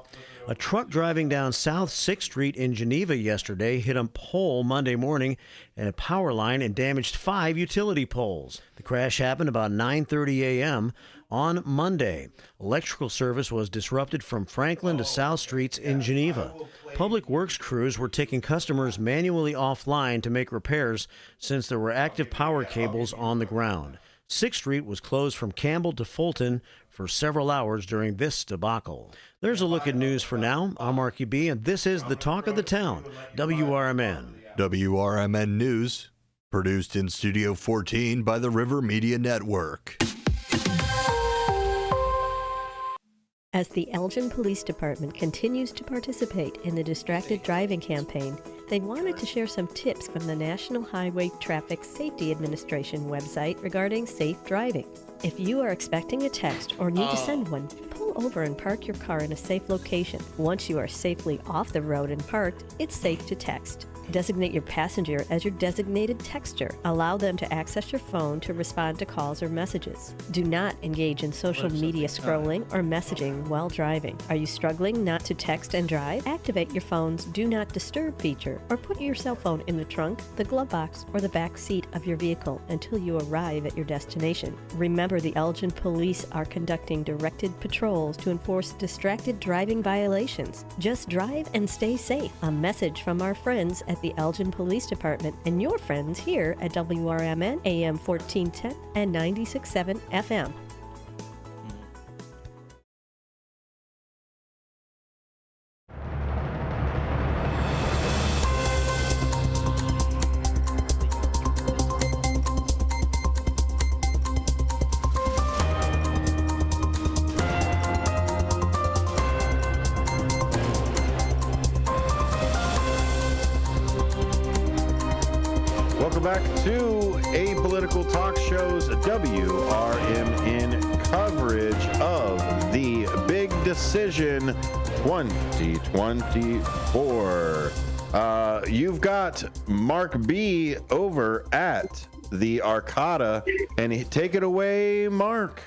A truck driving down South 6th Street in Geneva yesterday hit a pole Monday morning and a power line and damaged 5 utility poles. The crash happened about 9:30 a.m. on Monday. Electrical service was disrupted from Franklin to South Streets in Geneva. Public Works crews were taking customers manually offline to make repairs since there were active power cables on the ground. 6th Street was closed from Campbell to Fulton for several hours during this debacle. There's a look at news for now. I'm Marky B, and this is the Talk of the Town, WRMN. WRMN News, produced in Studio 14 by the River Media Network. As the Elgin Police Department continues to participate in the Distracted Driving campaign, they wanted to share some tips from the National Highway Traffic Safety Administration website regarding safe driving. If you are expecting a text or need to send one, pull over and park your car in a safe location. Once you are safely off the road and parked, it's safe to text. Designate your passenger as your designated texter. Allow them to access your phone to respond to calls or messages. Do not engage in social media scrolling or messaging while driving. Are you struggling not to text and drive? Activate your phone's Do Not Disturb feature or put your cell phone in the trunk, the glove box, or the back seat of your vehicle until you arrive at your destination. Remember, the Elgin Police are conducting directed patrols to enforce distracted driving violations. Just drive and stay safe. A message from our friends at the Elgin Police Department and your friends here at WRMN AM 1410 and 96.7 FM. Welcome back to Apolitical Talk Show's WRMN coverage of the Big Decision 2024. You've got Mark B over at the Arcata, and take it away, Mark.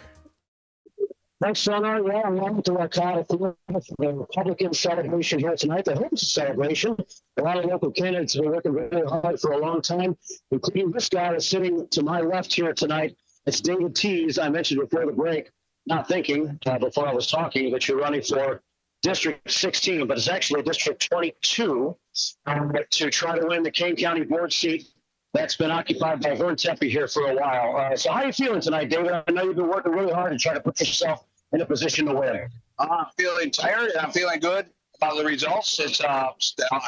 Thanks, Senator. Yeah, welcome to Arcata for the Republican celebration here tonight. I hope it's a celebration. A lot of local candidates have been working really hard for a long time, including this guy that's sitting to my left here tonight. It's David Tees. I mentioned before the break, not thinking before I was talking that you're running for District 16, but it's actually District 22 to try to win the Kane County board seat that's been occupied by Vern Tempe here for a while. So how are you feeling tonight, David? I know you've been working really hard to try to put yourself in a position to win. I'm feeling tired. I'm feeling good about the results. It's I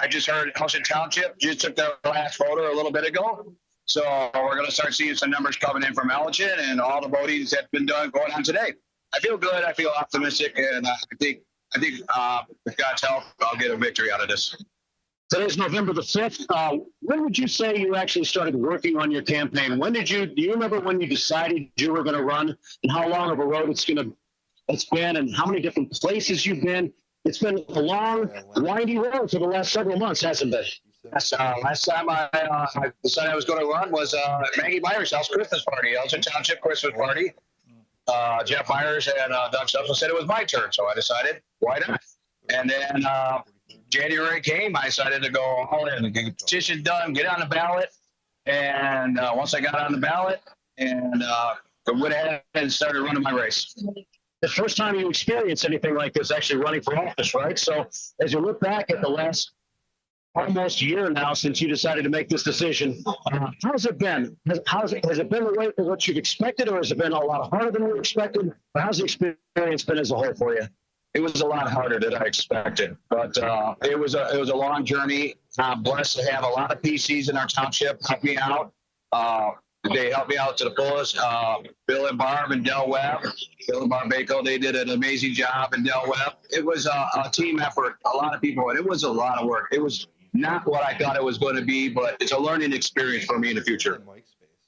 just heard Elgin Township just took their last voter a little bit ago. So we're going to start seeing some numbers coming in from Elgin and all the votings that's been done going on today. I feel good. I feel optimistic, and I think with God's help, I'll get a victory out of this. Today's November the 5th. When would you say you actually started working on your campaign? Do you remember when you decided you were going to run, and how long of a road it's been, and how many different places you've been? It's been a long, windy road for the last several months, hasn't it? Last time I decided I was going to run was Maggie Myers' house Christmas party, Elgin Township Christmas party. Jeff Myers and Doug Stubbs said it was my turn, so I decided, why not? And then January came, I decided to go all in, get the petition done, get on the ballot. And once I got on the ballot, and I went ahead and started running my race. The first time you experienced anything like this, actually running for office, right? So as you look back at the last almost year now since you decided to make this decision, how's it been? Has it been the way for what you've expected, or has it been a lot harder than you expected? Or how's the experience been as a whole for you? It was a lot harder than I expected, but it was a long journey. I'm blessed to have a lot of PCs in our township help me out. They helped me out to the fullest. Bill and Barb and Del Webb, Bill and Barb Bako, they did an amazing job, and Del Webb. It was a team effort, a lot of people, and it was a lot of work. It was not what I thought it was going to be, but it's a learning experience for me in the future.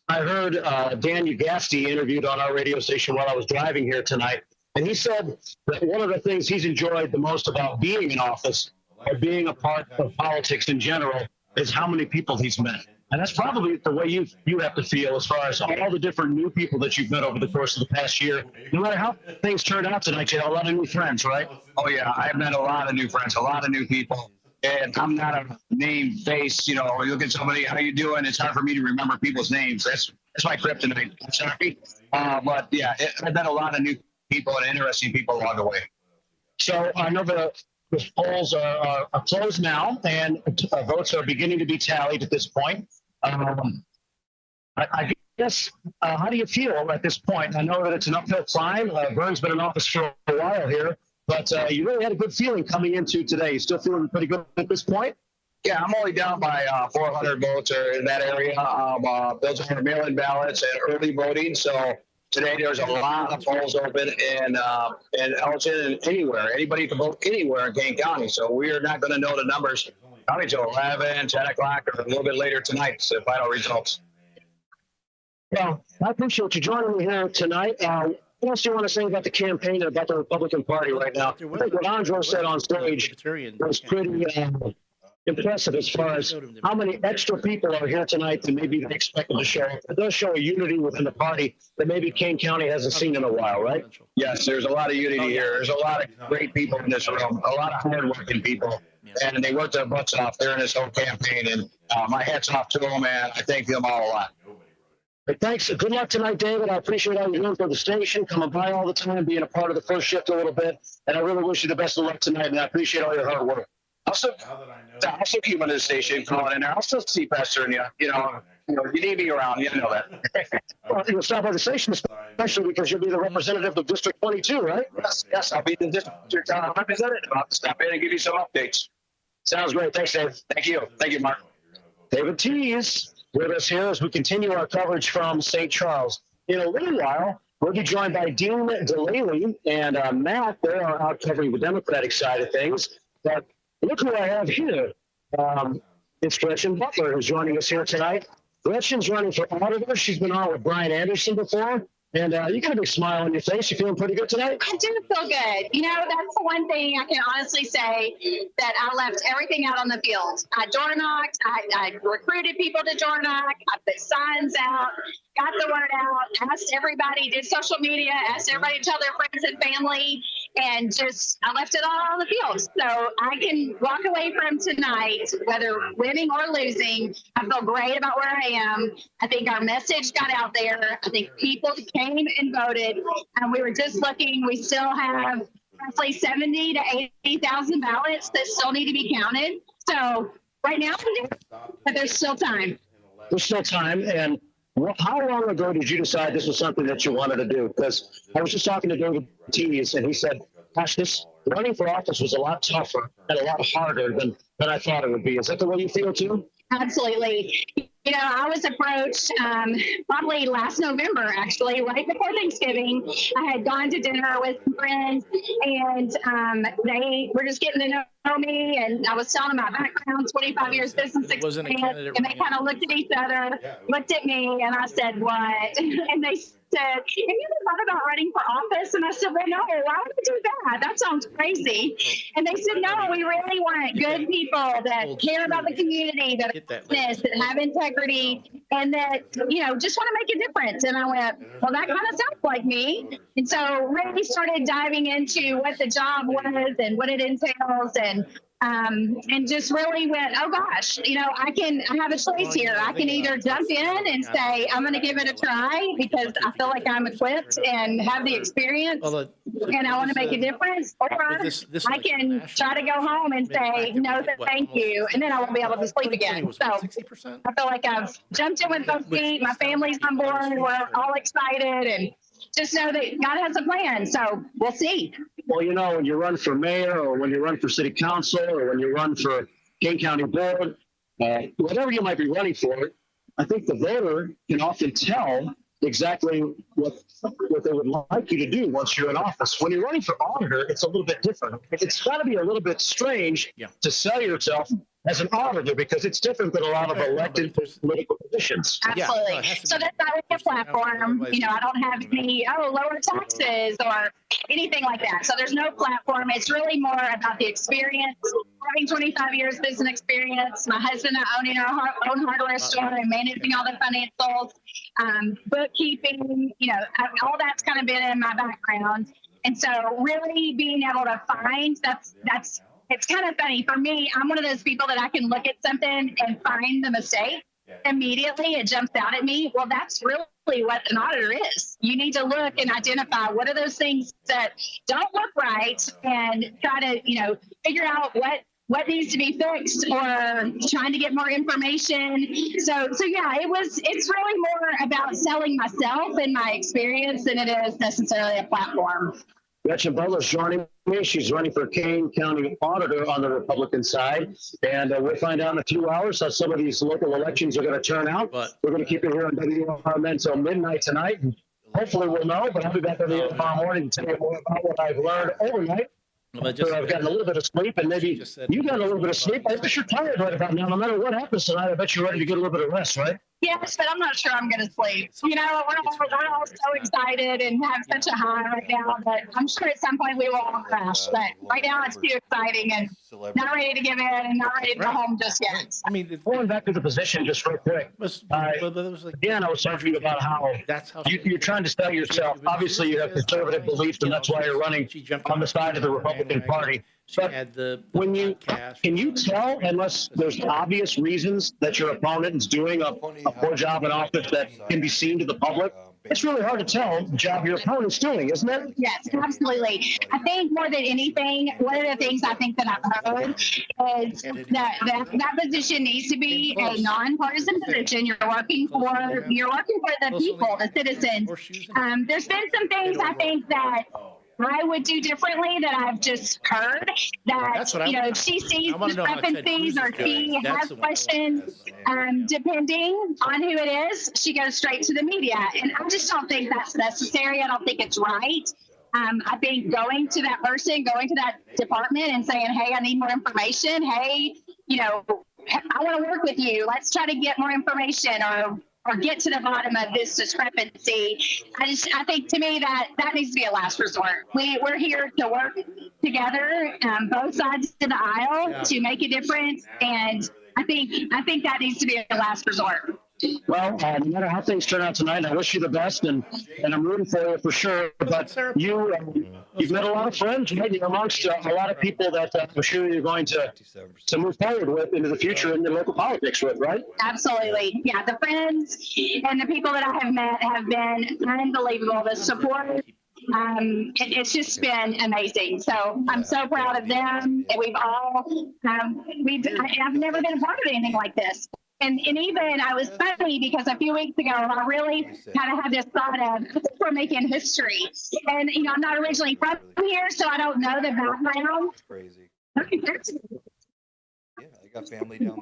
I heard Dan Ugasti interviewed on our radio station while I was driving here tonight, and he said that one of the things he's enjoyed the most about being in office or being a part of politics in general is how many people he's met. And that's probably the way you have to feel as far as all the different new people that you've met over the course of the past year. No matter how things turned out tonight, you had a lot of new friends, right? Oh, yeah. I've met a lot of new friends, a lot of new people. And I'm not a name face, you look at somebody, how you doing? It's hard for me to remember people's names. That's my kryptonite. I'm sorry. But yeah, I've met a lot of new people and interesting people along the way. So I know the polls are closed now, and votes are beginning to be tallied at this point. I guess, how do you feel at this point? I know that it's an uphill climb. Vern's been in office for a while here, but you really had a good feeling coming into today. You still feeling pretty good at this point? Yeah, I'm only down by 400 votes or in that area. Those are mail-in ballots and early voting. So today there's a lot of polls open in Elgin and anywhere. Anybody can vote anywhere in Kane County. So we're not going to know the numbers probably until 11, 10 o'clock, or a little bit later tonight, the final results. Well, I appreciate you joining me here tonight. What else do you want to say about the campaign and about the Republican Party right now? I think what Andro said on stage was pretty impressive as far as how many extra people are here tonight than maybe they expected to show up. It does show a unity within the party that maybe Kane County hasn't seen in a while, right? Yes, there's a lot of unity here. There's a lot of great people in this room, a lot of hardworking people, and they worked their butts off during this whole campaign, and my hat's off to them, and I thank them all a lot. But thanks. Good luck tonight, David. I appreciate all you're doing for the station, coming by all the time, being a part of the first shift a little bit, and I really wish you the best of luck tonight, and I appreciate all your hard work. I'll still keep on the station, calling in there. I'll still see pestering you. You need me around. You know that. Well, you'll stop by the station, especially because you'll be the representative of District 22, right? Yes, I'll be the district representative. I'll stop in and give you some updates. Sounds great. Thanks, Dave. Thank you, Mark. David Tees with us here as we continue our coverage from St. Charles. In a little while, we'll be joined by Dean DeLaley and Matt. They are out covering the Democratic side of things. But look who I have here. It's Gretchen Butler who's joining us here tonight. Gretchen's running for auditor. She's been on with Brian Anderson before. And you got a big smile on your face. You feeling pretty good tonight? I do feel good. You know, that's the one thing I can honestly say, that I left everything out on the field. I door knocked. I recruited people to door knock. I put signs out, got the word out, asked everybody, did social media, asked everybody to tell their friends and family, and just I left it all on the field. So I can walk away from tonight, whether winning or losing, I feel great about where I am. I think our message got out there. I think people came and voted. And we were just looking, we still have roughly 70 to 80,000 ballots that still need to be counted. So right now, but there's still time. There's still time. And how long ago did you decide this was something that you wanted to do? Because I was just talking to David Tees, and he said, gosh, this running for office was a lot tougher and a lot harder than I thought it would be. Is that the way you feel too? Absolutely. You know, I was approached probably last November, actually, right before Thanksgiving. I had gone to dinner with some friends, and they were just getting to know me, and I was telling them my background, 25 years business experience, and they kind of looked at each other, looked at me, and I said, what? And they said, have you ever thought about running for office? And I said, well, no, why would we do that? That sounds crazy. And they said, no, we really want good people that care about the community, that are business, that have integrity, and that, you know, just want to make a difference. And I went, well, that kind of sounds like me. And so really started diving into what the job was and what it entails, and just really went, oh gosh, you know, I have a choice here. I can either jump in and say, I'm going to give it a try because I feel like I'm equipped and have the experience and I want to make a difference, or I can try to go home and say, no, thank you, and then I won't be able to sleep again. So I feel like I've jumped in with both feet. My family's on board. We're all excited, and just know that God has a plan. So we'll see. Well, you know, when you run for mayor, or when you run for city council, or when you run for Kane County board, whatever you might be running for, I think the voter can often tell exactly what they would like you to do once you're in office. When you're running for auditor, it's a little bit different. It's got to be a little bit strange to sell yourself as an auditor, because it's different than a lot of elected political positions. Absolutely. So that's not a platform. You know, I don't have any, lower taxes or anything like that. So there's no platform. It's really more about the experience, having 25 years business experience, my husband and I owning our own hardware store and managing all the financials, bookkeeping, you know, all that's kind of been in my background. And so really being able to find, it's kind of funny. For me, I'm one of those people that I can look at something and find the mistake immediately. It jumps out at me. Well, that's really what an auditor is. You need to look and identify what are those things that don't look right, and try to, you know, figure out what needs to be fixed, or trying to get more information. So yeah, it's really more about selling myself and my experience than it is necessarily a platform. Gretchen Butler's joining me. She's running for Kane County Auditor on the Republican side. And we'll find out in a few hours how some of these local elections are going to turn out. We're going to keep it here on WRMN until midnight tonight. And hopefully we'll know, but I'll be back on the air tomorrow morning to tell you more about what I've learned overnight. So I've gotten a little bit of sleep, and maybe you got a little bit of sleep. I bet you're tired right about now. No matter what happens tonight, I bet you're ready to get a little bit of rest, right? Yes, but I'm not sure I'm going to sleep. You know, we're all so excited and have such a high right now, but I'm sure at some point we will all crash. But right now it's too exciting and not ready to give in and not ready to go home just yet. I mean, going back to the position just real quick. Again, I was talking about how you're trying to sell yourself. Obviously, you have conservative beliefs, and that's why you're running on the side of the Republican Party. But can you tell, unless there's obvious reasons that your opponent is doing a poor job in office that can be seen to the public? It's really hard to tell the job your opponent's doing, isn't it? Yes, absolutely. I think more than anything, one of the things I think that I've heard is that position needs to be a nonpartisan position. You're working for the people, the citizens. There's been some things I think that I would do differently that I've just heard, that, you know, if she sees discrepancies or she has questions, depending on who it is, she goes straight to the media. And I just don't think that's necessary. I don't think it's right. I think going to that person, going to that department and saying, hey, I need more information. Hey, you know, I want to work with you. Let's try to get more information, or or get to the bottom of this discrepancy. I think to me that needs to be a last resort. We're here to work together, both sides of the aisle, to make a difference, and I think that needs to be a last resort. Well, no matter how things turn out tonight, I wish you the best, and I'm rooting for you for sure. But you've met a lot of friends, right? You're amongst a lot of people that I'm sure you're going to move forward with into the future in the local politics with, right? Absolutely. Yeah, the friends and the people that I have met have been unbelievable. The support, it's just been amazing. So I'm so proud of them. And we've all, I've never been a part of anything like this. And even I was funny because a few weeks ago, I really kind of had this thought of we're making history. And, I'm not originally from here, so I don't know the background. Crazy. Yeah, they got family down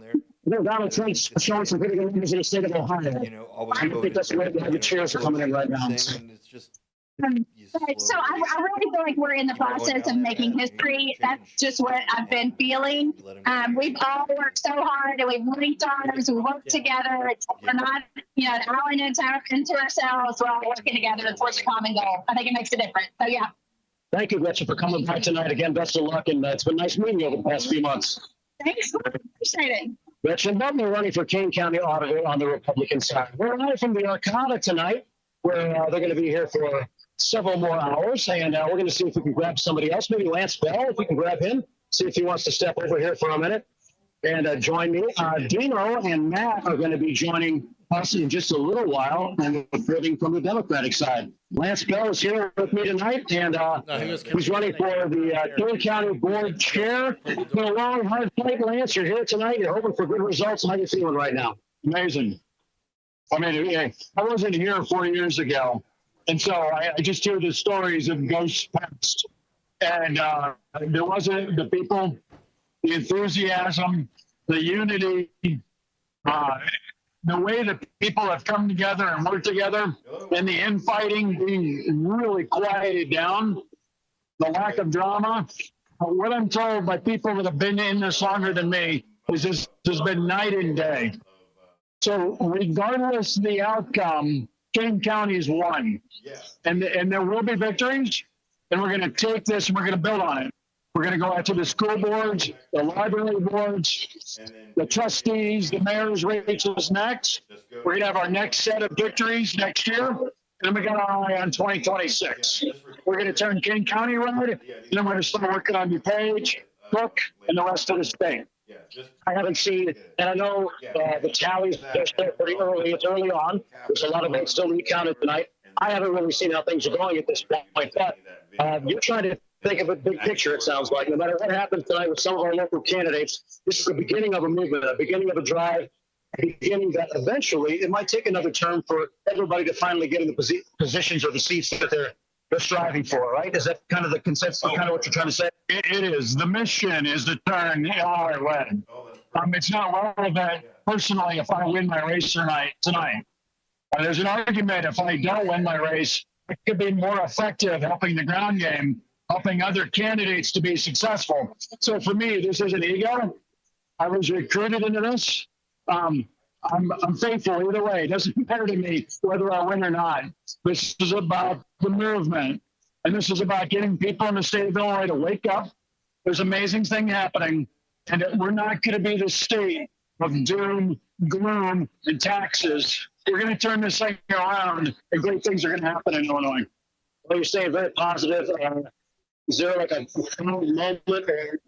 there. Donald Trump's showing some pretty good news in the state of Ohio. I think that's where the cheers are coming in right now. So I really feel like we're in the process of making history. That's just what I've been feeling. We've all worked so hard, and we've linked arms. We work together. We're not, an island into ourselves. We're all working together towards a common goal. I think it makes a difference. So yeah. Thank you, Gretchen, for coming by tonight again. Best of luck, and it's been nice meeting you over the past few months. Thanks. Appreciate it. Gretchen Butler running for Kane County Auditor on the Republican side. We're live from the Arcata tonight, where they're going to be here for several more hours, and we're going to see if we can grab somebody else, maybe Lance Bell, if we can grab him, see if he wants to step over here for a minute and join me. Dino and Matt are going to be joining us in just a little while, and reporting from the Democratic side. Lance Bell is here with me tonight, and he's running for the Kane County Board Chair. It's been a long, hard fight, Lance. You're here tonight. You're hoping for good results. How are you feeling right now? Amazing. I mean, I wasn't here 4 years ago. And so I just hear the stories of ghosts past. And there wasn't the people, the enthusiasm, the unity, the way that people have come together and worked together, and the infighting being really quieted down, the lack of drama. What I'm told by people that have been in this longer than me is this has been night and day. So regardless of the outcome, Kane County's won. And there will be victories, and we're going to take this and we're going to build on it. We're going to go out to the school boards, the library boards, the trustees, the mayor's races next. We're going to have our next set of victories next year, and then we got our eye on 2026. We're going to turn Kane County around, and then we're going to start working on DuPage, Cook, and the rest of the state. I haven't seen, and I know the tallies are still pretty early. It's early on. There's a lot of votes still to be counted tonight. I haven't really seen how things are going at this point, but you're trying to think of a big picture, it sounds like. No matter what happens tonight with some of our local candidates, this is the beginning of a movement, a beginning of a drive, a beginning that eventually it might take another turn for everybody to finally get in the positions or the seats that they're striving for, right? Is that kind of the consensus, kind of what you're trying to say? It is. The mission is to turn our way. It's not relevant personally if I win my race tonight. There's an argument if I don't win my race, it could be more effective helping the ground game, helping other candidates to be successful. So for me, this isn't ego. I was recruited into this. I'm faithful either way. It doesn't matter to me whether I win or not. This is about the movement. And this is about getting people in the state of Illinois to wake up. There's amazing thing happening. And we're not going to be the state of doom, gloom, and taxes. We're going to turn this thing around, and great things are going to happen in Illinois. Well, you're saying very positive. Is there like a moment or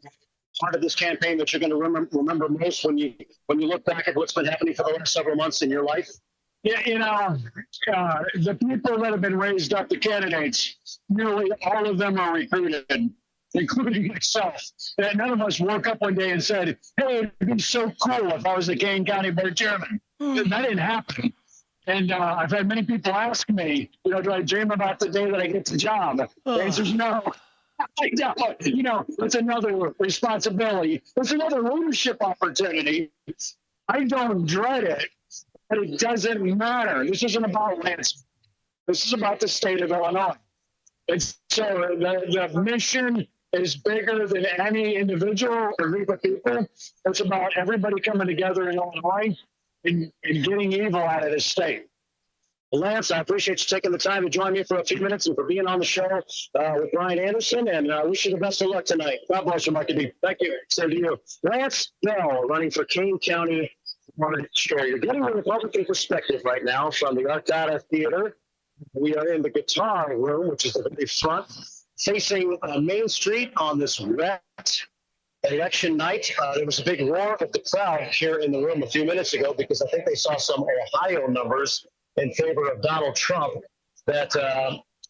part of this campaign that you're going to remember most when you look back at what's been happening for the last several months in your life? Yeah, the people that have been raised up, the candidates, nearly all of them are recruited, including myself. And none of us woke up one day and said, hey, it'd be so cool if I was the Kane County Board Chairman. That didn't happen. And I've had many people ask me, do I dream about the day that I get the job? The answer's no. I don't. It's another responsibility. It's another leadership opportunity. I don't dread it, but it doesn't matter. This isn't about Lance. This is about the state of Illinois. And so the mission is bigger than any individual or group of people. It's about everybody coming together in Illinois in getting evil out of this state. Well, Lance, I appreciate you taking the time to join me for a few minutes and for being on the show with Brian Anderson, and wish you the best of luck tonight. God bless you, Marky B. Thank you. Same to you. Lance Bell, running for Kane County. Sure, you're getting a Republican perspective right now from the Arcata Theater. We are in the guitar room, which is the very front, facing Main Street on this wet election night. There was a big roar of the crowd here in the room a few minutes ago because I think they saw some Ohio numbers in favor of Donald Trump that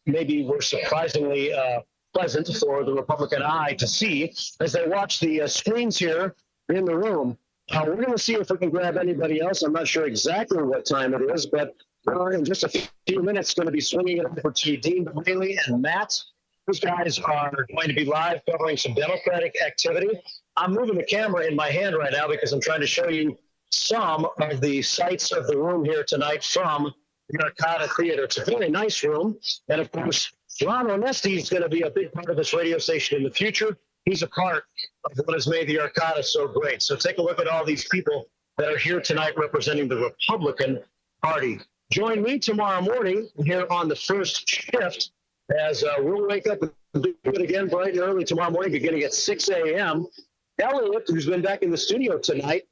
maybe were surprisingly pleasant for the Republican eye to see as they watch the screens here in the room. We're going to see if we can grab anybody else. I'm not sure exactly what time it is, but we're in just a few minutes going to be swinging it over to Dean Bailey and Matt. Those guys are going to be live covering some Democratic activity. I'm moving the camera in my hand right now because I'm trying to show you some of the sights of the room here tonight from the Arcata Theater. It's a very nice room. And of course, Ron Onesti is going to be a big part of this radio station in the future. He's a part of what has made the Arcata so great. So take a look at all these people that are here tonight representing the Republican Party. Join me tomorrow morning here on the first shift as we'll wake up and do it again bright and early tomorrow morning, beginning at 6 a.m. Elliot, who's been back in the studio tonight,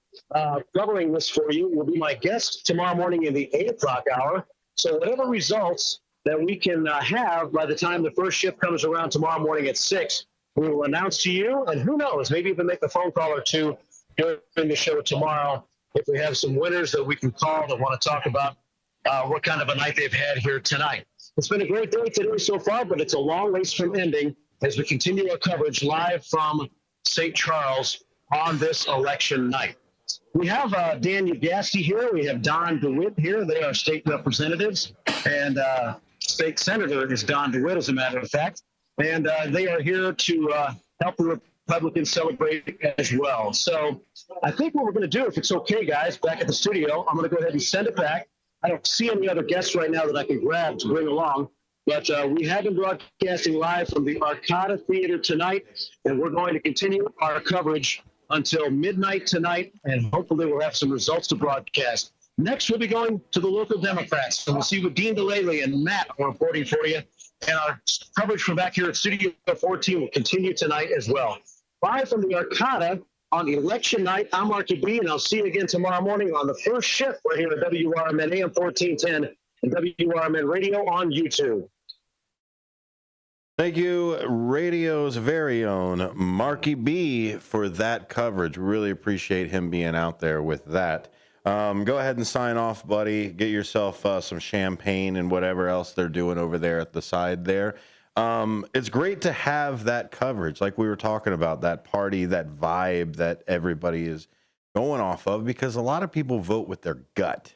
covering this for you, will be my guest tomorrow morning in the 8 o'clock hour. So whatever results that we can have by the time the first shift comes around tomorrow morning at 6, we will announce to you, and who knows, maybe even make a phone call or two during the show tomorrow if we have some winners that we can call that want to talk about what kind of a night they've had here tonight. It's been a great day today so far, but it's a long ways from ending as we continue our coverage live from St. Charles on this election night. We have Dan Ugasti here. We have Don DeWitt here. They are state representatives, and state senator is Don DeWitt, as a matter of fact. And they are here to help the Republicans celebrate as well. So I think what we're going to do, if it's okay, guys, back at the studio, I'm going to go ahead and send it back. I don't see any other guests right now that I can grab to bring along, but we have been broadcasting live from the Arcata Theater tonight, and we're going to continue our coverage until midnight tonight, and hopefully we'll have some results to broadcast. Next, we'll be going to the local Democrats, and we'll see what Dean DeLaley and Matt are reporting for you. And our coverage from back here at Studio 14 will continue tonight as well. Live from the Arcata on election night, I'm Marky B, and I'll see you again tomorrow morning on the first shift right here at WRMN AM 1410 and WRMN Radio on YouTube. Thank you, radio's very own Marky B, for that coverage. Really appreciate him being out there with that. Go ahead and sign off, buddy. Get yourself some champagne and whatever else they're doing over there at the side there. It's great to have that coverage, like we were talking about, that party, that vibe that everybody is going off of, because a lot of people vote with their gut.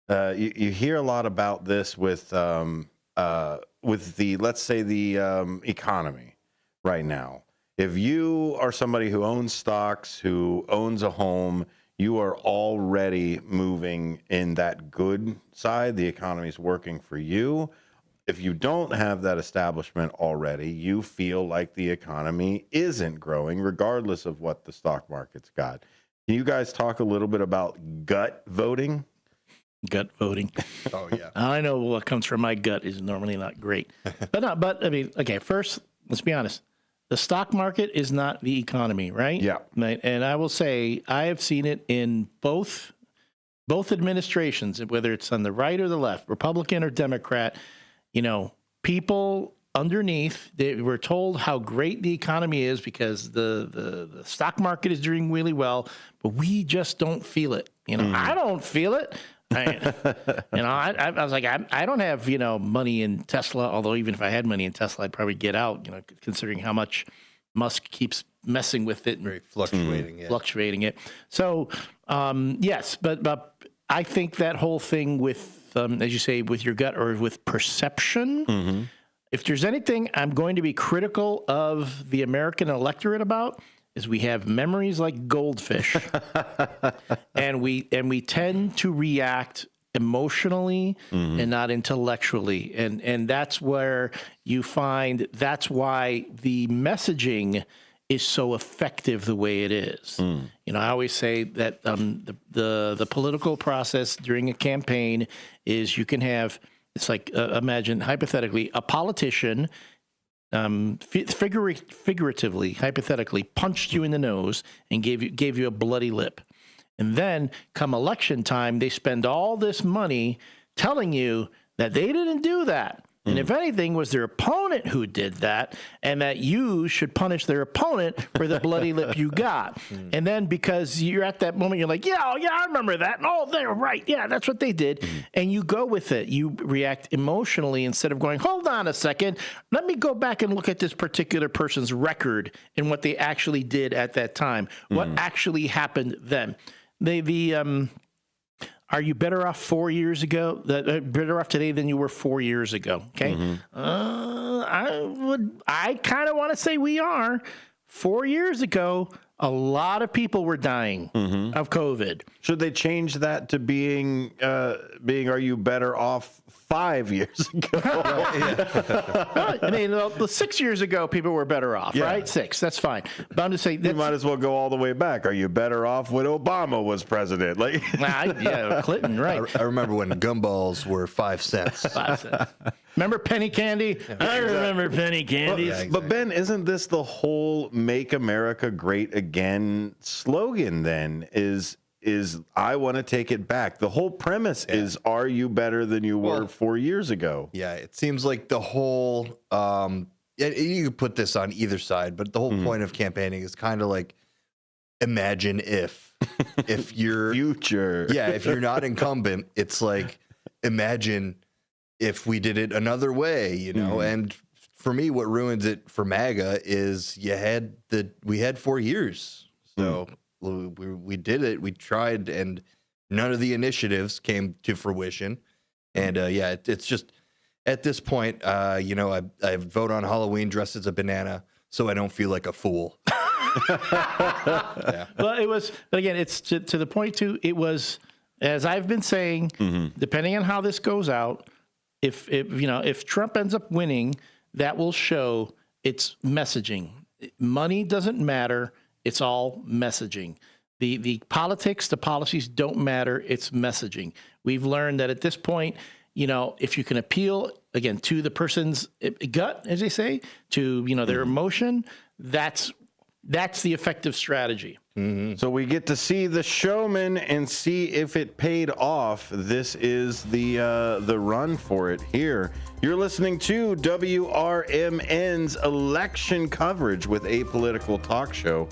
You hear a lot about this with the, let's say, the economy right now. If you are somebody who owns stocks, who owns a home, you are already moving in that good side. The economy is working for you. If you don't have that establishment already, you feel like the economy isn't growing, regardless of what the stock market's got. Can you guys talk a little bit about gut voting? Gut voting. Oh, yeah. I know what comes from my gut is normally not great. But I mean, okay, first, let's be honest. The stock market is not the economy, right? Yeah. Right? And I will say I have seen it in both administrations, whether it's on the right or the left, Republican or Democrat. You know, people underneath, they were told how great the economy is because the stock market is doing really well, but we just don't feel it. You know, I don't feel it. I was like, I don't have, money in Tesla, although even if I had money in Tesla, I'd probably get out, considering how much Musk keeps messing with it and fluctuating it. So, yes, but I think that whole thing with, as you say, with your gut or with perception, if there's anything I'm going to be critical of the American electorate about, is we have memories like goldfish, and we tend to react emotionally and not intellectually, and that's where you find that's why the messaging is so effective the way it is. You know, I always say that the political process during a campaign is you can have, it's like, imagine hypothetically a politician figuratively, hypothetically, punched you in the nose and gave you a bloody lip. And then come election time, they spend all this money telling you that they didn't do that. And if anything, was their opponent who did that, and that you should punish their opponent for the bloody lip you got. And then because you're at that moment, you're like, yeah, I remember that. Oh, they're right. Yeah, that's what they did. And you go with it. You react emotionally instead of going, hold on a second. Let me go back and look at this particular person's record and what they actually did at that time. What actually happened then. Are you better off 4 years ago? Better off today than you were 4 years ago? Okay, I kind of want to say we are. 4 years ago, a lot of people were dying of COVID. Should they change that to being are you better off 5 years ago? I mean, the 6 years ago, people were better off, right? 6, that's fine. But I'm just saying, you might as well go all the way back. Are you better off when Obama was president? Like, yeah, Clinton, right? I remember when gumballs were 5 cents. 5 cents. Remember penny candy? I remember penny candies. Well, but Ben, isn't this the whole "Make America Great Again" slogan? Then is I want to take it back. The whole premise is, are you better than you were 4 years ago? Yeah, it seems like the whole, you could put this on either side, but the whole point of campaigning is kind of like, imagine if you're future. Yeah, if you're not incumbent, it's like, imagine if we did it another way, you know? And for me, what ruins it for MAGA is we had 4 years. So we did it, we tried, and none of the initiatives came to fruition. And it's just at this point, I vote on Halloween dressed as a banana so I don't feel like a fool. Well, but again, it's to the point too. It was, as I've been saying, depending on how this goes out, if Trump ends up winning, that will show its messaging. Money doesn't matter. It's all messaging. The politics, the policies don't matter. It's messaging. We've learned that at this point, if you can appeal, again, to the person's gut, as they say, to, their emotion, that's the effective strategy. So we get to see the showman and see if it paid off. This is the run for it here. You're listening to WRMN's election coverage with Apolitical Talk Show.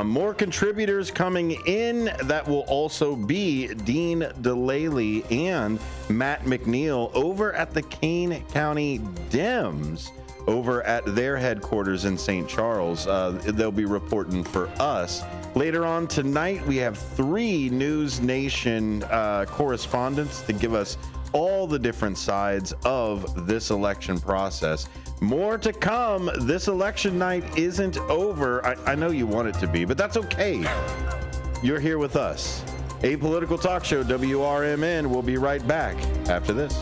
More contributors coming in. That will also be Dean DeLaley and Matt McNeil over at the Kane County Dems over at their headquarters in St. Charles. They'll be reporting for us. Later on tonight, we have 3 News Nation correspondents to give us all the different sides of this election process. More to come. This election night isn't over. I know you want it to be, but that's okay. You're here with us. Apolitical Talk Show, WRMN. We'll be right back after this.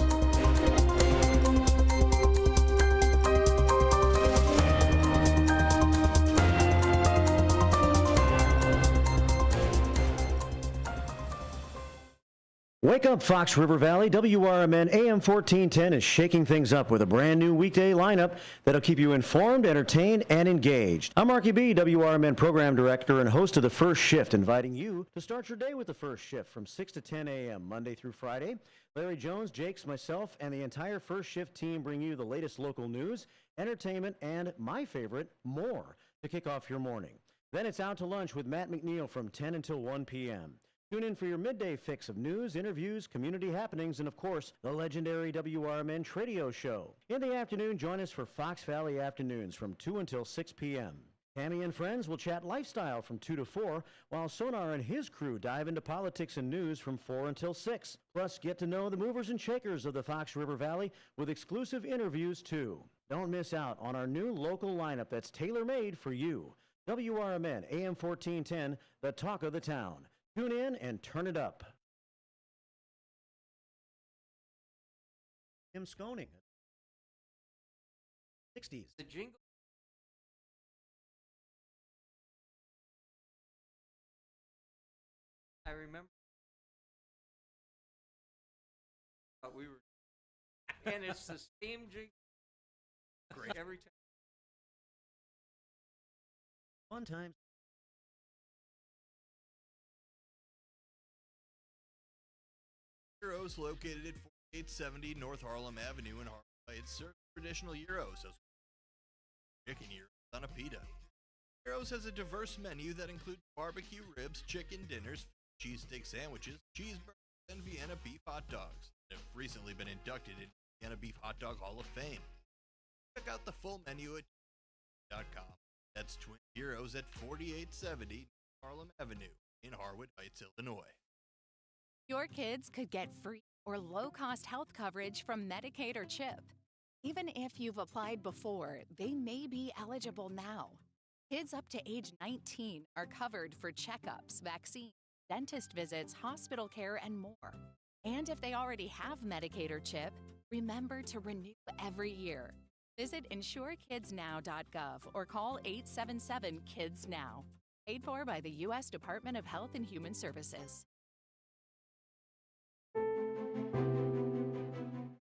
Wake up, Fox River Valley. WRMN AM 1410 is shaking things up with a brand new weekday lineup that'll keep you informed, entertained, and engaged. I'm Marky B, WRMN Program Director and host of The First Shift, inviting you to start your day with The First Shift from 6 to 10 a.m. Monday through Friday. Larry Jones, Jakes, myself, and the entire First Shift team bring you the latest local news, entertainment, and, my favorite, more to kick off your morning. Then it's out to lunch with Matt McNeil from 10 until 1 p.m. Tune in for your midday fix of news, interviews, community happenings, and of course, the legendary WRMN Tradio Show. In the afternoon, join us for Fox Valley Afternoons from 2 until 6 p.m. Tammy and friends will chat lifestyle from 2 to 4, while Sonar and his crew dive into politics and news from 4 until 6. Plus, get to know the movers and shakers of the Fox River Valley with exclusive interviews, too. Don't miss out on our new local lineup that's tailor-made for you. WRMN AM 1410, the talk of the town. Tune in and turn it up. Tim Sconing. 60s. The jingle. I remember we were, and it's the same drink every time. Fun times. Gyros located at 4870 North Harlem Avenue in Harlem Heights serve traditional gyros as chicken gyros on a pita. Gyros has a diverse menu that includes barbecue ribs, chicken dinners, cheese steak sandwiches, cheeseburgers, and Vienna beef hot dogs that have recently been inducted into the Vienna Beef Hot Dog Hall of Fame. Check out the full menu at .com. That's Twin Gyros at 4870 Harlem Avenue in Harwood Heights, Illinois. Your kids could get free or low-cost health coverage from Medicaid or CHIP. Even if you've applied before, they may be eligible now. Kids up to age 19 are covered for checkups, vaccines, dentist visits, hospital care, and more. And if they already have Medicaid or CHIP, remember to renew every year. Visit insurekidsnow.gov or call 877-KIDS-NOW. Paid for by the U.S. Department of Health and Human Services.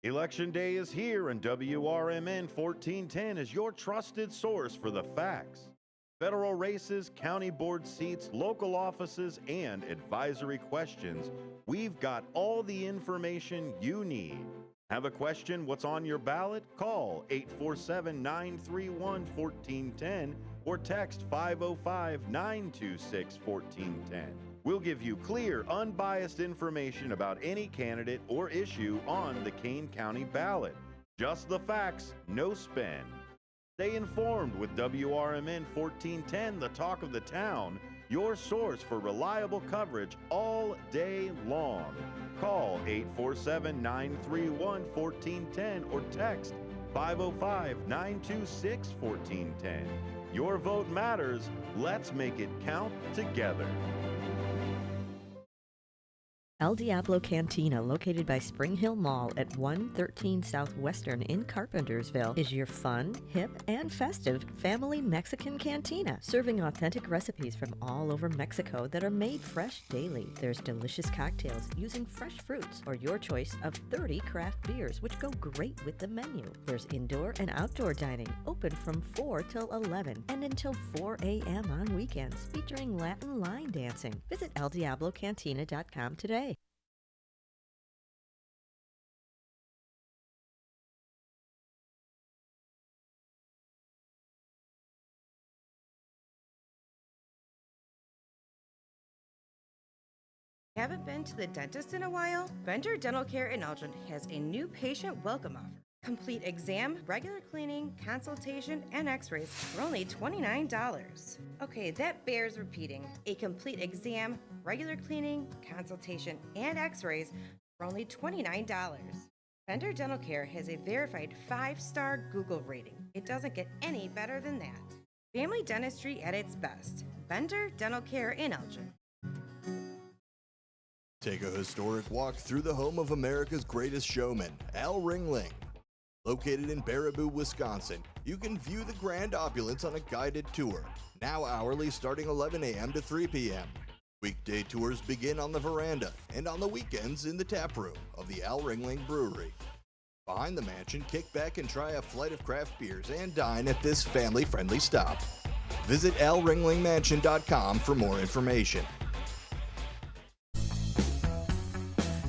Election Day is here, and WRMN 1410 is your trusted source for the facts. Federal races, county board seats, local offices, and advisory questions. We've got all the information you need. Have a question? What's on your ballot? Call 847-931-1410 or text 505-926-1410. We'll give you clear, unbiased information about any candidate or issue on the Kane County ballot. Just the facts, no spin. Stay informed with WRMN 1410, the talk of the town, your source for reliable coverage all day long. Call 847-931-1410 or text 505-926-1410. Your vote matters. Let's make it count together. El Diablo Cantina, located by Spring Hill Mall at 113 Southwestern in Carpentersville, is your fun, hip, and festive family Mexican cantina, serving authentic recipes from all over Mexico that are made fresh daily. There's delicious cocktails using fresh fruits or your choice of 30 craft beers, which go great with the menu. There's indoor and outdoor dining, open from 4 till 11 and until 4 a.m. on weekends, featuring Latin line dancing. Visit eldiablocantina.com today. Haven't been to the dentist in a while? Bender Dental Care in Elgin has a new patient welcome offer. Complete exam, regular cleaning, consultation, and x-rays for only $29. Okay, that bears repeating. A complete exam, regular cleaning, consultation, and x-rays for only $29. Bender Dental Care has a verified 5-star Google rating. It doesn't get any better than that. Family dentistry at its best. Bender Dental Care in Elgin. Take a historic walk through the home of America's greatest showman, Al Ringling. Located in Baraboo, Wisconsin, you can view the grand opulence on a guided tour, now hourly starting 11 a.m. to 3 p.m. Weekday tours begin on the veranda and on the weekends in the tap room of the Al Ringling Brewery. Behind the mansion, kick back and try a flight of craft beers and dine at this family-friendly stop. Visit alringlingmansion.com for more information.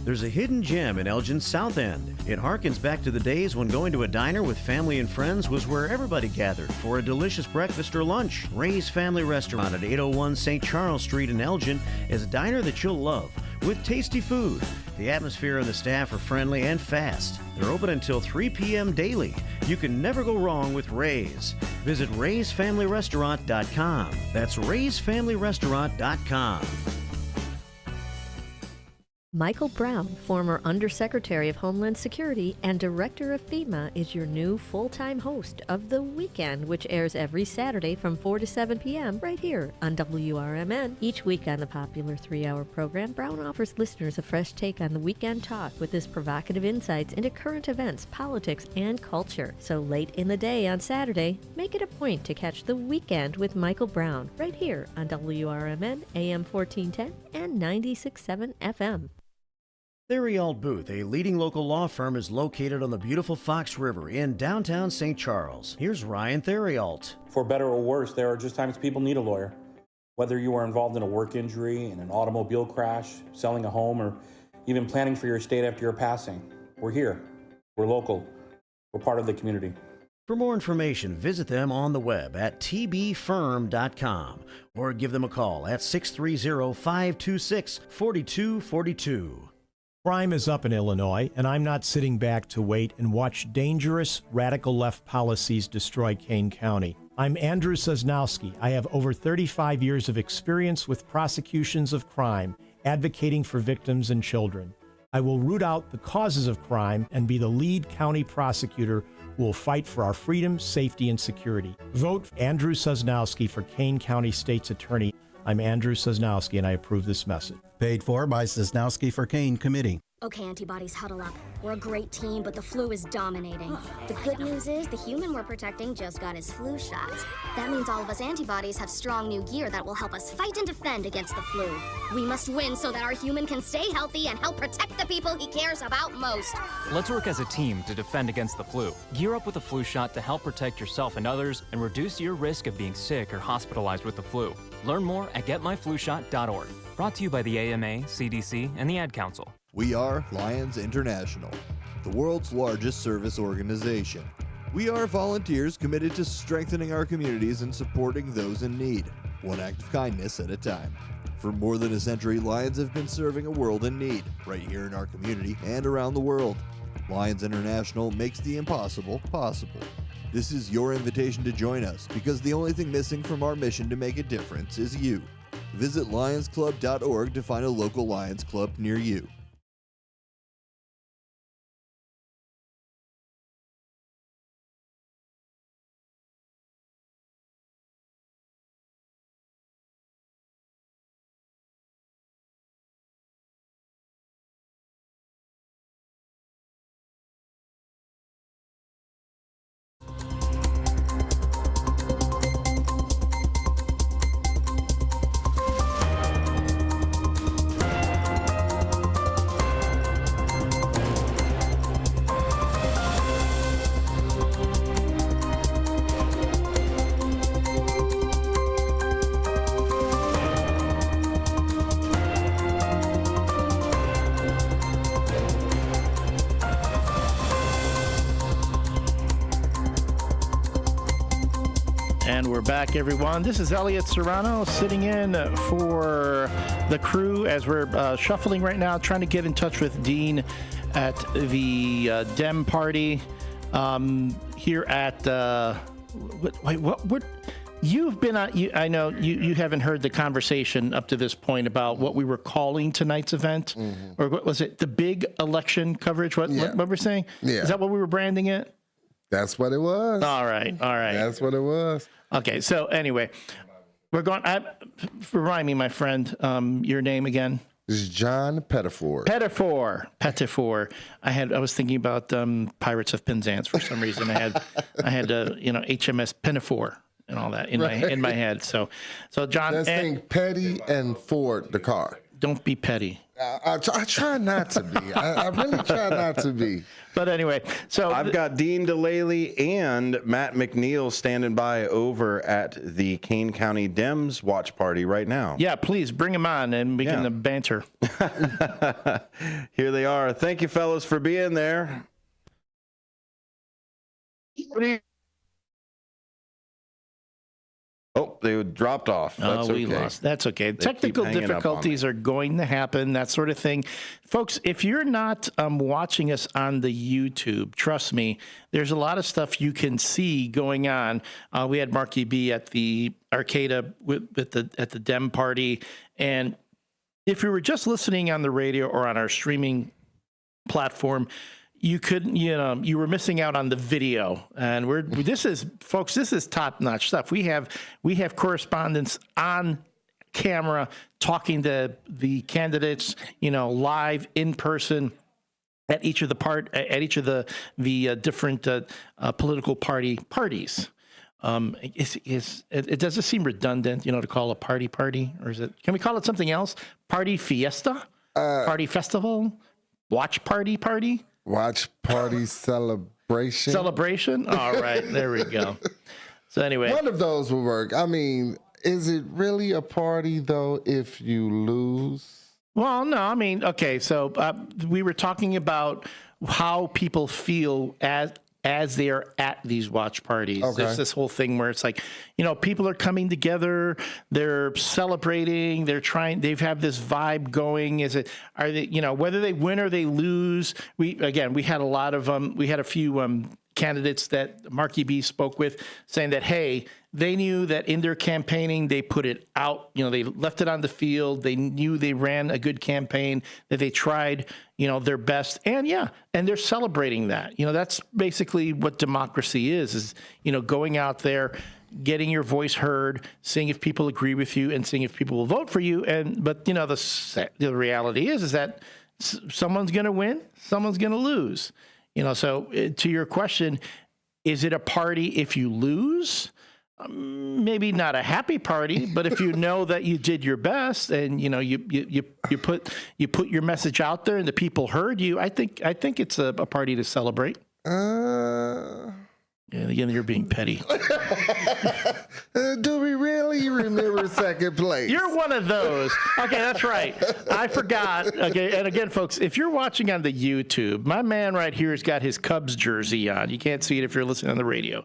There's a hidden gem in Elgin's South End. It harkens back to the days when going to a diner with family and friends was where everybody gathered for a delicious breakfast or lunch. Ray's Family Restaurant at 801 St. Charles Street in Elgin is a diner that you'll love with tasty food. The atmosphere and the staff are friendly and fast. They're open until 3 p.m. daily. You can never go wrong with Ray's. Visit raysfamilyrestaurant.com. That's raysfamilyrestaurant.com. Michael Brown, former Undersecretary of Homeland Security and Director of FEMA, is your new full-time host of The Weekend, which airs every Saturday from 4 to 7 p.m. right here on WRMN. Each week on the popular 3-hour program, Brown offers listeners a fresh take on the weekend talk with his provocative insights into current events, politics, and culture. So late in the day on Saturday, make it a point to catch The Weekend with Michael Brown right here on WRMN, AM 1410 and 96.7 FM. Theriault Booth, a leading local law firm, is located on the beautiful Fox River in downtown St. Charles. Here's Ryan Theriault. For better or worse, there are just times people need a lawyer. Whether you are involved in a work injury, in an automobile crash, selling a home, or even planning for your estate after your passing, we're here. We're local. We're part of the community. For more information, visit them on the web at tbfirm.com or give them a call at 630-526-4242. Crime is up in Illinois, and I'm not sitting back to wait and watch dangerous, radical left policies destroy Kane County. I'm Andrew Sosnowski. I have over 35 years of experience with prosecutions of crime, advocating for victims and children. I will root out the causes of crime and be the lead county prosecutor who will fight for our freedom, safety, and security. Vote Andrew Sosnowski for Kane County State's Attorney. I'm Andrew Sosnowski, and I approve this message. Paid for by Sosnowski for Kane Committee. Okay, antibodies, huddle up. We're a great team, but the flu is dominating. The good news is the human we're protecting just got his flu shots. That means all of us antibodies have strong new gear that will help us fight and defend against the flu. We must win so that our human can stay healthy and help protect the people he cares about most. Let's work as a team to defend against the flu. Gear up with a flu shot to help protect yourself and others and reduce your risk of being sick or hospitalized with the flu. Learn more at getmyflushot.org. Brought to you by the AMA, CDC, and the Ad Council. We are Lions International, the world's largest service organization. We are volunteers committed to strengthening our communities and supporting those in need, one act of kindness at a time. For more than a century, Lions have been serving a world in need, right here in our community and around the world. Lions International makes the impossible possible. This is your invitation to join us, because the only thing missing from our mission to make a difference is you. Visit lionsclub.org to find a local Lions Club near you. And we're back, everyone. This is Elliot Serrano sitting in for the crew as we're shuffling right now, trying to get in touch with Dean at the Dem Party here at what you've been on. I know you haven't heard the conversation up to this point about what we were calling tonight's event, or what was it? The big election coverage. What we're saying? Yeah. Is that what we were branding it? That's what it was. All right. That's what it was. Okay, so anyway, we're going. Remind me, my friend, your name again. This is John Pettifor. Pettifor. I was thinking about Pirates of Penzance for some reason. I had HMS Pinafore and all that in my head. So John. Let's think Petty and Ford the car. Don't be petty. I try not to be. I really try not to be. But anyway, so I've got Dean DeLaley and Matt McNeil standing by over at the Kane County Dems watch party right now. Yeah, please bring them on and we can banter. Here they are. Thank you, fellas, for being there. Oh, they dropped off. That's we okay. lost. That's okay. They Technical keep hanging up on difficulties are going to happen, that sort of thing. Folks, if you're not watching us on the YouTube, trust me, there's a lot of stuff you can see going on. We had Marky B at the Arcada at the Dem Party, and if you were just listening on the radio or on our streaming platform, you couldn't, you were missing out on the video. And this is top-notch stuff. We have correspondents on camera talking to the candidates, live in person at each of the different political parties. It does it seem redundant, to call a party, or can we call it something else? Party fiesta, party festival, watch party. Watch party celebration. Celebration? All right, there we go. So anyway. One of those will work. I mean, is it really a party, though, if you lose? Well, no, I mean, okay, so we were talking about how people feel as they are at these watch parties. Okay. There's this whole thing where it's like, people are coming together, they're celebrating, they've had this vibe going. Are they, whether they win or they lose? We had a few candidates that Marky B spoke with saying that, hey, they knew that in their campaigning, they put it out, they left it on the field. They knew they ran a good campaign, that they tried, their best. And they're celebrating that. That's basically what democracy is going out there, getting your voice heard, seeing if people agree with you and seeing if people will vote for you. But the reality is that someone's going to win, someone's going to lose. So to your question, is it a party if you lose? Maybe not a happy party, but if you know that you did your best and you put your message out there and the people heard you, I think it's a party to celebrate. Again, you're being petty. Do we really remember second place? You're one of those. Okay, that's right. I forgot. Okay, and again, folks, if you're watching on the YouTube, my man right here has got his Cubs jersey on. You can't see it if you're listening on the radio.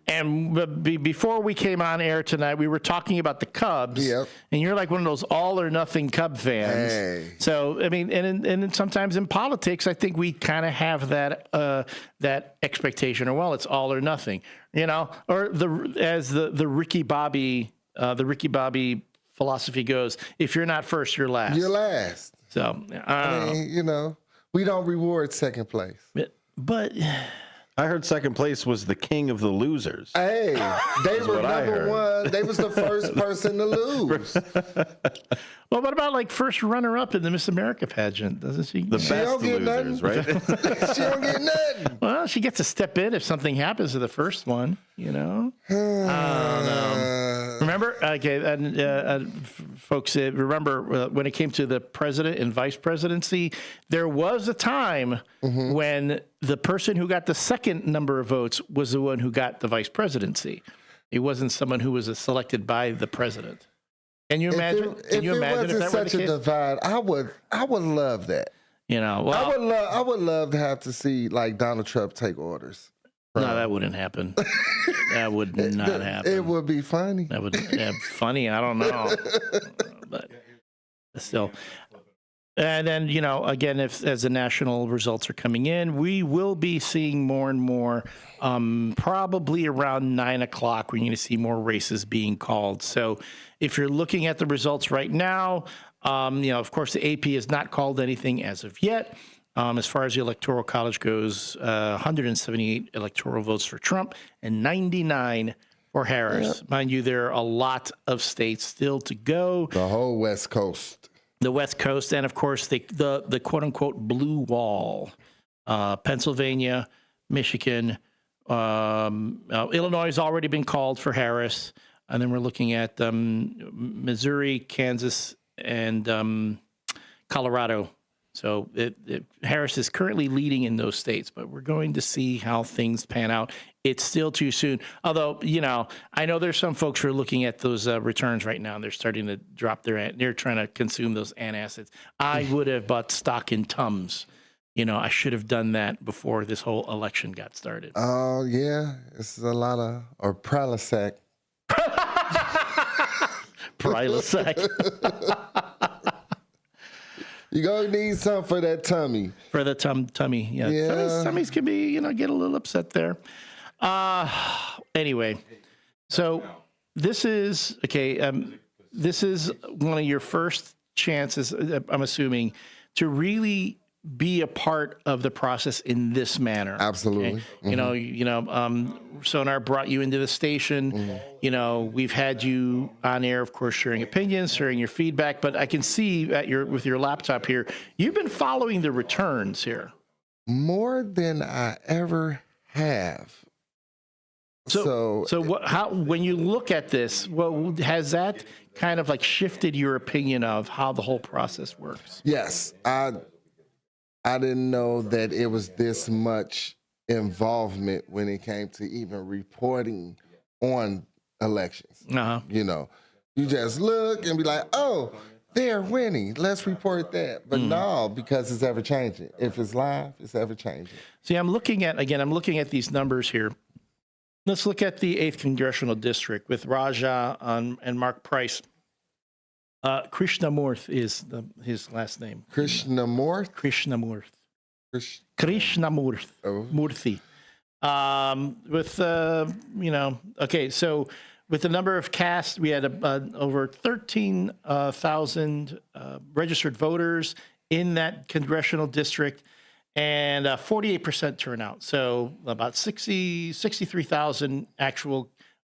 And before we came on air tonight, we were talking about the Cubs. Yep. And you're like one of those all or nothing Cub fans. Hey. So, I mean, and sometimes in politics, I think we kind of have that expectation, or well, it's all or nothing, or the Ricky Bobby philosophy goes, if you're not first, you're last. You're last. So, I mean, we don't reward second place. But I heard second place was the king of the losers. Hey, they were number one. They was the first person to lose. Well, what about like first runner-up in the Miss America pageant? Doesn't she? The best losers, right? She don't get nothing. Well, she gets to step in if something happens to the first one, I don't know. Remember, folks, remember when it came to the president and vice presidency, there was a time when the person who got the second number of votes was the one who got the vice presidency. It wasn't someone who was selected by the president. Can you imagine? If it wasn't such a divide, I would love that. I would love to have to see like Donald Trump take orders. No, that wouldn't happen. That would not happen. It would be funny. That would funny. I don't know, but still. And then again, as the national results are coming in, we will be seeing more and more. Probably around 9 o'clock, we're going to see more races being called. So, if you're looking at the results right now, of course, the AP has not called anything as of yet. As far as the Electoral College goes, 178 electoral votes for Trump and 99 for Harris. Yep. Mind you, there are a lot of states still to go. The whole West Coast. The West Coast, and of course, the quote-unquote blue wall. Pennsylvania, Michigan, Illinois has already been called for Harris. And then we're looking at Missouri, Kansas, and Colorado. So Harris is currently leading in those states, but we're going to see how things pan out. It's still too soon. Although, I know there's some folks who are looking at those returns right now, and they're starting to drop they're trying to consume those antacids. I would have bought stock in Tums. I should have done that before this whole election got started. Oh, yeah. It's a lot of, or Prilosec. Prilosec. You're going to need something for that tummy. For the tummy, yeah. Tummies can be, get a little upset there. Anyway, so this is, this is one of your first chances, I'm assuming, to really be a part of the process in this manner. Absolutely. Okay? Sonar brought you into the station. We've had you on air, of course, sharing opinions, sharing your feedback, but I can see with your laptop here, you've been following the returns here. More than I ever have. So when you look at this, has that kind of like shifted your opinion of how the whole process works? Yes. I didn't know that it was this much involvement when it came to even reporting on elections. You just look and be like, oh, they're winning. Let's report that. But no, because it's ever changing. If it's live, it's ever changing. See, I'm looking at these numbers here. Let's look at the 8th Congressional District with Raja and Mark Price. Krishnamurth is his last name. Krishnamurth? Krishnamurth. Krishnamurth. Murthy. Okay, so with the number of cast, we had over 13,000 registered voters in that congressional district and 48% turnout. So about 63,000 actual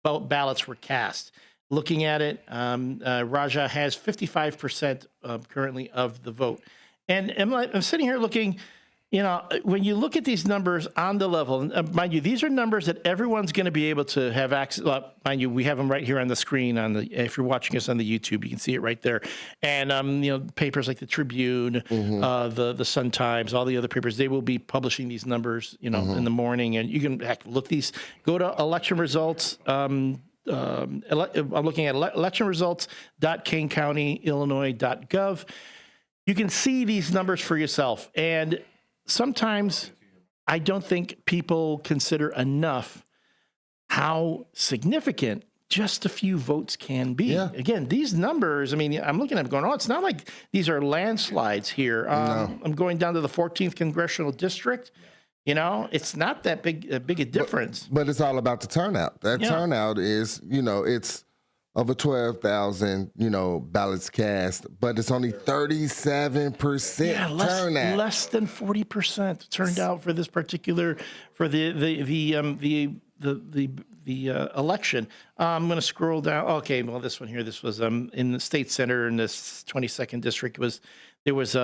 ballots were cast. Looking at it, Raja has 55% currently of the vote. And I'm sitting here looking, when you look at these numbers on the level, mind you, these are numbers that everyone's going to be able to have access. Mind you, we have them right here on the screen. If you're watching us on the YouTube, you can see it right there. And papers like the Tribune, the Sun Times, all the other papers, they will be publishing these numbers, in the morning, and you can look these. Go to election results. I'm looking at electionresults.kanecountyillinois.gov. You can see these numbers for yourself. And sometimes I don't think people consider enough how significant just a few votes can be. Yeah. Again, these numbers, I'm looking at them going, it's not like these are landslides here. No. I'm going down to the 14th Congressional District. It's not that big a difference. But it's all about the turnout. That turnout is, it's over 12,000, ballots cast, but it's only 37% turnout. Less than 40% turned out for this particular the election. I'm going to scroll down. Okay, well, this one here. This was in the state center in this 22nd district. There was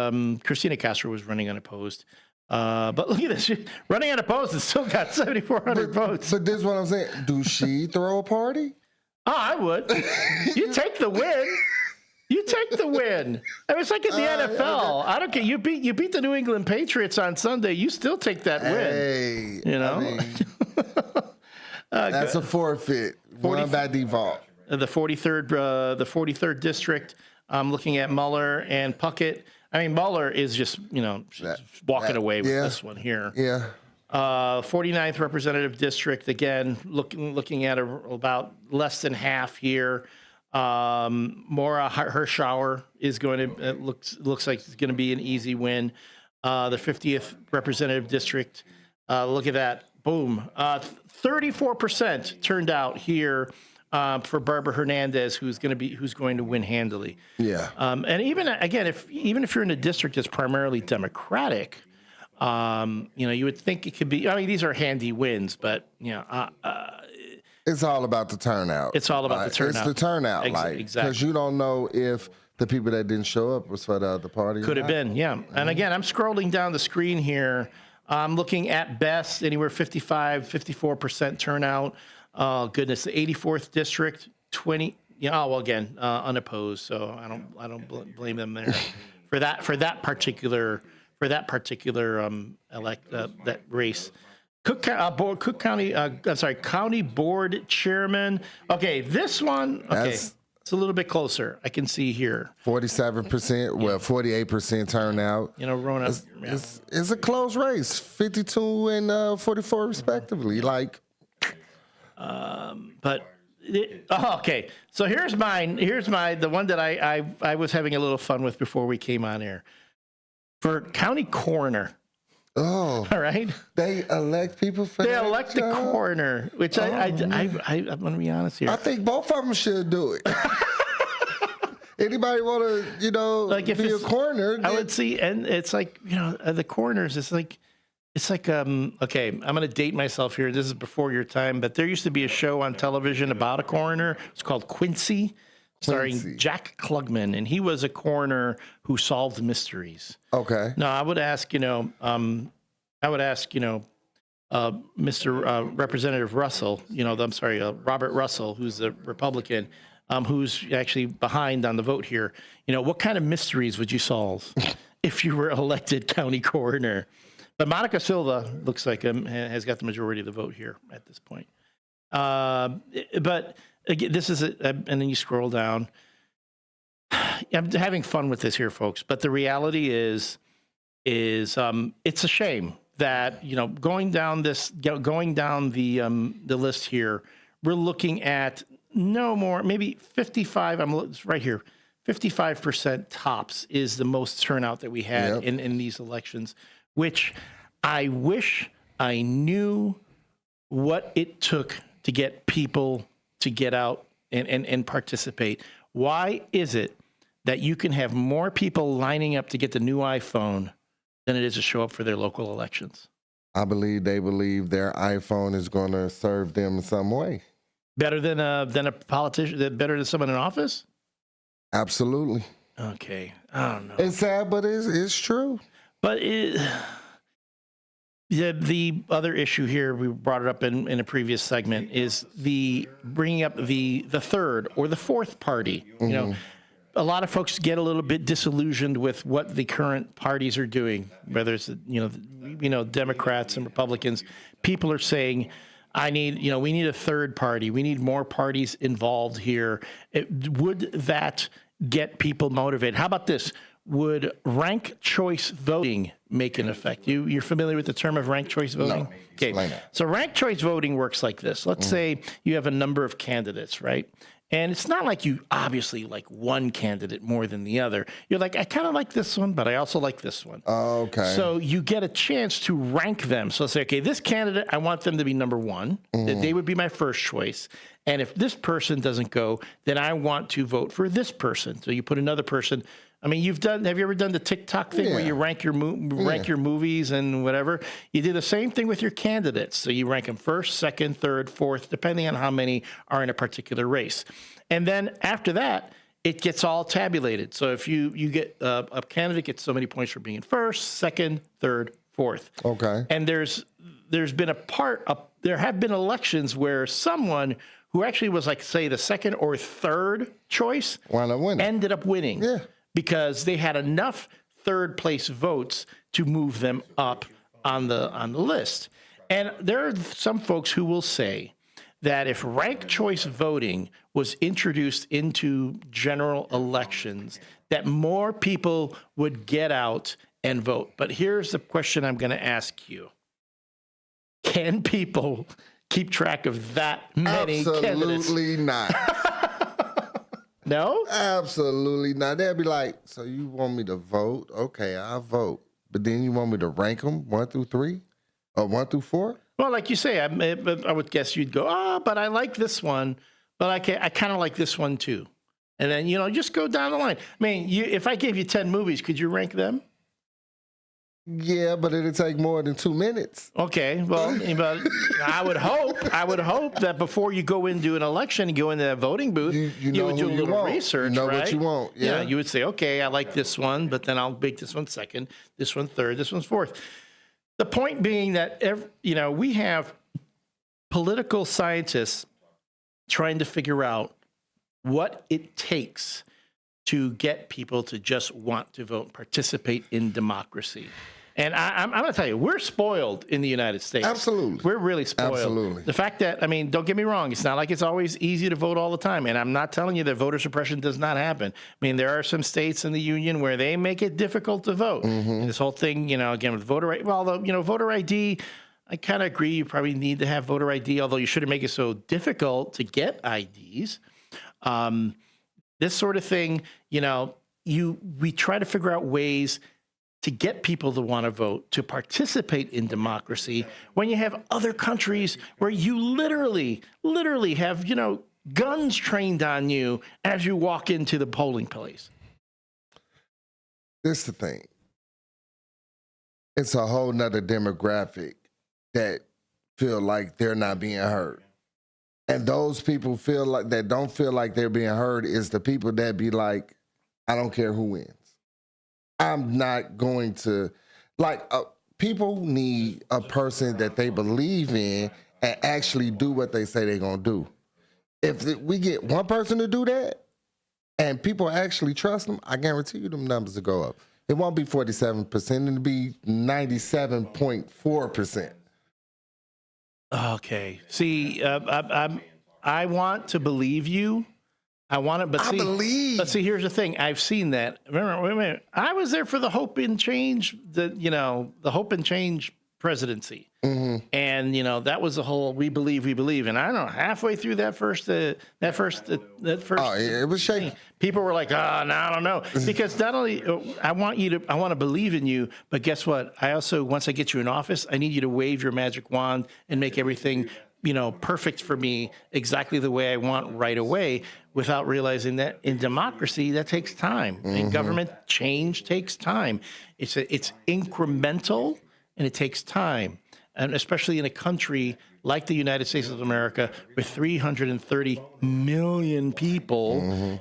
Christina Castro was running unopposed. But look at this. Running unopposed and still got 7,400 votes. But this is what I'm saying. Do she throw a party? Oh, I would. You take the win. You take the win. It's like in the NFL. I don't care. You beat the New England Patriots on Sunday. You still take that win. That's a forfeit. One by default. The 43rd district. I'm looking at Muller and Puckett. Muller is just, walking away with this one here. Yeah. 49th representative district, again, looking at about less than half here. Maura Hirschauer is going to, looks like it's going to be an easy win. The 50th representative district, look at that. Boom. 34% turned out here. For Barbara Hernandez, who's going to win handily. Yeah. And even if you're in a district that's primarily Democratic, you would think it could be. These are handy wins, but it's all about the turnout. It's all about the turnout. It's the turnout, exactly, because you don't know if the people that didn't show up was for the other party. Could have been, yeah. Mm-hmm. And again, I'm scrolling down the screen here. I'm looking at best anywhere 54% turnout. Oh goodness, the 84th district, 20. Again, unopposed. So I don't blame them there for that particular that race. County board chairman. Okay, this one. Okay, it's a little bit closer. I can see here. 47%. Well, 48% turnout. Rona. It's a close race. 52 and 44 respectively. Okay. So here's mine. The one that I was having a little fun with before we came on air. For county coroner. Oh. All right. They elect people for They elect the coroner, which I'm going to be honest here. I think both of them should do it. Anybody want to, like if be a it's- coroner? I would see, and it's like, the coroners, it's like, okay, I'm going to date myself here. This is before your time, but there used to be a show on television about a coroner. It's called Quincy, starring Jack Klugman, and he was a coroner who solved mysteries. Okay. Now, I would ask, Mr. Representative Russell, Robert Russell, who's a Republican, who's actually behind on the vote here. What kind of mysteries would you solve if you were elected county coroner? But Monica Silva looks like has got the majority of the vote here at this point. But again, this is and then you scroll down. I'm having fun with this here, folks. But the reality is it's a shame that going down the list here, we're looking at no more, maybe 55. I'm right here. 55% tops is the most turnout that we had in these elections, which I wish I knew what it took to get people to get out and participate. Why is it that you can have more people lining up to get the new iPhone than it is to show up for their local elections? I believe they believe their iPhone is going to serve them in some way. Better than a politician, better than someone in office? Absolutely. Okay. I don't know. It's sad, but it's true. But the other issue here, we brought it up in a previous segment, is the bringing up the third or the fourth party. Mm-hmm. A lot of folks get a little bit disillusioned with what the current parties are doing, whether it's Democrats and Republicans. People are saying, we need a third party. We need more parties involved here. Would that get people motivated? How about this? Would ranked choice voting make an effect? You're familiar with the term of ranked choice voting? No. Okay. Explain that. So ranked choice voting works like this. Let's say you have a number of candidates, right? And it's not like you obviously like one candidate more than the other. You're like, I kind of like this one, but I also like this one. Okay. So you get a chance to rank them. So say, okay, this candidate, I want them to be number one. That they would be my first choice. And if this person doesn't go, then I want to vote for this person. So you put another person. I mean, have you ever done the TikTok thing where you rank your movies and whatever? You do the same thing with your candidates. So you rank them first, second, third, fourth, depending on how many are in a particular race. And then after that, it gets all tabulated. So if you get a candidate gets so many points for being in first, second, third, fourth. Okay. And there's been there have been elections where someone who actually was like, say, the second or third choice ended up winning. Yeah. Because they had enough third place votes to move them up on the list. And there are some folks who will say that if ranked choice voting was introduced into general elections, that more people would get out and vote. But here's the question I'm going to ask you. Can people keep track of that many candidates? Absolutely not. No? Absolutely not. They'll be like, so you want me to vote? Okay, I'll vote. But then you want me to rank them 1 through 3 or 1 through 4? Well, like you say, I would guess you'd go, but I like this one, but I kind of like this one too. And then, just go down the line. I mean, if I gave you 10 movies, could you rank them? Yeah, but it'd take more than 2 minutes. Okay, well, but I would hope that before you go into an election and go into that voting booth, you would do a little research, you know right? what you want. Yeah, you would say, okay, I like this one, but then I'll make this one second, this one third, this one's fourth. The point being that we have political scientists trying to figure out what it takes to get people to just want to vote and participate in democracy. And I'm going to tell you, we're spoiled in the United States. Absolutely. We're really spoiled. Absolutely. The fact that, don't get me wrong, it's not like it's always easy to vote all the time. And I'm not telling you that voter suppression does not happen. There are some states in the union where they make it difficult to vote. Mm-hmm. And this whole thing, again, with voter ID, voter ID, I kind of agree you probably need to have voter ID, although you shouldn't make it so difficult to get IDs. This sort of thing, we try to figure out ways to get people to want to vote, to participate in democracy, when you have other countries where you literally have, guns trained on you as you walk into the polling place. This is the thing. It's a whole nother demographic that feel like they're not being heard. And those people feel like that don't feel like they're being heard is the people that be like, I don't care who wins. I'm not going to, people need a person that they believe in and actually do what they say they're going to do. If we get one person to do that and people actually trust them, I guarantee you them numbers will go up. It won't be 47%, it'll be 97.4%. Okay. See, I want to believe you. I want it, but see, here's the thing. I've seen that. Remember, wait a minute. I was there for the Hope and Change, the Hope and Change presidency. Mm-hmm. And, that was the whole, we believe. And I don't know, halfway through that first, oh, it was shaky. People were like, I don't know. Because not only, I want to believe in you, but guess what? I also, once I get you in office, I need you to wave your magic wand and make everything, perfect for me exactly the way I want right away, without realizing that in democracy, that takes time. Mm-hmm. And government change takes time. It's incremental and it takes time. And especially in a country like the United States of America with 330 million people,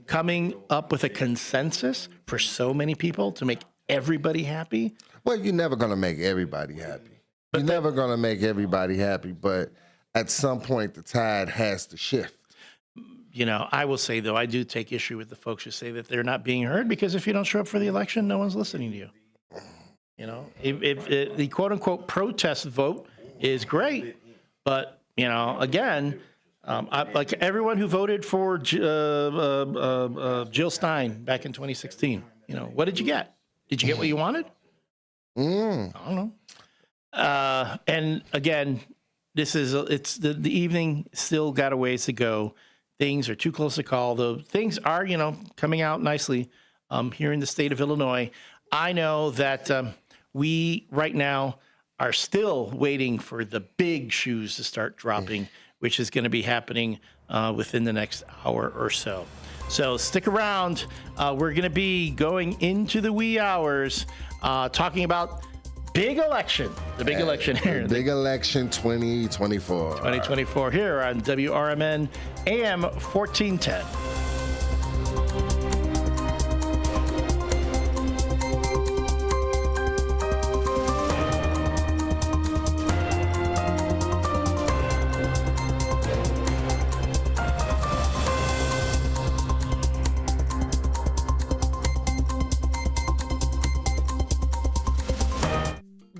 coming up with a consensus for so many people to make everybody happy. Well, you're never going to make everybody happy. You're never going to make everybody happy, but at some point the tide has to shift. I will say, though, I do take issue with the folks who say that they're not being heard, because if you don't show up for the election, no one's listening to you. If the quote unquote protest vote is great, but again, like everyone who voted for Jill Stein back in 2016, what did you get? Did you get what you wanted? I don't know. And again, it's the evening still got a ways to go. Things are too close to call, though. Things are, coming out nicely here in the state of Illinois. I know that we right now are still waiting for the big shoes to start dropping, which is going to be happening within the next hour or so. So stick around. We're going to be going into the wee hours talking about big election, the big election here. Big election 2024. 2024 here on WRMN AM 1410.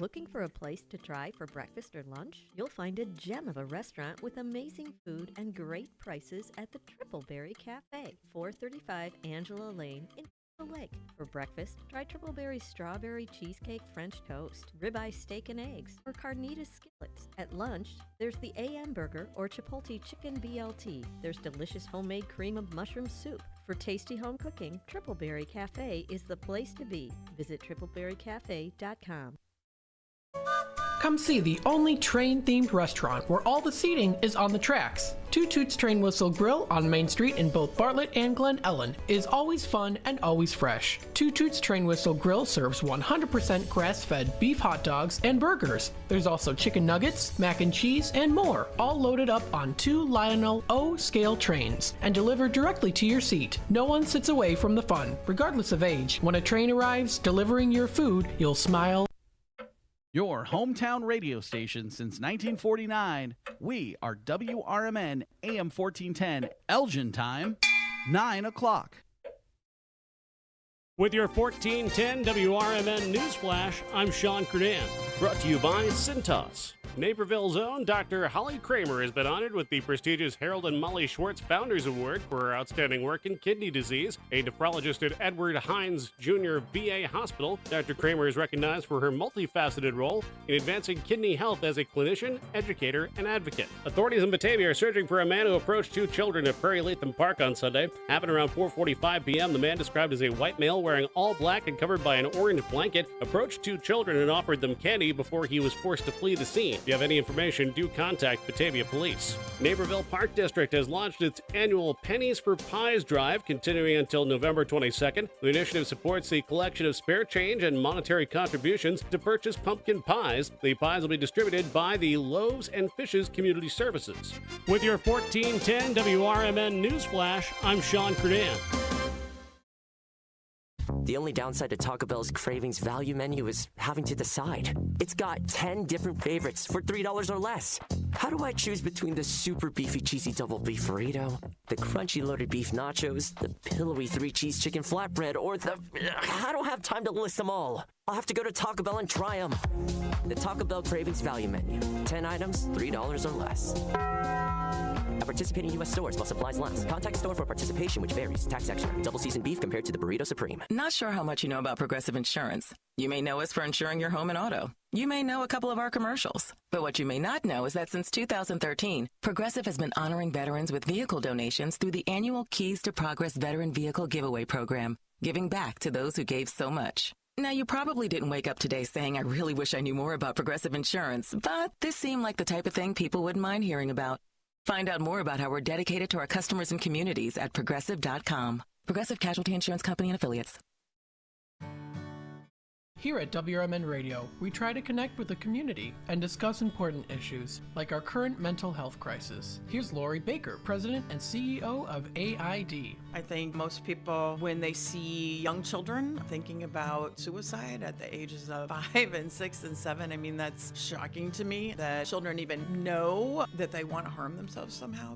Looking for a place to try for breakfast or lunch? You'll find a gem of a restaurant with amazing food and great prices at the Tripleberry Cafe, 435 Angela Lane in Crystal Lake. For breakfast, try Tripleberry's strawberry cheesecake French toast, ribeye steak and eggs, or carnitas skillets. At lunch, there's the AM burger or Chipotle chicken BLT. There's delicious homemade cream of mushroom soup. For tasty home cooking, Tripleberry Cafe is the place to be. Visit tripleberrycafe.com. Come see the only train-themed restaurant where all the seating is on the tracks. Two Toots Train Whistle Grill on Main Street in both Bartlett and Glen Ellen is always fun and always fresh. Two Toots Train Whistle Grill serves 100% grass-fed beef hot dogs and burgers. There's also chicken nuggets, mac and cheese, and more, all loaded up on 2 Lionel O scale trains and delivered directly to your seat. No one sits away from the fun, regardless of age. When a train arrives delivering your food, you'll smile. Your hometown radio station since 1949. We are WRMN AM 1410, Elgin time, 9 o'clock. With your 1410 WRMN Newsflash, I'm Sean Kernan. Brought to you by Cintas. Naperville's own Dr. Holly Kramer has been honored with the prestigious Harold and Molly Schwartz Founders Award for her outstanding work in kidney disease. A nephrologist at Edward Hines Jr. VA Hospital, Dr. Kramer is recognized for her multifaceted role in advancing kidney health as a clinician, educator, and advocate. Authorities in Batavia are searching for a man who approached 2 children at Prairie Latham Park on Sunday. Happened around 4:45 p.m. The man, described as a white male wearing all black and covered by an orange blanket, approached 2 children and offered them candy before he was forced to flee the scene. you have any information, do contact Batavia Police. Naperville Park District has launched its annual Pennies for Pies drive, continuing until November 22nd. The initiative supports the collection of spare change and monetary contributions to purchase pumpkin pies. The pies will be distributed by the Loaves and Fishes Community Services. With your 1410 WRMN Newsflash, I'm Sean Kernan. The only downside to Taco Bell's Cravings value menu is having to decide. It's got 10 different favorites for $3 or less. How do I choose between the super beefy cheesy double beef burrito, the crunchy loaded beef nachos, the pillowy 3-cheese chicken flatbread, or the... I don't have time to list them all. I'll have to go to Taco Bell and try them. The Taco Bell Cravings value menu. 10 items, $3 or less. At participating U.S. stores while supplies last. Contact store for participation, which varies. Tax extra. Double seasoned beef compared to the Burrito Supreme. Not sure how much you know about Progressive Insurance. You may know us for insuring your home and auto. You may know a couple of our commercials. But what you may not know is that since 2013, Progressive has been honoring veterans with vehicle donations through the annual Keys to Progress Veteran Vehicle Giveaway Program, giving back to those who gave so much. Now, you probably didn't wake up today saying, I really wish I knew more about Progressive Insurance, but this seemed like the type of thing people wouldn't mind hearing about. Find out more about how we're dedicated to our customers and communities at Progressive.com. Progressive Casualty Insurance Company and Affiliates. Here at WRMN Radio, we try to connect with the community and discuss important issues, like our current mental health crisis. Here's Lori Baker, President and CEO of AID. I think most people, when they see young children thinking about suicide at the ages of 5 and 6 and 7, I mean, that's shocking to me that children even know that they want to harm themselves somehow.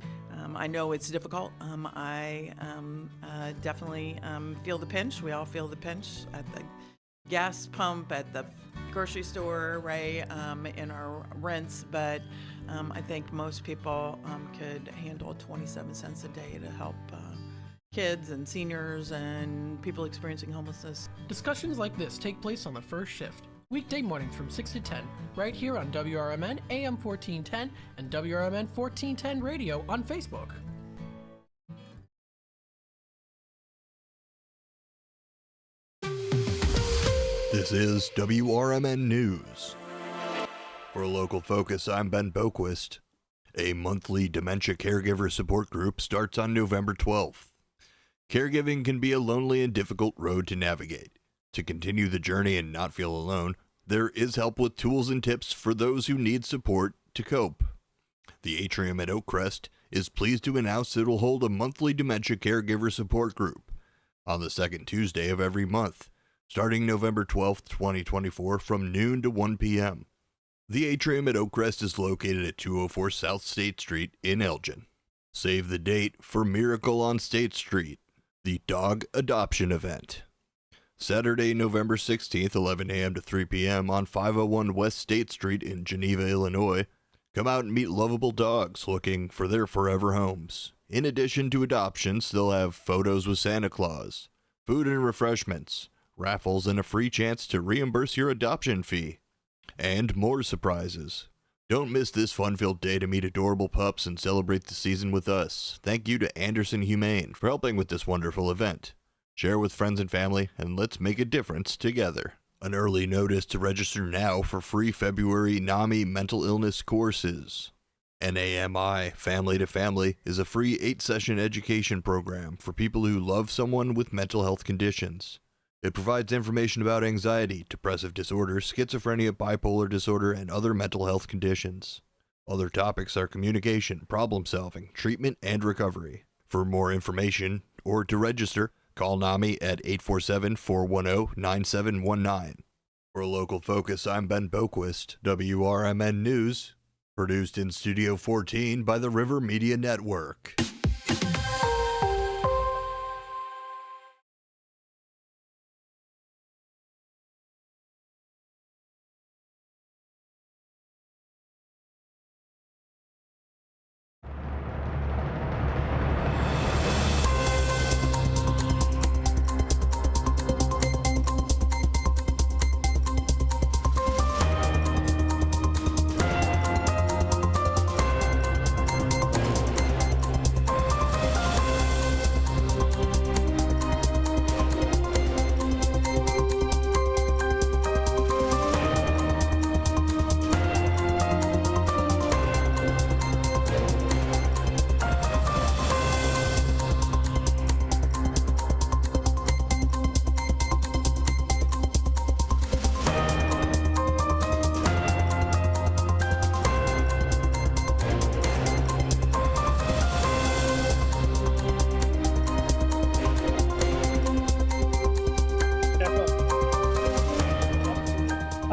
I know it's difficult. I definitely feel the pinch. We all feel the pinch at the gas pump, at the grocery store, right, in our rents, but I think most people could handle 27 cents a day to help kids and seniors and people experiencing homelessness. Discussions like this take place on the first shift, weekday mornings from 6 to 10, right here on WRMN AM 1410 and WRMN 1410 Radio on Facebook. This is WRMN News. For Local Focus, I'm Ben Boquist. A monthly dementia caregiver support group starts on November 12th. Caregiving can be a lonely and difficult road to navigate. To continue the journey and not feel alone, there is help with tools and tips for those who need support to cope. The Atrium at Oakcrest is pleased to announce it will hold a monthly dementia caregiver support group on the second Tuesday of every month, starting November 12th, 2024 from noon to 1 p.m. The Atrium at Oakcrest is located at 204 South State Street in Elgin. Save the date for Miracle on State Street, the dog adoption event. Saturday, November 16th, 11 a.m. to 3 p.m. on 501 West State Street in Geneva, Illinois. Come out and meet lovable dogs looking for their forever homes. In addition to adoptions, they'll have photos with Santa Claus, food and refreshments, raffles, and a free chance to reimburse your adoption fee. And more surprises. Don't miss this fun-filled day to meet adorable pups and celebrate the season with us. Thank you to Anderson Humane for helping with this wonderful event. Share with friends and family, and let's make a difference together. An early notice to register now for free February NAMI mental illness courses. NAMI Family to Family is a free 8-session education program for people who love someone with mental health conditions. It provides information about anxiety, depressive disorder, schizophrenia, bipolar disorder, and other mental health conditions. Other topics are communication, problem solving, treatment, and recovery. For more information or to register, call NAMI at 847-410-9719. For Local Focus, I'm Ben Boquist, WRMN News, produced in Studio 14 by the River Media Network.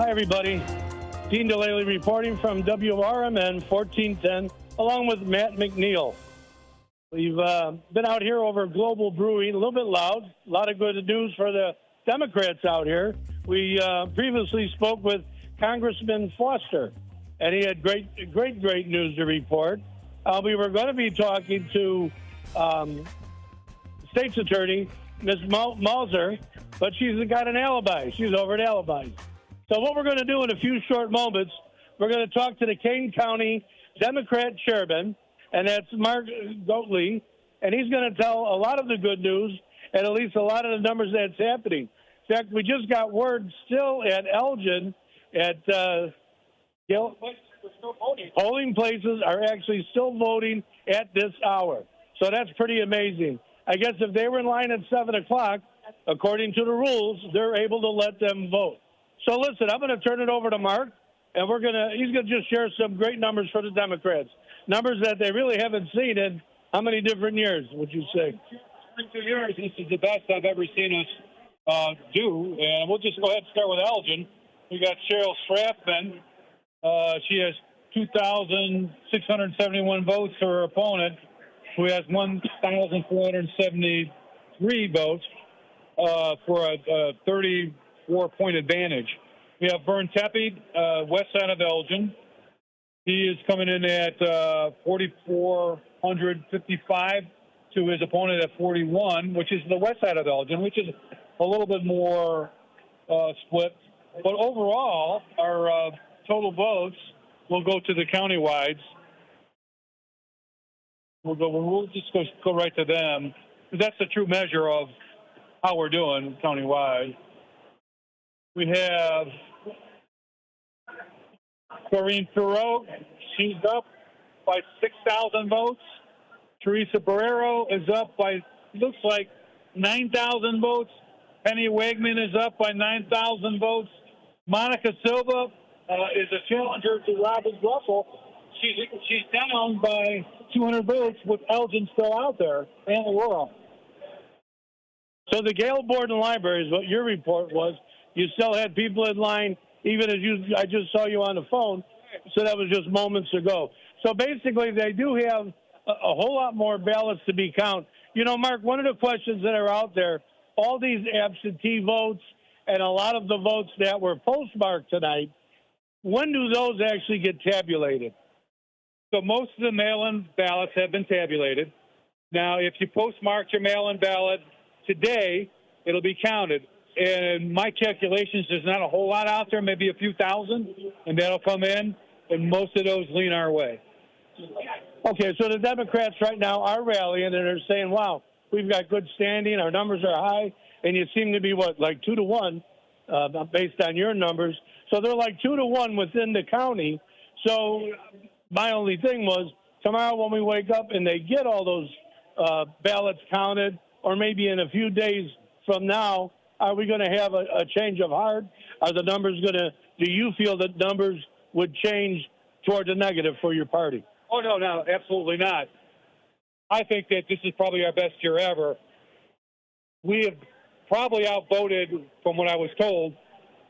Hi, everybody. Dean Delaney reporting from WRMN 1410, along with Matt McNeil. We've been out here over global brewing, a little bit loud. A lot of good news for the Democrats out here. We previously spoke with Congressman Foster, and he had great news to report. We were going to be talking to State's Attorney, Ms. Mauser, but she's got an alibi. She's over at Alibis. So what we're going to do in a few short moments, we're going to talk to the Kane County Democrat chairman, and that's Mark Goatley, and he's going to tell a lot of the good news and at least a lot of the numbers that's happening. In fact, we just got word still at Elgin at polling places are actually still voting at this hour. So that's pretty amazing. I guess if they were in line at 7 o'clock, according to the rules, they're able to let them vote. So listen, I'm going to turn it over to Mark, and he's going to just share some great numbers for the Democrats. Numbers that they really haven't seen in how many different years, would you say? 22 years, this is the best I've ever seen us do. And we'll just go ahead and start with Elgin. We got Cheryl Strathman. She has 2,671 votes for her opponent, who has 1,473 votes for a 34-point advantage. We have Vern Tepe, west side of Elgin. He is coming in at 4,455 to his opponent at 41, which is the west side of Elgin, which is a little bit more split. But overall, our total votes will go to the county-wides. We'll just go right to them. That's the true measure of how we're doing county-wide. We have Corrine Perot. She's up by 6,000 votes. Teresa Barrero is up by, looks like, 9,000 votes. Penny Wegman is up by 9,000 votes. Monica Silva is a challenger to Robin Russell. She's down by 200 votes with Elgin still out there and the world. So the Gale Board and Libraries, what your report was, you still had people in line, even as I just saw you on the phone, so that was just moments ago. So basically they do have a whole lot more ballots to be counted. You know, Mark, one of the questions that are out there, all these absentee votes and a lot of the votes that were postmarked tonight, when do those actually get tabulated? So most of the mail-in ballots have been tabulated. Now, if you postmarked your mail-in ballot today, it'll be counted. And my calculations, there's not a whole lot out there, maybe a few thousand, and that'll come in, and most of those lean our way. Okay, so the Democrats right now are rallying, and they're saying, wow, we've got good standing, our numbers are high, and you seem to be, like 2-1 based on your numbers. So they're like 2-1 within the county. So my only thing was, tomorrow when we wake up and they get all those ballots counted, or maybe in a few days from now, are we going to have a change of heart? Are the numbers going to, do you feel that numbers would change toward the negative for your party? Oh, no, absolutely not. I think that this is probably our best year ever. We have probably outvoted, from what I was told,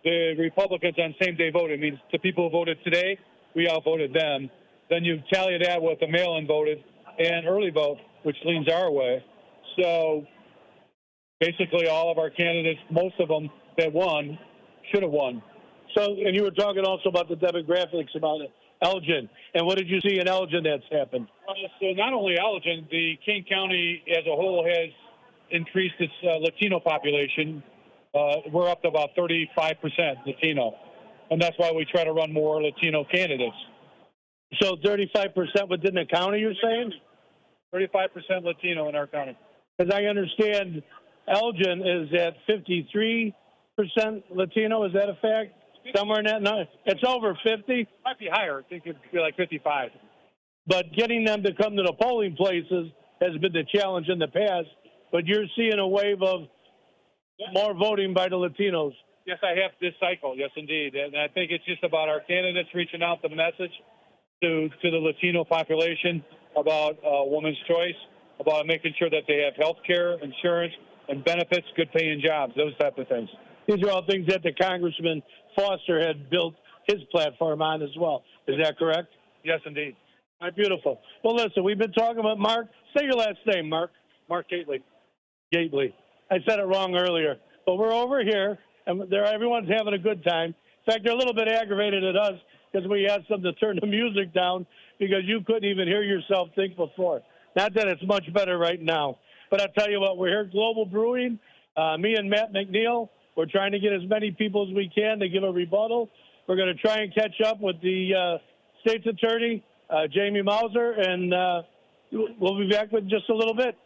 the Republicans on same-day voting. It means the people who voted today, we outvoted them. Then you tally that with the mail-in voted and early vote, which leans our way. So basically all of our candidates, most of them that won, should have won. So, and you were talking also about the demographics about Elgin. And what did you see in Elgin that's happened? So not only Elgin, the King County as a whole has increased its Latino population. We're up to about 35% Latino. And that's why we try to run more Latino candidates. So 35% within the county, you're saying? 35% Latino in our county. Because I understand Elgin is at 53% Latino. Is that a fact? Somewhere in that number? It's over 50? Might be higher. I think it'd be like 55. But getting them to come to the polling places has been the challenge in the past. But you're seeing a wave of more voting by the Latinos. Yes, I have this cycle. Yes, indeed. And I think it's just about our candidates reaching out the message to the Latino population about woman's choice, about making sure that they have health care, insurance, and benefits, good paying jobs, those type of things. these are all things that the Congressman Foster had built his platform on as well. Is that correct? Yes, indeed. All right, beautiful. Well, listen, we've been talking about Mark. Say your last name, Mark. Mark Gately. Gately. I said it wrong earlier. But we're over here, and everyone's having a good time. In fact, they're a little bit aggravated at us because we asked them to turn the music down because you couldn't even hear yourself think before. Not that it's much better right now. But I'll tell you what, we're here at Global Brewing. Me and Matt McNeil, we're trying to get as many people as we can to give a rebuttal. We're going to try and catch up with the state's attorney, Jamie Mauser, and we'll be back with just a little bit.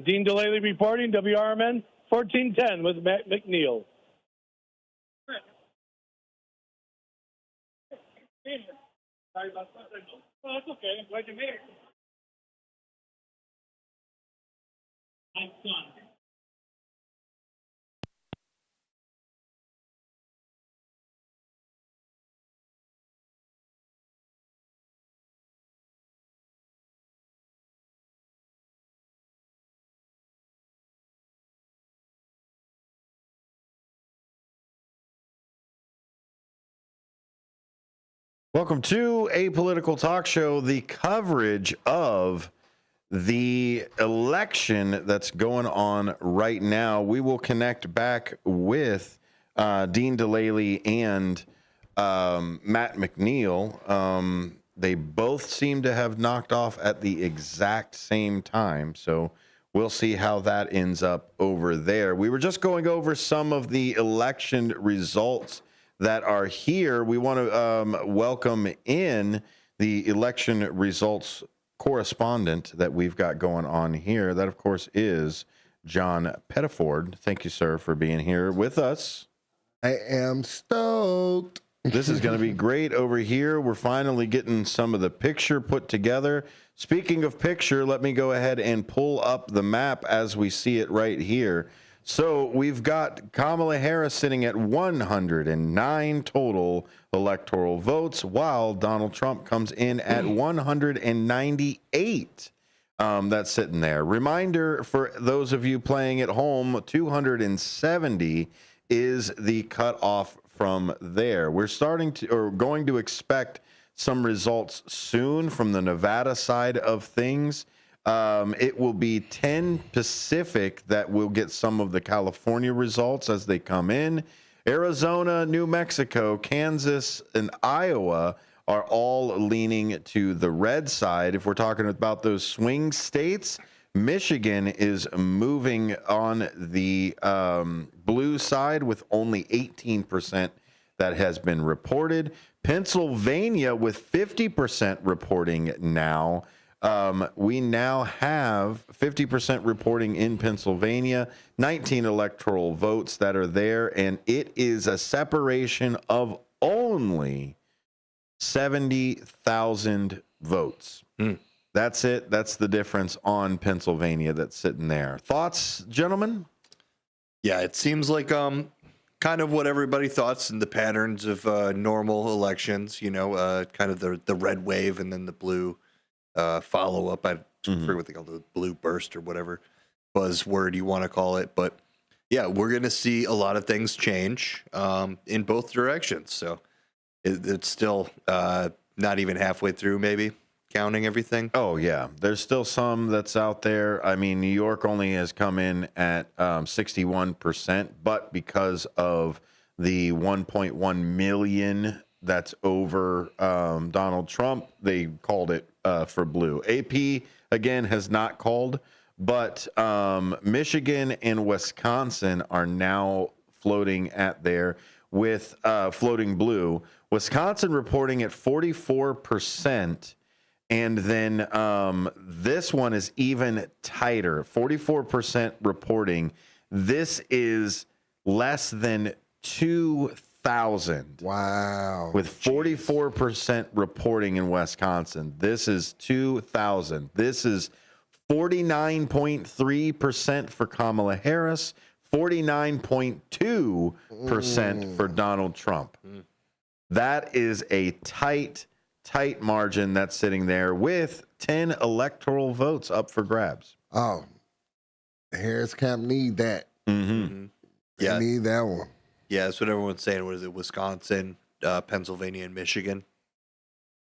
Dean DeLaley reporting, WRMN 1410 with Matt McNeil. Sorry about that. Oh, that's okay. I'm glad you made it. My son. Welcome to A Political Talk Show, the coverage of the election that's going on right now. We will connect back with Dean DeLaley and Matt McNeil. They both seem to have knocked off at the exact same time, so we'll see how that ends up over there. We were just going over some of the election results that are here. We want to welcome in the election results correspondent that we've got going on here. That, of course, is John Pettiford. Thank you, sir, for being here with us. I am stoked. This is going to be great over here. We're finally getting some of the picture put together. Speaking of picture, let me go ahead and pull up the map as we see it right here. So we've got Kamala Harris sitting at 109 total electoral votes, while Donald Trump comes in at 198. That's sitting there. Reminder for those of you playing at home, 270 is the cutoff from there. We're going to expect some results soon from the Nevada side of things. It will be 10 Pacific that will get some of the California results as they come in. Arizona, New Mexico, Kansas, and Iowa are all leaning to the red side. If we're talking about those swing states, Michigan is moving on the blue side with only 18% that has been reported. Pennsylvania with 50% reporting now. We now have 50% reporting in Pennsylvania, 19 electoral votes that are there, and it is a separation of only 70,000 votes. That's it. That's the difference on Pennsylvania that's sitting there. Thoughts, gentlemen? Yeah, it seems like kind of what everybody thought in the patterns of normal elections, kind of the red wave and then the blue follow up. I forget what they call it, the blue burst or whatever buzzword you want to call it. But yeah, we're going to see a lot of things change in both directions. So it's still not even halfway through, maybe, counting everything. Oh, yeah. There's still some that's out there. I mean, New York only has come in at 61%, but because of the 1.1 million that's over Donald Trump, they called it for blue. AP, again, has not called, but Michigan and Wisconsin are now floating at there with floating blue. Wisconsin reporting at 44%, and then this one is even tighter, 44% reporting. This is less than 2,000. Wow. With 44% reporting in Wisconsin. This is 2,000. This is 49.3% for Kamala Harris, 49.2% for Donald Trump. That is a tight margin that's sitting there with 10 electoral votes up for grabs. Oh, the Harris camp need that. Yeah. They need that one. Yeah, that's what everyone's saying. What is it? Wisconsin, Pennsylvania, and Michigan.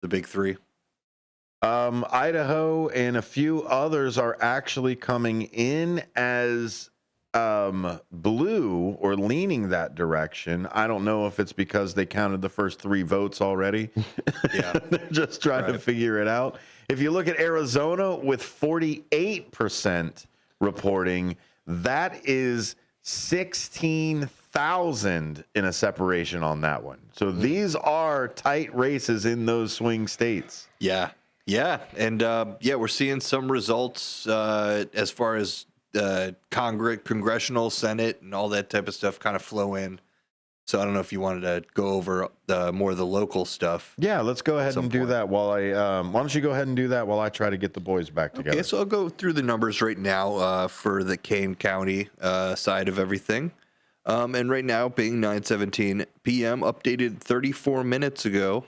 The big three. Idaho and a few others are actually coming in as blue or leaning that direction. I don't know if it's because they counted the first 3 votes already. Yeah. They're just trying to figure it out. If you look at Arizona with 48% reporting, that is 16,000 in a separation on that one. So these are tight races in those swing states. Yeah. Yeah. And we're seeing some results as far as congressional, Senate, and all that type of stuff kind of flow in. So I don't know if you wanted to go over more of the local stuff. Yeah, let's go ahead and do that while I. Why don't you go ahead and do that while I try to get the boys back together? Okay, so I'll go through the numbers right now for the Kane County side of everything. And right now, being 9:17 p.m., updated 34 minutes ago,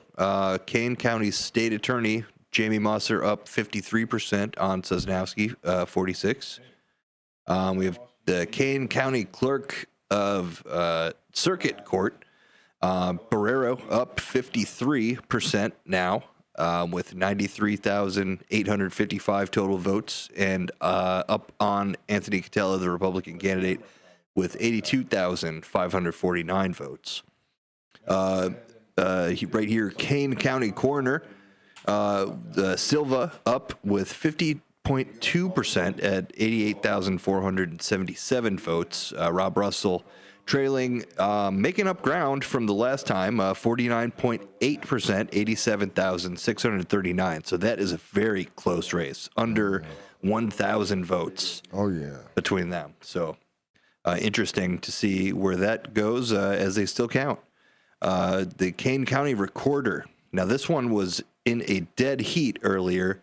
Kane County's state attorney, Jamie Mosser, up 53% on Sosnowski, 46. We have the Kane County clerk of Circuit Court, Barrero, up 53% now, with 93,855 total votes, and up on Anthony Catella, the Republican candidate, with 82,549 votes. Right here, Kane County coroner, Silva, up with 50.2% at 88,477 votes. Rob Russell trailing, making up ground from the last time, 49.8%, 87,639. So that is a very close race, under 1,000 votes. Oh, yeah. Between them. So interesting to see where that goes as they still count. The Kane County recorder. Now, this one was in a dead heat earlier.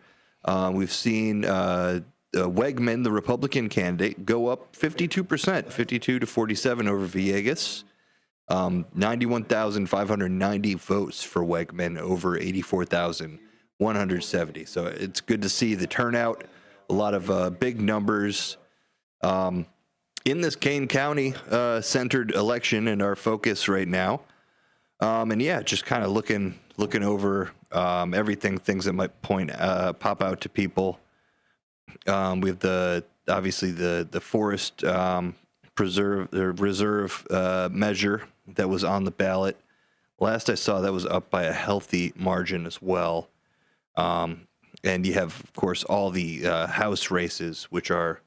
We've seen Wegman, the Republican candidate, go up 52%, 52 to 47 over Villegas. 91,590 votes for Wegman over 84,170. So it's good to see the turnout. A lot of big numbers in this Kane County centered election and our focus right now. And yeah, just kind of looking over everything, things that might pop out to people. We have the forest reserve measure that was on the ballot. Last I saw, that was up by a healthy margin as well. And you have, of course, all the House races, which are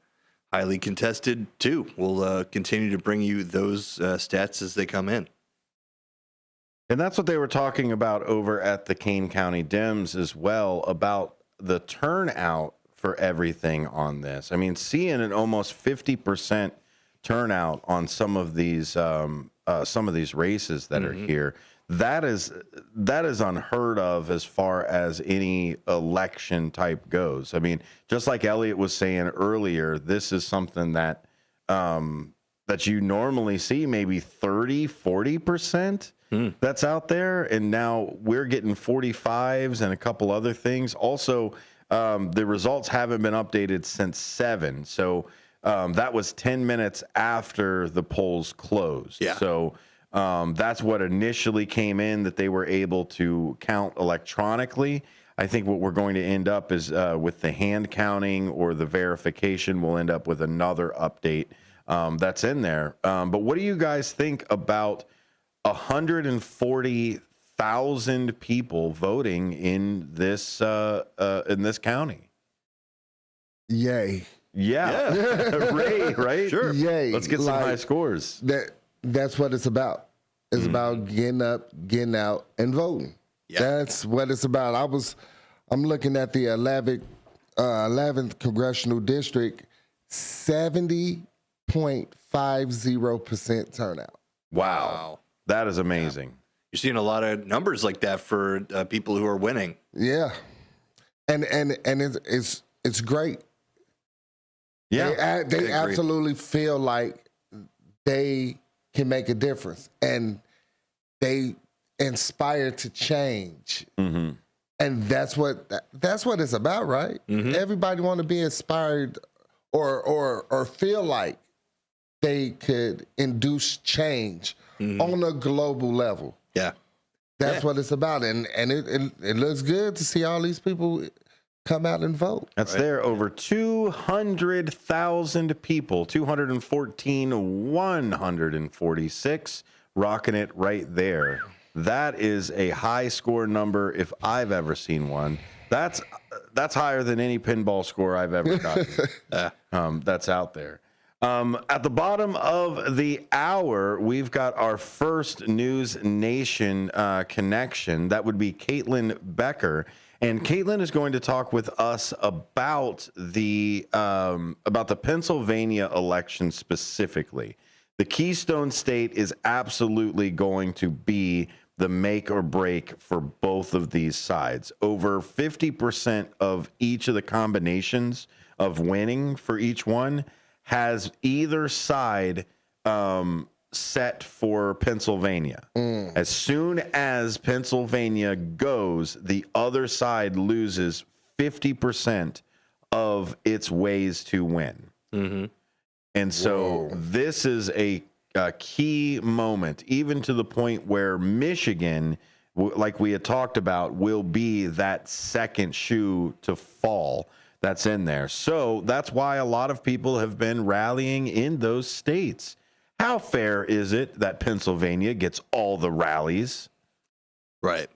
highly contested too. We'll continue to bring you those stats as they come in. And that's what they were talking about over at the Kane County Dems as well, about the turnout for everything on this. I mean, seeing an almost 50% turnout on some of these races that are here, that is unheard of as far as any election type goes. I mean, just like Elliot was saying earlier, this is something that that you normally see maybe 30-40% that's out there, and now we're getting 45s and a couple other things. Also, the results haven't been updated since 7, so that was 10 minutes after the polls closed. Yeah. So that's what initially came in, that they were able to count electronically. I think what we're going to end up is with the hand counting or the verification, we'll end up with another update that's in there. But what do you guys think about 140,000 people voting in this county? Yay. Yeah. Ray, right? Sure. Yay. Let's get some high scores. That's what it's about. It's about getting up, getting out, and voting. Yeah. That's what it's about. I'm looking at the 11th congressional district, 70.50% turnout. Wow. That is amazing. Yeah. You're seeing a lot of numbers like that for people who are winning. Yeah. And it's great. Yeah. They absolutely feel like they can make a difference, and they inspire to change. Mm-hmm. And that's what it's about, right? Mm-hmm. Everybody want to be inspired or feel like they could induce change on a global level. Yeah. That's what it's about. And it looks good to see all these people come out and vote. That's there. Over 200,000 people, 146, rocking it right there. That is a high score number if I've ever seen one. That's higher than any pinball score I've ever gotten. That's out there. At the bottom of the hour, we've got our first News Nation connection. That would be Caitlin Becker. And Caitlin is going to talk with us about the Pennsylvania election specifically. The Keystone State is absolutely going to be the make or break for both of these sides. Over 50% of each of the combinations of winning for each one has either side set for Pennsylvania. As soon as Pennsylvania goes, the other side loses 50% of its ways to win. And so this is a key moment, even to the point where Michigan, like we had talked about, will be that second shoe to fall that's in there. So that's why a lot of people have been rallying in those states. How fair is it that Pennsylvania gets all the rallies? Right.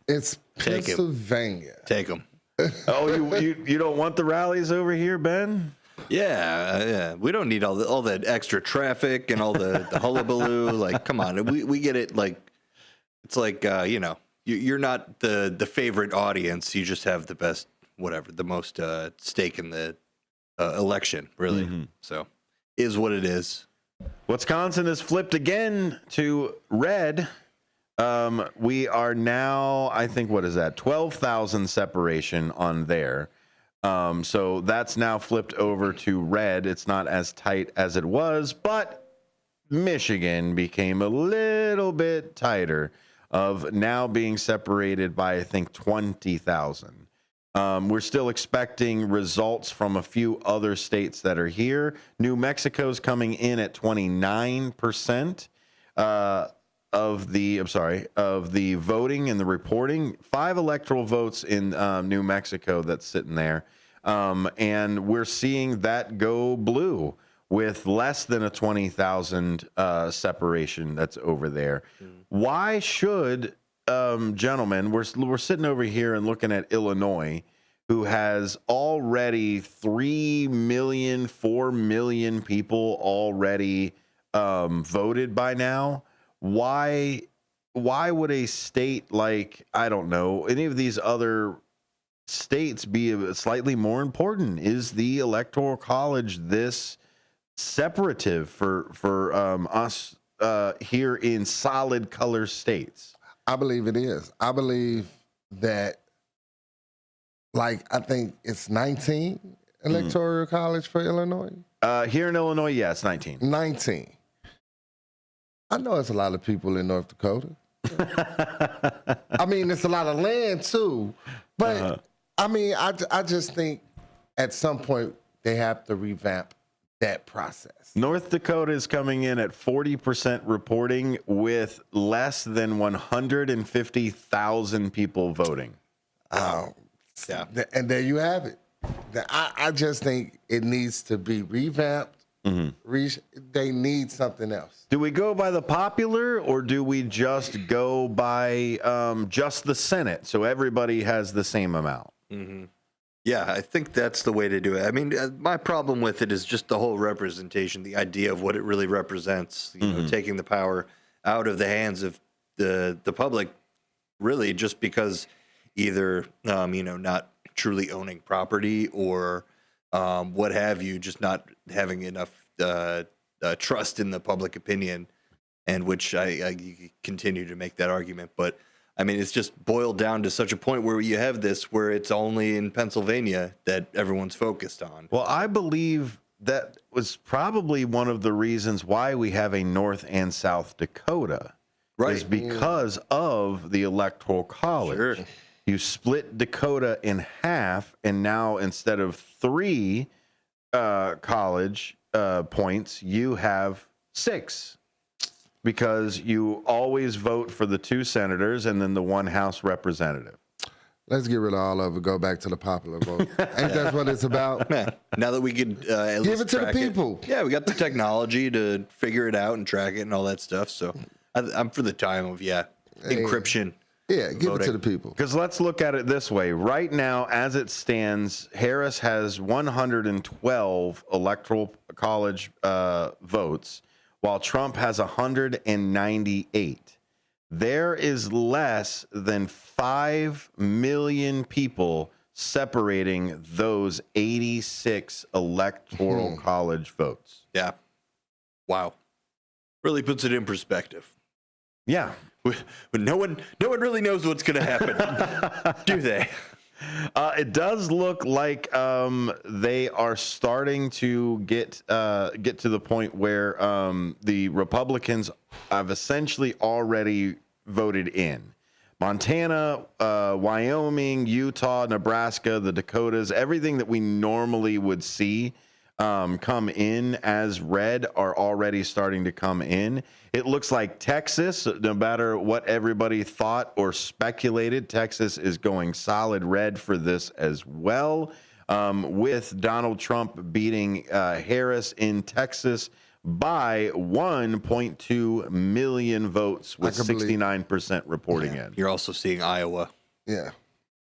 It's Pennsylvania. Take them. Oh, you don't want the rallies over here, Ben? Yeah. We don't need all that extra traffic and all the hullabaloo. Like, come on. We get it. Like, it's like, you're not the favorite audience. You just have the best, the most stake in the election, really. So, is what it is. Wisconsin has flipped again to red. We are now, I think, 12,000 separation on there. So that's now flipped over to red. It's not as tight as it was, but Michigan became a little bit tighter, of now being separated by, I think, 20,000. We're still expecting results from a few other states that are here. New Mexico's coming in at 29% of the voting and the reporting. 5 electoral votes in New Mexico that's sitting there. And we're seeing that go blue with less than a 20,000 separation that's over there. Why should, gentlemen, we're sitting over here and looking at Illinois, who has already 3 million, 4 million people already voted by now. Why would a state like, I don't know, any of these other states be slightly more important? Is the Electoral College this separative for us here in solid color states? I believe it is. I believe that, I think it's 19 Electoral College for Illinois. Here in Illinois, yes, 19. 19. I know it's a lot of people in North Dakota. I mean, it's a lot of land too. But, I mean, I just think at some point they have to revamp that process. North Dakota is coming in at 40% reporting with less than 150,000 people voting. Yeah. And there you have it. I just think it needs to be revamped. They need something else. Do we go by the popular, or do we just go by just the Senate, so everybody has the same amount? Yeah, I think that's the way to do it. I mean, my problem with it is just the whole representation, the idea of what it really represents, taking the power out of the hands of the public, really, just because either, not truly owning property or what have you, just not having enough trust in the public opinion, and which I continue to make that argument. But I mean, it's just boiled down to such a point where you have this, where it's only in Pennsylvania that everyone's focused on. Well, I believe that was probably one of the reasons why we have a North and South Dakota. Right. Is because of the Electoral College. Sure. You split Dakota in half, and now instead of 3 college points, you have 6 because you always vote for the 2 senators and then the 1 House representative. Let's get rid of all of it. Go back to the popular vote. Ain't that what it's about? Now that we could at Give least it to the track people. Yeah, we got the technology to figure it out and track it and all that stuff. So I'm for the time of encryption. Yeah, give it to the people. Because let's look at it this way. Right now, as it stands, Harris has 112 electoral college votes, while Trump has 198. There is less than 5 million people separating those 86 electoral college votes. Yeah. Wow. Really puts it in perspective. Yeah. But no one really knows what's going to happen, do they? It does look like they are starting to get to the point where the Republicans have essentially already voted in. Montana, Wyoming, Utah, Nebraska, the Dakotas, everything that we normally would see come in as red are already starting to come in. It looks like Texas, no matter what everybody thought or speculated, Texas is going solid red for this as well, with Donald Trump beating Harris in Texas by 1.2 million votes with 69% reporting in. You're also seeing Iowa. Yeah.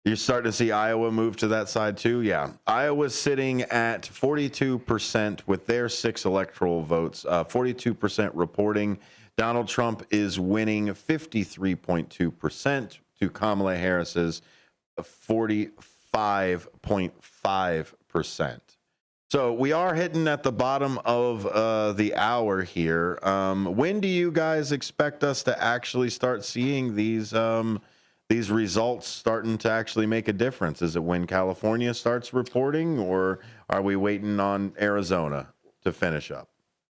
You're starting to see Iowa move to that side too? Yeah. Iowa's sitting at 42% with their 6 electoral votes, 42% reporting. Donald Trump is winning 53.2% to Kamala Harris's 45.5%. So we are hitting at the bottom of the hour here. When do you guys expect us to actually start seeing these results starting to actually make a difference? Is it when California starts reporting, or are we waiting on Arizona to finish up?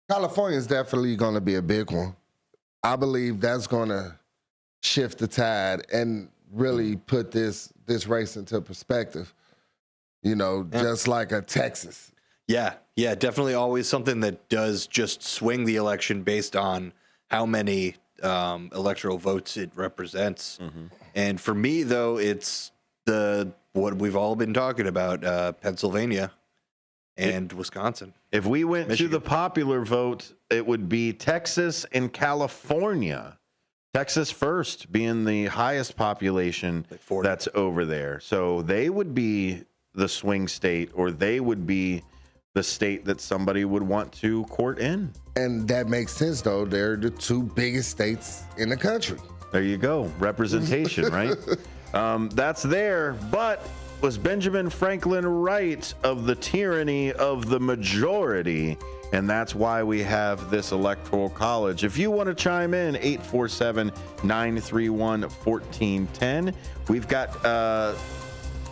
California is definitely going to be a big one. I believe that's going to shift the tide and really put this race into perspective. You know, just like a Texas. Yeah, definitely always something that does just swing the election based on how many electoral votes it represents. And for me, though, it's what we've all been talking about, Pennsylvania and Wisconsin. If we went to the popular vote, it would be Texas and California. Texas first being the highest population that's over there. So they would be the swing state, or they would be the state that somebody would want to court in. And that makes sense, though. They're the 2 biggest states in the country. There you go. Representation, right? That's there. But was Benjamin Franklin right of the tyranny of the majority? And that's why we have this electoral college. If you want to chime in, 847-931-1410. We've got the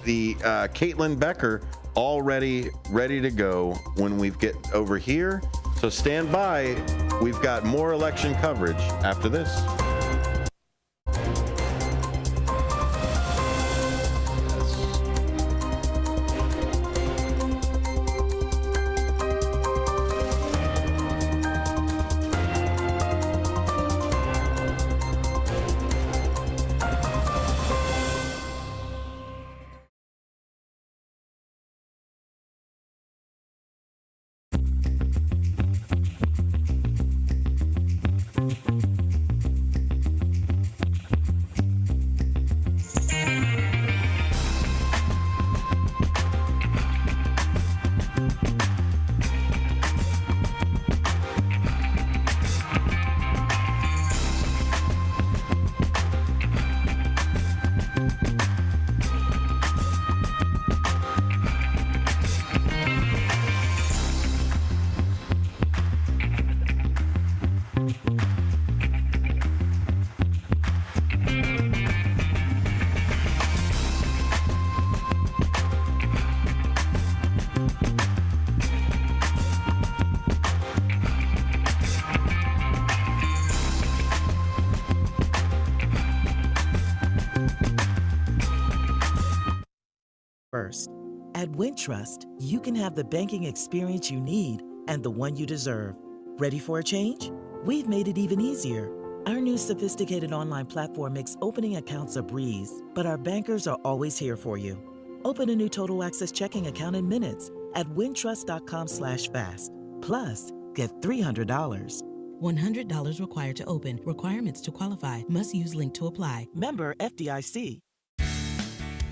Caitlin Becker already ready to go when we get over here. So stand by. We've got more election coverage after this. At Wintrust, you can have the banking experience you need and the one you deserve. Ready for a change? We've made it even easier. Our new sophisticated online platform makes opening accounts a breeze, but our bankers are always here for you. Open a new Total Access checking account in minutes at wintrust.com/fast. Plus, get $300. $100 required to open. Requirements to qualify. Must use link to apply. Member FDIC.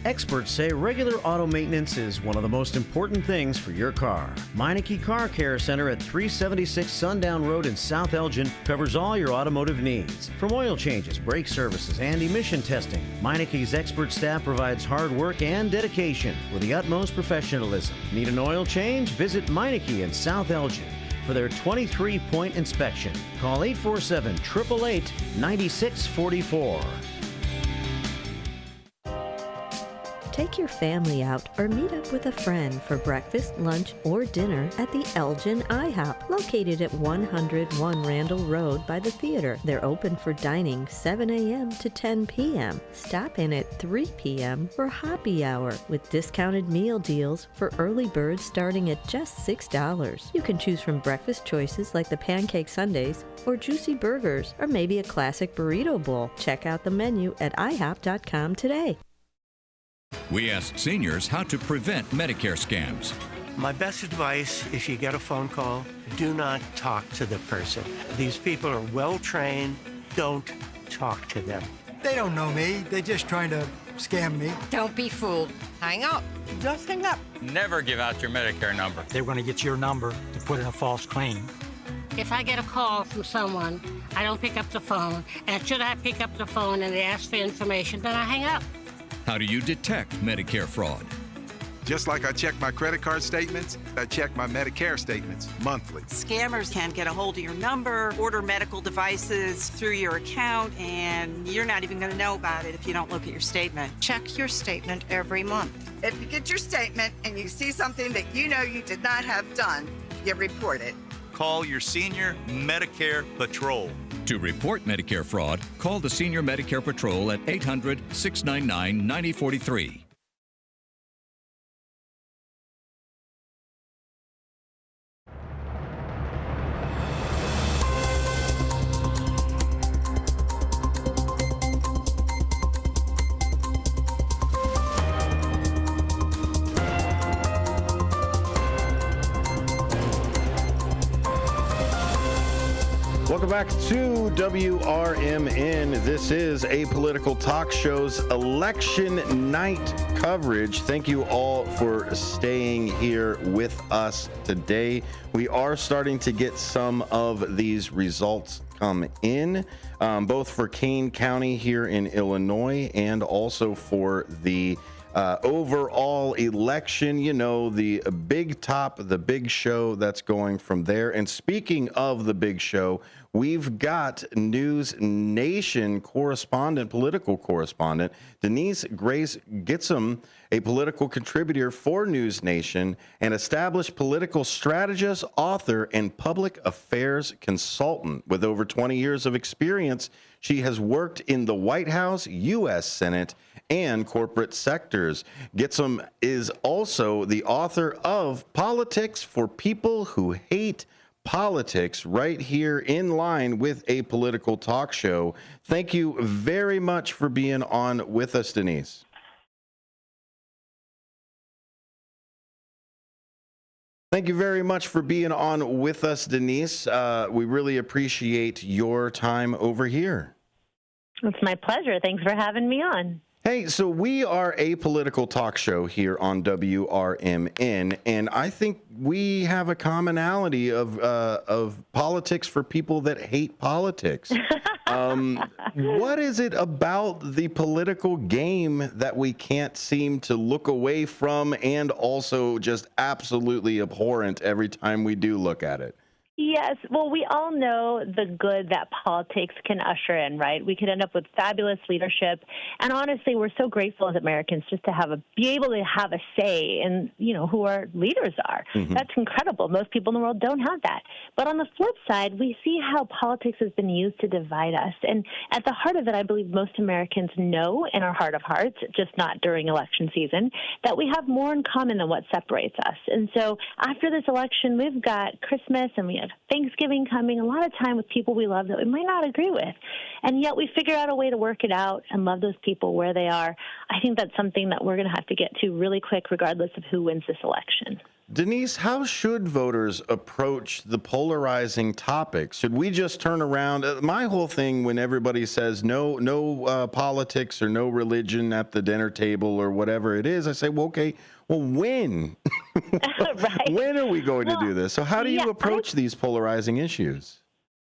Experts say regular auto maintenance is one of the most important things for your car. Meineke Car Care Center at 376 Sundown Road in South Elgin covers all your automotive needs. From oil changes, brake services, and emission testing, Meineke's expert staff provides hard work and dedication with the utmost professionalism. Need an oil change? Visit Meineke in South Elgin for their 23-point inspection. Call 847-888-9644. Take your family out or meet up with a friend for breakfast, lunch, or dinner at the Elgin IHOP, located at 101 Randall Road by the theater. They're open for dining 7 a.m. to 10 p.m. Stop in at 3 p.m. for happy hour with discounted meal deals for early birds starting at just $6. You can choose from breakfast choices like the pancake sundaes or juicy burgers or maybe a classic burrito bowl. Check out the menu at ihop.com today. We asked seniors how to prevent Medicare scams. My best advice, if you get a phone call, do not talk to the person. These people are well trained. Don't talk to them. They don't know me. They're just trying to scam me. Don't be fooled. Hang up. Just hang up. Never give out your Medicare number. They're going to get your number to put in a false claim. If I get a call from someone, I don't pick up the phone. And should I pick up the phone and they ask for information, then I hang up. How do you detect Medicare fraud? Just like I check my credit card statements, I check my Medicare statements monthly. Scammers can get a hold of your number, order medical devices through your account, and you're not even going to know about it if you don't look at your statement. Check your statement every month. If you get your statement and you see something that you know you did not have done, you report it. Call your senior Medicare Patrol. To report Medicare fraud, call the Senior Medicare Patrol at 800-699-9043. Welcome back to WRMN. This is Apolitical Talk Show's election night coverage. Thank you all for staying here with us today. We are starting to get some of these results come in, both for Kane County here in Illinois and also for the overall election, you know, the big show that's going from there. And speaking of the big show, we've got News Nation political correspondent, Denise Grace Gitsom, a political contributor for News Nation, an established political strategist, author, and public affairs consultant. With over 20 years of experience, she has worked in the White House, U.S. Senate, and corporate sectors. Gitsom is also the author of Politics for People Who Hate Politics, right here in line with a political talk show. Thank you very much for being on with us, Denise. Thank you very much for being on with us, Denise. We really appreciate your time over here. It's my pleasure. Thanks for having me on. Hey, so we are a political talk show here on WRMN, and I think we have a commonality of politics for people that hate politics. What is it about the political game that we can't seem to look away from, and also just absolutely abhorrent every time we do look at it? Yes. Well, we all know the good that politics can usher in, right? We could end up with fabulous leadership. And honestly, we're so grateful as Americans just to be able to have a say in, who our leaders are. Mm-hmm. That's incredible. Most people in the world don't have that. But on the flip side, we see how politics has been used to divide us. And at the heart of it, I believe most Americans know in our heart of hearts, just not during election season, that we have more in common than what separates us. And so after this election, we've got Christmas and we have Thanksgiving coming, a lot of time with people we love that we might not agree with. And yet we figure out a way to work it out and love those people where they are. I think that's something that we're going to have to get to really quick, regardless of who wins this election. Denise, how should voters approach the polarizing topics? Should we just turn around? My whole thing when everybody says no politics or no religion at the dinner table or whatever it is, I say, well, okay, well, when? Right. When are we going to do this? So how do you approach these polarizing issues?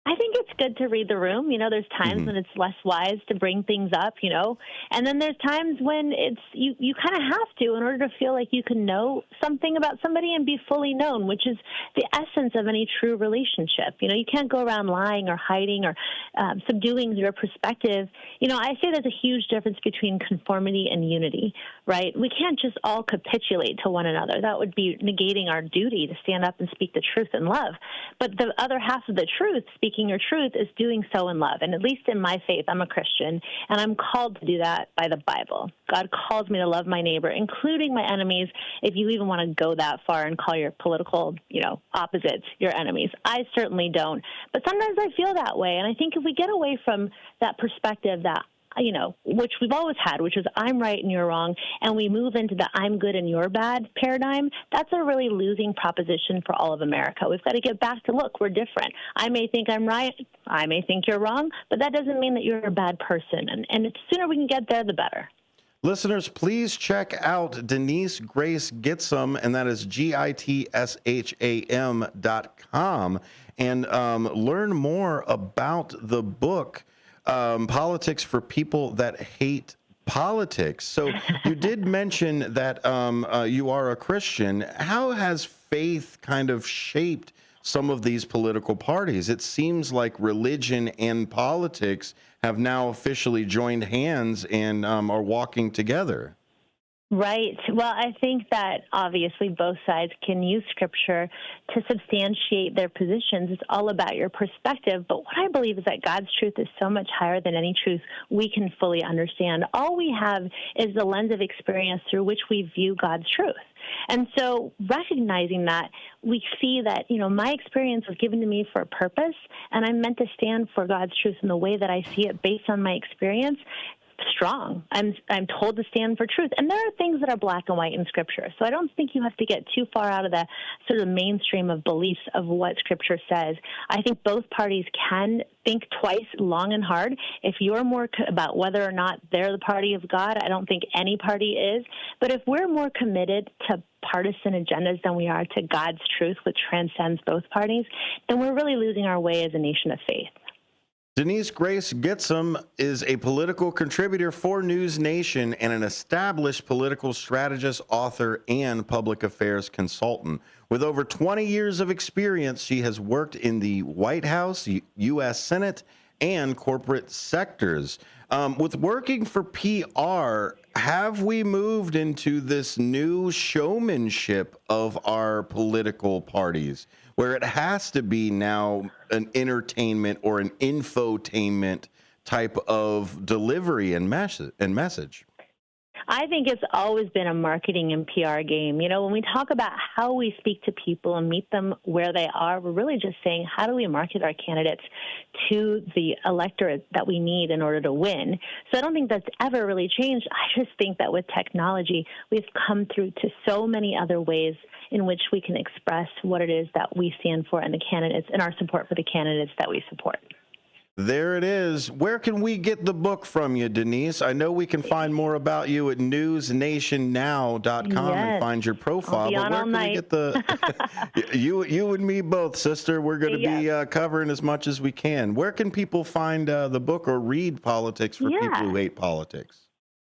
I think it's good to read the room. There's times when it's less wise to bring things up, and then there's times when you kind of have to in order to feel like you can know something about somebody and be fully known, which is the essence of any true relationship. You can't go around lying or hiding or subduing your perspective. I say there's a huge difference between conformity and unity, right? We can't just all capitulate to one another. That would be negating our duty to stand up and speak the truth in love. But the other half of the truth, speaking your truth, is doing so in love. And at least in my faith, I'm a Christian, and I'm called to do that by the Bible. God calls me to love my neighbor, including my enemies, if you even want to go that far and call your political, opposites your enemies. I certainly don't. But sometimes I feel that way. And I think if we get away from that perspective that which we've always had, which is I'm right and you're wrong, and we move into the I'm good and you're bad paradigm, that's a really losing proposition for all of America. We've got to get back to, look, we're different. I may think I'm right, I may think you're wrong, but that doesn't mean that you're a bad person. And the sooner we can get there, the better. Listeners, please check out Denise Grace Gitsham, and that is GITSHAM.com, and learn more about the book, Politics for People That Hate Politics. So you did mention that you are a Christian. How has faith kind of shaped some of these political parties? It seems like religion and politics have now officially joined hands and are walking together. Right. Well, I think that obviously both sides can use Scripture to substantiate their positions. It's all about your perspective. But what I believe is that God's truth is so much higher than any truth we can fully understand. All we have is the lens of experience through which we view God's truth. And so recognizing that, we see that, my experience was given to me for a purpose, and I'm meant to stand for God's truth in the way that I see it based on my experience. Strong. I'm told to stand for truth. And there are things that are black and white in Scripture. So I don't think you have to get too far out of the sort of mainstream of beliefs of what Scripture says. I think both parties can think twice, long and hard. If you're more about whether or not they're the party of God, I don't think any party is. But if we're more committed to partisan agendas than we are to God's truth, which transcends both parties, then we're really losing our way as a nation of faith. Denise Grace Gitsham is a political contributor for News Nation and an established political strategist, author, and public affairs consultant. With over 20 years of experience, she has worked in the White House, U.S. Senate, and corporate sectors. With working for PR, have we moved into this new showmanship of our political parties, where it has to be now an entertainment or an infotainment type of delivery and message? I think it's always been a marketing and PR game. When we talk about how we speak to people and meet them where they are, we're really just saying, how do we market our candidates to the electorate that we need in order to win? So I don't think that's ever really changed. I just think that with technology, we've come through to so many other ways in which we can express what it is that we stand for and the candidates and our support for the candidates that we support. There it is. Where can we get the book from you, Denise? I know we can find more about you at newsnationnow.com and find your profile. But where can we get the you and me both, sister? We're going to be covering as much as we can. Where can people find the book or read Politics for People Who Hate Politics?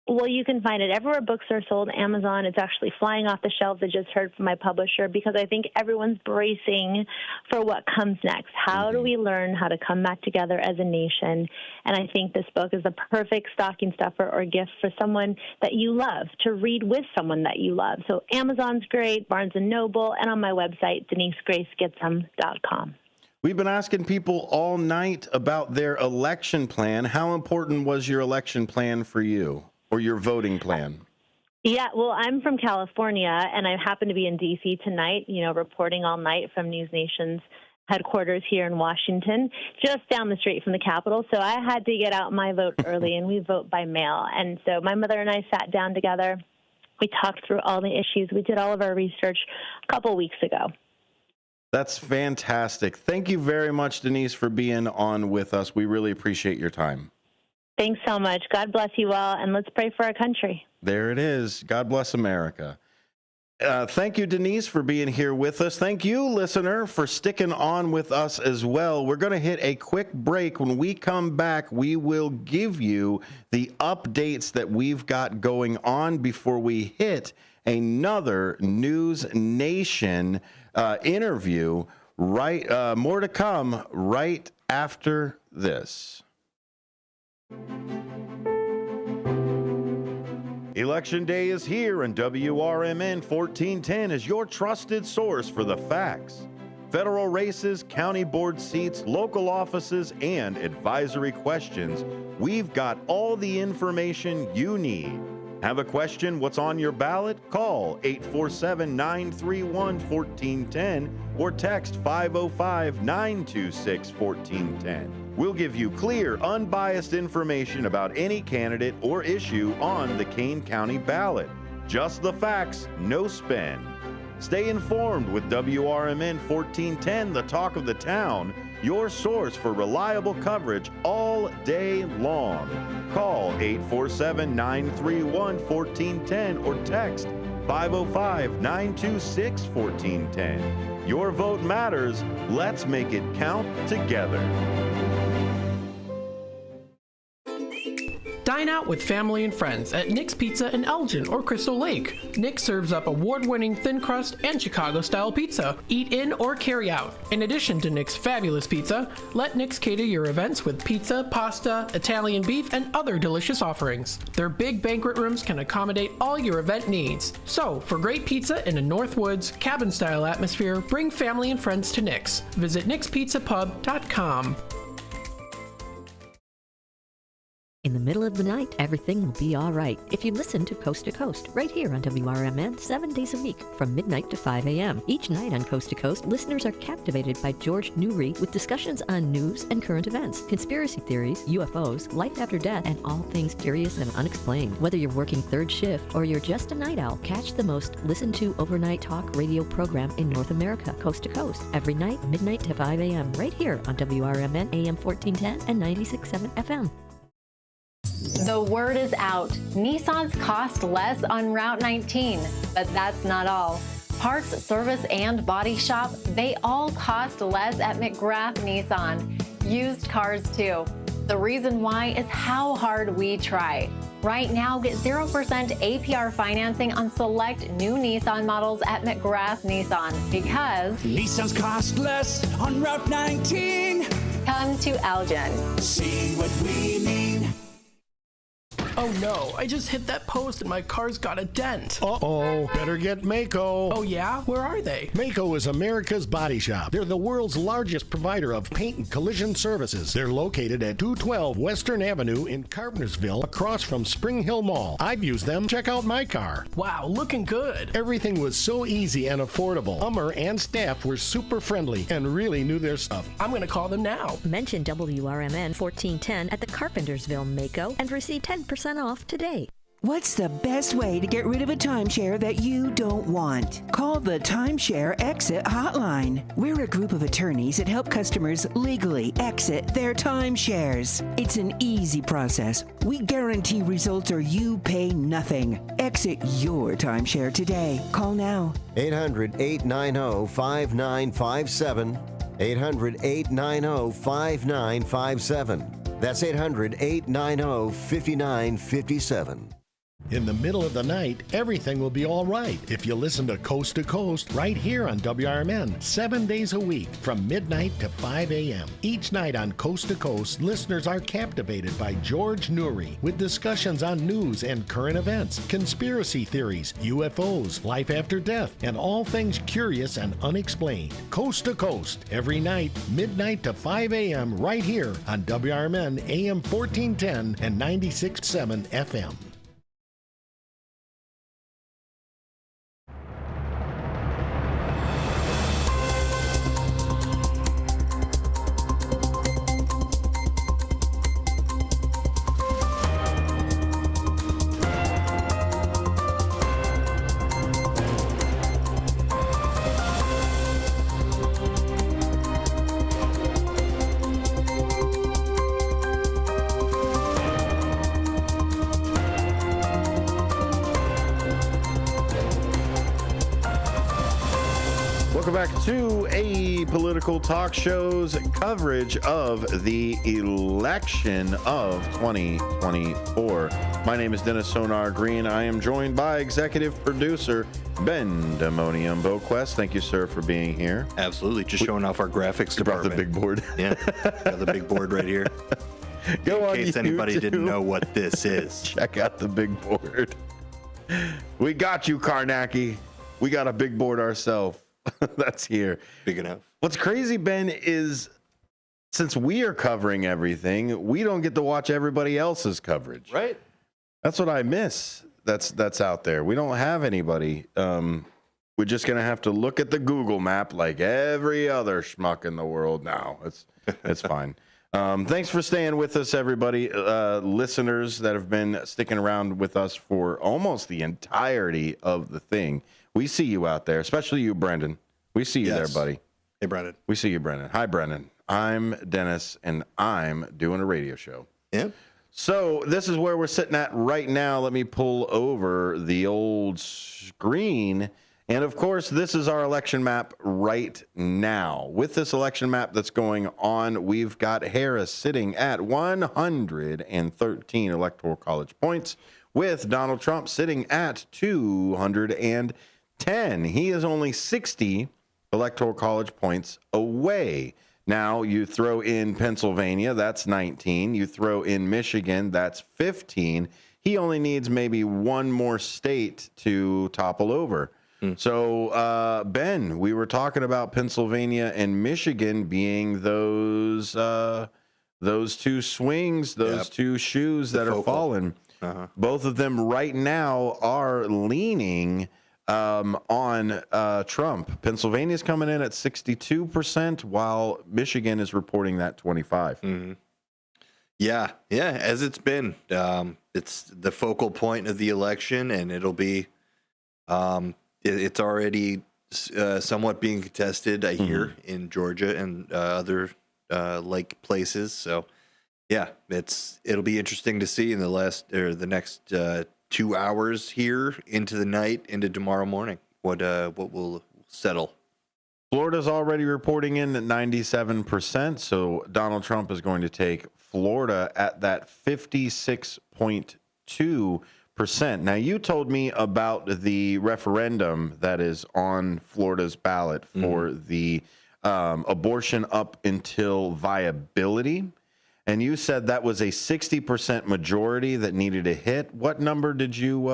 Well, you can find it everywhere books are sold. Amazon, it's actually flying off the shelves. I just heard from my publisher because I think everyone's bracing for what comes next. How do we learn how to come back together as a nation? And I think this book is the perfect stocking stuffer or gift for someone that you love, to read with someone that you love. So Amazon's great, Barnes & Noble, and on my website, DeniseGraceGetsThem.com. We've been asking people all night about their election plan. How important was your election plan for you, or your voting plan? Yeah, well, I'm from California, and I happen to be in D.C. tonight, reporting all night from News Nation's headquarters here in Washington, just down the street from the Capitol. So I had to get out my vote early, and we vote by mail. And so my mother and I sat down together. We talked through all the issues. We did all of our research a couple weeks ago. That's fantastic. Thank you very much, Denise, for being on with us. We really appreciate your time. Thanks so much. God bless you all, and let's pray for our country. There it is. God bless America. Thank you, Denise, for being here with us. Thank you, listener, for sticking on with us as well. We're going to hit a quick break. When we come back, we will give you the updates that we've got going on before we hit another News Nation interview. More to come right after this. Election day is here, and WRMN 1410 is your trusted source for the facts. Federal races, county board seats, local offices, and advisory questions. We've got all the information you need. Have a question? What's on your ballot? Call 847-931-1410 or text 505-926-1410. We'll give you clear, unbiased information about any candidate or issue on the Kane County ballot. Just the facts, no spin. Stay informed with WRMN 1410, the talk of the town, your source for reliable coverage all day long. Call 847-931-1410 or text 505-926-1410. Your vote matters. Let's make it count together. Dine out with family and friends at Nick's Pizza in Elgin or Crystal Lake. Nick serves up award-winning thin crust and Chicago-style pizza. Eat in or carry out. In addition to Nick's fabulous pizza, let Nick's cater your events with pizza, pasta, Italian beef, and other delicious offerings. Their big banquet rooms can accommodate all your event needs. So, for great pizza in a Northwoods, cabin-style atmosphere, bring family and friends to Nick's. Visit nickspizzapub.com. In the middle of the night, everything will be all right if you listen to Coast, right here on WRMN 7 days a week from midnight to 5 a.m. Each night on Coast to Coast, listeners are captivated by George Newry with discussions on news and current events, conspiracy theories, UFOs, life after death, and all things curious and unexplained. Whether you're working third shift or you're just a night owl, catch the most listened to overnight talk radio program in North America, Coast to Coast, every night, midnight to 5 a.m. right here on WRMN AM 1410 and 96.7 FM. The word is out. Nissans cost less on Route 19, but that's not all. Parts, service, and body shop, they all cost less at McGrath Nissan. Used cars too. The reason why is how hard we try. Right now, get 0% APR financing on select new Nissan models at McGrath Nissan because Nissans cost less on Route 19. Come to Elgin. See what we mean. Oh no, I just hit that post and my car's got a dent. Uh-oh, better get Mako. Oh yeah? Where are they? Mako is America's body shop. They're the world's largest provider of paint and collision services. They're located at 212 Western Avenue in Carpentersville, across from Spring Hill Mall. I've used them. Check out my car. Wow, looking good. Everything was so easy and affordable. Hummer and staff were super friendly and really knew their stuff. I'm going to call them now. Mention WRMN 1410 at the Carpentersville Mako and receive 10% off today. What's the best way to get rid of a timeshare that you don't want? Call the Timeshare Exit Hotline. We're a group of attorneys that help customers legally exit their timeshares. It's an easy process. We guarantee results or you pay nothing. Exit your timeshare today. Call now. 800-890-5957. 800-890-5957. That's 800-890-5957. In the middle of the night, everything will be all right if you listen to Coast right here on WRMN 7 days a week from midnight to 5 a.m. Each night on Coast to Coast, listeners are captivated by George Noory with discussions on news and current events, conspiracy theories, UFOs, life after death, and all things curious and unexplained. Coast to Coast, every night, midnight to 5 a.m. right here on WRMN AM 1410 and 96.7 FM. Welcome back to a political talk show's coverage of the election of 2024. My name is Dennis Sonar Green. I am joined by executive producer Ben Demonium Boquest. Thank you, sir, for being here. Absolutely. Just showing off our graphics department. Brought the big board. Yeah, got the big board right here. Go on in case anybody didn't know what this is. Check out the big board. We got you, Karnacki. We got a big board ourselves. That's here. Big enough. What's crazy, Ben, is since we are covering everything, we don't get to watch everybody else's coverage. Right. That's what I miss. That's out there. We don't have anybody. We're just gonna have to look at the Google map like every other schmuck in the world now. It's fine. Thanks for staying with us, everybody. Listeners that have been sticking around with us for almost the entirety of the thing. We see you out there, especially you, Brendan. We see you there, buddy. Hey, Brendan. We see you, Brendan. Hi, Brendan. I'm Dennis, and I'm doing a radio show. Yeah. So this is where we're sitting at right now. Let me pull over the old screen. And, of course, this is our election map right now. With this election map that's going on, we've got Harris sitting at 113 Electoral College points, with Donald Trump sitting at 210. He is only 60 Electoral College points away. Now, you throw in Pennsylvania, that's 19. You throw in Michigan, that's 15. He only needs maybe one more state to topple over. So, Ben, we were talking about Pennsylvania and Michigan being those two swings, those two shoes that are falling. Both of them right now are leaning on Trump. Pennsylvania's coming in at 62%, while Michigan is reporting that 25%. Yeah, as it's been. It's the focal point of the election, and it'll be. It's already somewhat being contested, I hear, in Georgia and other like places. So, yeah, it'll be interesting to see in the next 2 hours here into the night, into tomorrow morning, what will settle. Florida's already reporting in at 97%, so Donald Trump is going to take Florida at that 56.2%. Now, you told me about the referendum that is on Florida's ballot for the abortion up until viability. And you said that was a 60% majority that needed to hit. What number did you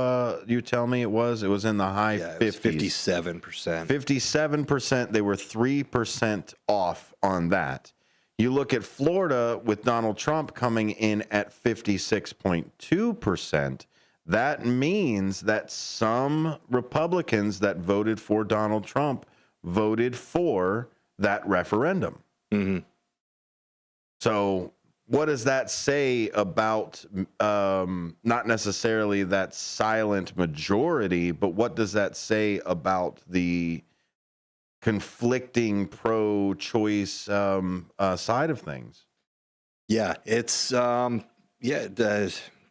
tell me it was? It was in the high 50s. 57%. 57%. They were 3% off on that. You look at Florida with Donald Trump coming in at 56.2%. That means that some Republicans that voted for Donald Trump voted for that referendum. So what does that say about not necessarily that silent majority, but what does that say about the conflicting pro-choice side of things? Yeah, it's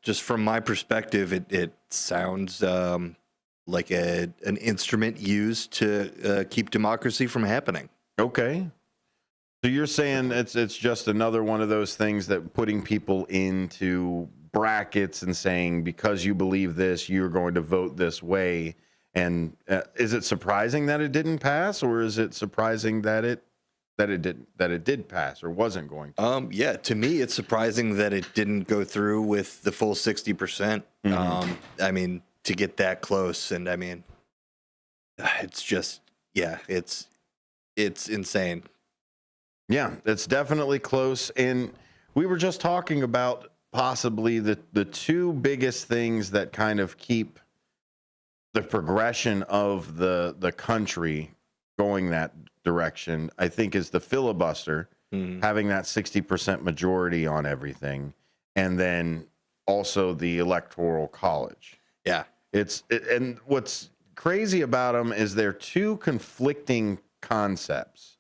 just from my perspective, it sounds like an instrument used to keep democracy from happening. Okay. So you're saying it's just another one of those things that putting people into brackets and saying, because you believe this, you're going to vote this way. And is it surprising that it didn't pass, or is it surprising that it did pass or wasn't going to? Yeah, to me, it's surprising that it didn't go through with the full 60%. I mean, to get that close, and I mean, it's just, yeah, it's insane. Yeah, it's definitely close. And we were just talking about possibly the two biggest things that kind of keep the progression of the country going that direction, I think, is the filibuster, having that 60% majority on everything, and then also the Electoral College. Yeah. And what's crazy about them is they're two conflicting concepts.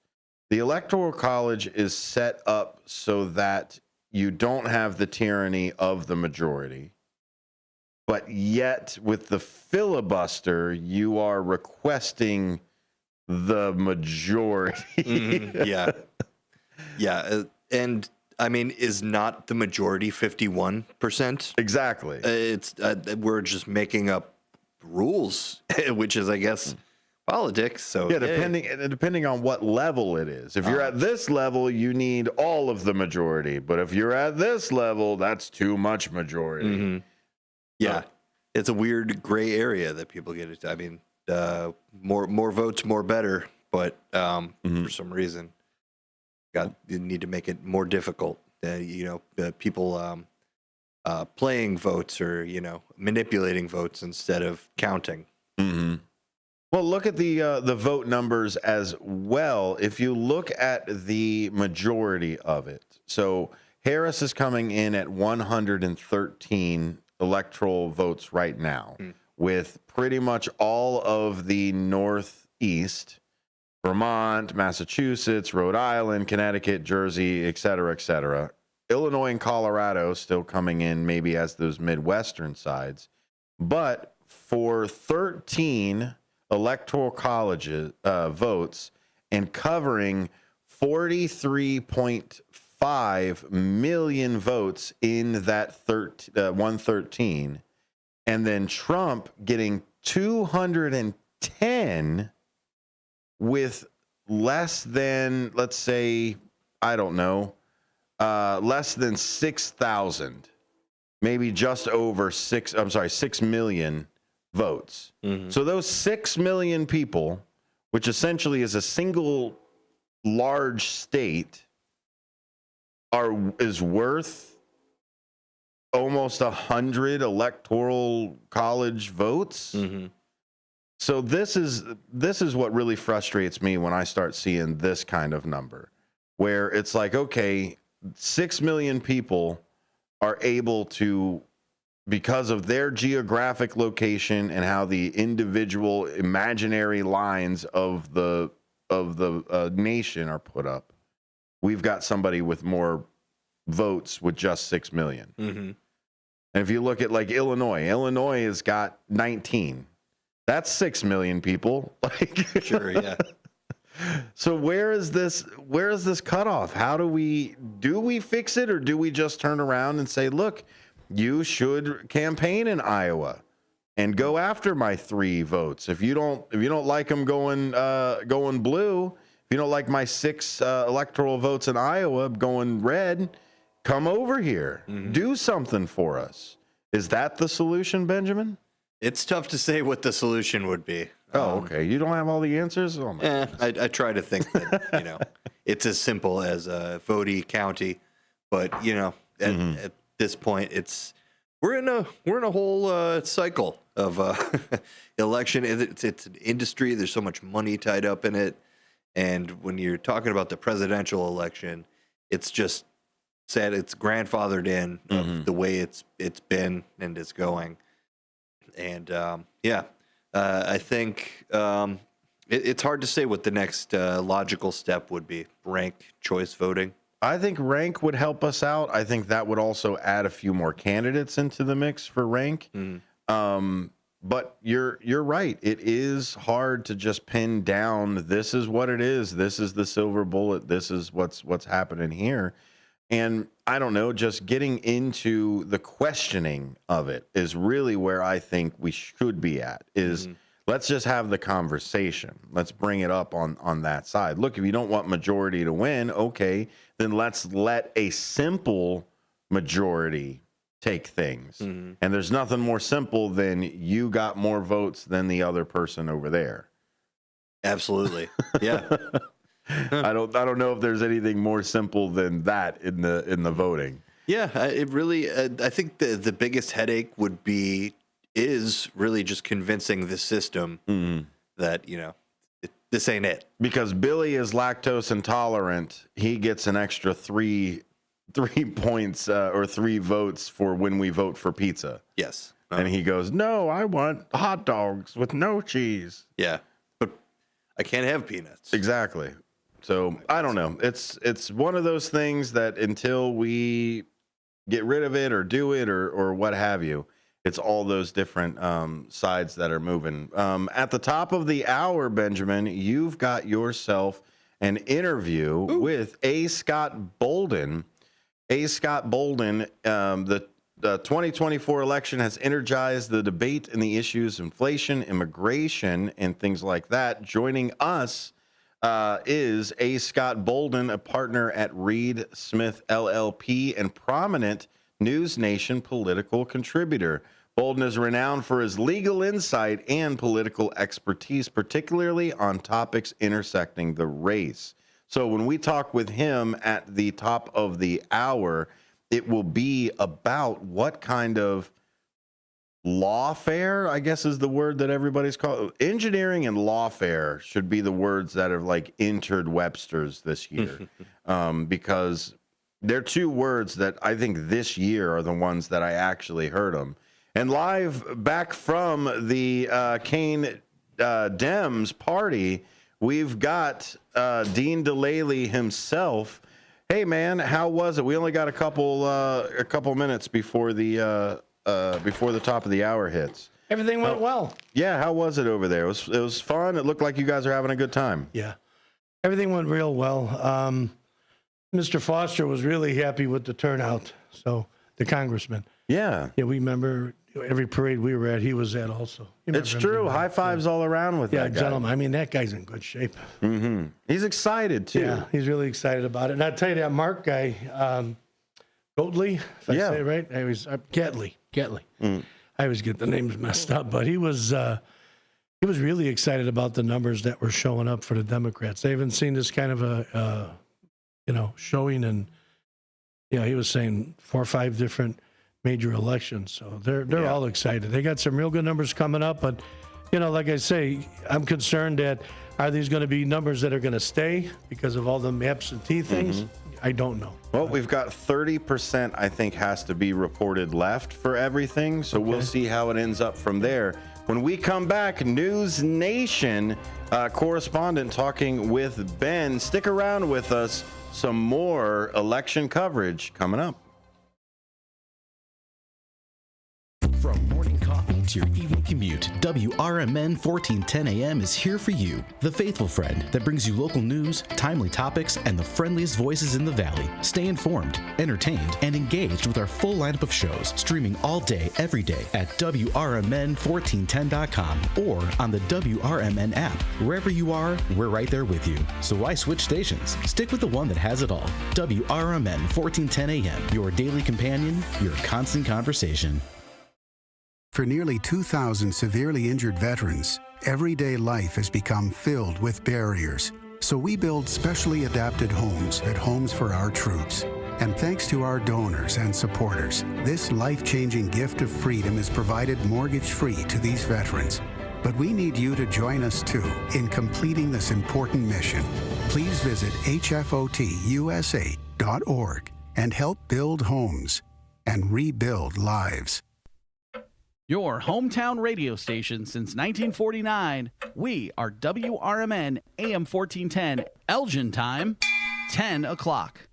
The Electoral College is set up so that you don't have the tyranny of the majority, but yet with the filibuster, you are requesting the majority. Yeah. Yeah. And I mean, is not the majority 51%? Exactly. It's we're just making up rules, which is, I guess, politics. So yeah, depending on what level it is. If you're at this level, you need all of the majority. But if you're at this level, that's too much majority. Yeah, it's a weird gray area that people get into. I mean, more votes, more better. But for some reason, you need to make it more difficult. People playing votes or manipulating votes instead of counting. Well, look at the vote numbers as well. If you look at the majority of it, so Harris is coming in at 113 electoral votes right now, with pretty much all of the Northeast, Vermont, Massachusetts, Rhode Island, Connecticut, Jersey, et cetera, Illinois and Colorado still coming in maybe as those Midwestern sides. But for 13 electoral colleges votes and covering 43.5 million votes in that 113, and then Trump getting 210 with less than, let's say, I don't know, less than 6,000, maybe just over 6 million votes. So those 6 million people, which essentially is a single large state, is worth almost 100 electoral college votes. So this is what really frustrates me when I start seeing this kind of number, where it's like, okay, 6 million people are able to, because of their geographic location and how the individual imaginary lines of the nation are put up, we've got somebody with more votes with just 6 million. And if you look at like Illinois has got 19. That's 6 million people. Sure, yeah. So where is this cutoff? Do we fix it, or do we just turn around and say, look, you should campaign in Iowa and go after my 3 votes. If you don't like them going blue, if you don't like my 6 electoral votes in Iowa going red, come over here. Do something for us. Is that the solution, Benjamin? It's tough to say what the solution would be. Oh, okay. You don't have all the answers? Oh, my I try to think that, it's as simple as Voti County, but at this point, we're in a whole cycle of election. It's an industry. There's so much money tied up in it, and when you're talking about the presidential election, it's just sad. It's grandfathered in of the way it's been and is going, and I think it's hard to say what the next logical step would be. Ranked choice voting. I think rank would help us out. I think that would also add a few more candidates into the mix for rank. But you're right. It is hard to just pin down, this is what it is. This is the silver bullet. This is what's happening here. And I don't know, just getting into the questioning of it is really where I think we should be at, is let's just have the conversation. Let's bring it up on that side. Look, if you don't want majority to win, okay, then let's let a simple majority take things. And there's nothing more simple than you got more votes than the other person over there. Absolutely. Yeah. I don't know if there's anything more simple than that in the voting. Yeah, it really. I think the biggest headache is really just convincing the system that this ain't it. Because Billy is lactose intolerant, he gets an extra 3 points or 3 votes for when we vote for pizza. Yes, and he goes, "No, I want hot dogs with no cheese." Yeah, but I can't have peanuts. Exactly. So I don't know. It's one of those things that until we get rid of it or do it or what have you, it's all those different sides that are moving. At the top of the hour, Benjamin, you've got yourself an interview with A. Scott Bolden. A. Scott Bolden, the 2024 election has energized the debate in the issues of inflation, immigration, and things like that. Joining us is A. Scott Bolden, a partner at Reed Smith LLP and prominent News Nation political contributor. Bolden is renowned for his legal insight and political expertise, particularly on topics intersecting the race. So when we talk with him at the top of the hour, it will be about what kind of lawfare, I guess is the word that everybody's called. Engineering and lawfare should be the words that have like entered Webster's this year, because they're 2 words that I think this year are the ones that I actually heard them. And live back from the Kane Dems party, we've got Dean DeLaley himself. Hey man, how was it? We only got a couple minutes before the top of the hour hits. Everything went well. Yeah, how was it over there? It was fun. It looked like you guys are having a good time. Yeah, everything went real well. Mr. Foster was really happy with the turnout. So the congressman. Yeah, we remember every parade we were at, he was at also. It's true. High fives all around with that guy. Gentlemen. I mean, that guy's in good shape. He's excited too. Yeah, he's really excited about it. And I'll tell you that Mark guy, Goatley, if I say it right, Gatley. I always get the names messed up, but he was really excited about the numbers that were showing up for the Democrats. They haven't seen this kind of a showing, and he was saying 4 or 5 different major elections. So they're all excited. They got some real good numbers coming up, but like I say, I'm concerned that are these going to be numbers that are going to stay because of all the absentee things? I don't know. Well, we've got 30%, I think, has to be reported left for everything. So we'll see how it ends up from there. When we come back, News Nation correspondent talking with Ben. Stick around with us. Some more election coverage coming up. From morning coffee to your evening commute, WRMN 1410 AM is here for you, the faithful friend that brings you local news, timely topics, and the friendliest voices in the Valley. Stay informed, entertained, and engaged with our full lineup of shows, streaming all day, every day at WRMN1410.com or on the WRMN app. Wherever you are, we're right there with you. So why switch stations? Stick with the one that has it all. WRMN 1410 AM, your daily companion, your constant conversation. For nearly 2,000 severely injured veterans, everyday life has become filled with barriers. So we build specially adapted homes at Homes for Our Troops. And thanks to our donors and supporters, this life-changing gift of freedom is provided mortgage-free to these veterans. But we need you to join us too in completing this important mission. Please visit hfotusa.org and help build homes and rebuild lives. Your hometown radio station since 1949. We are WRMN AM 1410, Elgin time, 10 o'clock.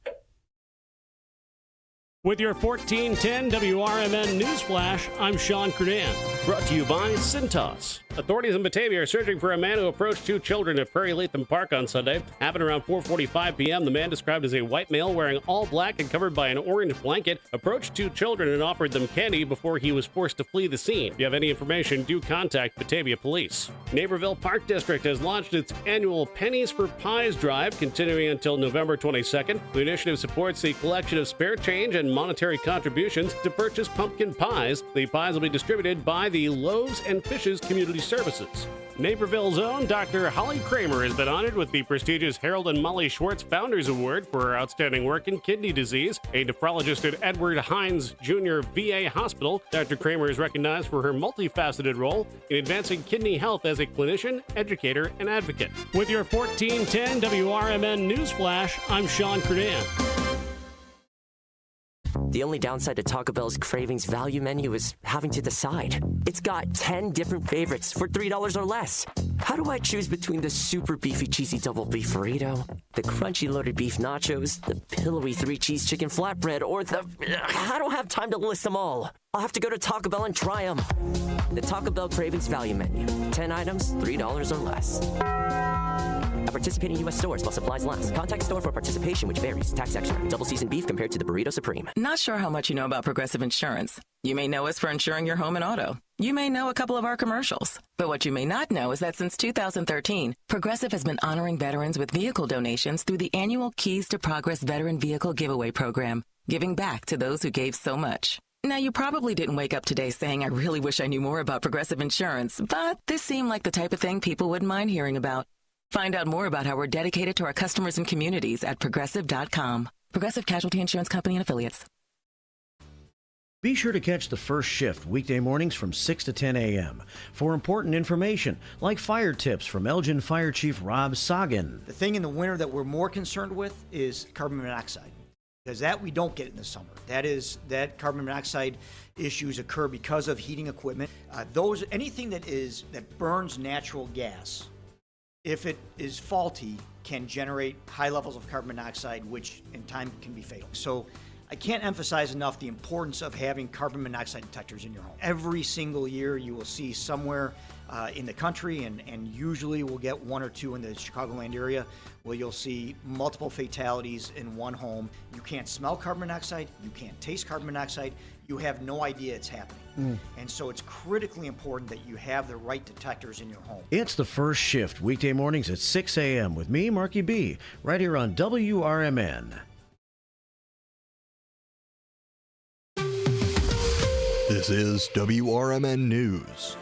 With your 1410 WRMN Newsflash, I'm Sean Curdan. Brought to you by Cintas. Authorities in Batavia are searching for a man who approached two children at Prairie Latham Park on Sunday. Happened around 4:45 p.m. The man, described as a white male wearing all black and covered by an orange blanket, approached two children and offered them candy before he was forced to flee the scene. If you have any information, do contact Batavia Police. Naperville Park District has launched its annual Pennies for Pies drive, continuing until November 22nd. The initiative supports the collection of spare change and monetary contributions to purchase pumpkin pies. The pies will be distributed by the Loaves and Fishes Community Services. Naperville's own Dr. Holly Kramer has been honored with the prestigious Harold and Molly Schwartz Founders Award for her outstanding work in kidney disease. A nephrologist at Edward Hines Jr. VA Hospital, Dr. Kramer is recognized for her multifaceted role in advancing kidney health as a clinician, educator, and advocate. With your 1410 WRMN News Flash, I'm Sean Kernan. The only downside to Taco Bell's Cravings Value Menu is having to decide. It's got 10 different favorites for $3 or less. How do I choose between the super beefy cheesy double beef burrito, the crunchy loaded beef nachos, the pillowy 3-cheese chicken flatbread, or the... I don't have time to list them all. I'll have to go to Taco Bell and try them. The Taco Bell Cravings Value Menu. 10 items, $3 or less. At participating U.S. stores while supplies last. Contact store for participation, which varies. Tax extra. Double seasoned beef compared to the Burrito Supreme. Not sure how much you know about Progressive Insurance. You may know us for insuring your home and auto. You may know a couple of our commercials. But what you may not know is that since 2013, Progressive has been honoring veterans with vehicle donations through the annual Keys to Progress Veteran Vehicle Giveaway Program, giving back to those who gave so much. Now, you probably didn't wake up today saying, I really wish I knew more about Progressive Insurance, but this seemed like the type of thing people wouldn't mind hearing about. Find out more about how we're dedicated to our customers and communities at Progressive.com. Progressive Casualty Insurance Company and Affiliates. Be sure to catch the first shift weekday mornings from 6 to 10 a.m. for important information like fire tips from Elgin Fire Chief Rob Sagan. The thing in the winter that we're more concerned with is carbon monoxide, because that we don't get in the summer. That carbon monoxide issues occur because of heating equipment. Anything that burns natural gas, if it is faulty, can generate high levels of carbon monoxide, which in time can be fatal. So I can't emphasize enough the importance of having carbon monoxide detectors in your home. Every single year you will see somewhere in the country, and usually we'll get one or two in the Chicagoland area, where you'll see multiple fatalities in one home. You can't smell carbon monoxide, you can't taste carbon monoxide, you have no idea it's happening. And so it's critically important that you have the right detectors in your home. It's the first shift weekday mornings at 6 a.m. with me, Marky B, right here on WRMN. This is WRMN News.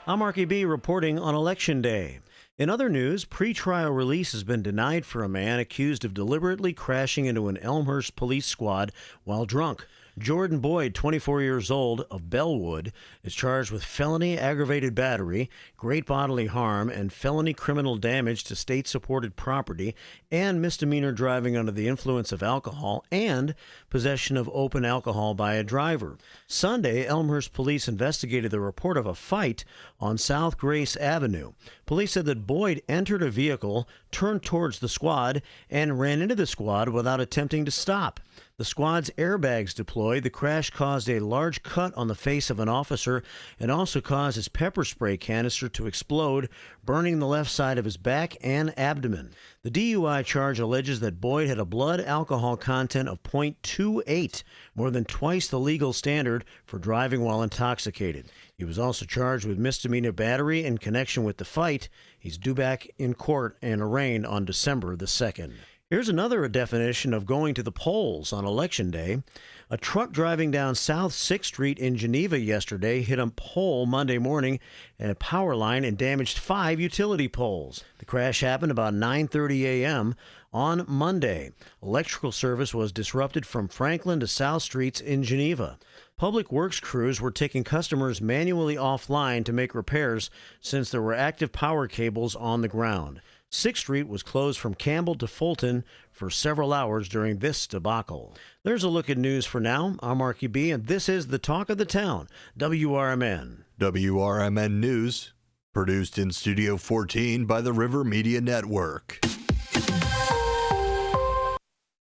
I'm Marky B reporting on Election Day. In other news, pretrial release has been denied for a man accused of deliberately crashing into an Elmhurst police squad while drunk. Jordan Boyd, 24 years old, of Bellwood, is charged with felony aggravated battery, great bodily harm, and felony criminal damage to state-supported property, and misdemeanor driving under the influence of alcohol, and possession of open alcohol by a driver. Sunday, Elmhurst police investigated the report of a fight on South Grace Avenue. Police said that Boyd entered a vehicle, turned towards the squad, and ran into the squad without attempting to stop. The squad's airbags deployed. The crash caused a large cut on the face of an officer and also caused his pepper spray canister to explode, burning the left side of his back and abdomen. The DUI charge alleges that Boyd had a blood alcohol content of 0.28, more than twice the legal standard for driving while intoxicated. He was also charged with misdemeanor battery in connection with the fight. He's due back in court and arraigned on December the 2nd. Here's another definition of going to the polls on Election Day. A truck driving down South 6th Street in Geneva yesterday hit a pole Monday morning and a power line and damaged 5 utility poles. The crash happened about 9:30 a.m. on Monday. Electrical service was disrupted from Franklin to South Streets in Geneva. Public Works crews were taking customers manually offline to make repairs since there were active power cables on the ground. 6th Street was closed from Campbell to Fulton for several hours during this debacle. There's a look at news for now. I'm Marky B, and this is the Talk of the Town, WRMN. WRMN News, produced in Studio 14 by the River Media Network.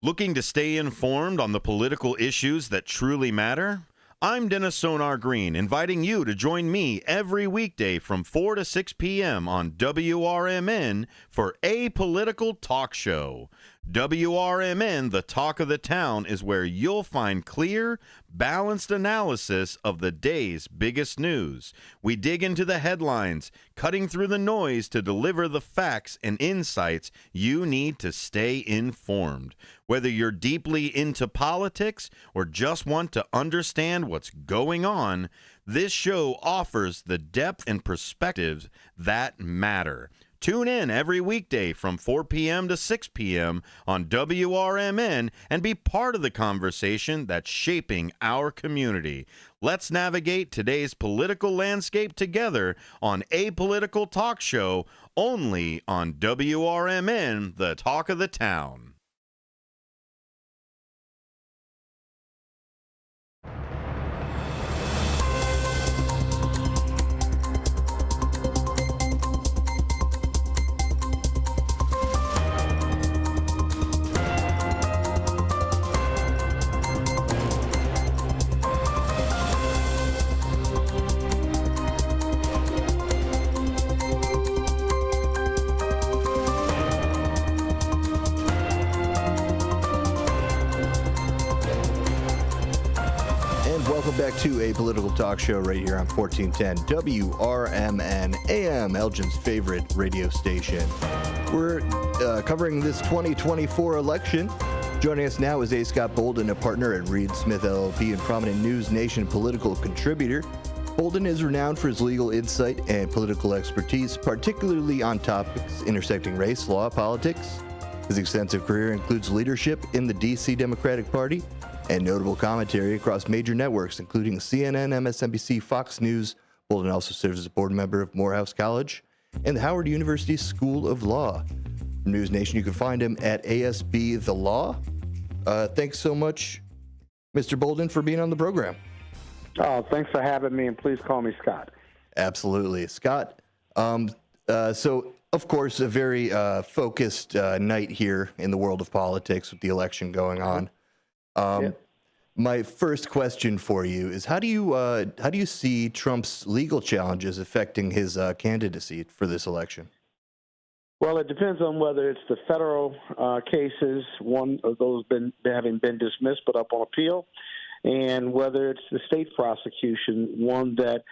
Looking to stay informed on the political issues that truly matter? I'm Dennis Sonar Green, inviting you to join me every weekday from 4 to 6 p.m. on WRMN for A Political Talk Show. WRMN, the talk of the town, is where you'll find clear, balanced analysis of the day's biggest news. We dig into the headlines, cutting through the noise to deliver the facts and insights you need to stay informed. Whether you're deeply into politics or just want to understand what's going on, this show offers the depth and perspectives that matter. Tune in every weekday from 4 p.m. to 6 p.m. on WRMN and be part of the conversation that's shaping our community. Let's navigate today's political landscape together on A Political Talk Show, only on WRMN, the talk of the town. Welcome back to A Political Talk Show right here on 1410 WRMN AM, Elgin's favorite radio station. We're covering this 2024 election. Joining us now is A. Scott Bolden, a partner at Reed Smith LLP and prominent News Nation political contributor. Bolden is renowned for his legal insight and political expertise, particularly on topics intersecting race, law, politics. His extensive career includes leadership in the D.C. Democratic Party and notable commentary across major networks, including CNN, MSNBC, Fox News. Bolden also serves as a board member of Morehouse College and the Howard University School of Law. From News Nation, you can find him at ASB The Law. Thanks so much, Mr. Bolden, for being on the program. Oh, thanks for having me, and please call me Scott. Absolutely. Scott, so, of course, a very focused night here in the world of politics with the election going on. My first question for you is how do you see Trump's legal challenges affecting his candidacy for this election? Well, it depends on whether it's the federal cases, one of those having been dismissed but up on appeal, and whether it's the state prosecution, one that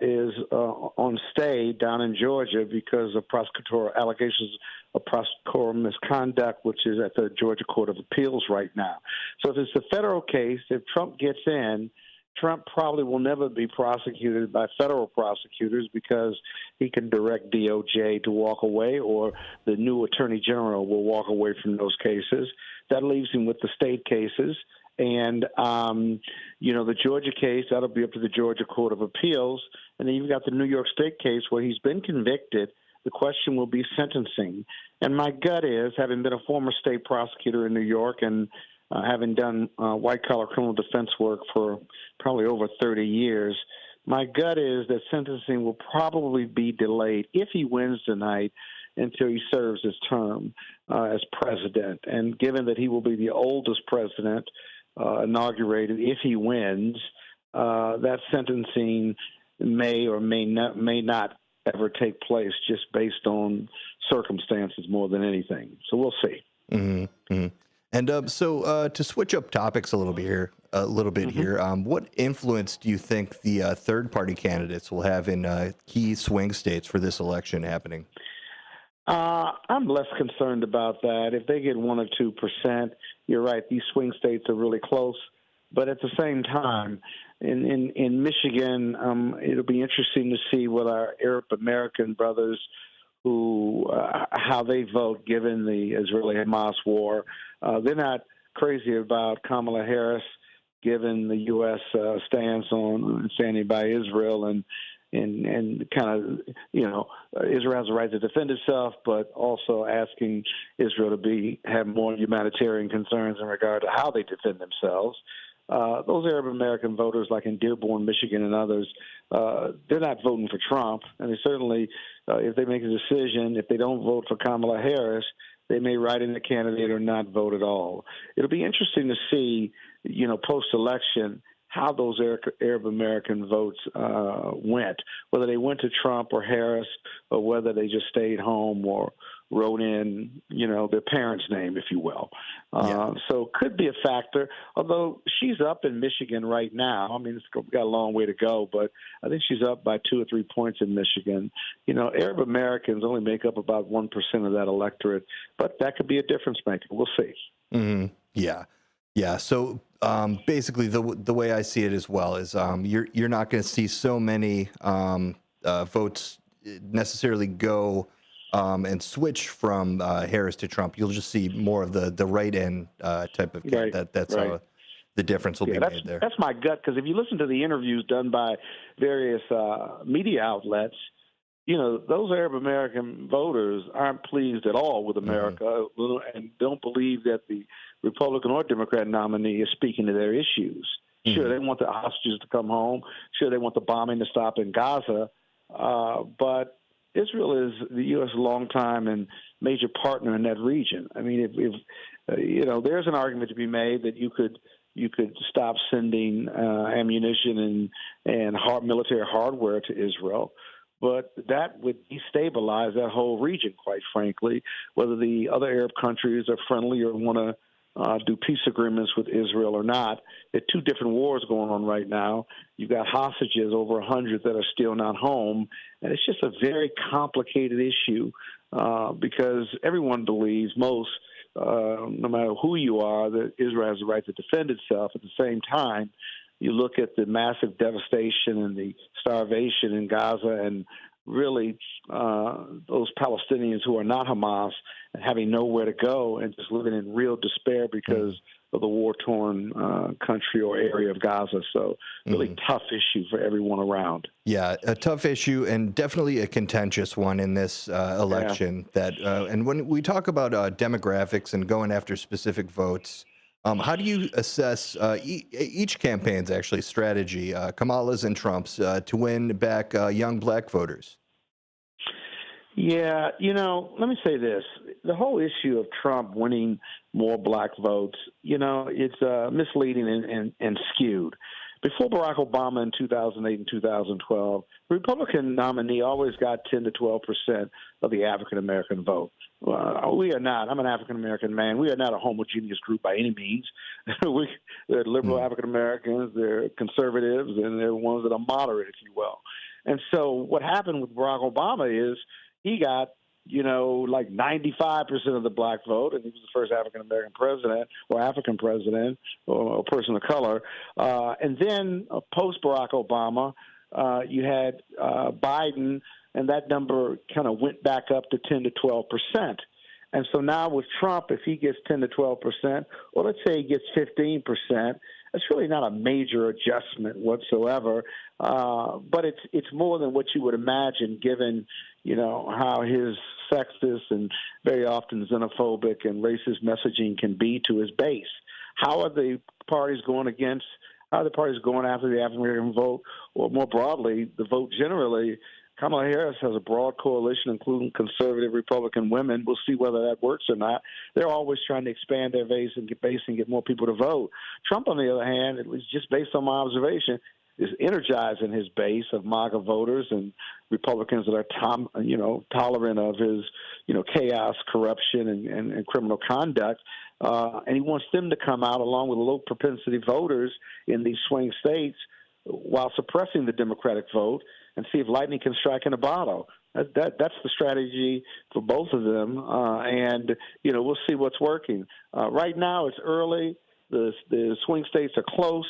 is on stay down in Georgia because of prosecutorial allegations of prosecutorial misconduct, which is at the Georgia Court of Appeals right now. So if it's the federal case, if Trump gets in, Trump probably will never be prosecuted by federal prosecutors because he can direct DOJ to walk away, or the new attorney general will walk away from those cases. That leaves him with the state cases. And, the Georgia case, that'll be up to the Georgia Court of Appeals. And then you've got the New York State case where he's been convicted. The question will be sentencing. And my gut is, having been a former state prosecutor in New York and having done white-collar criminal defense work for probably over 30 years, my gut is that sentencing will probably be delayed if he wins tonight until he serves his term as president. And given that he will be the oldest president inaugurated if he wins, that sentencing may or may not ever take place, just based on circumstances more than anything. So we'll see. Mm-hmm. Mm-hmm. And so to switch up topics a little bit here, what influence do you think the third-party candidates will have in key swing states for this election happening? I'm less concerned about that. If they get 1 or 2%, you're right, these swing states are really close. But at the same time, in Michigan, it'll be interesting to see what our Arab American brothers, how they vote given the Israeli-Hamas war. They're not crazy about Kamala Harris, given the U.S. stance on standing by Israel and kind of, Israel has a right to defend itself, but also asking Israel to have more humanitarian concerns in regard to how they defend themselves. Those Arab American voters, like in Dearborn, Michigan, and others, they're not voting for Trump. And they certainly, if they make a decision, if they don't vote for Kamala Harris, they may write in the candidate or not vote at all. It'll be interesting to see, post-election, how those Arab American votes went, whether they went to Trump or Harris, or whether they just stayed home or wrote in, their parents' name, if you will. So could be a factor, although she's up in Michigan right now. I mean, it's got a long way to go, but I think she's up by 2 or 3 points in Michigan. Arab Americans only make up about 1% of that electorate, but that could be a difference maker. We'll see. Mm-hmm. Yeah. So basically, the way I see it as well is you're not going to see so many votes necessarily go and switch from Harris to Trump. You'll just see more of the write-in type of Right, that's right. how the difference will be made there. That's my gut, because if you listen to the interviews done by various media outlets, those Arab American voters aren't pleased at all with America and don't believe that the Republican or Democrat nominee is speaking to their issues. Sure, they want the hostages to come home. Sure, they want the bombing to stop in Gaza. But Israel is the U.S. longtime and major partner in that region. I mean, if there's an argument to be made that you could stop sending ammunition and military hardware to Israel, but that would destabilize that whole region, quite frankly. Whether the other Arab countries are friendly or want to do peace agreements with Israel or not. There are two different wars going on right now. You've got hostages, over 100 that are still not home, and it's just a very complicated issue because everyone believes, no matter who you are, that Israel has the right to defend itself. At the same time, you look at the massive devastation and the starvation in Gaza and really those Palestinians who are not Hamas and having nowhere to go and just living in real despair because of the war-torn country or area of Gaza. So really tough issue for everyone around. Yeah, a tough issue and definitely a contentious one in this election. And when we talk about demographics and going after specific votes, how do you assess each campaign's actually strategy, Kamala's and Trump's, to win back young black voters? Yeah, let me say this. The whole issue of Trump winning more black votes, it's misleading and skewed. Before Barack Obama in 2008 and 2012, the Republican nominee always got 10 to 12% of the African-American vote. We are not. I'm an African-American man. We are not a homogeneous group by any means. They're liberal African-Americans, they're conservatives, and they're ones that are moderate, if you will. And so what happened with Barack Obama is he got, like 95% of the black vote, and he was the first African-American president or African president or a person of color. And then post-Barack Obama, you had Biden, and that number kind of went back up to 10 to 12%. And so now with Trump, if he gets 10 to 12%, or let's say he gets 15%, that's really not a major adjustment whatsoever. But it's more than what you would imagine, given how his sexist and very often xenophobic and racist messaging can be to his base. How are the parties going after the African American vote, or more broadly, the vote generally? Kamala Harris has a broad coalition, including conservative Republican women. We'll see whether that works or not. They're always trying to expand their base and get more people to vote. Trump, on the other hand, at least just based on my observation, is energizing his base of MAGA voters and Republicans that are tolerant of his chaos, corruption, and criminal conduct. And he wants them to come out along with low propensity voters in these swing states while suppressing the Democratic vote, and see if lightning can strike in a bottle. That's the strategy for both of them, and we'll see what's working. Right now, it's early. The swing states are close.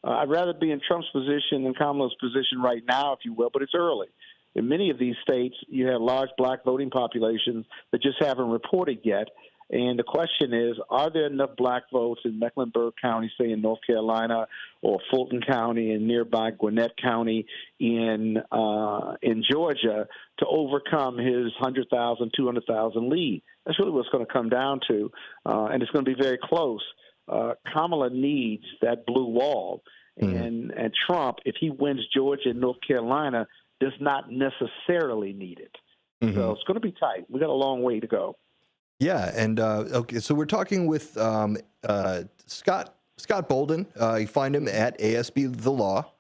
I'd rather be in Trump's position than Kamala's position right now, if you will, but it's early. In many of these states, you have large black voting populations that just haven't reported yet. And the question is, are there enough black votes in Mecklenburg County, say in North Carolina, or Fulton County and nearby Gwinnett County in Georgia to overcome his 100,000, 200,000 lead? That's really what it's going to come down to, and it's going to be very close. Kamala needs that blue wall, and Trump, if he wins Georgia and North Carolina, does not necessarily need it. So it's going to be tight. We got a long way to go. Yeah, and okay, so we're talking with Scott Scott Bolden. You find him at ASB The Law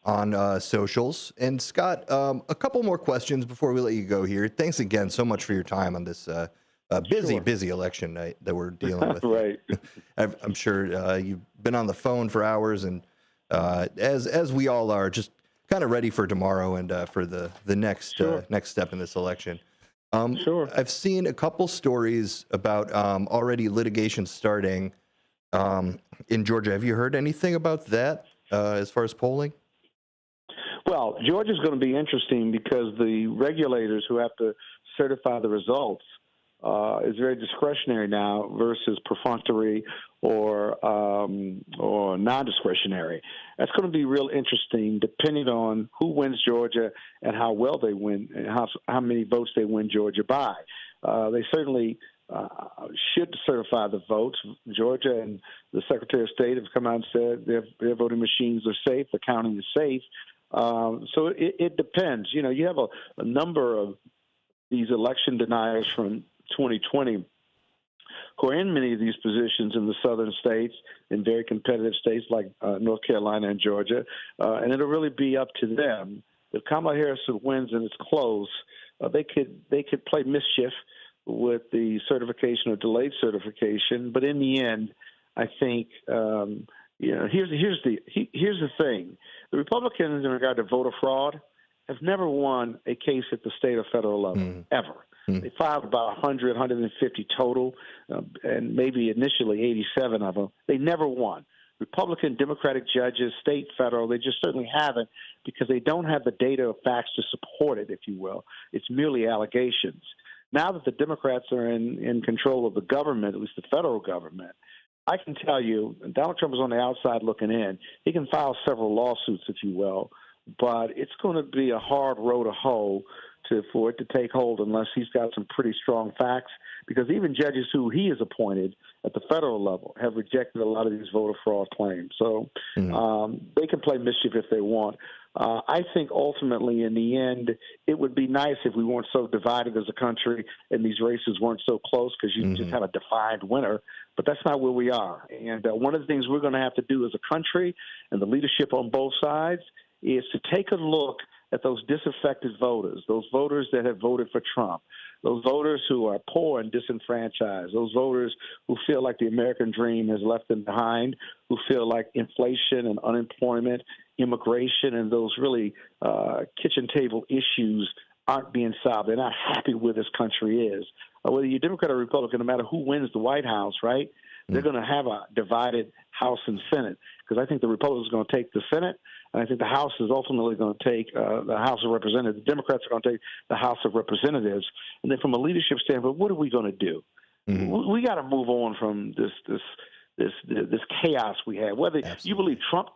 on socials. And Scott, a couple more questions before we let you go here. Thanks again so much for your time on this busy election night that we're dealing with. Right. I'm sure you've been on the phone for hours, and as we all are, just kind of ready for tomorrow and for the next next step in this election. Sure. I've seen a couple stories about already litigation starting in Georgia. Have you heard anything about that as far as polling? Well, Georgia's going to be interesting because the regulators who have to certify the results is very discretionary now versus perfunctory or non-discretionary. That's going to be real interesting, depending on who wins Georgia and how well they win, and how many votes they win Georgia by. They certainly should certify the votes. Georgia and the Secretary of State have come out and said their voting machines are safe, the counting is safe. So it depends. You know, you have a number of these election deniers from 2020 who are in many of these positions in the southern states, in very competitive states like North Carolina and Georgia, and it'll really be up to them. If Kamala Harris wins and it's close, they could play mischief with the certification or delayed certification. But in the end, I think here's the thing: the Republicans, in regard to voter fraud, have never won a case at the state or federal level ever. They filed about 100, 150 total, and maybe initially 87 of them. They never won. Republican, Democratic judges, state, federal, they just certainly haven't because they don't have the data or facts to support it, if you will. It's merely allegations. Now that the Democrats are in control of the government, at least the federal government, I can tell you, Donald Trump is on the outside looking in. He can file several lawsuits, if you will, but it's going to be a hard row to hoe for it to take hold unless he's got some pretty strong facts, because even judges who he has appointed at the federal level have rejected a lot of these voter fraud claims. So they can play mischief if they want. I think ultimately, in the end, it would be nice if we weren't so divided as a country and these races weren't so close because you just have a defined winner. But that's not where we are. And one of the things we're going to have to do as a country and the leadership on both sides is to take a look at those disaffected voters, those voters that have voted for Trump, those voters who are poor and disenfranchised, those voters who feel like the American dream has left them behind, who feel like inflation and unemployment, immigration, and those really kitchen table issues aren't being solved. They're not happy where this country is. Whether you're Democrat or Republican, no matter who wins the White House, right, they're going to have a divided House and Senate, because I think the Republicans are going to take the Senate, and I think the House is ultimately going to take the House of Representatives. The Democrats are going to take the House of Representatives. And then from a leadership standpoint, what are we going to do? We got to move on from this chaos we have. Whether you believe Trump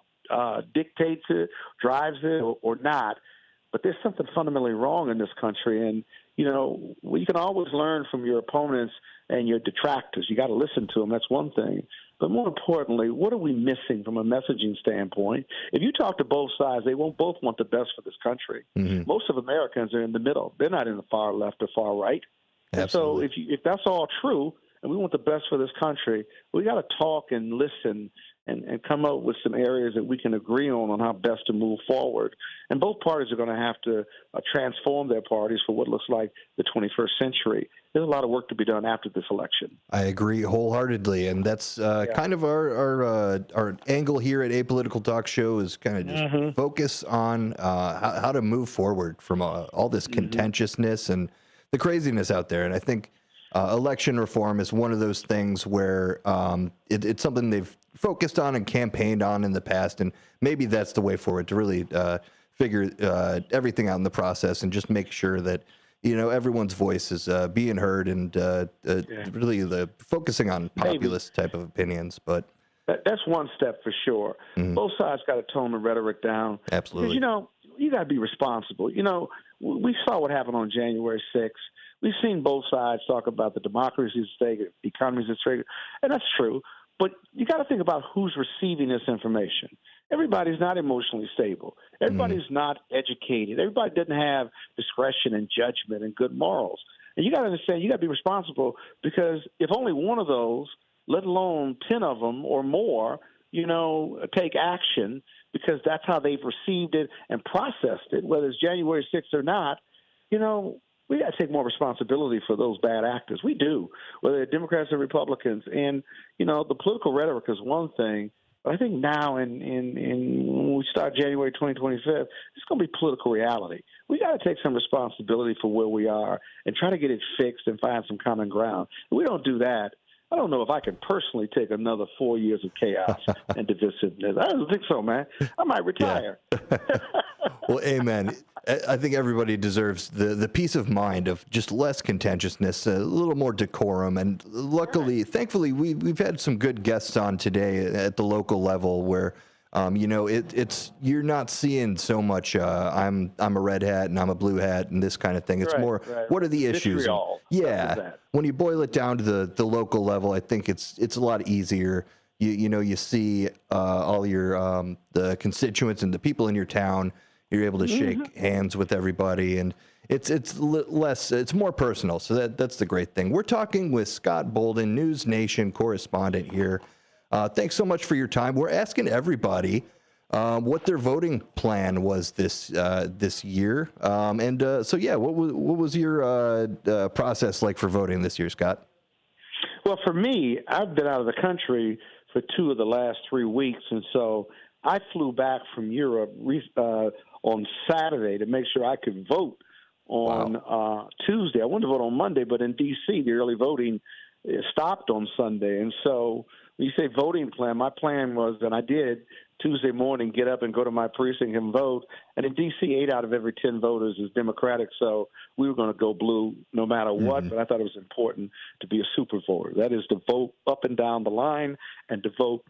dictates it, drives it, or not, but there's something fundamentally wrong in this country. And, you know, you can always learn from your opponents and your detractors. You got to listen to them. That's one thing. But more importantly, what are we missing from a messaging standpoint? If you talk to both sides, they won't both want the best for this country. Most of Americans are in the middle. They're not in the far left or far right. And so if that's all true, and we want the best for this country, we got to talk and listen and come up with some areas that we can agree on how best to move forward. And both parties are going to have to transform their parties for what looks like the 21st century. There's a lot of work to be done after this election. I agree wholeheartedly, and that's kind of our angle here at Apolitical Talk Show is kind of just focus on how to move forward from all this contentiousness and the craziness out there. And I think election reform is one of those things where it's something they've focused on and campaigned on in the past, and maybe that's the way forward to really figure everything out in the process and just make sure that everyone's voice is being heard and really focusing on populist type of opinions. But that's one step for sure. Both sides got to tone the rhetoric down. Absolutely. Because, you got to be responsible. We saw what happened on January 6th. We've seen both sides talk about the democracy at stake, the economy at stake, and that's true. But you got to think about who's receiving this information. Everybody's not emotionally stable. Everybody's not educated. Everybody doesn't have discretion and judgment and good morals. And you got to understand, you got to be responsible, because if only one of those, let alone 10 of them or more, take action because that's how they've received it and processed it, whether it's January 6th or not. We got to take more responsibility for those bad actors. We do, whether they're Democrats or Republicans. And, the political rhetoric is one thing, but I think now when we start January 2025, it's going to be political reality. We got to take some responsibility for where we are and try to get it fixed and find some common ground. If we don't do that, I don't know if I can personally take another 4 years of chaos and divisiveness. I don't think so, man. I might retire. Yeah. Well, amen. I think everybody deserves the peace of mind of just less contentiousness, a little more decorum. And luckily, thankfully, we've had some good guests on today at the local level where, it's you're not seeing so much. I'm a red hat and I'm a blue hat and this kind of thing. It's more what are the issues? Yeah, when you boil it down to the local level, I think it's a lot easier. You see all your the constituents and the people in your town. You're able to shake hands with everybody, and it's more personal. So that's the great thing. We're talking with Scott Bolden, News Nation correspondent here. Thanks so much for your time. We're asking everybody what their voting plan was this year, what was your process like for voting this year, Scott? Well, for me, I've been out of the country for 2 of the last 3 weeks, and so I flew back from Europe on Saturday to make sure I could vote on Tuesday. I wanted to vote on Monday, but in D.C., the early voting stopped on Sunday. And so when you say voting plan, my plan was, and I did, Tuesday morning, get up and go to my precinct and vote. And in D.C., 8 out of every 10 voters is Democratic, so we were going to go blue no matter what. But I thought it was important to be a super voter. That is to vote up and down the line and to vote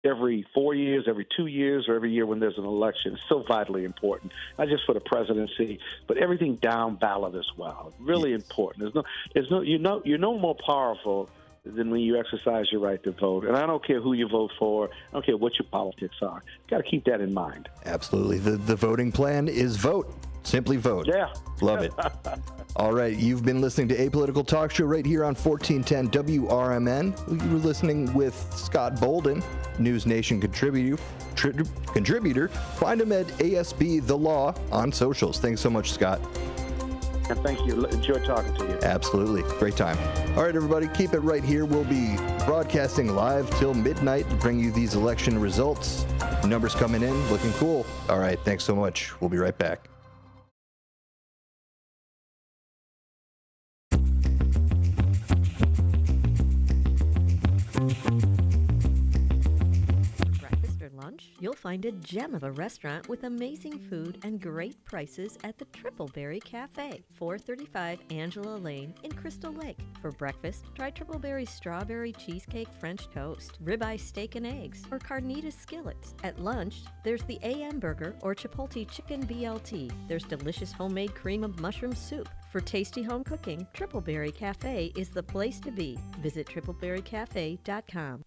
every 4 years, every 2 years, or every year when there's an election. It's so vitally important, not just for the presidency, but everything down ballot as well. Really important. You're no more powerful than when you exercise your right to vote. And I don't care who you vote for. I don't care what your politics are. You got to keep that in mind. Absolutely. The voting plan is vote. Simply vote. Yeah. Love it. All right. You've been listening to Apolitical Talk Show right here on 1410 WRMN. You were listening with Scott Bolden, News Nation contributor. Find him at ASB The Law on socials. Thanks so much, Scott. And thank you. Enjoy talking to you. Absolutely. Great time. All right, everybody, keep it right here. We'll be broadcasting live till midnight to bring you these election results. Numbers coming in, looking cool. All right. Thanks so much. We'll be right back. Lunch, you'll find a gem of a restaurant with amazing food and great prices at the Tripleberry Cafe, 435 Angela Lane in Crystal Lake. For breakfast, try Tripleberry's strawberry cheesecake French toast, ribeye steak and eggs, or carnitas skillets. At lunch, there's the AM burger or Chipotle chicken BLT. There's delicious homemade cream of mushroom soup. For tasty home cooking, Tripleberry Cafe is the place to be. Visit tripleberrycafe.com.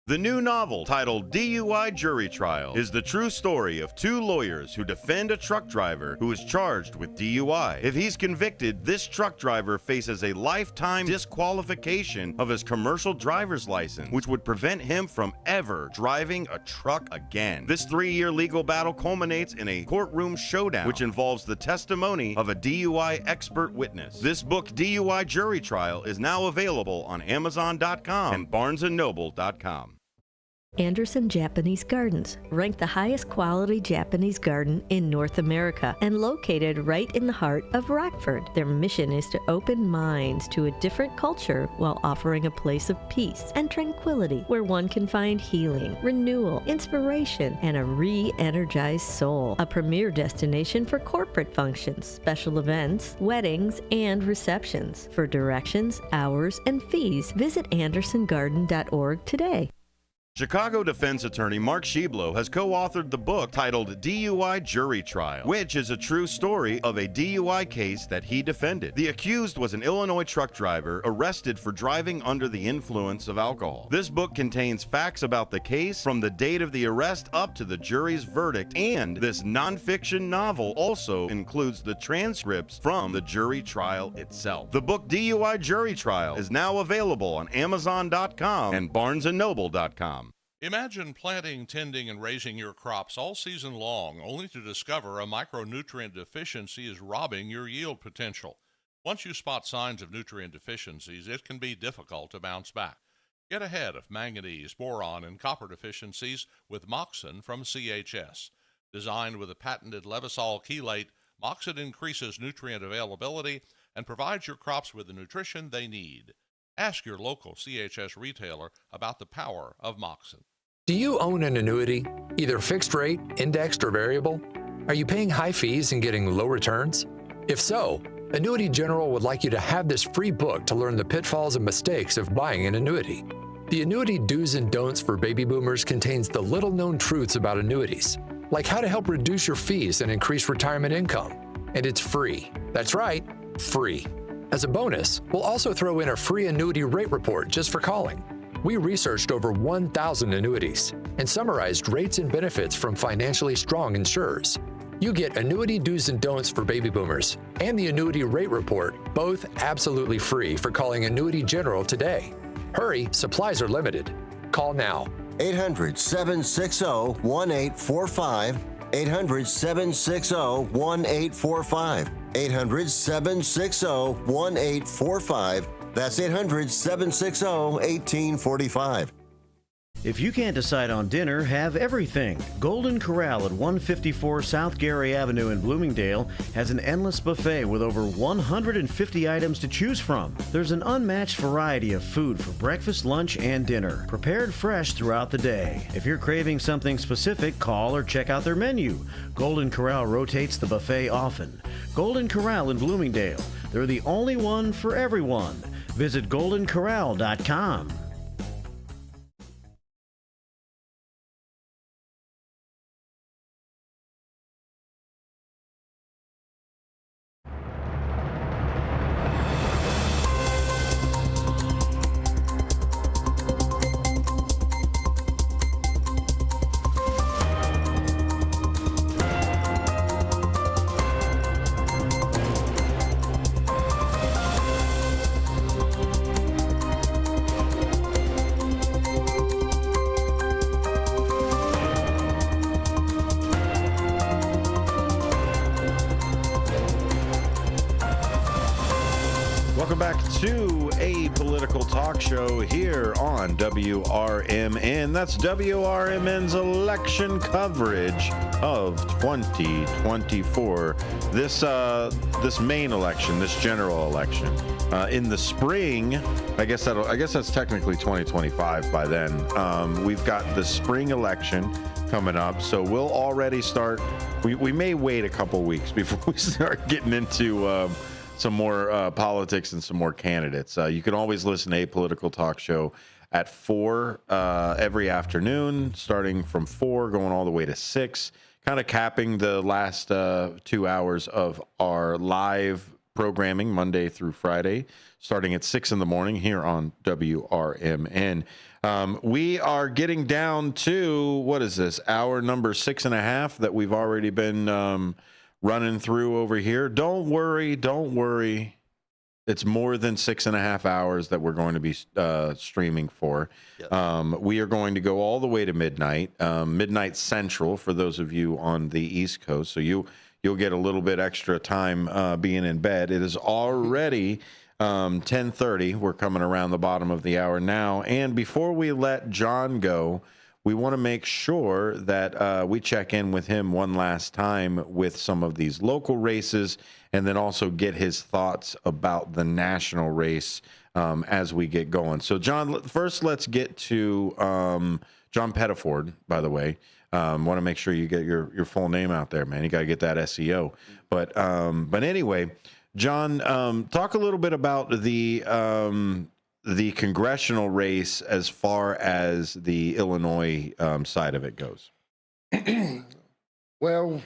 The new novel, titled DUI Jury Trial, is the true story of 2 lawyers who defend a truck driver who is charged with DUI. If he's convicted, this truck driver faces a lifetime disqualification of his commercial driver's license, which would prevent him from ever driving a truck again. This 3-year legal battle culminates in a courtroom showdown, which involves the testimony of a DUI expert witness. This book, DUI Jury Trial, is now available on Amazon.com and BarnesandNoble.com. Anderson Japanese Gardens, ranked the highest quality Japanese garden in North America and located right in the heart of Rockford. Their mission is to open minds to a different culture while offering a place of peace and tranquility where one can find healing, renewal, inspiration, and a re-energized soul. A premier destination for corporate functions, special events, weddings, and receptions. For directions, hours, and fees, visit andersongarden.org today. Chicago defense attorney Mark Schieblo has co-authored the book titled DUI Jury Trial, which is a true story of a DUI case that he defended. The accused was an Illinois truck driver arrested for driving under the influence of alcohol. This book contains facts about the case from the date of the arrest up to the jury's verdict, and this nonfiction novel also includes the transcripts from the jury trial itself. The book DUI Jury Trial is now available on Amazon.com and BarnesandNoble.com. Imagine planting, tending, and raising your crops all season long, only to discover a micronutrient deficiency is robbing your yield potential. Once you spot signs of nutrient deficiencies, it can be difficult to bounce back. Get ahead of manganese, boron, and copper deficiencies with Moxon from CHS. Designed with a patented Levosol chelate, Moxon increases nutrient availability and provides your crops with the nutrition they need. Ask your local CHS retailer about the power of Moxon. Do you own an annuity, either fixed rate, indexed, or variable? Are you paying high fees and getting low returns? If so, Annuity General would like you to have this free book to learn the pitfalls and mistakes of buying an annuity. The Annuity Do's and Don'ts for Baby Boomers contains the little-known truths about annuities, like how to help reduce your fees and increase retirement income. And it's free. That's right, free. As a bonus, we'll also throw in a free annuity rate report just for calling. We researched over 1,000 annuities and summarized rates and benefits from financially strong insurers. You get Annuity Do's and Don'ts for Baby Boomers and the Annuity Rate Report, both absolutely free for calling Annuity General today. Hurry, supplies are limited. Call now. 800-760-1845. 800-760-1845. 800-760-1845. That's 800-760-1845. If you can't decide on dinner, have everything. Golden Corral at 154 South Gary Avenue in Bloomingdale has an endless buffet with over 150 items to choose from. There's an unmatched variety of food for breakfast, lunch, and dinner, prepared fresh throughout the day. If you're craving something specific, call or check out their menu. Golden Corral rotates the buffet often. Golden Corral in Bloomingdale. They're the only one for everyone. Visit goldencorral.com. Welcome back to a political talk show here on WRMN. That's WRMN's election coverage of 2024. This main election, this general election, in the spring. I guess that's technically 2025 by then. We've got the spring election coming up, so we'll already start. We may wait a couple weeks before we start getting into some more politics and some more candidates. You can always listen to a political talk show at 4 every afternoon, starting from 4, going all the way to 6, kind of capping the last 2 hours of our live programming Monday through Friday, starting at 6 in the morning here on WRMN. We are getting down to, what is this, hour number 6.5 that we've already been running through over here. Don't worry. It's more than 6.5 hours that we're going to be streaming for. Yep. We are going to go all the way to midnight, midnight central for those of you on the East Coast. So you'll get a little bit extra time being in bed. It is already 10:30. We're coming around the bottom of the hour now. And before we let John go, we want to make sure that we check in with him one last time with some of these local races, and then also get his thoughts about the national race as we get going. So, John, first let's get to John Pettiford, by the way. Want to make sure you get your full name out there, man. You got to get that SEO. But anyway, John, talk a little bit about the congressional race as far as the Illinois side of it goes. Well,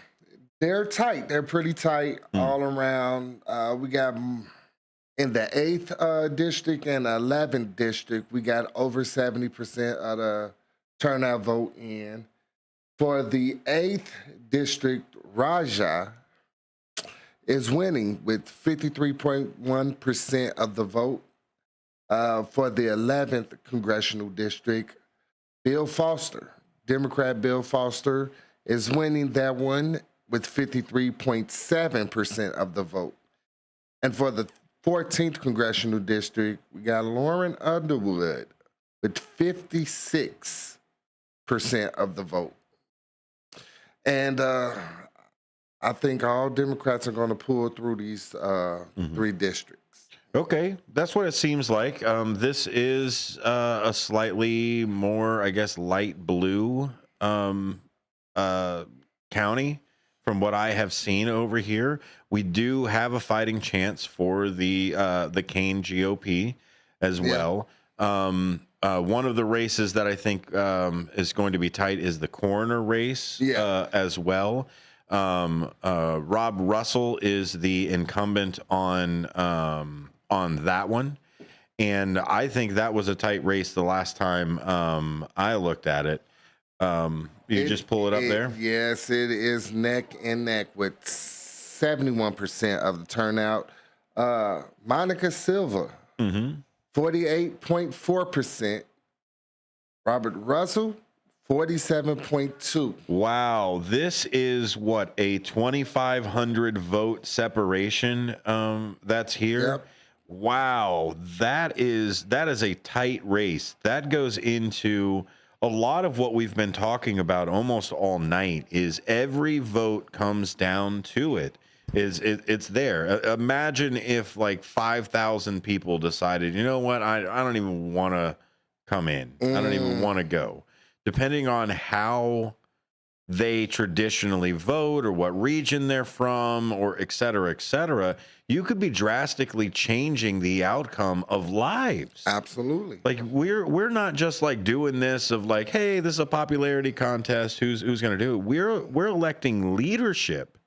they're tight. They're pretty tight all around. We got in the 8th district and 11th district, we got over 70% of the turnout vote in. For the 8th district, Raja is winning with 53.1% of the vote. For the 11th congressional district, Bill Foster, Democrat Bill Foster, is winning that one with 53.7% of the vote. And for the 14th Congressional District, we got Lauren Underwood with 56% of the vote. And I think all Democrats are going to pull through these 3 districts. Okay, that's what it seems like. This is a slightly more, I guess, light blue county from what I have seen over here. We do have a fighting chance for the Kane GOP as well. One of the races that I think is going to be tight is the coroner race as well. Rob Russell is the incumbent on that one. And I think that was a tight race the last time I looked at it. You just pull it up there? Yes, it is neck and neck with 71% of the turnout. Monica Silva, 48.4%. Robert Russell, 47.2%. Wow, this is what, a 2,500 vote separation that's here? Yep. Wow, that is a tight race. That goes into a lot of what we've been talking about almost all night. Is every vote comes down to it. It's there. Imagine if like 5,000 people decided, you know what, I don't even want to come in. I don't even want to go. Depending on how they traditionally vote or what region they're from or et cetera, you could be drastically changing the outcome of lives. Absolutely. Like we're not just like doing this of like, hey, this is a popularity contest. Who's going to do it? We're electing leadership.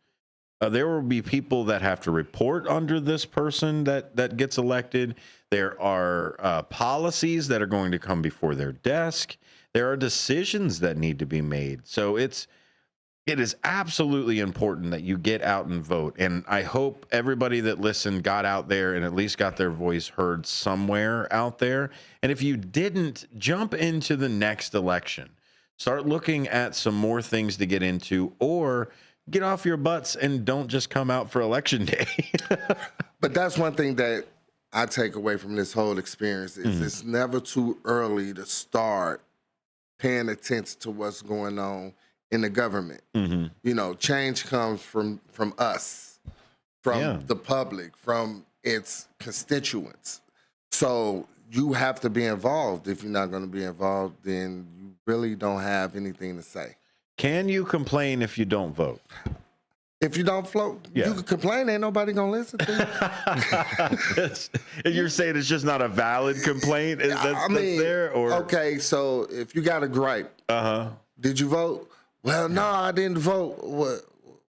There will be people that have to report under this person that gets elected. There are policies that are going to come before their desk. There are decisions that need to be made. So it is absolutely important that you get out and vote. And I hope everybody that listened got out there and at least got their voice heard somewhere out there. And if you didn't, jump into the next election. Start looking at some more things to get into, or get off your butts and don't just come out for election day. But that's one thing that I take away from this whole experience is it's never too early to start paying attention to what's going on in the government. You know, change comes from us, from the public, from its constituents. So you have to be involved. If you're not going to be involved, then you really don't have anything to say. Can you complain if you don't vote? If you don't vote, you can complain. Ain't nobody going to listen to you. You're saying it's just not a valid complaint? That's there? Or? Okay, so if you got a gripe, did you vote? Well, no, I didn't vote. Well,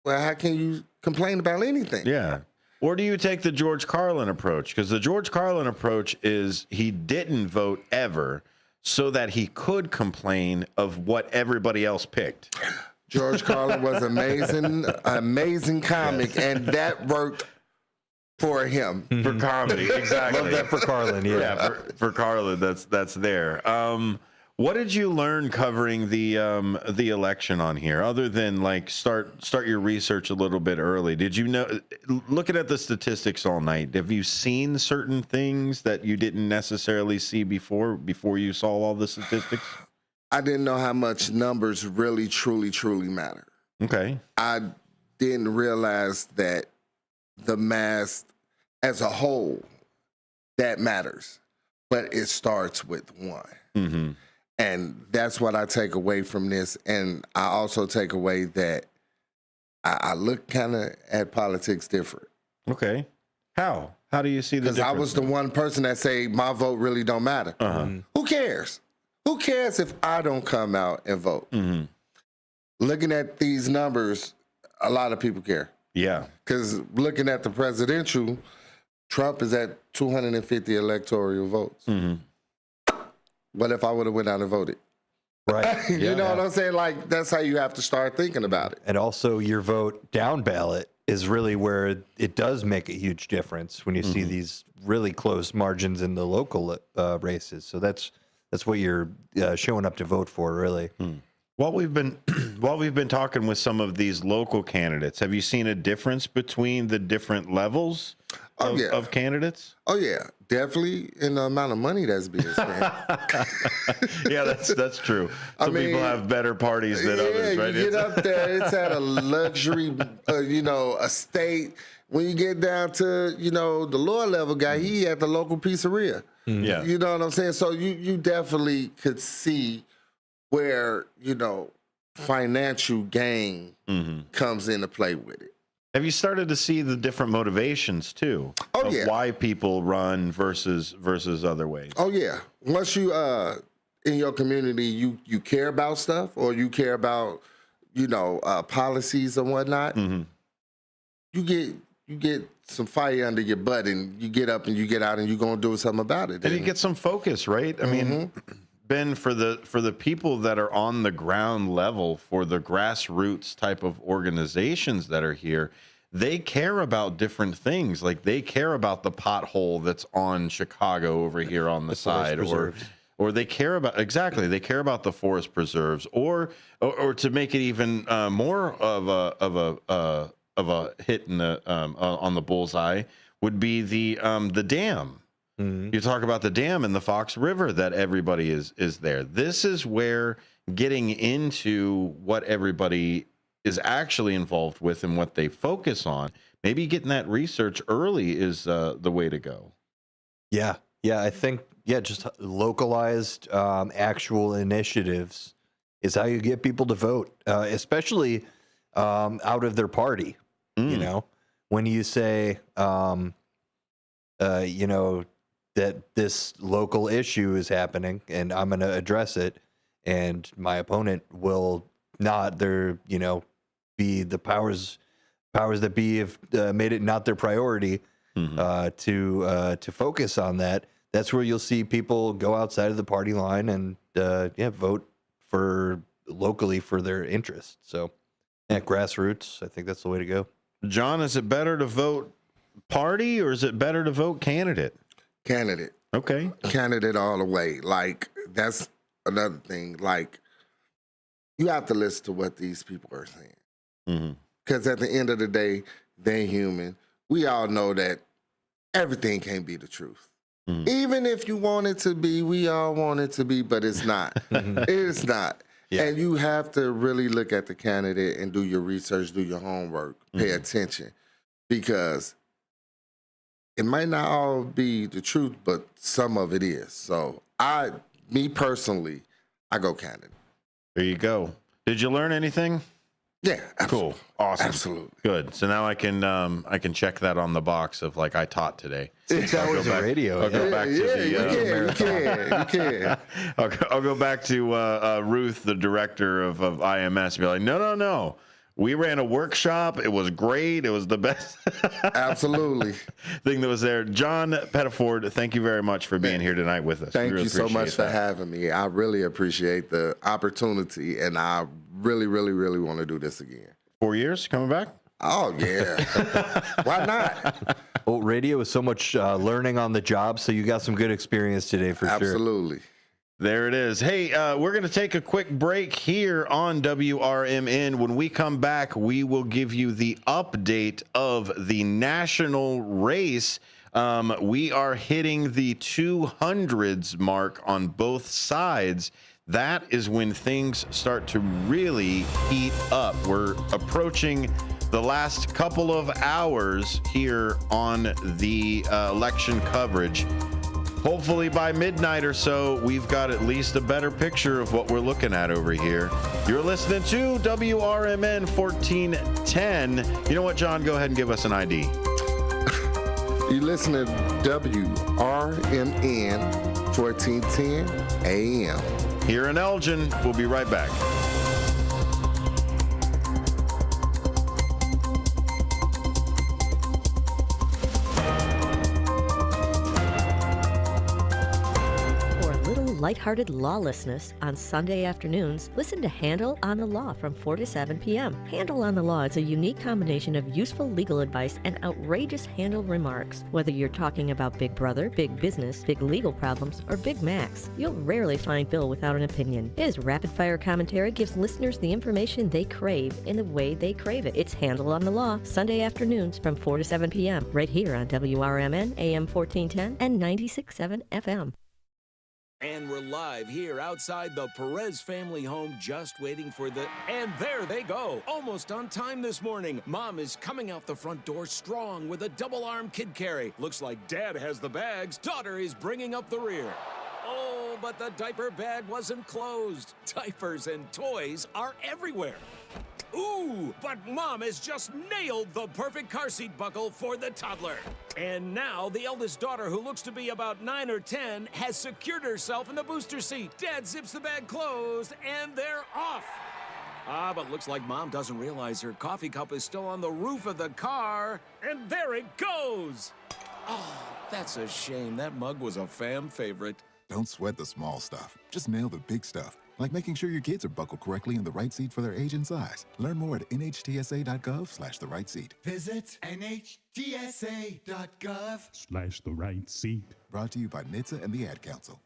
how can you complain about anything? Yeah. Or do you take the George Carlin approach? Because the George Carlin approach is he didn't vote ever so that he could complain of what everybody else picked. George Carlin was amazing comic, and that worked for him. For comedy, exactly. Love that for Carlin, yeah. For Carlin, that's there. What did you learn covering the election on here, other than like start your research a little bit early? Did you know, looking at the statistics all night, have you seen certain things that you didn't necessarily see before you saw all the statistics? I didn't know how much numbers really, truly matter. Okay. I didn't realize that the mass as a whole, that matters. But it starts with one. And that's what I take away from this. And I also take away that I look kind of at politics different. Okay. How? How do you see the difference? Because I was the one person that say my vote really don't matter. Who cares? Who cares if I don't come out and vote? Looking at these numbers, a lot of people care. Yeah. Because looking at the presidential, Trump is at 250 electoral votes. What if I would have went out and voted? Right. You know what I'm saying? Like, that's how you have to start thinking about it. And also your vote down ballot is really where it does make a huge difference when you see these really close margins in the local races. So that's that's what you're showing up to vote for, really. While we've been talking with some of these local candidates, have you seen a difference between the different levels of candidates? Oh yeah, definitely in the amount of money that's being spent. Yeah, that's true. Some people have better parties than others, right? You get up there, it's at a luxury, estate. When you get down to, the lower level guy, he at the local pizzeria. Yeah. You know what I'm saying? So you definitely could see where, financial gain comes into play with it. Have you started to see the different motivations too? Of why people run versus other ways? Oh yeah. Once you in your community you care about stuff, or you care about, policies and whatnot, you get some fire under your butt, and you get up and you get out and you're gonna do something about it. And you get some focus, right? I mean, Ben, for the people that are on the ground level, for the grassroots type of organizations that are here, they care about different things. Like they care about the pothole that's on Chicago over here on the side, or they care about they care about the forest preserves, or to make it even more of a hit in the on the bullseye would be the dam. You talk about the dam in the Fox River that everybody is there. This is where getting into what everybody is actually involved with and what they focus on, maybe getting that research early is the way to go. Yeah, I think just localized actual initiatives is how you get people to vote, especially out of their party. When you say, that this local issue is happening and I'm going to address it, and my opponent will not, be the powers that be have made it not their priority to focus on that. That's where you'll see people go outside of the party line and vote for locally for their interests. So grassroots, I think that's the way to go. John, is it better to vote party or is it better to vote candidate? Candidate. Okay. Candidate all the way. Like, that's another thing. Like, you have to listen to what these people are saying. Because at the end of the day, they're human. We all know that everything can't be the truth. Even if you want it to be, we all want it to be, but it's not. It's not. Yeah. And you have to really look at the candidate and do your research, do your homework, pay attention. Because it might not all be the truth, but some of it is. So me personally, I go candidate. There you go. Did you learn anything? Yeah. Absolutely. Cool. Awesome. Absolutely. Good. So now I can check that on the box of like I taught today. 6 hours of radio. I'll go back to you can. I'll go back to Ruth, the director of IMS, and be like, no. We ran a workshop. It was great. It was the best. Absolutely. Thing that was there. John Pettiford, thank you very much for being here tonight with us. Thank you so much for having me. I really appreciate the opportunity, and I really, really, really want to do this again. 4 years coming back? Oh, yeah. Why not? Well, radio is so much learning on the job, so you got some good experience today for sure. Absolutely. There it is. Hey, we're going to take a quick break here on WRMN. When we come back, we will give you the update of the national race. We are hitting the 200s mark on both sides. That is when things start to really heat up. We're approaching the last couple of hours here on the election coverage. Hopefully by midnight or so, we've got at least a better picture of what we're looking at over here. You're listening to WRMN 1410. You know what, John? Go ahead and give us an ID. You listen to WRMN 1410 AM. Here in Elgin. We'll be right back. lighthearted lawlessness on Sunday afternoons, listen to Handle on the Law from 4 to 7 p.m. Handle on the Law is a unique combination of useful legal advice and outrageous handle remarks. Whether you're talking about Big Brother, big business, big legal problems, or Big Macs, you'll rarely find Bill without an opinion. His rapid-fire commentary gives listeners the information they crave in the way they crave it. It's Handle on the Law, Sunday afternoons from 4 to 7 p.m. right here on WRMN, AM 1410 and 96.7 FM. And we're live here outside the Perez family home, just waiting for the... And there they go! Almost on time this morning. Mom is coming out the front door strong with a double-arm kid carry. Looks like Dad has the bags. Daughter is bringing up the rear. Oh, but the diaper bag wasn't closed. Diapers and toys are everywhere. Ooh, but Mom has just nailed the perfect car seat buckle for the toddler. And now the eldest daughter, who looks to be about 9 or 10, has secured herself in the booster seat. Dad zips the bag closed, and they're off. But looks like Mom doesn't realize her coffee cup is still on the roof of the car. And there it goes. Oh, that's a shame. That mug was a fam favorite. Don't sweat the small stuff. Just nail the big stuff, like making sure your kids are buckled correctly in the right seat for their age and size. Learn more at nhtsa.gov/the right seat. Visit nhtsa.gov/the right seat. Brought to you by NHTSA and the Ad Council.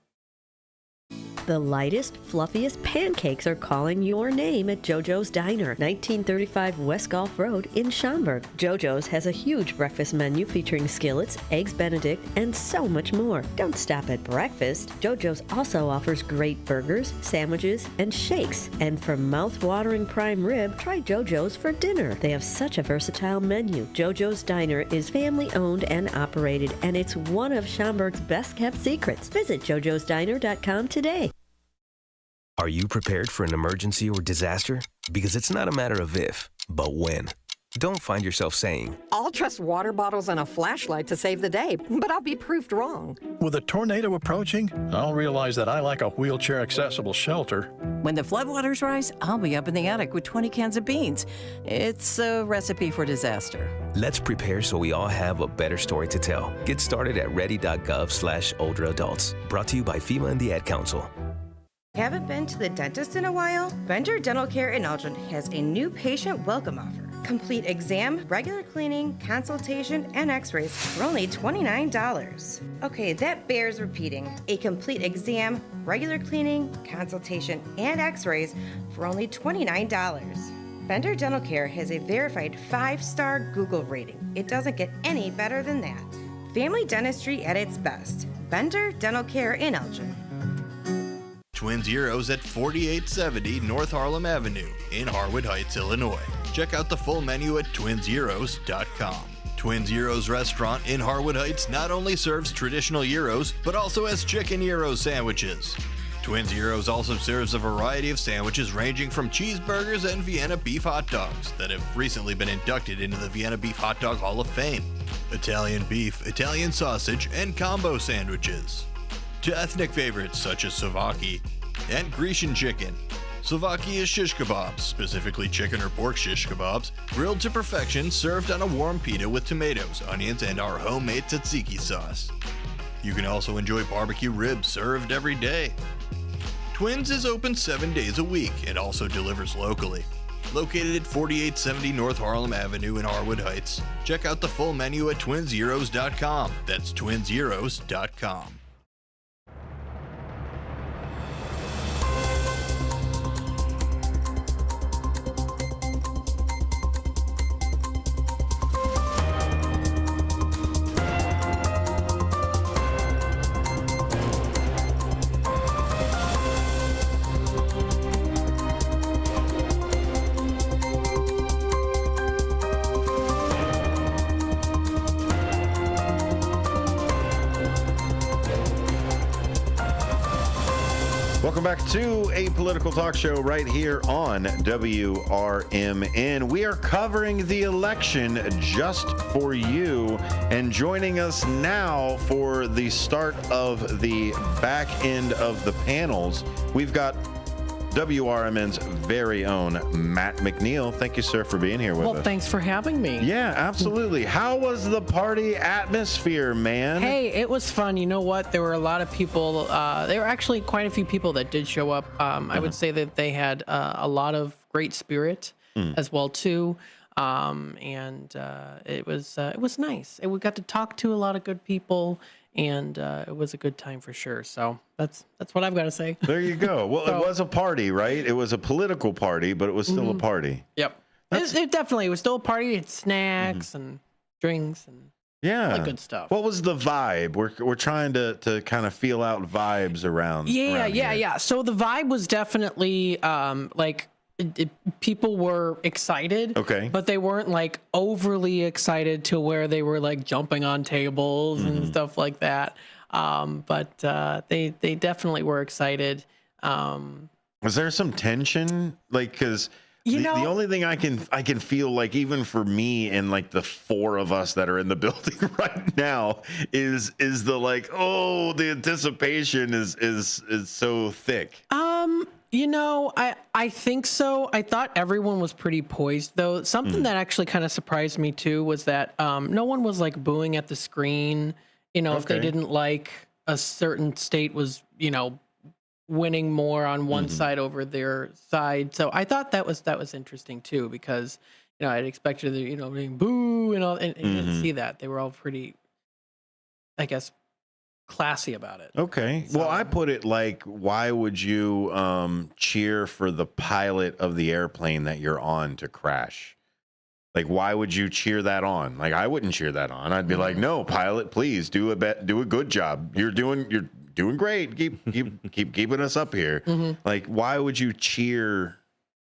The lightest, fluffiest pancakes are calling your name at JoJo's Diner, 1935 West Gulf Road in Schaumburg. JoJo's has a huge breakfast menu featuring skillets, eggs Benedict, and so much more. Don't stop at breakfast. JoJo's also offers great burgers, sandwiches, and shakes. And for mouth-watering prime rib, try JoJo's for dinner. They have such a versatile menu. JoJo's Diner is family-owned and operated, and it's one of Schaumburg's best-kept secrets. Visit jojosdiner.com today. Are you prepared for an emergency or disaster? Because it's not a matter of if, but when. Don't find yourself saying, I'll trust water bottles and a flashlight to save the day, but I'll be proved wrong. With a tornado approaching, I'll realize that I like a wheelchair-accessible shelter. When the floodwaters rise, I'll be up in the attic with 20 cans of beans. It's a recipe for disaster. Let's prepare so we all have a better story to tell. Get started at ready.gov/older adults. Brought to you by FEMA and the Ad Council. Haven't been to the dentist in a while? Bender Dental Care in Elgin has a new patient welcome offer. Complete exam, regular cleaning, consultation, and x-rays for only $29. Okay, that bears repeating. A complete exam, regular cleaning, consultation, and x-rays for only $29. Bender Dental Care has a verified 5-star Google rating. It doesn't get any better than that. Family dentistry at its best. Bender Dental Care in Elgin. Twin Zeros at 4870 North Harlem Avenue in Harwood Heights, Illinois. Check out the full menu at twinzeros.com. Twin Zeros Restaurant in Harwood Heights not only serves traditional gyros, but also has chicken gyro sandwiches. Twin Zeros also serves a variety of sandwiches ranging from cheeseburgers and Vienna beef hot dogs that have recently been inducted into the Vienna Beef Hot Dog Hall of Fame. Italian beef, Italian sausage, and combo sandwiches. To ethnic favorites such as Slovaki and Grecian chicken. Slovaki is shish kebabs, specifically chicken or pork shish kebabs, grilled to perfection, served on a warm pita with tomatoes, onions, and our homemade tzatziki sauce. You can also enjoy barbecue ribs served every day. Twins is open 7 days a week and also delivers locally. Located at 4870 North Harlem Avenue in Harwood Heights. Check out the full menu at twinzeros.com. That's twinzeros.com. Welcome back to a political talk show right here on WRMN. We are covering the election just for you, and joining us now for the start of the back end of the panels, we've got WRMN's very own Matt McNeil. Thank you, sir, for being here with us. Well, thanks for having me. Yeah, absolutely. How was the party atmosphere, man? Hey, it was fun. You know what? There were a lot of people. There were actually quite a few people that did show up. I would say that they had a lot of great spirit as well too. And it was nice. And we got to talk to a lot of good people, and it was a good time for sure. So that's what I've got to say. There you go. Well, it was a party, right? It was a political party, but it was still a party. Yep. It definitely was still a party. It's snacks and drinks and all the good stuff. What was the vibe? We're trying to kind of feel out vibes around. Yeah. So the vibe was definitely people were excited, okay, but they weren't like overly excited to where they were like jumping on tables and stuff like that. But they definitely were excited. Was there some tension? Like, because the only thing I can feel, like, even for me and like the four of us that are in the building right now is the like, oh, the anticipation is so thick. I think so. I thought everyone was pretty poised, though. Something that actually kind of surprised me, too, was that no one was, like, booing at the screen, if they didn't like a certain state was, winning more on one side over their side. So I thought that was interesting, too, because, I'd expected, being boo and all, and you didn't see that. They were all pretty, I guess, classy about it. Okay. Well, I put it like, why would you cheer for the pilot of the airplane that you're on to crash? Like, why would you cheer that on? Like, I wouldn't cheer that on. I'd be like, no, pilot, please do a good job. You're doing great. Keep keeping us up here. Like, why would you cheer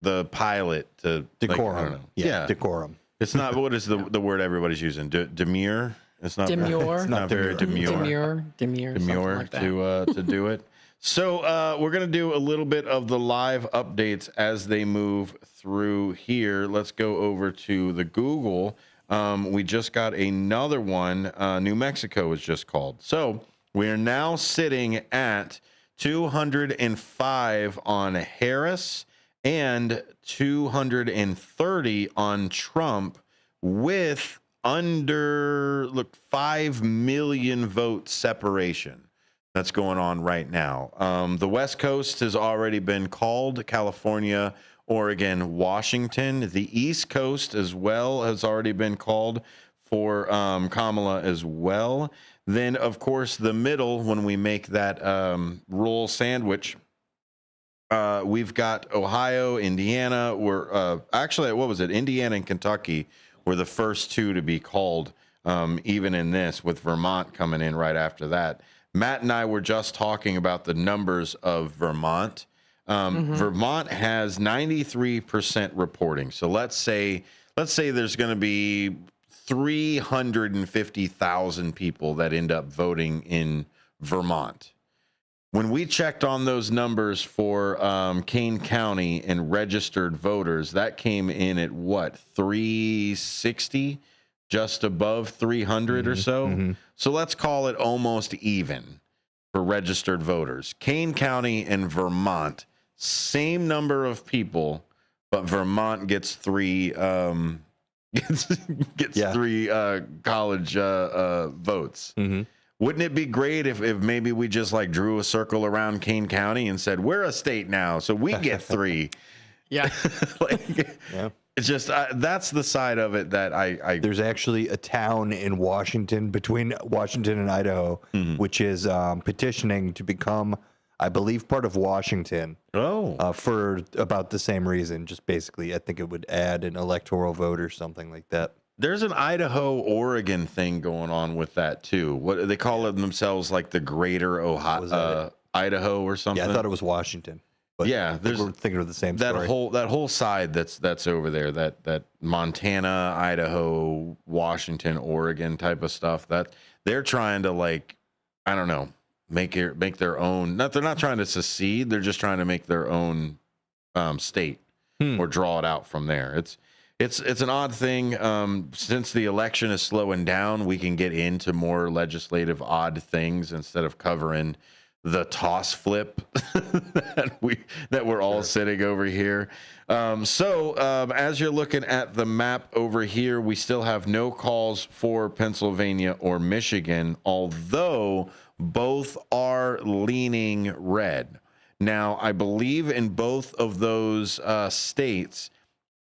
the pilot to decorum? Like, I don't know. Yeah, decorum. It's not. What is the word everybody's using? Demure. It's not demure. It's not very demure. Demure like to do it. So we're gonna do a little bit of the live updates as they move through here. Let's go over to the Google. We just got another one. New Mexico was just called. So we are now sitting at 205 on Harris and 230 on Trump, with under 5 million vote separation that's going on right now. The West Coast has already been called: California, Oregon, Washington. The East Coast as well has already been called for Kamala as well. Then, of course, the middle, when we make that roll sandwich, we've got Ohio, Indiana. We're actually, what was it? Indiana and Kentucky were the first two to be called, even in this, with Vermont coming in right after that. Matt and I were just talking about the numbers of Vermont. Vermont has 93% reporting. So let's say there's going to be 350,000 people that end up voting in Vermont. When we checked on those numbers for Kane County and registered voters, that came in at what, 360, just above 300 or so. So let's call it almost even for registered voters. Kane County and Vermont, same number of people, but Vermont gets three three college votes. Wouldn't it be great if maybe we just like drew a circle around Kane County and said, we're a state now, so we get three? Yeah. It's just, that's the side of it that I There's actually a town in Washington, between Washington and Idaho, which is petitioning to become, I believe, part of Washington. For about the same reason. Just basically, I think it would add an electoral vote or something like that. There's an Idaho-Oregon thing going on with that too. What they call it themselves, like the Greater Ohio, Idaho or something. Yeah, I thought it was Washington. But yeah, we're thinking of the same story. That whole side that's over there, that Montana, Idaho, Washington, Oregon type of stuff. That they're trying to, like, I don't know, make their own. They're not trying to secede. They're just trying to make their own state or draw it out from there. It's an odd thing. Since the election is slowing down, we can get into more legislative odd things instead of covering the toss flip that we're all sitting over here. As you're looking at the map over here, we still have no calls for Pennsylvania or Michigan, although both are leaning red. Now, I believe in both of those states,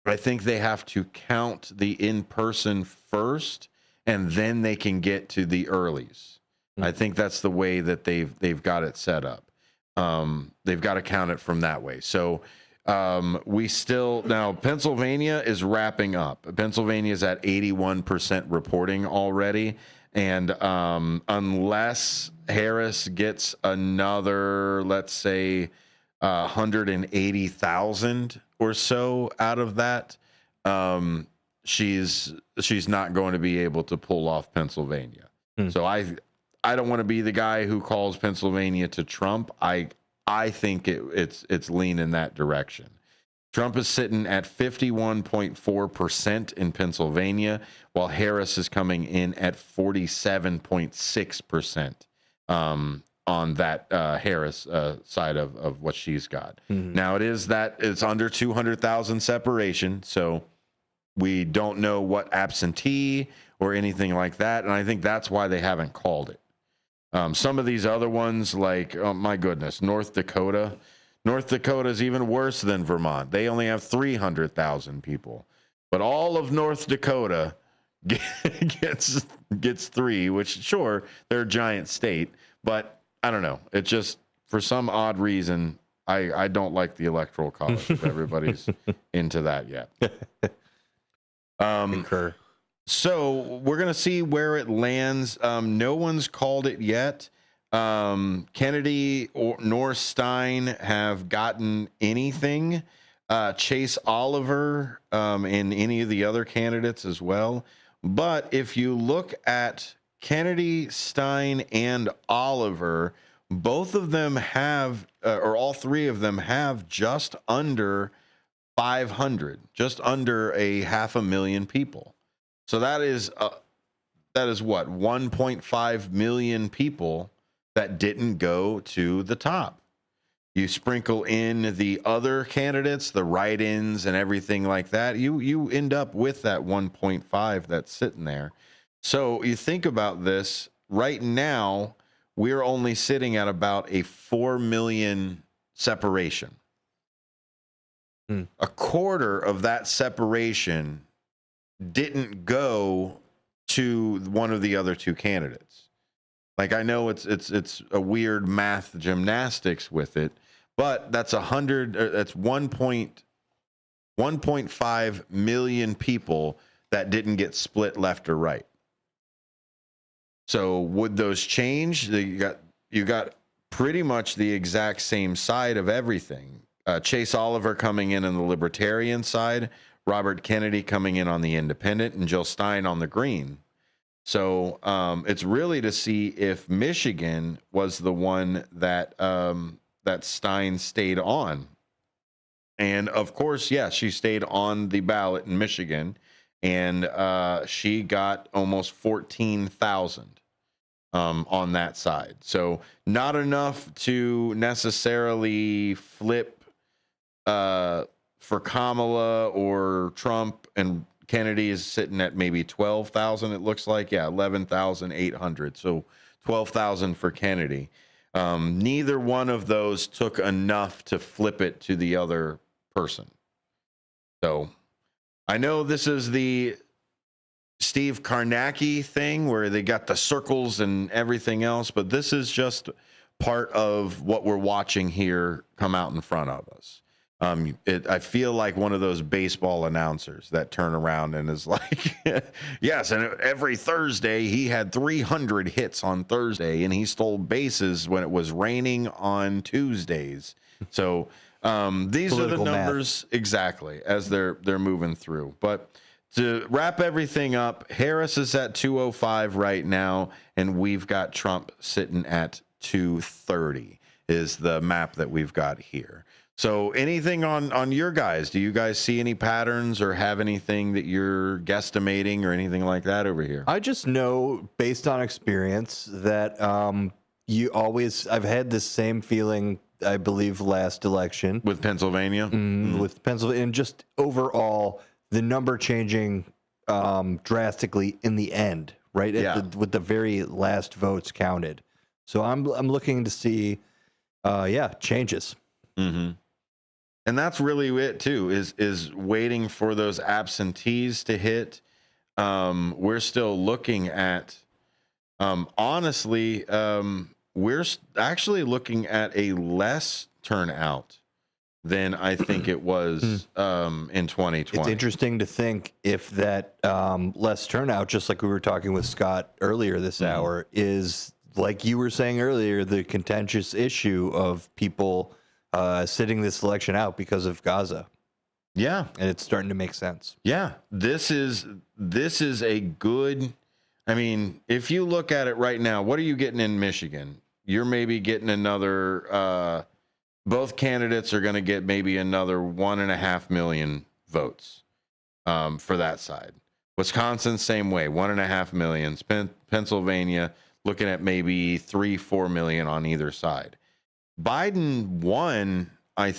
I think they have to count the in-person first, and then they can get to the earlies. I think that's the way that they've got it set up. They've got to count it from that way. So we still now Pennsylvania is wrapping up. Pennsylvania is at 81% reporting already, and unless Harris gets another, let's say, 180,000 or so out of that, she's not going to be able to pull off Pennsylvania. So I don't want to be the guy who calls Pennsylvania to Trump. I think it's lean in that direction. Trump is sitting at 51.4% in Pennsylvania, while Harris is coming in at 47.6% on that Harris side of what she's got. Now it's under 200,000 separation, so we don't know what absentee or anything like that, and I think that's why they haven't called it. Some of these other ones, like, oh my goodness, North Dakota is even worse than Vermont. They only have 300,000 people, but all of North Dakota gets 3, which sure, they're a giant state, but I don't know. It just, for some odd reason, I don't like the Electoral College if everybody's into that yet. Concur. So we're going to see where it lands. No one's called it yet. Kennedy nor Stein have gotten anything. Chase Oliver and any of the other candidates as well. But if you look at Kennedy, Stein, and Oliver, both of them have, or all three of them have just under 500, just under 500,000 people. So that is what, 1.5 million people that didn't go to the top. You sprinkle in the other candidates, the write-ins and everything like that, you end up with that 1.5 that's sitting there. So you think about this, right now, we're only sitting at about a 4 million separation. A quarter of that separation didn't go to one of the other two candidates. Like, I know it's a weird math gymnastics with it, but that's 1.5 million people that didn't get split left or right. So would those change? You got pretty much the exact same side of everything. Chase Oliver coming in on the Libertarian side, Robert Kennedy coming in on the Independent, and Jill Stein on the Green. So it's really to see if Michigan was the one that that Stein stayed on. And of course, yeah, she stayed on the ballot in Michigan, and she got almost 14,000 on that side. So not enough to necessarily flip for Kamala or Trump, and Kennedy is sitting at maybe 12,000, it looks like. Yeah, 11,800. So 12,000 for Kennedy. Neither one of those took enough to flip it to the other person. So I know this is the Steve Karnacki thing where they got the circles and everything else, but this is just part of what we're watching here come out in front of us. I feel like one of those baseball announcers that turn around and is like, yes, and every Thursday he had 300 hits on Thursday, and he stole bases when it was raining on Tuesdays. So these Political are the numbers math. Exactly as they're moving through. But to wrap everything up, Harris is at 205 right now, and we've got Trump sitting at 230 is the map that we've got here. So anything on your guys? Do you guys see any patterns or have anything that you're guesstimating or anything like that over here? I just know, based on experience, that I've had this same feeling, I believe, last election with Pennsylvania, with Pennsylvania, and just overall the number changing drastically in the end, right? With the very last votes counted. So I'm looking to see, changes. Mm-hmm. And that's really it too, is waiting for those absentees to hit. We're still looking at, honestly, we're actually looking at a less turnout than I think it was in 2020. It's interesting to think if that less turnout, just like we were talking with Scott earlier this hour, is, like you were saying earlier, the contentious issue of people sitting this election out because of Gaza. Yeah. And it's starting to make sense. Yeah. This is a good, I mean, if you look at it right now, what are you getting in Michigan? You're maybe getting another, both candidates are going to get maybe another 1.5 million votes for that side. Wisconsin, same way, 1.5 million. Pennsylvania, looking at maybe 3-4 million on either side. Biden won, I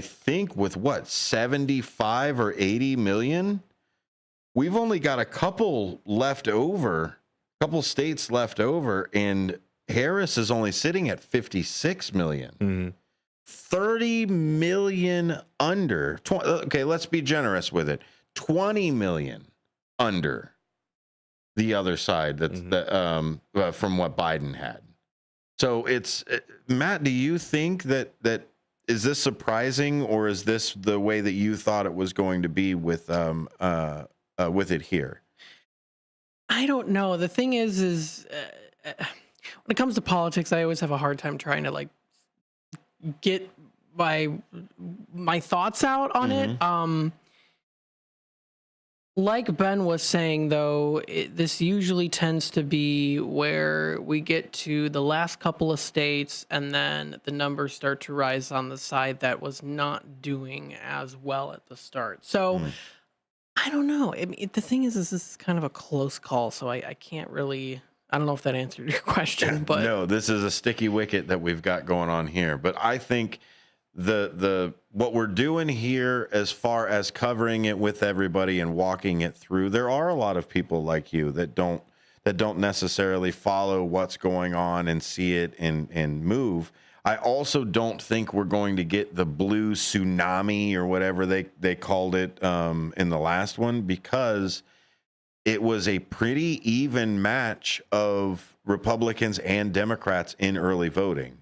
think, with what, 75 or 80 million? We've only got a couple left over, a couple states left over, and Harris is only sitting at 56 million. 30 million under. Okay, let's be generous with it. 20 million under the other side from what Biden had. So it's, Matt, do you think that is this surprising, or is this the way that you thought it was going to be with it here? I don't know. The thing is when it comes to politics, I always have a hard time trying to like get my thoughts out on it. Like Ben was saying, though, this usually tends to be where we get to the last couple of states and then the numbers start to rise on the side that was not doing as well at the start. So I don't know. The thing is this is kind of a close call, so I can't really, I don't know if that answered your question, but no, this is a sticky wicket that we've got going on here. But I think the what we're doing here, as far as covering it with everybody and walking it through, there are a lot of people like you that don't necessarily follow what's going on and see it and move. I also don't think we're going to get the blue tsunami or whatever they called it in the last one, because it was a pretty even match of Republicans and Democrats in early voting.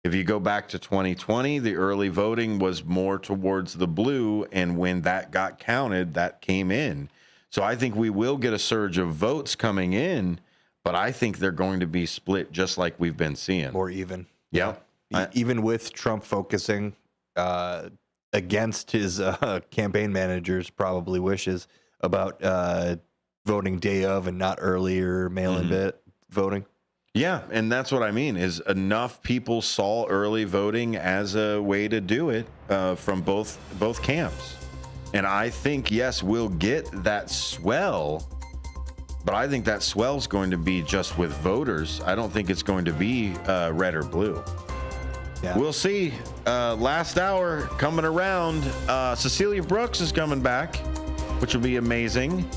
If you go back to 2020, the early voting was more towards the blue, and when that got counted, that came in. So I think we will get a surge of votes coming in, but I think they're going to be split just like we've been seeing. More even. Yeah. Even with Trump focusing against his campaign manager's probably wishes about voting day of and not earlier mail-in voting. Yeah, and that's what I mean, is enough people saw early voting as a way to do it from both camps. And I think, yes, we'll get that swell, but I think that swell is going to be just with voters. I don't think it's going to be red or blue. Yeah. We'll see. Last hour coming around. Cecilia Brooks is coming back, which will be amazing.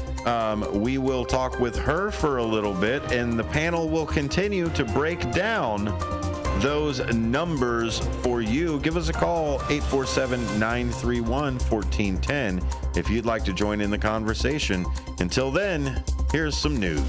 We will talk with her for a little bit, and the panel will continue to break down those numbers for you. Give us a call, 847-931-1410, if you'd like to join in the conversation. Until then, here's some news.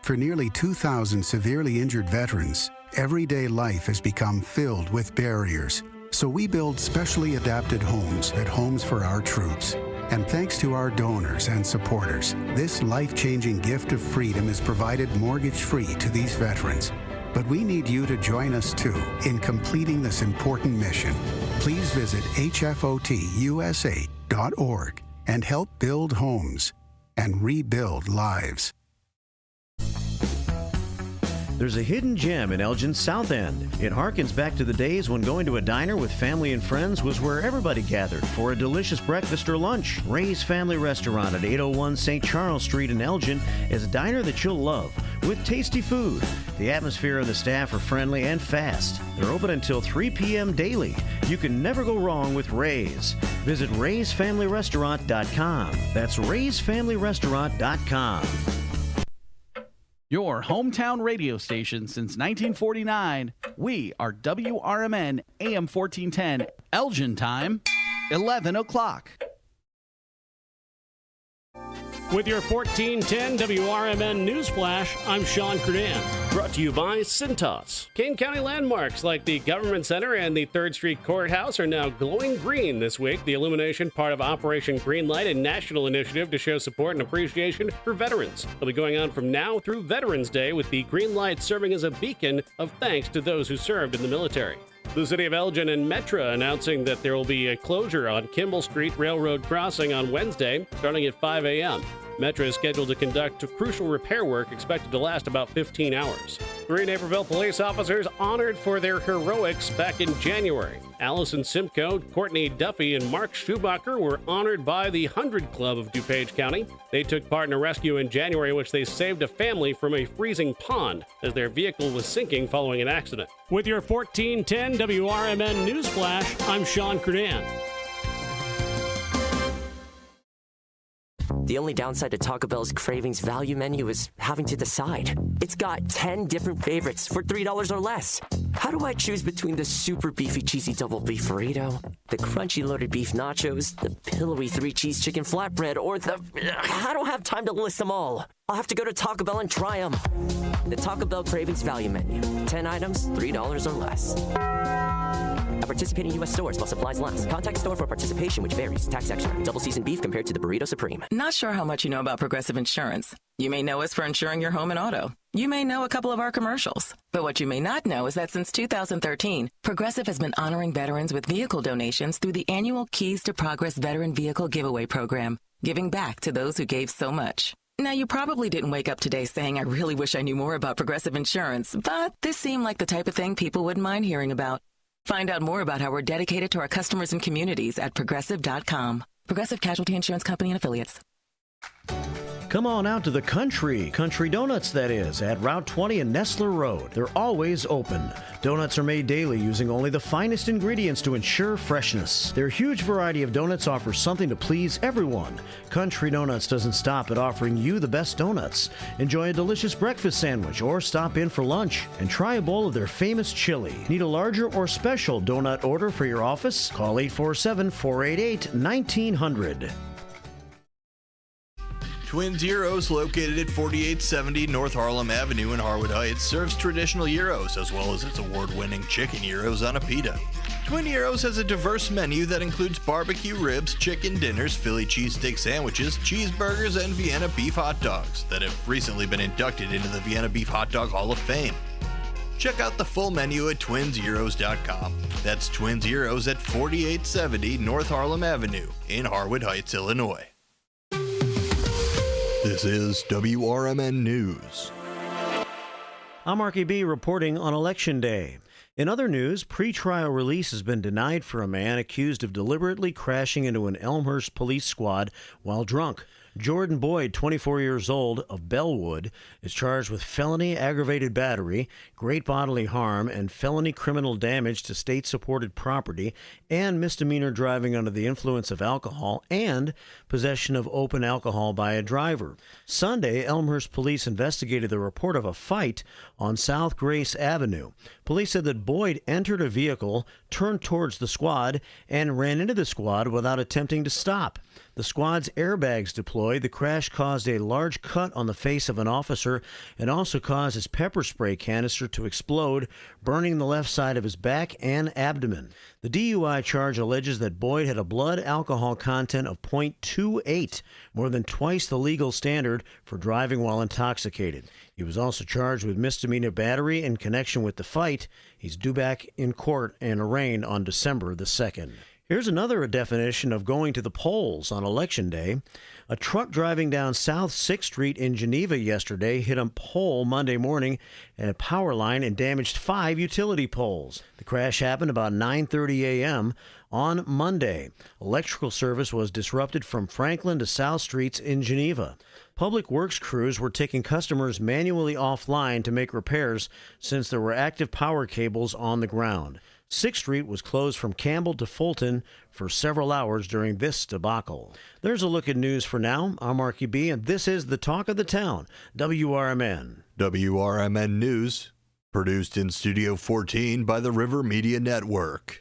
For nearly 2,000 severely injured veterans, everyday life has become filled with barriers. So we build specially adapted homes at Homes for Our Troops. And thanks to our donors and supporters, this life-changing gift of freedom is provided mortgage-free to these veterans. But we need you to join us too in completing this important mission. Please visit hfotusa.org and help build homes and rebuild lives. There's a hidden gem in Elgin's South End. It harkens back to the days when going to a diner with family and friends was where everybody gathered for a delicious breakfast or lunch. Ray's Family Restaurant at 801 St. Charles Street in Elgin is a diner that you'll love with tasty food. The atmosphere and the staff are friendly and fast. They're open until 3 p.m. daily. You can never go wrong with Ray's. Visit raysfamilyrestaurant.com. That's raysfamilyrestaurant.com. Your hometown radio station since 1949. We are WRMN AM 1410. Elgin time, 11 o'clock. With your 1410 WRMN News Flash, I'm Sean Kernan. Brought to you by Cintas. Kane County landmarks like the Government Center and the 3rd Street Courthouse are now glowing green this week. The illumination, part of Operation Greenlight, a national initiative to show support and appreciation for veterans. It'll be going on from now through Veterans Day, with the green light serving as a beacon of thanks to those who served in the military. The City of Elgin and Metra announcing that there will be a closure on Kimball Street Railroad Crossing on Wednesday, starting at 5 a.m. Metra is scheduled to conduct crucial repair work expected to last about 15 hours. 3 Naperville police officers honored for their heroics back in January. Allison Simcoe, Courtney Duffy, and Mark Schubacher were honored by the 100 Club of DuPage County. They took part in a rescue in January in which they saved a family from a freezing pond as their vehicle was sinking following an accident. With your 1410 WRMN News Flash, I'm Sean Kernan. The only downside to Taco Bell's Cravings value menu is having to decide. It's got 10 different favorites for $3 or less. How do I choose between the super beefy cheesy double beef burrito, the crunchy loaded beef nachos, the pillowy 3-cheese chicken flatbread, or the... I don't have time to list them all. I'll have to go to Taco Bell and try them. The Taco Bell Cravings value menu. 10 items, $3 or less. At participating U.S. stores while supplies last. Contact store for participation, which varies. Tax extra. Double seasoned beef compared to the Burrito Supreme. Not sure how much you know about Progressive Insurance. You may know us for insuring your home and auto. You may know a couple of our commercials. But what you may not know is that since 2013, Progressive has been honoring veterans with vehicle donations through the annual Keys to Progress Veteran Vehicle Giveaway Program, giving back to those who gave so much. Now, you probably didn't wake up today saying, I really wish I knew more about Progressive Insurance, but this seemed like the type of thing people wouldn't mind hearing about. Find out more about how we're dedicated to our customers and communities at Progressive.com. Progressive Casualty Insurance Company and Affiliates. Come on out to the Country Donuts, that is, at Route 20 and Nestler Road. They're always open. Donuts are made daily using only the finest ingredients to ensure freshness. Their huge variety of donuts offers something to please everyone. Country Donuts doesn't stop at offering you the best donuts. Enjoy a delicious breakfast sandwich or stop in for lunch and try a bowl of their famous chili. Need a larger or special donut order for your office? Call 847-488-1900. Twin Zeros, located at 4870 North Harlem Avenue in Harwood Heights, serves traditional gyros as well as its award-winning chicken gyros on a pita. Twin Zeros has a diverse menu that includes barbecue ribs, chicken dinners, Philly cheesesteak sandwiches, cheeseburgers, and Vienna beef hot dogs that have recently been inducted into the Vienna Beef Hot Dog Hall of Fame. Check out the full menu at twinzeros.com. That's Twin Zeros at 4870 North Harlem Avenue in Harwood Heights, Illinois. This is WRMN News. I'm Marky B reporting on Election Day. In other news, pretrial release has been denied for a man accused of deliberately crashing into an Elmhurst police squad while drunk. Jordan Boyd, 24 years old, of Bellwood, is charged with felony aggravated battery, great bodily harm, and felony criminal damage to state-supported property, and misdemeanor driving under the influence of alcohol, and possession of open alcohol by a driver. Sunday, Elmhurst police investigated the report of a fight on South Grace Avenue. Police said that Boyd entered a vehicle, turned towards the squad, and ran into the squad without attempting to stop. The squad's airbags deployed. The crash caused a large cut on the face of an officer and also caused his pepper spray canister to explode, burning the left side of his back and abdomen. The DUI charge alleges that Boyd had a blood alcohol content of 0.28, more than twice the legal standard for driving while intoxicated. He was also charged with misdemeanor battery in connection with the fight. He's due back in court and arraigned on December the 2nd. Here's another definition of going to the polls on Election Day. A truck driving down South 6th Street in Geneva yesterday hit a pole Monday morning and a power line and damaged 5 utility poles. The crash happened about 9:30 a.m. on Monday. Electrical service was disrupted from Franklin to South Streets in Geneva. Public Works crews were taking customers manually offline to make repairs since there were active power cables on the ground. 6th Street was closed from Campbell to Fulton for several hours during this debacle. There's a look at news for now. I'm Marky B, and this is the Talk of the Town, WRMN. WRMN News, produced in Studio 14 by the River Media Network.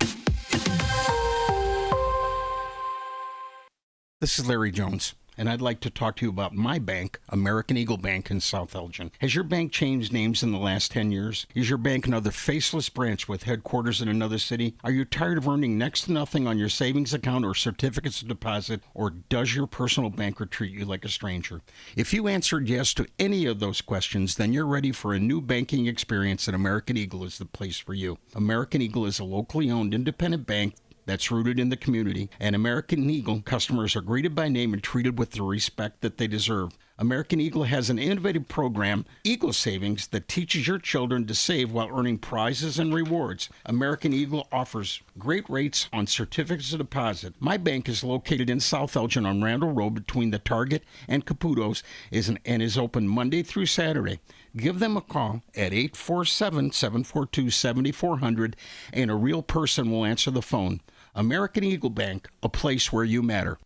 This is Larry Jones, and I'd like to talk to you about my bank, American Eagle Bank in South Elgin. Has your bank changed names in the last 10 years? Is your bank another faceless branch with headquarters in another city? Are you tired of earning next to nothing on your savings account or certificates of deposit, or does your personal banker treat you like a stranger? If you answered yes to any of those questions, then you're ready for a new banking experience, and American Eagle is the place for you. American Eagle is a locally owned independent bank that's rooted in the community, and American Eagle customers are greeted by name and treated with the respect that they deserve. American Eagle has an innovative program, Eagle Savings, that teaches your children to save while earning prizes and rewards. American Eagle offers great rates on certificates of deposit. My bank is located in South Elgin on Randall Road between the Target and Caputo's and is open Monday through Saturday. Give them a call at 847-742-7400, and a real person will answer the phone. American Eagle Bank, a place where you matter.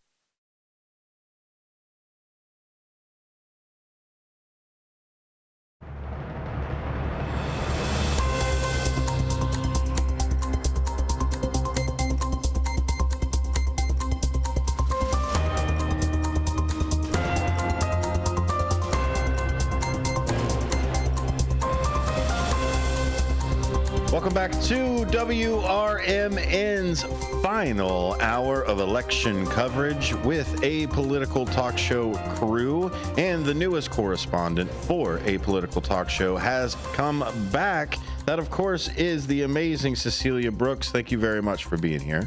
Welcome back to WRMN's final hour of election coverage with a political talk show crew. And the newest correspondent for a political talk show has come back. That, of course, is the amazing Cecilia Brooks. Thank you very much for being here.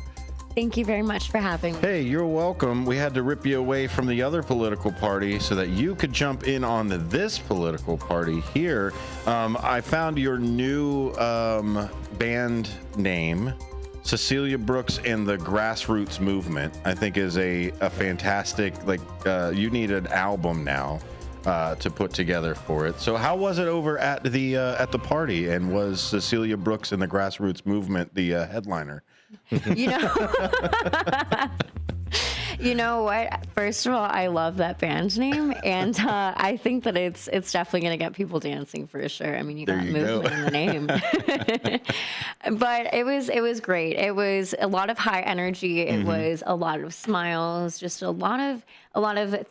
Thank you very much for having me. Hey, you're welcome. We had to rip you away from the other political party so that you could jump in on this political party here. I found your new band name, Cecilia Brooks and the Grassroots Movement. I think is a fantastic, you need an album now to put together for it. So how was it over at the party, and was Cecilia Brooks and the Grassroots Movement the headliner? You know what? First of all, I love that band name, and I think that it's definitely going to get people dancing for sure. I mean, you got movement in the name. But it was great. It was a lot of high energy. It was a lot of smiles, just a lot of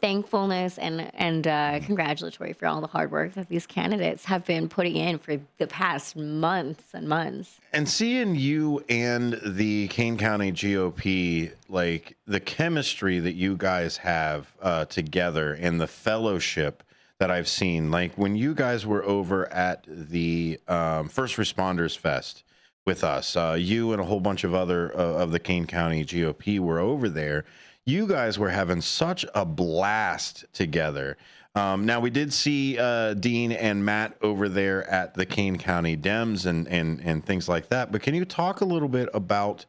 thankfulness and congratulatory for all the hard work that these candidates have been putting in for the past months and months. And seeing you and the Kane County GOP, like the chemistry that you guys have together and the fellowship that I've seen, like when you guys were over at the First Responders Fest with us, you and a whole bunch of other of the Kane County GOP were over there. You guys were having such a blast together. Now, we did see Dean and Matt over there at the Kane County Dems and things like that. But can you talk a little bit about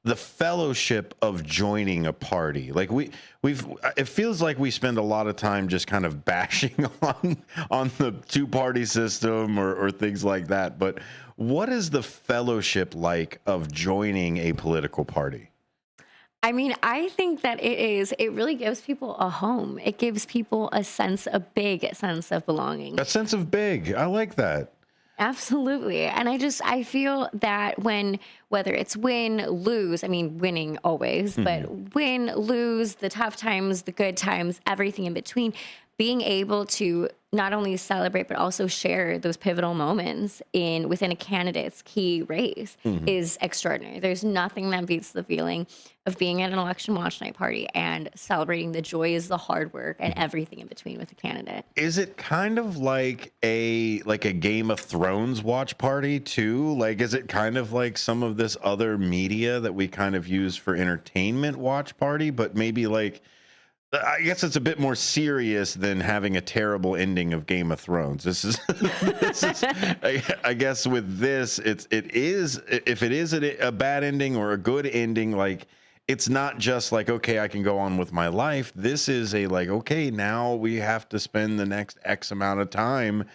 the fellowship of joining a party? Like it feels like we spend a lot of time just kind of bashing on the two-party system or things like that. But what is the fellowship like of joining a political party? I mean, I think that it really gives people a home. It gives people a big sense of belonging. A sense of big. I like that. Absolutely. And I feel that whether it's win, lose, I mean, winning always, but win, lose, the tough times, the good times, everything in between, being able to not only celebrate but also share those pivotal moments within a candidate's key race is extraordinary. There's nothing that beats the feeling of being at an election watch night party and celebrating the joys, the hard work, and everything in between with a candidate. Is it kind of like a Game of Thrones watch party too? Like, is it kind of like some of this other media that we kind of use for entertainment watch party, but maybe like, I guess it's a bit more serious than having a terrible ending of Game of Thrones. This is, I guess with this, if it is a bad ending or a good ending, like, it's not just like, okay, I can go on with my life. This is okay, now we have to spend the next X amount of time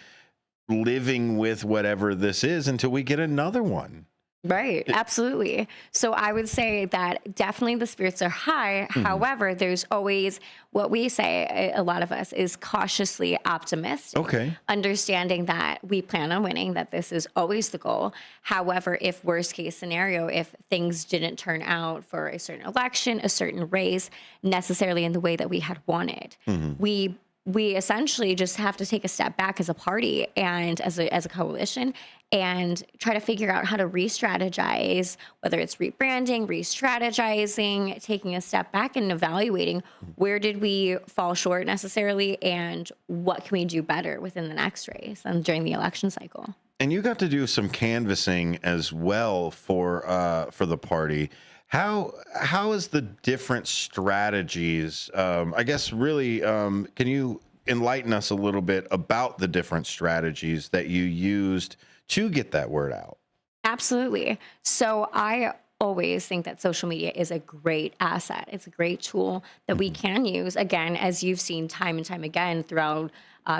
living with whatever this is until we get another one. Right. Absolutely. So I would say that definitely the spirits are high. However, there's always what we say, a lot of us, is cautiously optimistic. Okay. Understanding that we plan on winning, that this is always the goal. However, if worst case scenario, if things didn't turn out for a certain election, a certain race, necessarily in the way that we had wanted, we essentially just have to take a step back as a party and as a coalition and try to figure out how to re-strategize, whether it's rebranding, re-strategizing, taking a step back and evaluating where did we fall short necessarily and what can we do better within the next race and during the election cycle. And you got to do some canvassing as well for the party. How is the different strategies? I guess really, can you enlighten us a little bit about the different strategies that you used to get that word out? Absolutely. So I always think that social media is a great asset. It's a great tool that we can use, again, as you've seen time and time again throughout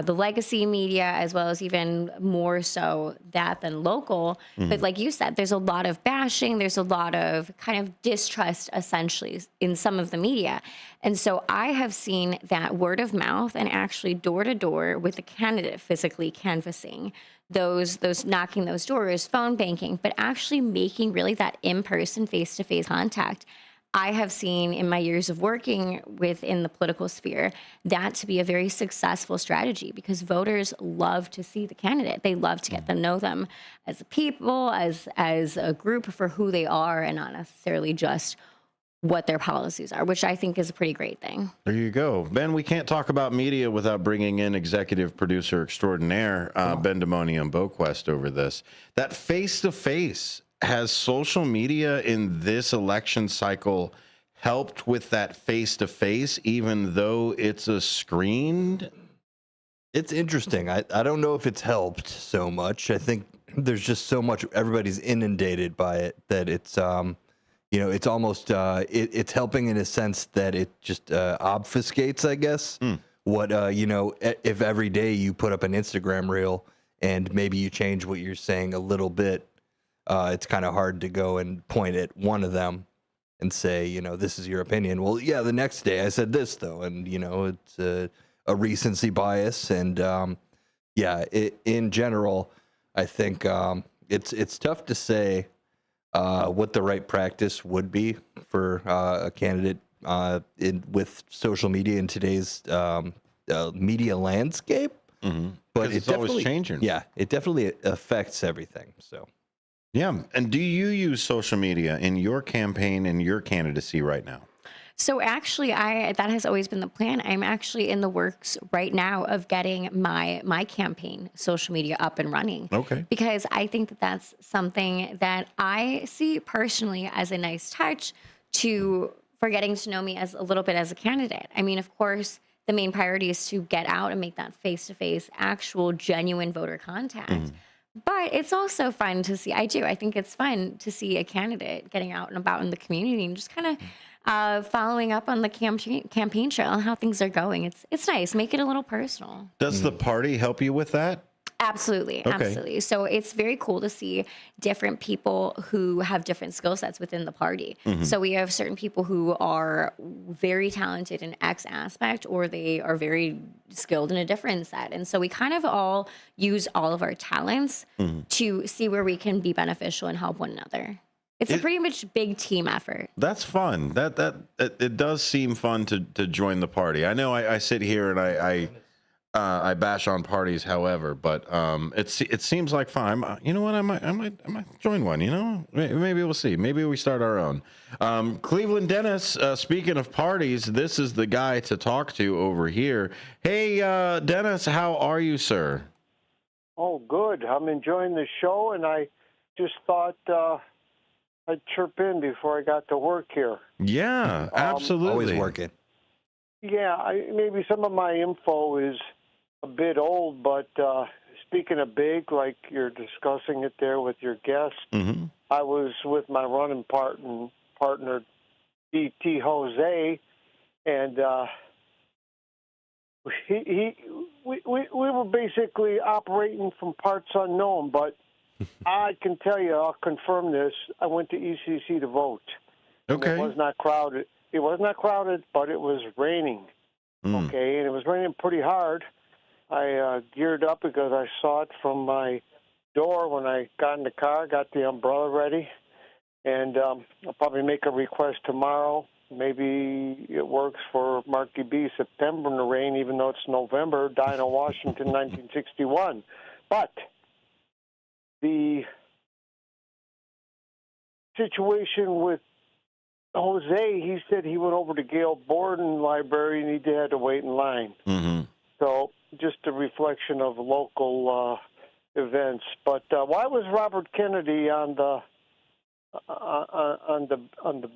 the legacy media, as well as even more so that than local. But like you said, there's a lot of bashing. There's a lot of kind of distrust, essentially, in some of the media. And so I have seen that word of mouth and actually door to door with the candidate physically canvassing, those knocking those doors, phone banking, but actually making really that in-person, face-to-face contact. I have seen in my years of working within the political sphere that to be a very successful strategy because voters love to see the candidate. They love to get to know them as a people, as a group for who they are and not necessarily just what their policies are, which I think is a pretty great thing. There you go. Ben, we can't talk about media without bringing in executive producer extraordinaire, Ben Demonium Boquest over this. That face-to-face, has social media in this election cycle helped with that face-to-face, even though it's a screened? It's interesting. I don't know if it's helped so much. I think there's just so much, everybody's inundated by it that it's, it's almost, it's helping in a sense that it just obfuscates, I guess, what, if every day you put up an Instagram reel and maybe you change what you're saying a little bit, it's kind of hard to go and point at one of them and say, this is your opinion. Well, yeah, the next day I said this, though. And, it's a recency bias. And, in general, I think it's tough to say what the right practice would be for a candidate with social media in today's media landscape. But it's always changing. Yeah, it definitely affects everything. So. Yeah. And do you use social media in your campaign and your candidacy right now? So actually, that has always been the plan. I'm actually in the works right now of getting my campaign social media up and running. Okay. Because I think that that's something that I see personally as a nice touch for getting to know me as a little bit as a candidate. I mean, of course, the main priority is to get out and make that face-to-face, actual, genuine voter contact. But it's also fun to see. I think it's fun to see a candidate getting out and about in the community and just kind of following up on the campaign trail and how things are going. It's nice. Make it a little personal. Does the party help you with that? Absolutely. Okay. Absolutely. So it's very cool to see different people who have different skill sets within the party. So we have certain people who are very talented in X aspect, or they are very skilled in a different set. And so we kind of all use all of our talents to see where we can be beneficial and help one another. It's a pretty much big team effort. That's fun. It does seem fun to join the party. I know I sit here and I bash on parties, however, but it seems like fun. You know what? I might join one. You know, maybe we'll see. Maybe we start our own. Cleveland Dennis. Speaking of parties, this is the guy to talk to over here. Hey, Dennis, how are you, sir? Oh, good. I'm enjoying the show, and I just thought I'd chirp in before I got to work here. Yeah, absolutely. Always working. Yeah, maybe some of my info is a bit old, but speaking of big, like you're discussing it there with your guest, I was with my running partner, D.T. Jose, and we were basically operating from parts unknown, but I can tell you, I'll confirm this, I went to ECC to vote. Okay. It was not crowded. It was not crowded, but it was raining. Okay, and it was raining pretty hard. I geared up because I saw it from my door when I got in the car, got the umbrella ready, and I'll probably make a request tomorrow. Maybe it works for Marky B. September in the rain, even though it's November, Dinah, Washington, 1961. But the situation with Jose, he said he went over to Gale Borden Library and he had to wait in line. So just a reflection of local events. But why was Robert Kennedy on the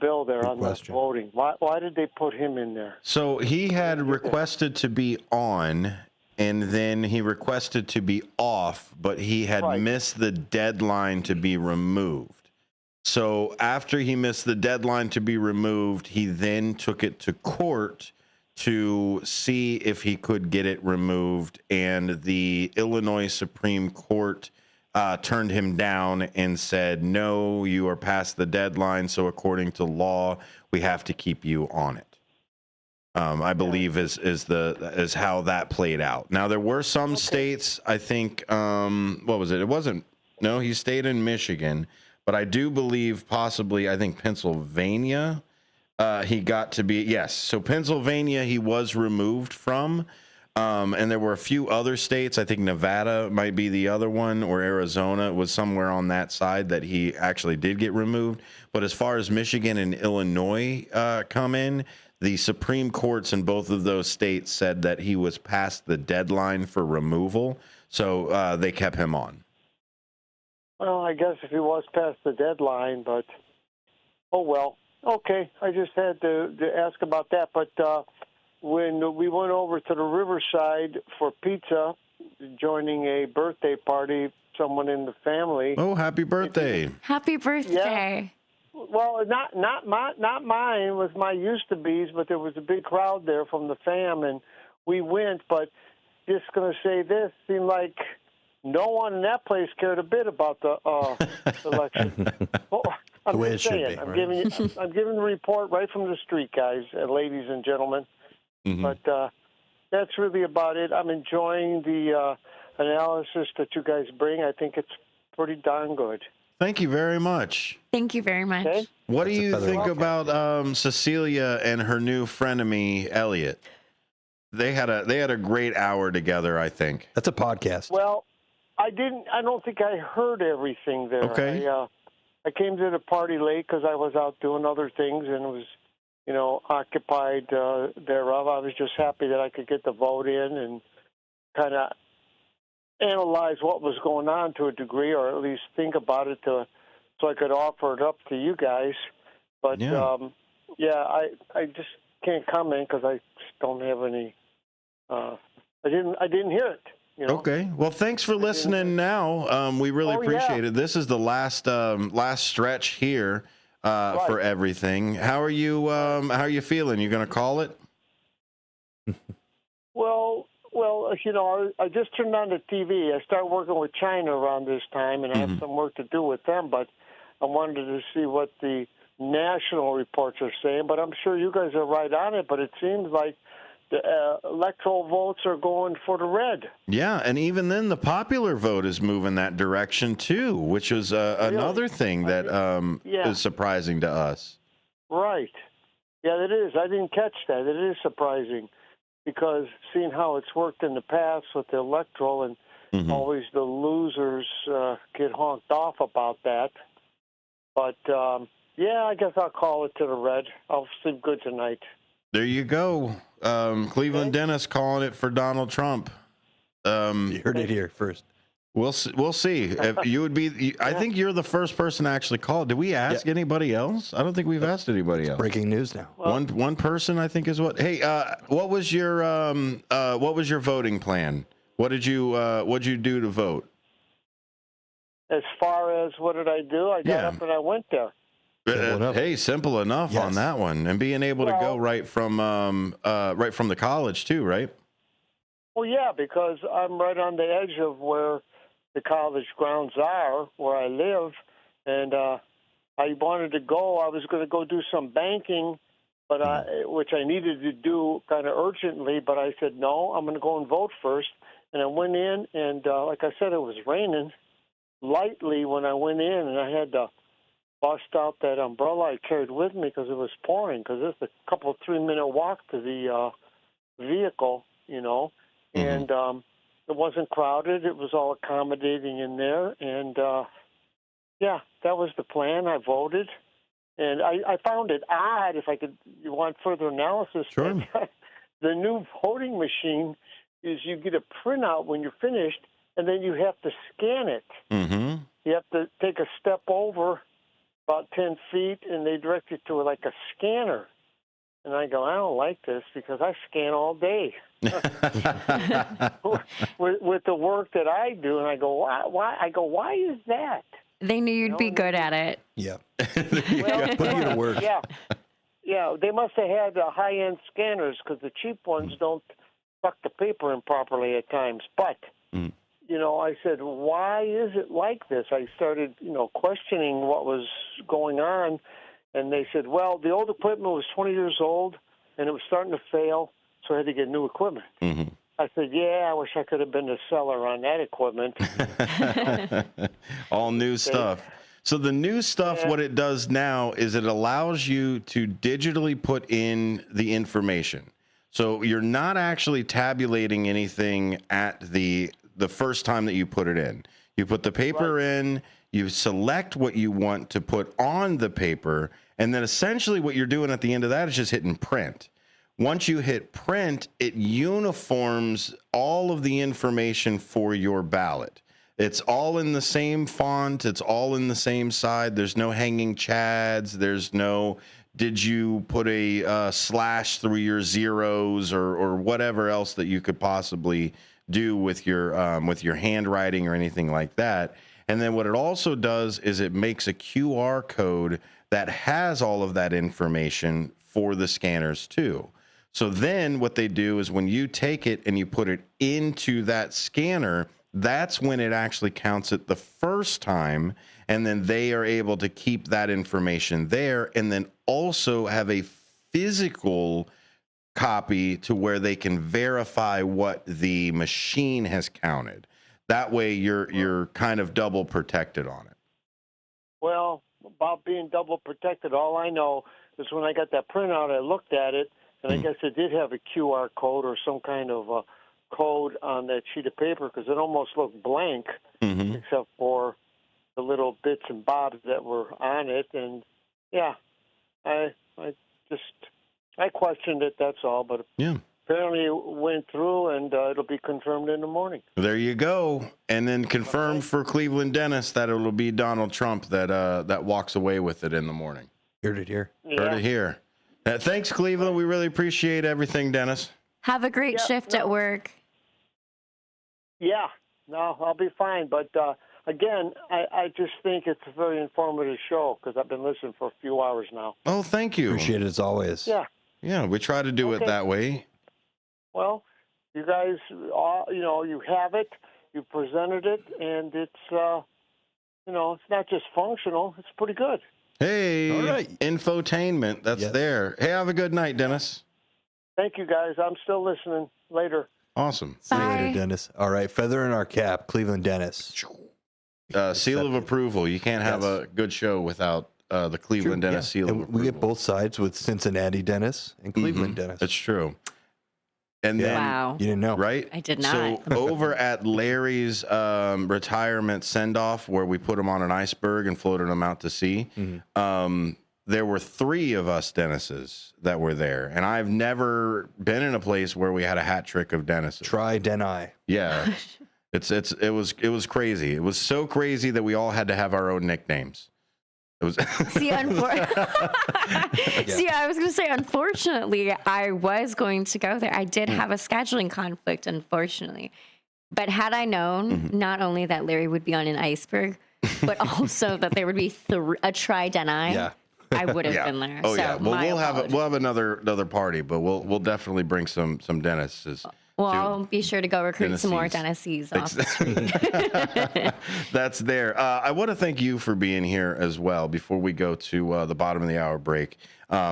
bill there on the voting? Why did they put him in there? So he had requested to be on, and then he requested to be off, but he had missed the deadline to be removed. So after he missed the deadline to be removed, he then took it to court to see if he could get it removed, and the Illinois Supreme Court turned him down and said, no, you are past the deadline, so according to law, we have to keep you on it. I believe is how that played out. Now, there were some states, I think, what was it? It wasn't, no, he stayed in Michigan, but I do believe possibly, I think Pennsylvania, he got to be, yes. So Pennsylvania, he was removed from, and there were a few other states. I think Nevada might be the other one, or Arizona was somewhere on that side that he actually did get removed. But as far as Michigan and Illinois come in, the Supreme Courts in both of those states said that he was past the deadline for removal, so they kept him on. Well, I guess if he was past the deadline, but oh well. Okay, I just had to ask about that. But when we went over to the Riverside for pizza, joining a birthday party, someone in the family. Oh, happy birthday! Happy birthday! Yeah. Well, not mine. It was my used to be's, but there was a big crowd there from the fam, and we went. But just gonna say this: seemed like no one in that place cared a bit about the election. Well, I'm just saying. I'm giving the report right from the street, guys, ladies and gentlemen. But that's really about it. I'm enjoying the analysis that you guys bring. I think it's pretty darn good. Thank you very much. Thank you very much. Okay. What do you think about Cecilia and her new frenemy Elliot? They had a great hour together, I think. That's a podcast. Well, I don't think I heard everything there. Okay. I came to the party late because I was out doing other things and was, occupied thereof. I was just happy that I could get the vote in and kind of analyze what was going on to a degree, or at least think about it so I could offer it up to you guys. But I just can't comment because I just don't have any. I didn't hear it. Okay. Well, thanks for listening now. We really appreciate it. This is the last stretch here for everything. How are you feeling? You going to call it? Well, I just turned on the TV. I started working with China around this time, and I have some work to do with them, but I wanted to see what the national reports are saying. But I'm sure you guys are right on it, but it seems like the electoral votes are going for the red. Yeah, and even then the popular vote is moving that direction too, which is another thing that is surprising to us. Right. Yeah, it is. I didn't catch that. It is surprising. because seeing how it's worked in the past with the electoral and always the losers get honked off about that. But, yeah, I guess I'll call it to the red. I'll sleep good tonight. There you go. Cleveland Dennis calling it for Donald Trump. You heard it here first. We'll see. If you would be, I think you're the first person to actually call. Did we ask anybody else? I don't think we've asked anybody else. Breaking news now. One person, I think, is what. Hey, what was your voting plan? What did you do to vote? As far as what did I do? I got up and I went there. Hey, simple enough on that one, and being able to go right from the college too, right? Well, yeah, because I'm right on the edge of where the college grounds are, where I live, and I wanted to go. I was going to go do some banking, but which I needed to do kind of urgently. But I said no, I'm going to go and vote first. And I went in, and like I said, it was raining lightly when I went in, and I had to bust out that umbrella I carried with me because it was pouring. Because it's a couple of 3-minute walk to the vehicle, you know. And it wasn't crowded. It was all accommodating in there. And, yeah, that was the plan. I voted. And I found it odd, if you want further analysis. Sure. The new voting machine is you get a printout when you're finished, and then you have to scan it. Mm-hmm. You have to take a step over about 10 feet, and they direct you to like a scanner. And I go, I don't like this because I scan all day with the work that I do. And I go, why? I go, why is that? They knew you'd be good at it. Yeah. Well, put you to work. Yeah. They must have had high-end scanners because the cheap ones don't suck the paper in properly at times. But, you know, I said, why is it like this? I started, questioning what was going on. And they said, well, the old equipment was 20 years old, and it was starting to fail, so I had to get new equipment. I said, yeah, I wish I could have been the seller on that equipment. All new stuff. So the new stuff, what it does now is it allows you to digitally put in the information. So you're not actually tabulating anything at the first time that you put it in. You put the paper in, you select what you want to put on the paper, and then essentially what you're doing at the end of that is just hitting print. Once you hit print, it uniforms all of the information for your ballot. It's all in the same font. It's all in the same side. There's no hanging chads. There's no, did you put a slash through your zeros or whatever else that you could possibly do with your handwriting or anything like that. And then what it also does is it makes a QR code that has all of that information for the scanners too. So then what they do is when you take it and you put it into that scanner, that's when it actually counts it the first time. And then they are able to keep that information there and then also have a physical copy to where they can verify what the machine has counted. That way you're kind of double protected on it. Well, about being double protected, all I know is when I got that printout, I looked at it, and I guess it did have a QR code or some kind of a code on that sheet of paper because it almost looked blank except for the little bits and bobs that were on it. And, yeah, I questioned it, that's all. But apparently it went through, and it'll be confirmed in the morning. There you go. And then confirmed for Cleveland Dennis that it'll be Donald Trump that walks away with it in the morning. Heard it here. Heard it here. Thanks, Cleveland. We really appreciate everything, Dennis. Have a great shift at work. Yeah, no, I'll be fine. But, again, I just think it's a very informative show because I've been listening for a few hours now. Oh, thank you. Appreciate it as always. Yeah. Yeah, we try to do it that way. Well, you guys, you have it, you presented it, and it's, it's not just functional, it's pretty good. Hey, all right. Infotainment, that's there. Hey, have a good night, Dennis. Thank you, guys. I'm still listening. Later. Awesome. See you later, Dennis. All right, feather in our cap, Cleveland Dennis. Seal of approval. You can't have a good show without the Cleveland Dennis seal of approval. We get both sides with Cincinnati Dennis and Cleveland Dennis. It's true. And then, wow. You didn't know. Right? I did not. So over at Larry's retirement send-off, where we put him on an iceberg and floated him out to sea, there were 3 of us Dennises that were there. And I've never been in a place where we had a hat trick of Dennises. Try Denai. Yeah. It was crazy. It was so crazy that we all had to have our own nicknames. It was See, I was going to say, unfortunately, I was going to go there. I did have a scheduling conflict, unfortunately. But had I known not only that Larry would be on an iceberg, but also that there would be a tri-Denai, I would have been there. Oh, so yeah. Well, we'll have another party, but we'll definitely bring some Dennises. Well, I'll be sure to go recruit some more Dennises off the street. That's there. I want to thank you for being here as well before we go to the bottom of the hour break.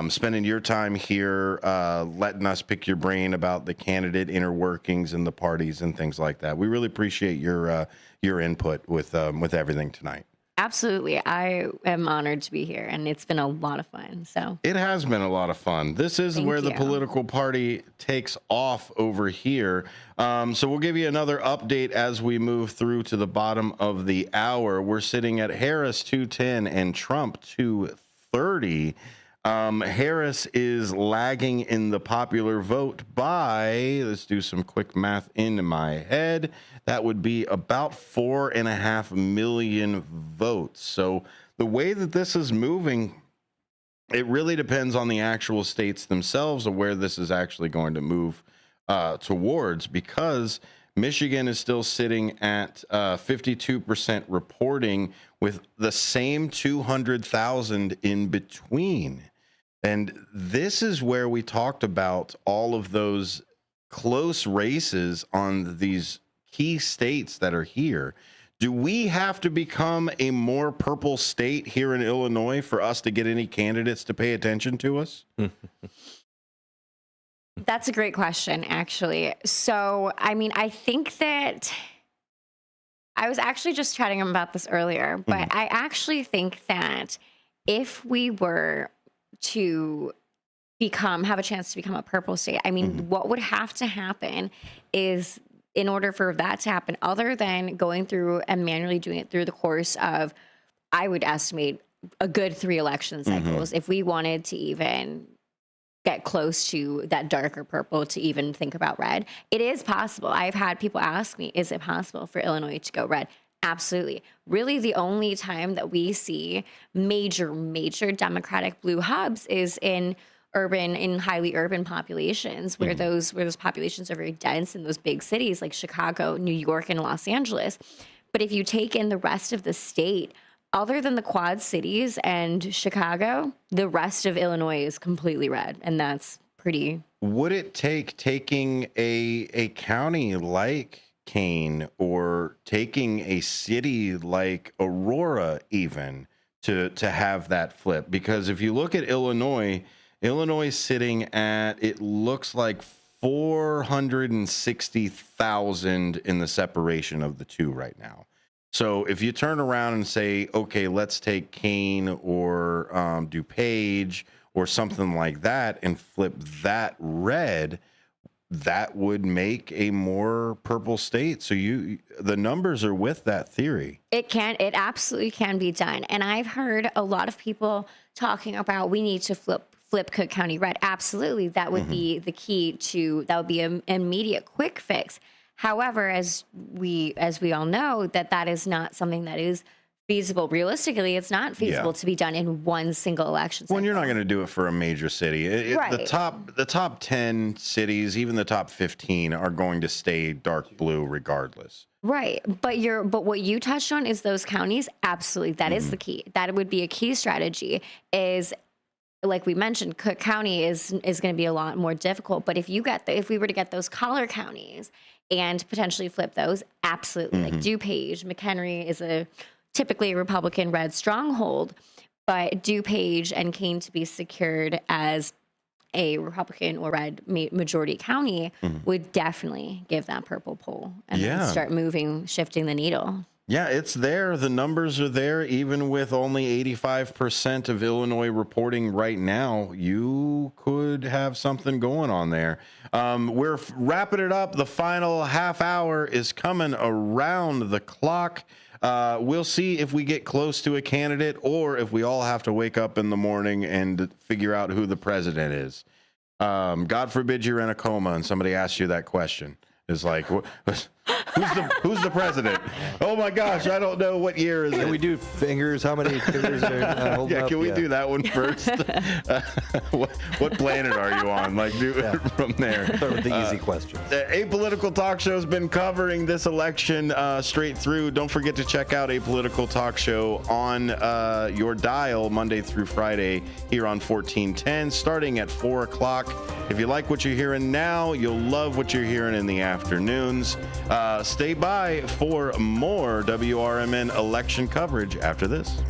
Spending your time here, letting us pick your brain about the candidate inner workings and the parties and things like that. We really appreciate your input with everything tonight. Absolutely. I am honored to be here, and it's been a lot of fun. So it has been a lot of fun. This is where the political party takes off over here. So we'll give you another update as we move through to the bottom of the hour. We're sitting at Harris 210 and Trump 230. Harris is lagging in the popular vote by, let's do some quick math in my head. That would be about 4.5 million votes. So the way that this is moving, it really depends on the actual states themselves of where this is actually going to move towards, because Michigan is still sitting at 52% reporting with the same 200,000 in between. And this is where we talked about all of those close races on these key states that are here. Do we have to become a more purple state here in Illinois for us to get any candidates to pay attention to us? That's a great question, actually. So, I mean, I think that I was actually just chatting about this earlier, but I actually think that if we were to have a chance to become a purple state, I mean, what would have to happen is, in order for that to happen, other than going through and manually doing it through the course of, I would estimate, a good 3 election cycles, if we wanted to even get close to that darker purple to even think about red, it is possible. I've had people ask me, is it possible for Illinois to go red? Absolutely. Really, the only time that we see major Democratic blue hubs is in highly urban populations, where those populations are very dense in those big cities like Chicago, New York, and Los Angeles. But if you take in the rest of the state, other than the Quad Cities and Chicago, the rest of Illinois is completely red, and that's pretty. Would it take taking a county like Kane or taking a city like Aurora even to have that flip? Because if you look at Illinois is sitting at, it looks like 460,000 in the separation of the two right now. So if you turn around and say, okay, let's take Kane or DuPage or something like that and flip that red, that would make a more purple state. So the numbers are with that theory. It absolutely can be done. And I've heard a lot of people talking about, we need to flip Cook County red. Absolutely. That would be the key that would be an immediate quick fix. However, as we all know, that is not something that is feasible. Realistically, it's not feasible to be done in one single election cycle. Well, you're not going to do it for a major city. Right. The top 10 cities, even the top 15, are going to stay dark blue regardless. Right. But what you touched on is those counties. Absolutely. That is the key. That would be a key strategy, is, like we mentioned, Cook County is going to be a lot more difficult. But if we were to get those collar counties and potentially flip those, absolutely. Like DuPage, McHenry is typically a Republican red stronghold, but DuPage and Kane to be secured as a Republican or red majority county would definitely give that purple pull and then start shifting the needle. Yeah, it's there. The numbers are there. Even with only 85% of Illinois reporting right now, you could have something going on there. We're wrapping it up. The final half hour is coming around the clock. We'll see if we get close to a candidate or if we all have to wake up in the morning and figure out who the president is. God forbid you're in a coma and somebody asks you that question. It's like, who's the president? Oh my gosh, I don't know. What year is it? Can we do fingers? How many fingers are holding yeah, up? can we do that one first? What planet are you on? Like, do it from there. Start with the easy questions. Apolitical Talk Show has been covering this election straight through. Don't forget to check out Apolitical Talk Show on your dial Monday through Friday here on 1410, starting at 4 o'clock. If you like what you're hearing now, you'll love what you're hearing in the afternoons. Stay by for more WRMN election coverage after this.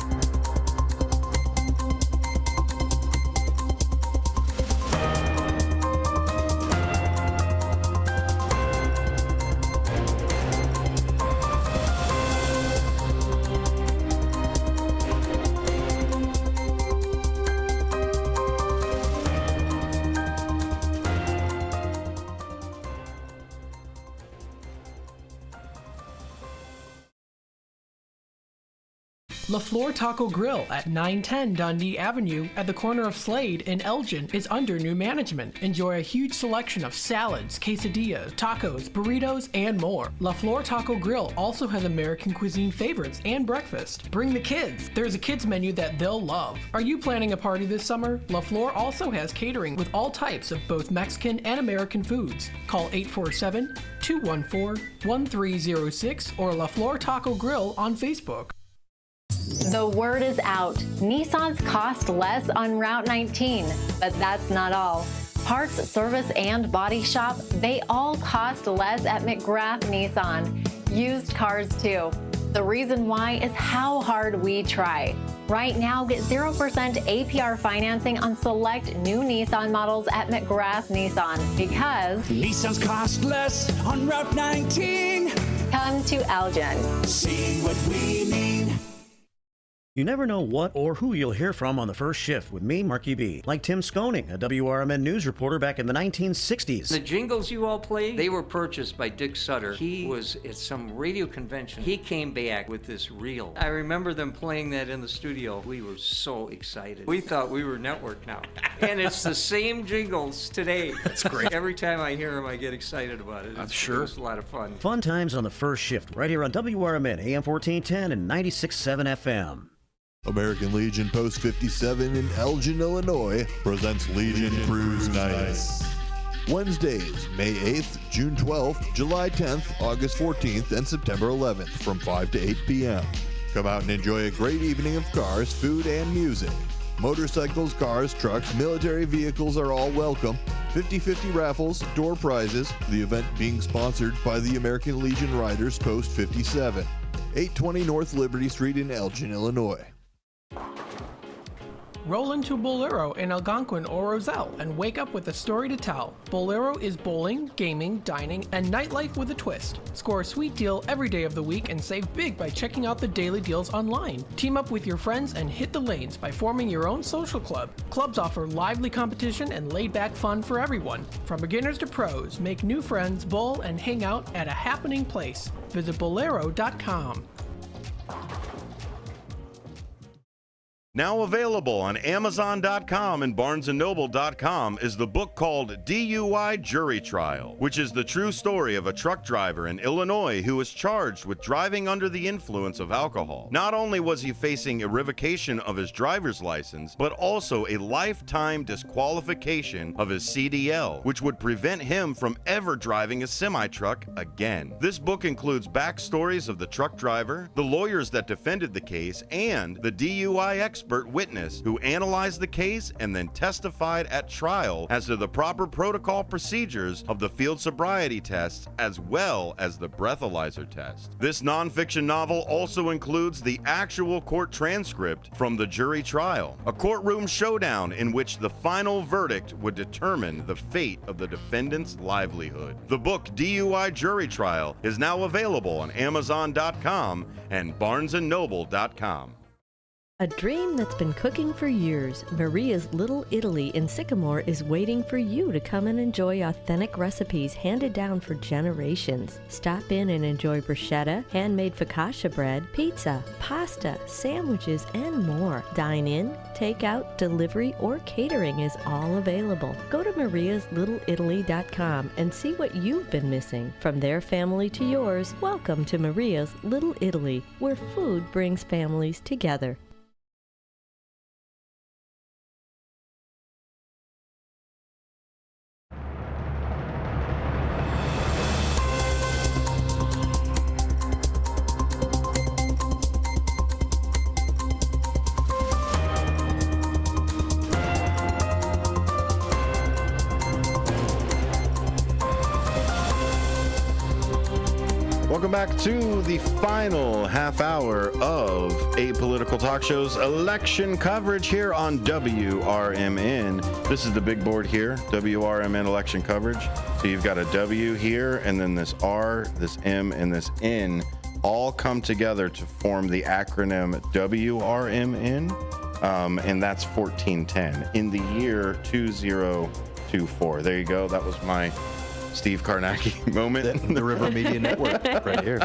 LaFleur Taco Grill at 910 Dundee Avenue at the corner of Slade in Elgin is under new management. Enjoy a huge selection of salads, quesadillas, tacos, burritos, and more. LaFleur Taco Grill also has American cuisine favorites and breakfast. Bring the kids. There's a kids menu that they'll love. Are you planning a party this summer? LaFleur also has catering with all types of both Mexican and American foods. Call 847-214-1306 or LaFleur Taco Grill on Facebook. The word is out. Nissans cost less on Route 19, but that's not all. Parts, service, and body shop, they all cost less at McGrath Nissan. Used cars too. The reason why is how hard we try. Right now, get 0% APR financing on select new Nissan models at McGrath Nissan because Nissans cost less on Route 19. Come to Elgin. See what we mean. You never know what or who you'll hear from on the first shift with me, Marky B. Like Tim Sconing, a WRMN news reporter back in the 1960s. The jingles you all played, they were purchased by Dick Sutter. He was at some radio convention. He came back with this reel. I remember them playing that in the studio. We were so excited. We thought we were network now. And it's the same jingles today. That's great. Every time I hear them, I get excited about it. I'm sure. It was a lot of fun. Fun times on the first shift, right here on WRMN, AM 1410 and 96.7 FM. American Legion Post 57 in Elgin, Illinois presents Legion Cruise Nights. Wednesdays, May 8th, June 12th, July 10th, August 14th, and September 11th from 5 to 8 p.m. Come out and enjoy a great evening of cars, food, and music. Motorcycles, cars, trucks, military vehicles are all welcome. 50-50 raffles, door prizes. The event being sponsored by the American Legion Riders Post 57. 820 North Liberty Street in Elgin, Illinois. Roll into Bolero in Algonquin or Roselle and wake up with a story to tell. Bolero is bowling, gaming, dining, and nightlife with a twist. Score a sweet deal every day of the week and save big by checking out the daily deals online. Team up with your friends and hit the lanes by forming your own social club. Clubs offer lively competition and laid-back fun for everyone. From beginners to pros, make new friends, bowl, and hang out at a happening place. Visit Bolero.com. Now available on Amazon.com and BarnesandNoble.com is the book called DUI Jury Trial, which is the true story of a truck driver in Illinois who was charged with driving under the influence of alcohol. Not only was he facing a revocation of his driver's license, but also a lifetime disqualification of his CDL, which would prevent him from ever driving a semi-truck again. This book includes backstories of the truck driver, the lawyers that defended the case, and the DUI expert expert witness who analyzed the case and then testified at trial as to the proper protocol procedures of the field sobriety tests as well as the breathalyzer test. This nonfiction novel also includes the actual court transcript from the jury trial, a courtroom showdown in which the final verdict would determine the fate of the defendant's livelihood. The book DUI Jury Trial is now available on Amazon.com and BarnesandNoble.com. A dream that's been cooking for years, Maria's Little Italy in Sycamore is waiting for you to come and enjoy authentic recipes handed down for generations. Stop in and enjoy bruschetta, handmade focaccia bread, pizza, pasta, sandwiches, and more. Dine in, take out, delivery, or catering is all available. Go to mariaslittleitaly.com and see what you've been missing. From their family to yours, welcome to Maria's Little Italy, where food brings families together. Welcome back to the final half hour of Apolitical Talk Show's election coverage here on WRMN. This is the big board here, WRMN election coverage. So you've got a W here, and then this R, this M, and this N all come together to form the acronym WRMN, and that's 1410 in the year 2024. There you go. That was my Steve Karnacki moment. The River Media Network right here.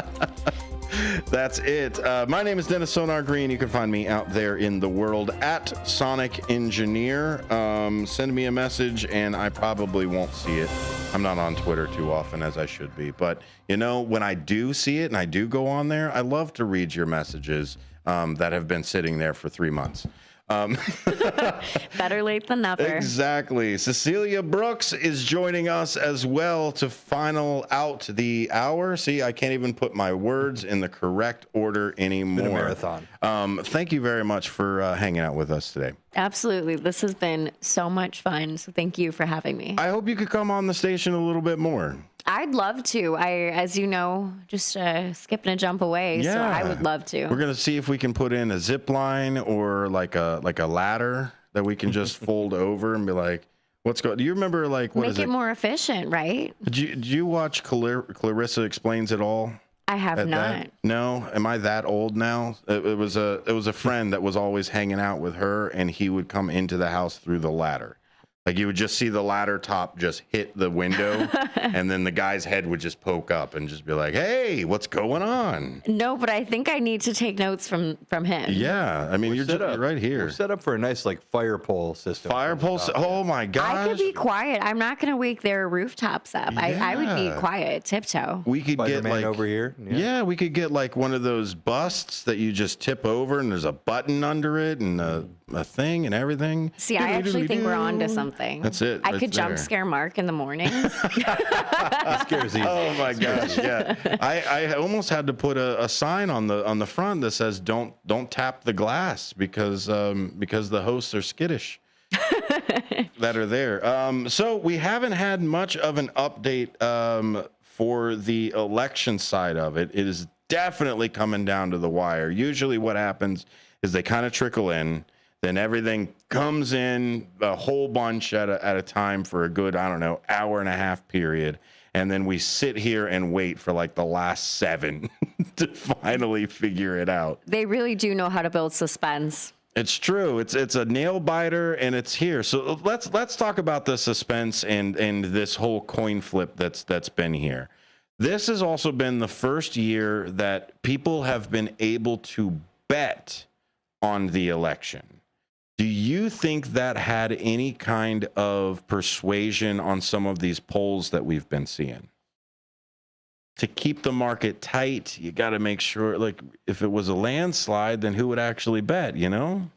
That's it. My name is Dennis Sonar Green. You can find me out there in the world at Sonic Engineer. Send me a message and I probably won't see it. I'm not on Twitter too often as I should be. But, you know, when I do see it and I do go on there, I love to read your messages that have been sitting there for 3 months. Better late than never. Exactly. Cecilia Brooks is joining us as well to final out the hour. See, I can't even put my words in the correct order anymore. It's been a marathon. Thank you very much for hanging out with us today. Absolutely. This has been so much fun. So thank you for having me. I hope you could come on the station a little bit more. I'd love to. As you know, just skip and a jump away. Yeah. So I would love to. We're going to see if we can put in a zip line or like a ladder that we can just fold over and be like, what's going on? Do you remember like, what Make is it more efficient, right? Did you watch Clarissa Explains It All? I have not. No, am I that old now? It was a friend that was always hanging out with her, and he would come into the house through the ladder. Like you would just see the ladder top just hit the window, and then the guy's head would just poke up and just be like, "Hey, what's going on?" No, but I think I need to take notes from him. Yeah, I mean, you're just right here. We're set up for a nice like fire pole system. Fire pole. Oh my gosh! I could be quiet. I'm not going to wake their rooftops up. I would be quiet, tiptoe. We could Spider-Man get like over here. Yeah, we could get like one of those busts that you just tip over, and there's a button under it, and a thing, and everything. See, I actually think we're on to something. That's it. I right could jump there. scare Mark in the morning. Scares easy. Oh my gosh! Yeah, I almost had to put a sign on the front that says "Don't tap the glass" because the hosts are skittish that are there. So we haven't had much of an update for the election side of it. It is definitely coming down to the wire. Usually, what happens is they kind of trickle in. Then everything comes in a whole bunch at a time for a good, I don't know, hour and a half period. And then we sit here and wait for like the last 7 to finally figure it out. They really do know how to build suspense. It's true. It's a nail biter, and it's here. So let's talk about the suspense and this whole coin flip that's been here. This has also been the first year that people have been able to bet on the election. Do you think that had any kind of persuasion on some of these polls that we've been seeing? To keep the market tight, you got to make sure, like, if it was a landslide, then who would actually bet, you know?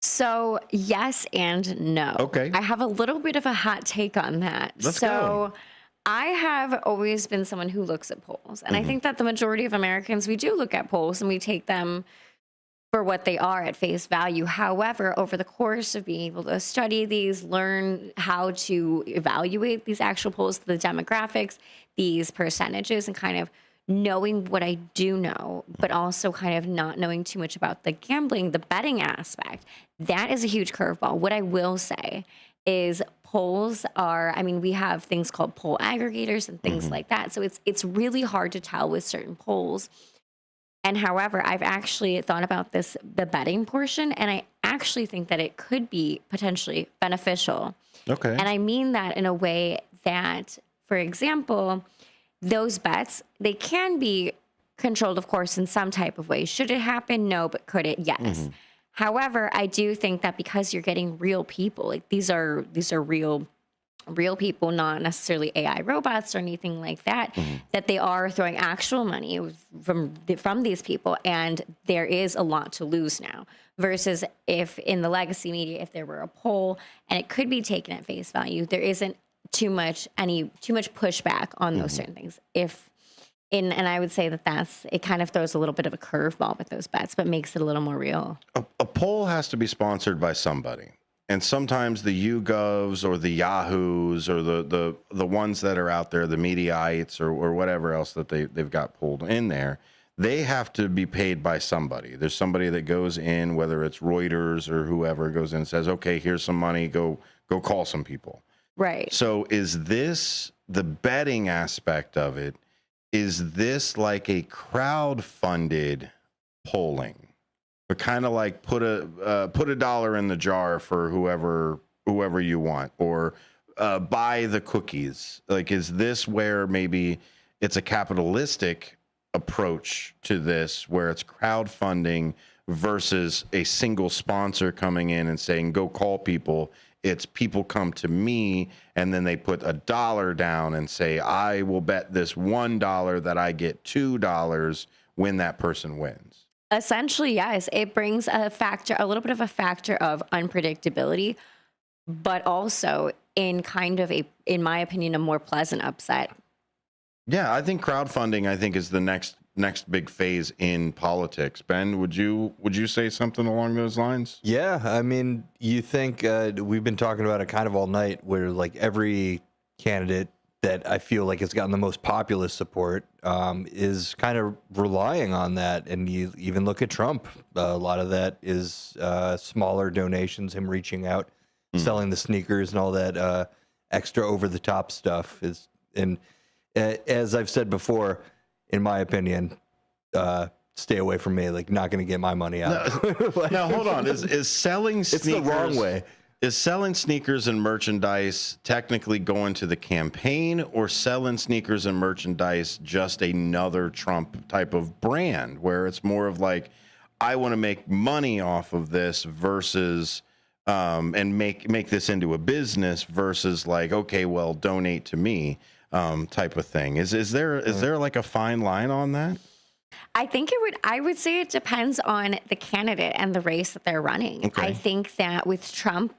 So, yes and no. Okay. I have a little bit of a hot take on that. Let's go. I have always been someone who looks at polls. And I think that the majority of Americans, we do look at polls and we take them for what they are at face value. However, over the course of being able to study these, learn how to evaluate these actual polls, the demographics, these percentages, and kind of knowing what I do know, but also kind of not knowing too much about the gambling, the betting aspect, that is a huge curveball. What I will say is polls are, I mean, we have things called poll aggregators and things like that. So it's really hard to tell with certain polls. And however, I've actually thought about this, the betting portion, and I actually think that it could be potentially beneficial. Okay. And I mean that in a way that, for example, those bets, they can be controlled, of course, in some type of way. Should it happen? No, but could it? Yes. However, I do think that because you're getting real people, like these are real people, not necessarily AI robots or anything like that, that they are throwing actual money from these people, and there is a lot to lose now. Versus if in the legacy media, if there were a poll and it could be taken at face value, there isn't too much pushback on those certain things. And I would say that it kind of throws a little bit of a curveball with those bets, but makes it a little more real. A poll has to be sponsored by somebody. And sometimes the YouGovs or the Yahoos or the ones that are out there, the Mediaites or whatever else that they've got pulled in there, they have to be paid by somebody. There's somebody that goes in, whether it's Reuters or whoever goes in and says, okay, here's some money, go call some people. Right. So is this the betting aspect of it? Is this like a crowd-funded polling? But kind of like put a dollar in the jar for whoever you want, or buy the cookies. Like, is this where maybe it's a capitalistic approach to this, where it's crowdfunding versus a single sponsor coming in and saying, go call people? It's people come to me and then they put $1 down and say, I will bet this $1 that I get $2 when that person wins. Essentially, yes. It brings a little bit of a factor of unpredictability, but also in kind of in my opinion, a more pleasant upset. Yeah, I think crowdfunding, is the next big phase in politics. Ben, would you say something along those lines? Yeah, I mean, you think we've been talking about it kind of all night, where like every candidate that I feel like has gotten the most populist support is kind of relying on that. And you even look at Trump, a lot of that is smaller donations, him reaching out, selling the sneakers and all that extra over the top stuff is. And as I've said before, in my opinion, stay away from me. Like, not going to get my money out. Now, hold on. Is selling sneakers... It's the wrong way. Is selling sneakers and merchandise technically going to the campaign, or selling sneakers and merchandise just another Trump type of brand, where it's more of like, I want to make money off of this versus... and make this into a business versus like, okay, well, donate to me type of thing. Is there like a fine line on that? I would say it depends on the candidate and the race that they're running. Okay. I think that with Trump,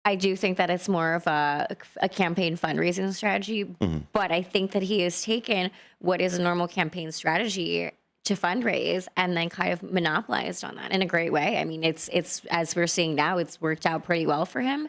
I do think that it's more of a campaign fundraising strategy, but I think that he has taken what is a normal campaign strategy to fundraise and then kind of monopolized on that in a great way. I mean, it's as we're seeing now, it's worked out pretty well for him.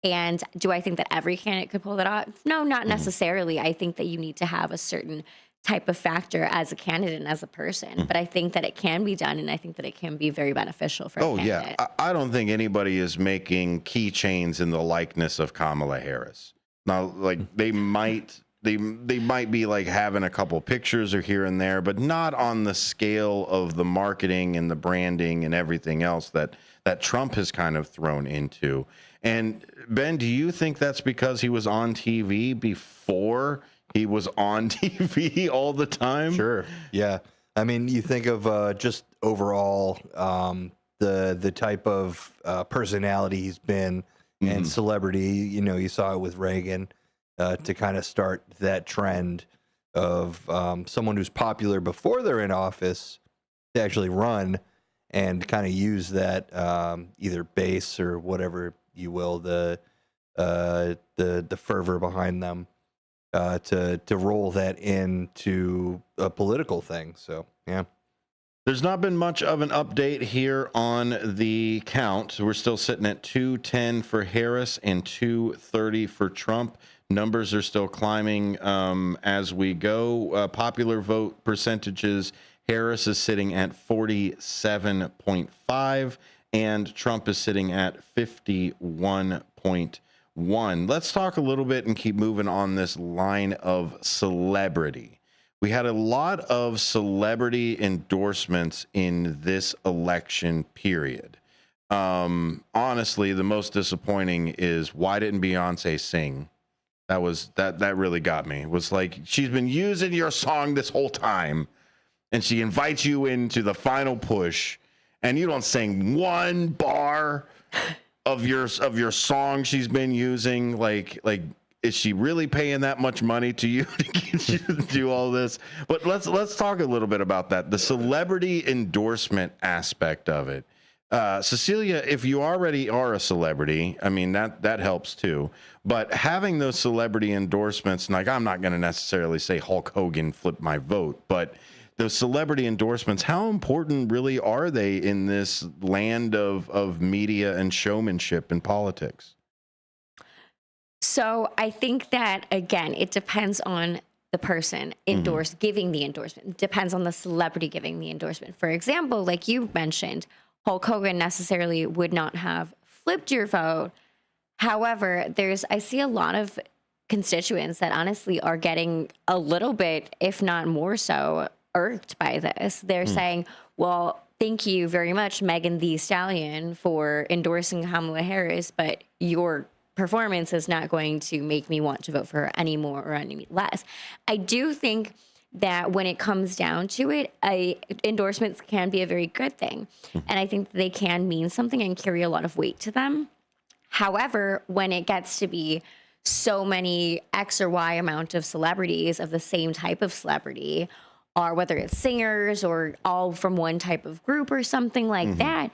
And do I think that every candidate could pull that off? No, not necessarily. I think that you need to have a certain type of factor as a candidate and as a person. But I think that it can be done, and I think that it can be very beneficial for a candidate. Yeah. I don't think anybody is making keychains in the likeness of Kamala Harris. Now, like, they might be like having a couple pictures or here and there, but not on the scale of the marketing and the branding and everything else that Trump has kind of thrown into. And Ben, do you think that's because he was on TV before he was on TV all the time? Sure. Yeah. I mean, you think of just overall the type of personality he's been and celebrity. You know, you saw it with Reagan to kind of start that trend of someone who's popular before they're in office to actually run and kind of use that either base or whatever you will, the fervor behind them to roll that into a political thing. So yeah. There's not been much of an update here on the count. We're still sitting at 210 for Harris and 230 for Trump. Numbers are still climbing as we go. Popular vote percentages, Harris is sitting at 47.5 and Trump is sitting at 51.1. Let's talk a little bit and keep moving on this line of celebrity. We had a lot of celebrity endorsements in this election period. Honestly, the most disappointing is, why didn't Beyonce sing? That really got me. It was like, she's been using your song this whole time, and she invites you into the final push, and you don't sing one bar of your song she's been using. Like, is she really paying that much money to you to get you to do all this? But let's talk a little bit about that, the celebrity endorsement aspect of it. Cecilia, if you already are a celebrity, I mean, that helps too. But having those celebrity endorsements, like, I'm not going to necessarily say Hulk Hogan flipped my vote, but those celebrity endorsements, how important really are they in this land of media and showmanship and politics? So I think that, again, it depends on the person giving the endorsement. It depends on the celebrity giving the endorsement. For example, like you mentioned, Hulk Hogan necessarily would not have flipped your vote. However, I see a lot of constituents that honestly are getting a little bit, if not more so, irked by this. They're saying, well, thank you very much, Megan Thee Stallion, for endorsing Kamala Harris, but your performance is not going to make me want to vote for her any more or any less. I do think that when it comes down to it, endorsements can be a very good thing. And I think they can mean something and carry a lot of weight to them. However, when it gets to be so many X or Y amount of celebrities of the same type of celebrity, or whether it's singers or all from one type of group or something like that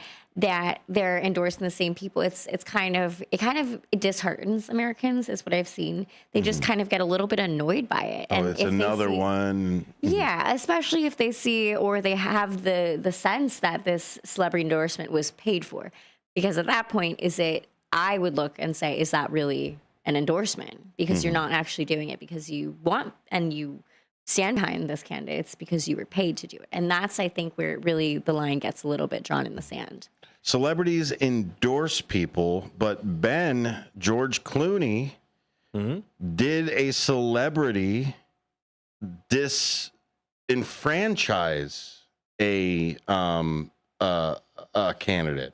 they're endorsing the same people, it kind of disheartens Americans, is what I've seen. They just kind of get a little bit annoyed by it. And it's another one. Yeah, especially if they see or they have the sense that this celebrity endorsement was paid for. Because at that point, I would look and say, is that really an endorsement? Because you're not actually doing it because you want and you stand behind this candidate. It's because you were paid to do it. And that's, I think, where really the line gets a little bit drawn in the sand. Celebrities endorse people, but George Clooney did a celebrity disenfranchise a candidate.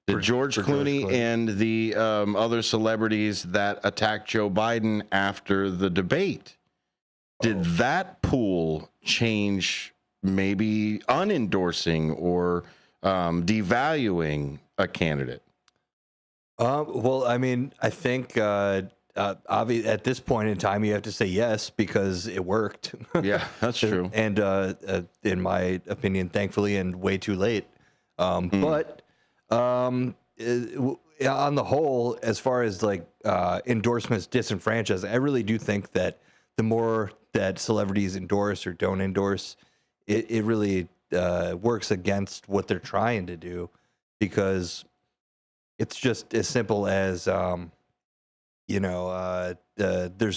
Did George Clooney and the other celebrities that attacked Joe Biden after the debate, did that pool change, maybe unendorsing or devaluing a candidate? Well, I mean, I think obviously at this point in time, you have to say yes because it worked. Yeah, that's true. And in my opinion, thankfully, and way too late. But on the whole, as far as like endorsements disenfranchise, I really do think that the more that celebrities endorse or don't endorse, it really works against what they're trying to do, because it's just as simple as there's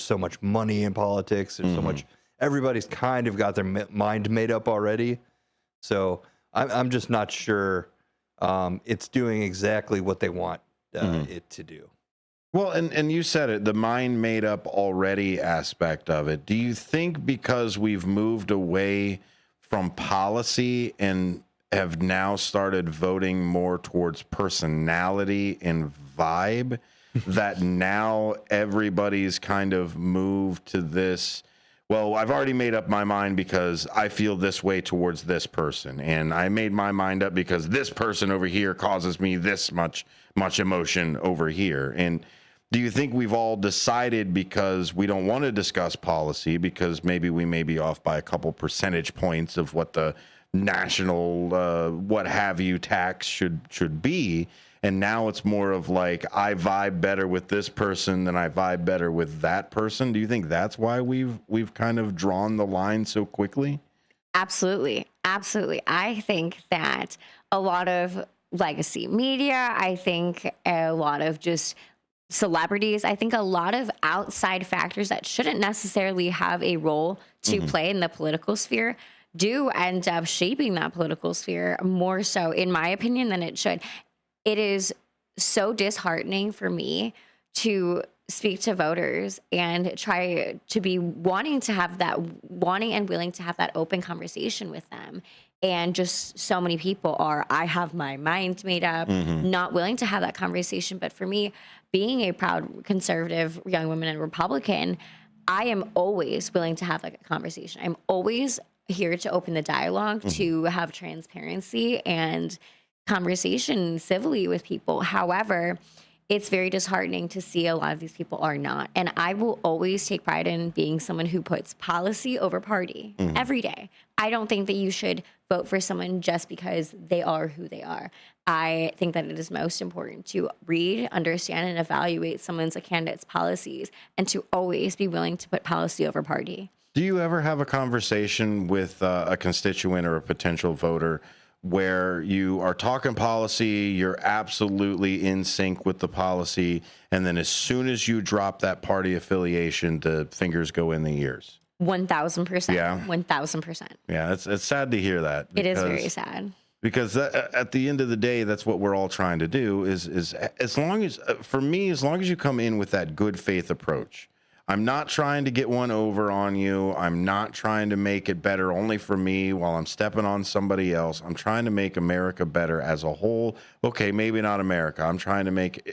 so much money in politics. There's so much. Everybody's kind of got their mind made up already. So I'm just not sure it's doing exactly what they want it to do. Well, and you said it, the mind made up already aspect of it. Do you think because we've moved away from policy and have now started voting more towards personality and vibe, that now everybody's kind of moved to this, well, I've already made up my mind because I feel this way towards this person, and I made my mind up because this person over here causes me this much emotion over here? And do you think we've all decided because we don't want to discuss policy because maybe we may be off by a couple percentage points of what the national what have you tax should be, and now it's more of like, I vibe better with this person than I vibe better with that person? Do you think that's why we've kind of drawn the line so quickly? Absolutely. Absolutely. I think that a lot of legacy media, I think a lot of just celebrities, I think a lot of outside factors that shouldn't necessarily have a role to play in the political sphere do end up shaping that political sphere more so, in my opinion, than it should. It is so disheartening for me to speak to voters and try to be wanting and willing to have that open conversation with them. And just so many people are, I have my mind made up, not willing to have that conversation. But for me, being a proud conservative young woman and Republican, I am always willing to have like a conversation. I'm always here to open the dialogue, to have transparency and conversation civilly with people. However, it's very disheartening to see a lot of these people are not. And I will always take pride in being someone who puts policy over party every day. I don't think that you should vote for someone just because they are who they are. I think that it is most important to read, understand, and evaluate someone's candidate's policies and to always be willing to put policy over party. Do you ever have a conversation with a constituent or a potential voter where you are talking policy, you're absolutely in sync with the policy, and then as soon as you drop that party affiliation, the fingers go in the ears? 1,000%. Yeah. 1,000%. Yeah, it's sad to hear that. It is very sad. Because at the end of the day, that's what we're all trying to do is as long as, for me, as long as you come in with that good faith approach. I'm not trying to get one over on you. I'm not trying to make it better only for me while I'm stepping on somebody else. I'm trying to make America better as a whole. Okay, maybe not America. I'm trying to make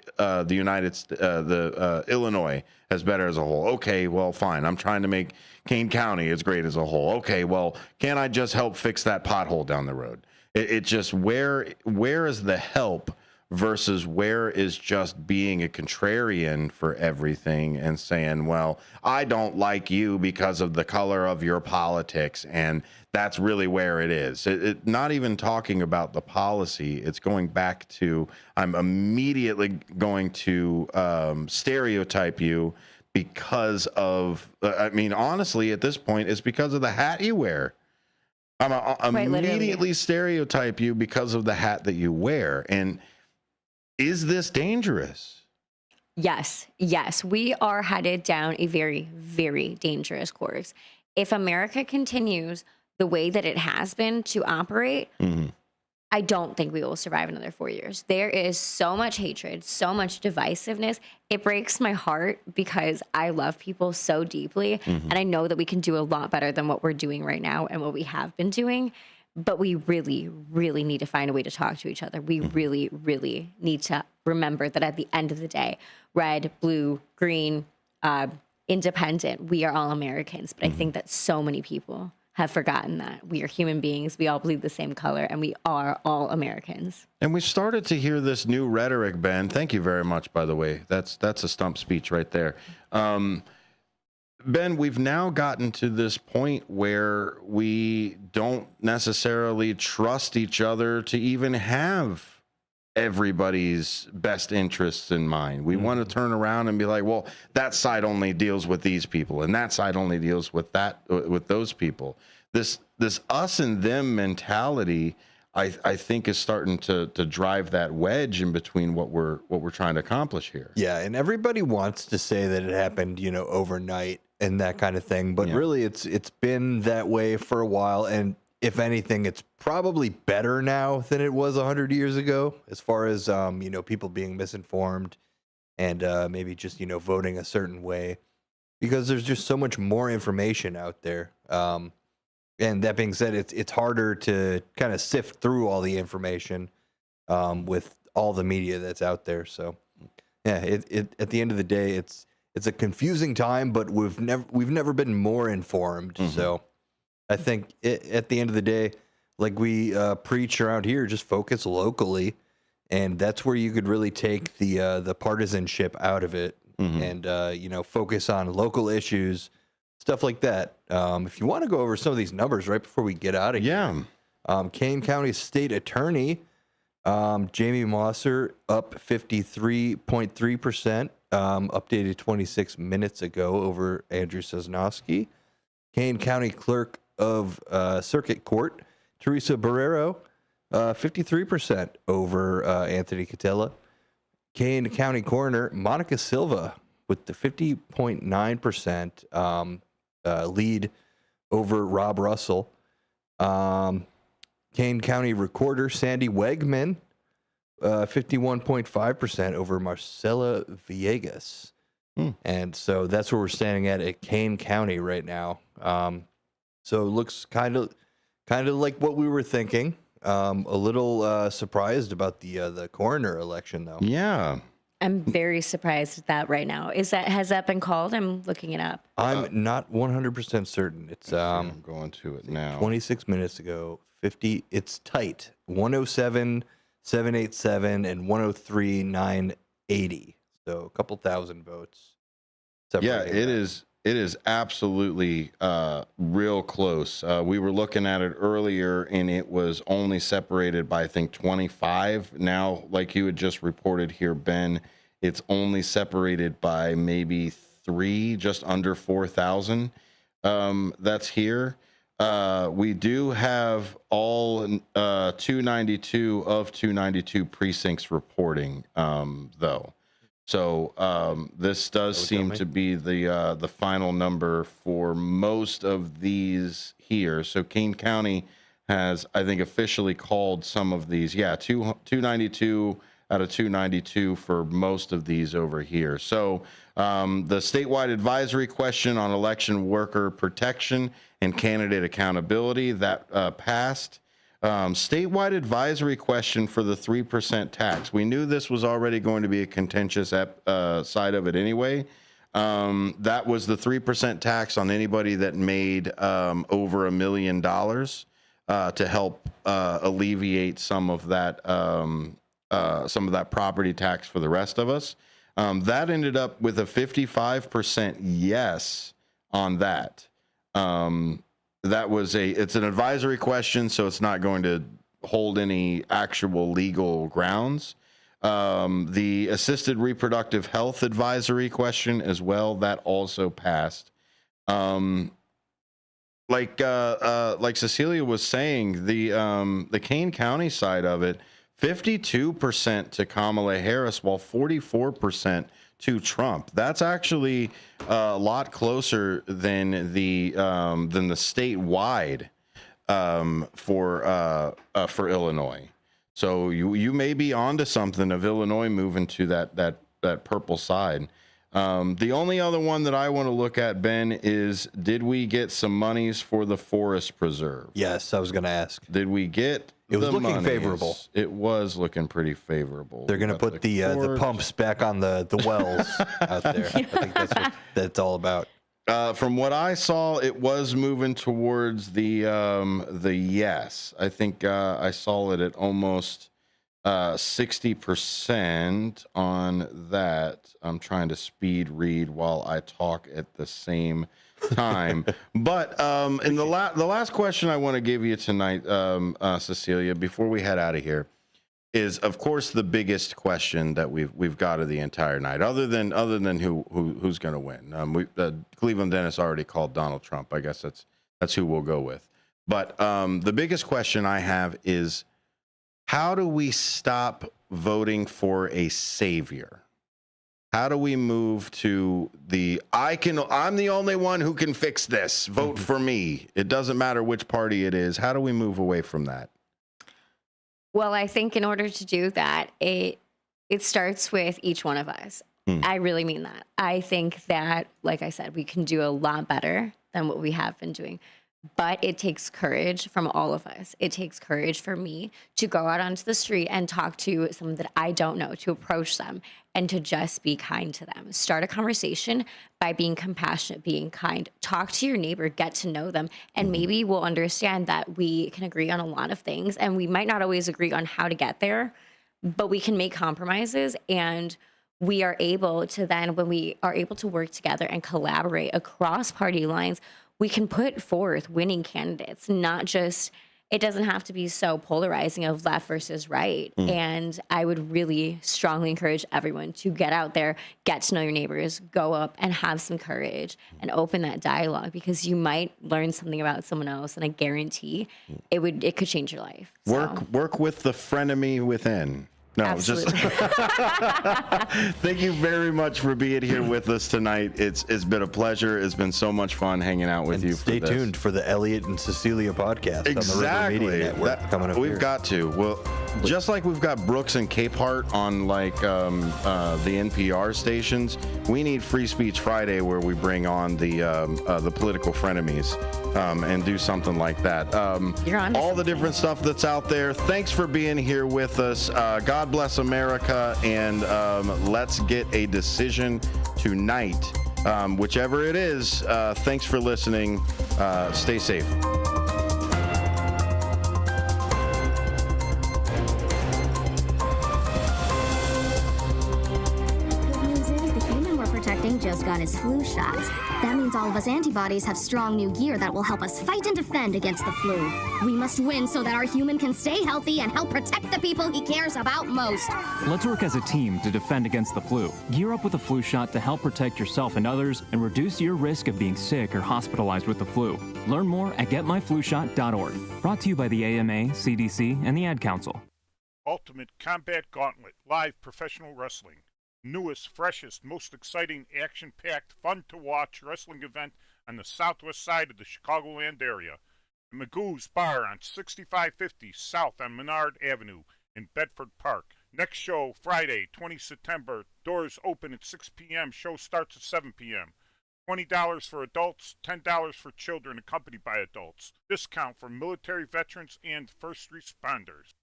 Illinois as better as a whole. Okay, well, fine. I'm trying to make Kane County as great as a whole. Okay, well, can I just help fix that pothole down the road? It just where is the help versus where is just being a contrarian for everything and saying, well, I don't like you because of the color of your politics. And that's really where it is. Not even talking about the policy. It's going back to, I'm immediately going to stereotype you because of, I mean, honestly, at this point, it's because of the hat you wear. I'm immediately stereotype you because of the hat that you wear. And is this dangerous? Yes. We are headed down a very, very dangerous course. If America continues the way that it has been to operate, I don't think we will survive another 4 years. There is so much hatred, so much divisiveness. It breaks my heart because I love people so deeply. And I know that we can do a lot better than what we're doing right now and what we have been doing. But we really, really need to find a way to talk to each other. We really, really need to remember that at the end of the day, red, blue, green, independent, we are all Americans. But I think that so many people have forgotten that. We are human beings. We all bleed the same color, and we are all Americans. And we started to hear this new rhetoric, Ben. Thank you very much, by the way. That's a stump speech right there. Ben, we've now gotten to this point where we don't necessarily trust each other to even have everybody's best interests in mind. We want to turn around and be like, well, that side only deals with these people, and that side only deals with those people. This us and them mentality, I think, is starting to drive that wedge in between what we're trying to accomplish here. Yeah, and everybody wants to say that it happened, overnight and that kind of thing, but really it's been that way for a while, and if anything, it's probably better now than it was 100 years ago, as far as people being misinformed and maybe just voting a certain way, because there's just so much more information out there. And that being said, it's harder to kind of sift through all the information with all the media that's out there. So, yeah, it at the end of the day, it's a confusing time, but we've never been more informed. So, I think at the end of the day, like we preach around here, just focus locally, and that's where you could really take the partisanship out of it, and focus on local issues. Stuff like that. If you want to go over some of these numbers right before we get out of here. Kane County State Attorney, Jamie Mosser, up 53.3%, updated 26 minutes ago over Andrew Sosnowski. Kane County Clerk of Circuit Court, Teresa Barrero, 53% over Anthony Catella. Kane County Coroner, Monica Silva, with the 50.9% lead over Rob Russell. Kane County Recorder, Sandy Wegman, 51.5% over Marcela Villegas. And so that's where we're standing at Kane County right now. So it looks kind of like what we were thinking. A little surprised about the coroner election, though. Yeah. I'm very surprised at that right now. Has that been called? I'm looking it up. I'm not 100% certain. It's I'm going to it now. 26 minutes ago. 50. It's tight. 107, 787, and 103, 980. So a couple thousand votes. Yeah, it is. It is absolutely real close. We were looking at it earlier, and it was only separated by, I think, 25. Now, like you had just reported here, Ben, it's only separated by maybe 3, just under 4,000. That's here. We do have all 292 of 292 precincts reporting, though. So this does seem to be the final number for most of these here. So Kane County has, I think, officially called some of these. Yeah, 292 out of 292 for most of these over here. So the statewide advisory question on election worker protection and candidate accountability, that passed. Statewide advisory question for the 3% tax. We knew this was already going to be a contentious side of it anyway. That was the 3% tax on anybody that made over $1 million to help alleviate some of that property tax for the rest of us. That ended up with a 55% yes on that. It's an advisory question, so it's not going to hold any actual legal grounds. The assisted reproductive health advisory question as well, that also passed. Like Cecilia was saying, the Kane County side of it, 52% to Kamala Harris, while 44% to Trump. That's actually a lot closer than the statewide for Illinois. So you may be onto something of Illinois moving to that purple side. The only other one that I want to look at, Ben, is did we get some monies for the forest preserve? Yes, I was going to ask. Did we get? It was looking monies? Favorable. It was looking pretty favorable. They're going to put the pumps back on the wells out there. I think that's what that's all about. From what I saw, it was moving towards the yes. I think I saw it at almost 60% on that. I'm trying to speed read while I talk at the same time. But in the last question I want to give you tonight, Cecilia, before we head out of here, is of course the biggest question that we've got of the entire night, other than who's going to win. Cleveland Dennis already called Donald Trump. I guess that's who we'll go with. But the biggest question I have is, how do we stop voting for a savior? How do we move to I'm the only one who can fix this. Vote for me. It doesn't matter which party it is. How do we move away from that? Well, I think in order to do that, it starts with each one of us. I really mean that. I think that, like I said, we can do a lot better than what we have been doing. But it takes courage from all of us. It takes courage for me to go out onto the street and talk to someone that I don't know, to approach them and to just be kind to them. Start a conversation by being compassionate, being kind. Talk to your neighbor, get to know them, and maybe we'll understand that we can agree on a lot of things, and we might not always agree on how to get there, but we can make compromises, and we are able to then, when we are able to work together and collaborate across party lines, we can put forth winning candidates, not just it doesn't have to be so polarizing of left versus right. And I would really strongly encourage everyone to get out there, get to know your neighbors, go up and have some courage and open that dialogue, because you might learn something about someone else, and I guarantee it could change your life. Work with the frenemy within. No, Absolutely. Thank you very much for being here with us tonight. It's been a pleasure. It's been so much fun hanging out with you. Stay tuned for the Elliot and Cecilia podcast on the River Media Network coming up. We've got to. Well, just like we've got Brooks and Capehart on the NPR stations, we need Free Speech Friday, where we bring on the political frenemies and do something like that. All the different stuff that's out there. Thanks for being here with us. God bless America, and let's get a decision tonight. Whichever it is, thanks for listening. Stay safe. Just got his flu shots. That means all of us antibodies have strong new gear that will help us fight and defend against the flu. We must win so that our human can stay healthy and help protect the people he cares about most. Let's work as a team to defend against the flu. Gear up with a flu shot to help protect yourself and others and reduce your risk of being sick or hospitalized with the flu. Learn more at getmyflushot.org. Brought to you by the AMA, CDC, and the Ad Council. Ultimate Combat Gauntlet, live professional wrestling. Newest, freshest, most exciting, action-packed, fun-to-watch wrestling event on the southwest side of the Chicagoland area. Magoo's Bar on 6550 South on Menard Avenue in Bedford Park. Next show, Friday, 20 September. Doors open at 6 p.m. Show starts at 7 p.m. $20 for adults, $10 for children accompanied by adults. Discount for military veterans and first responders.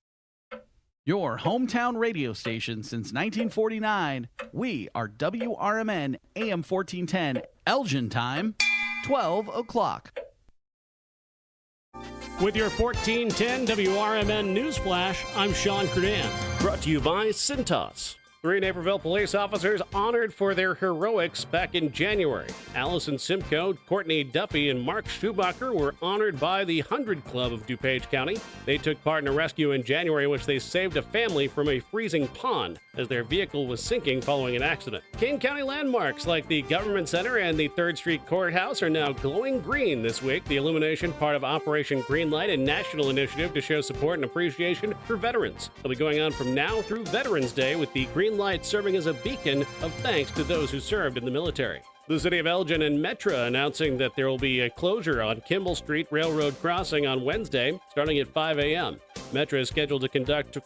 Your hometown radio station since 1949. We are WRMN AM 1410, Elgin time, 12 o'clock. With your 1410 WRMN News Flash, I'm Sean Curdan. Brought to you by Cintas. 3 Naperville police officers honored for their heroics back in January. Allison Simcoe, Courtney Duffy, and Mark Schubacher were honored by the 100 Club of DuPage County. They took part in a rescue in January in which they saved a family from a freezing pond as their vehicle was sinking following an accident. Kane County landmarks like the Government Center and the 3rd Street Courthouse are now glowing green this week. The illumination, part of Operation Greenlight, a national initiative to show support and appreciation for veterans. It'll be going on from now through Veterans Day, with the green light serving as a beacon of thanks to those who served in the military. The city of Elgin and Metra announcing that there will be a closure on Kimball Street Railroad Crossing on Wednesday, starting at 5 a.m. Metra is scheduled to conduct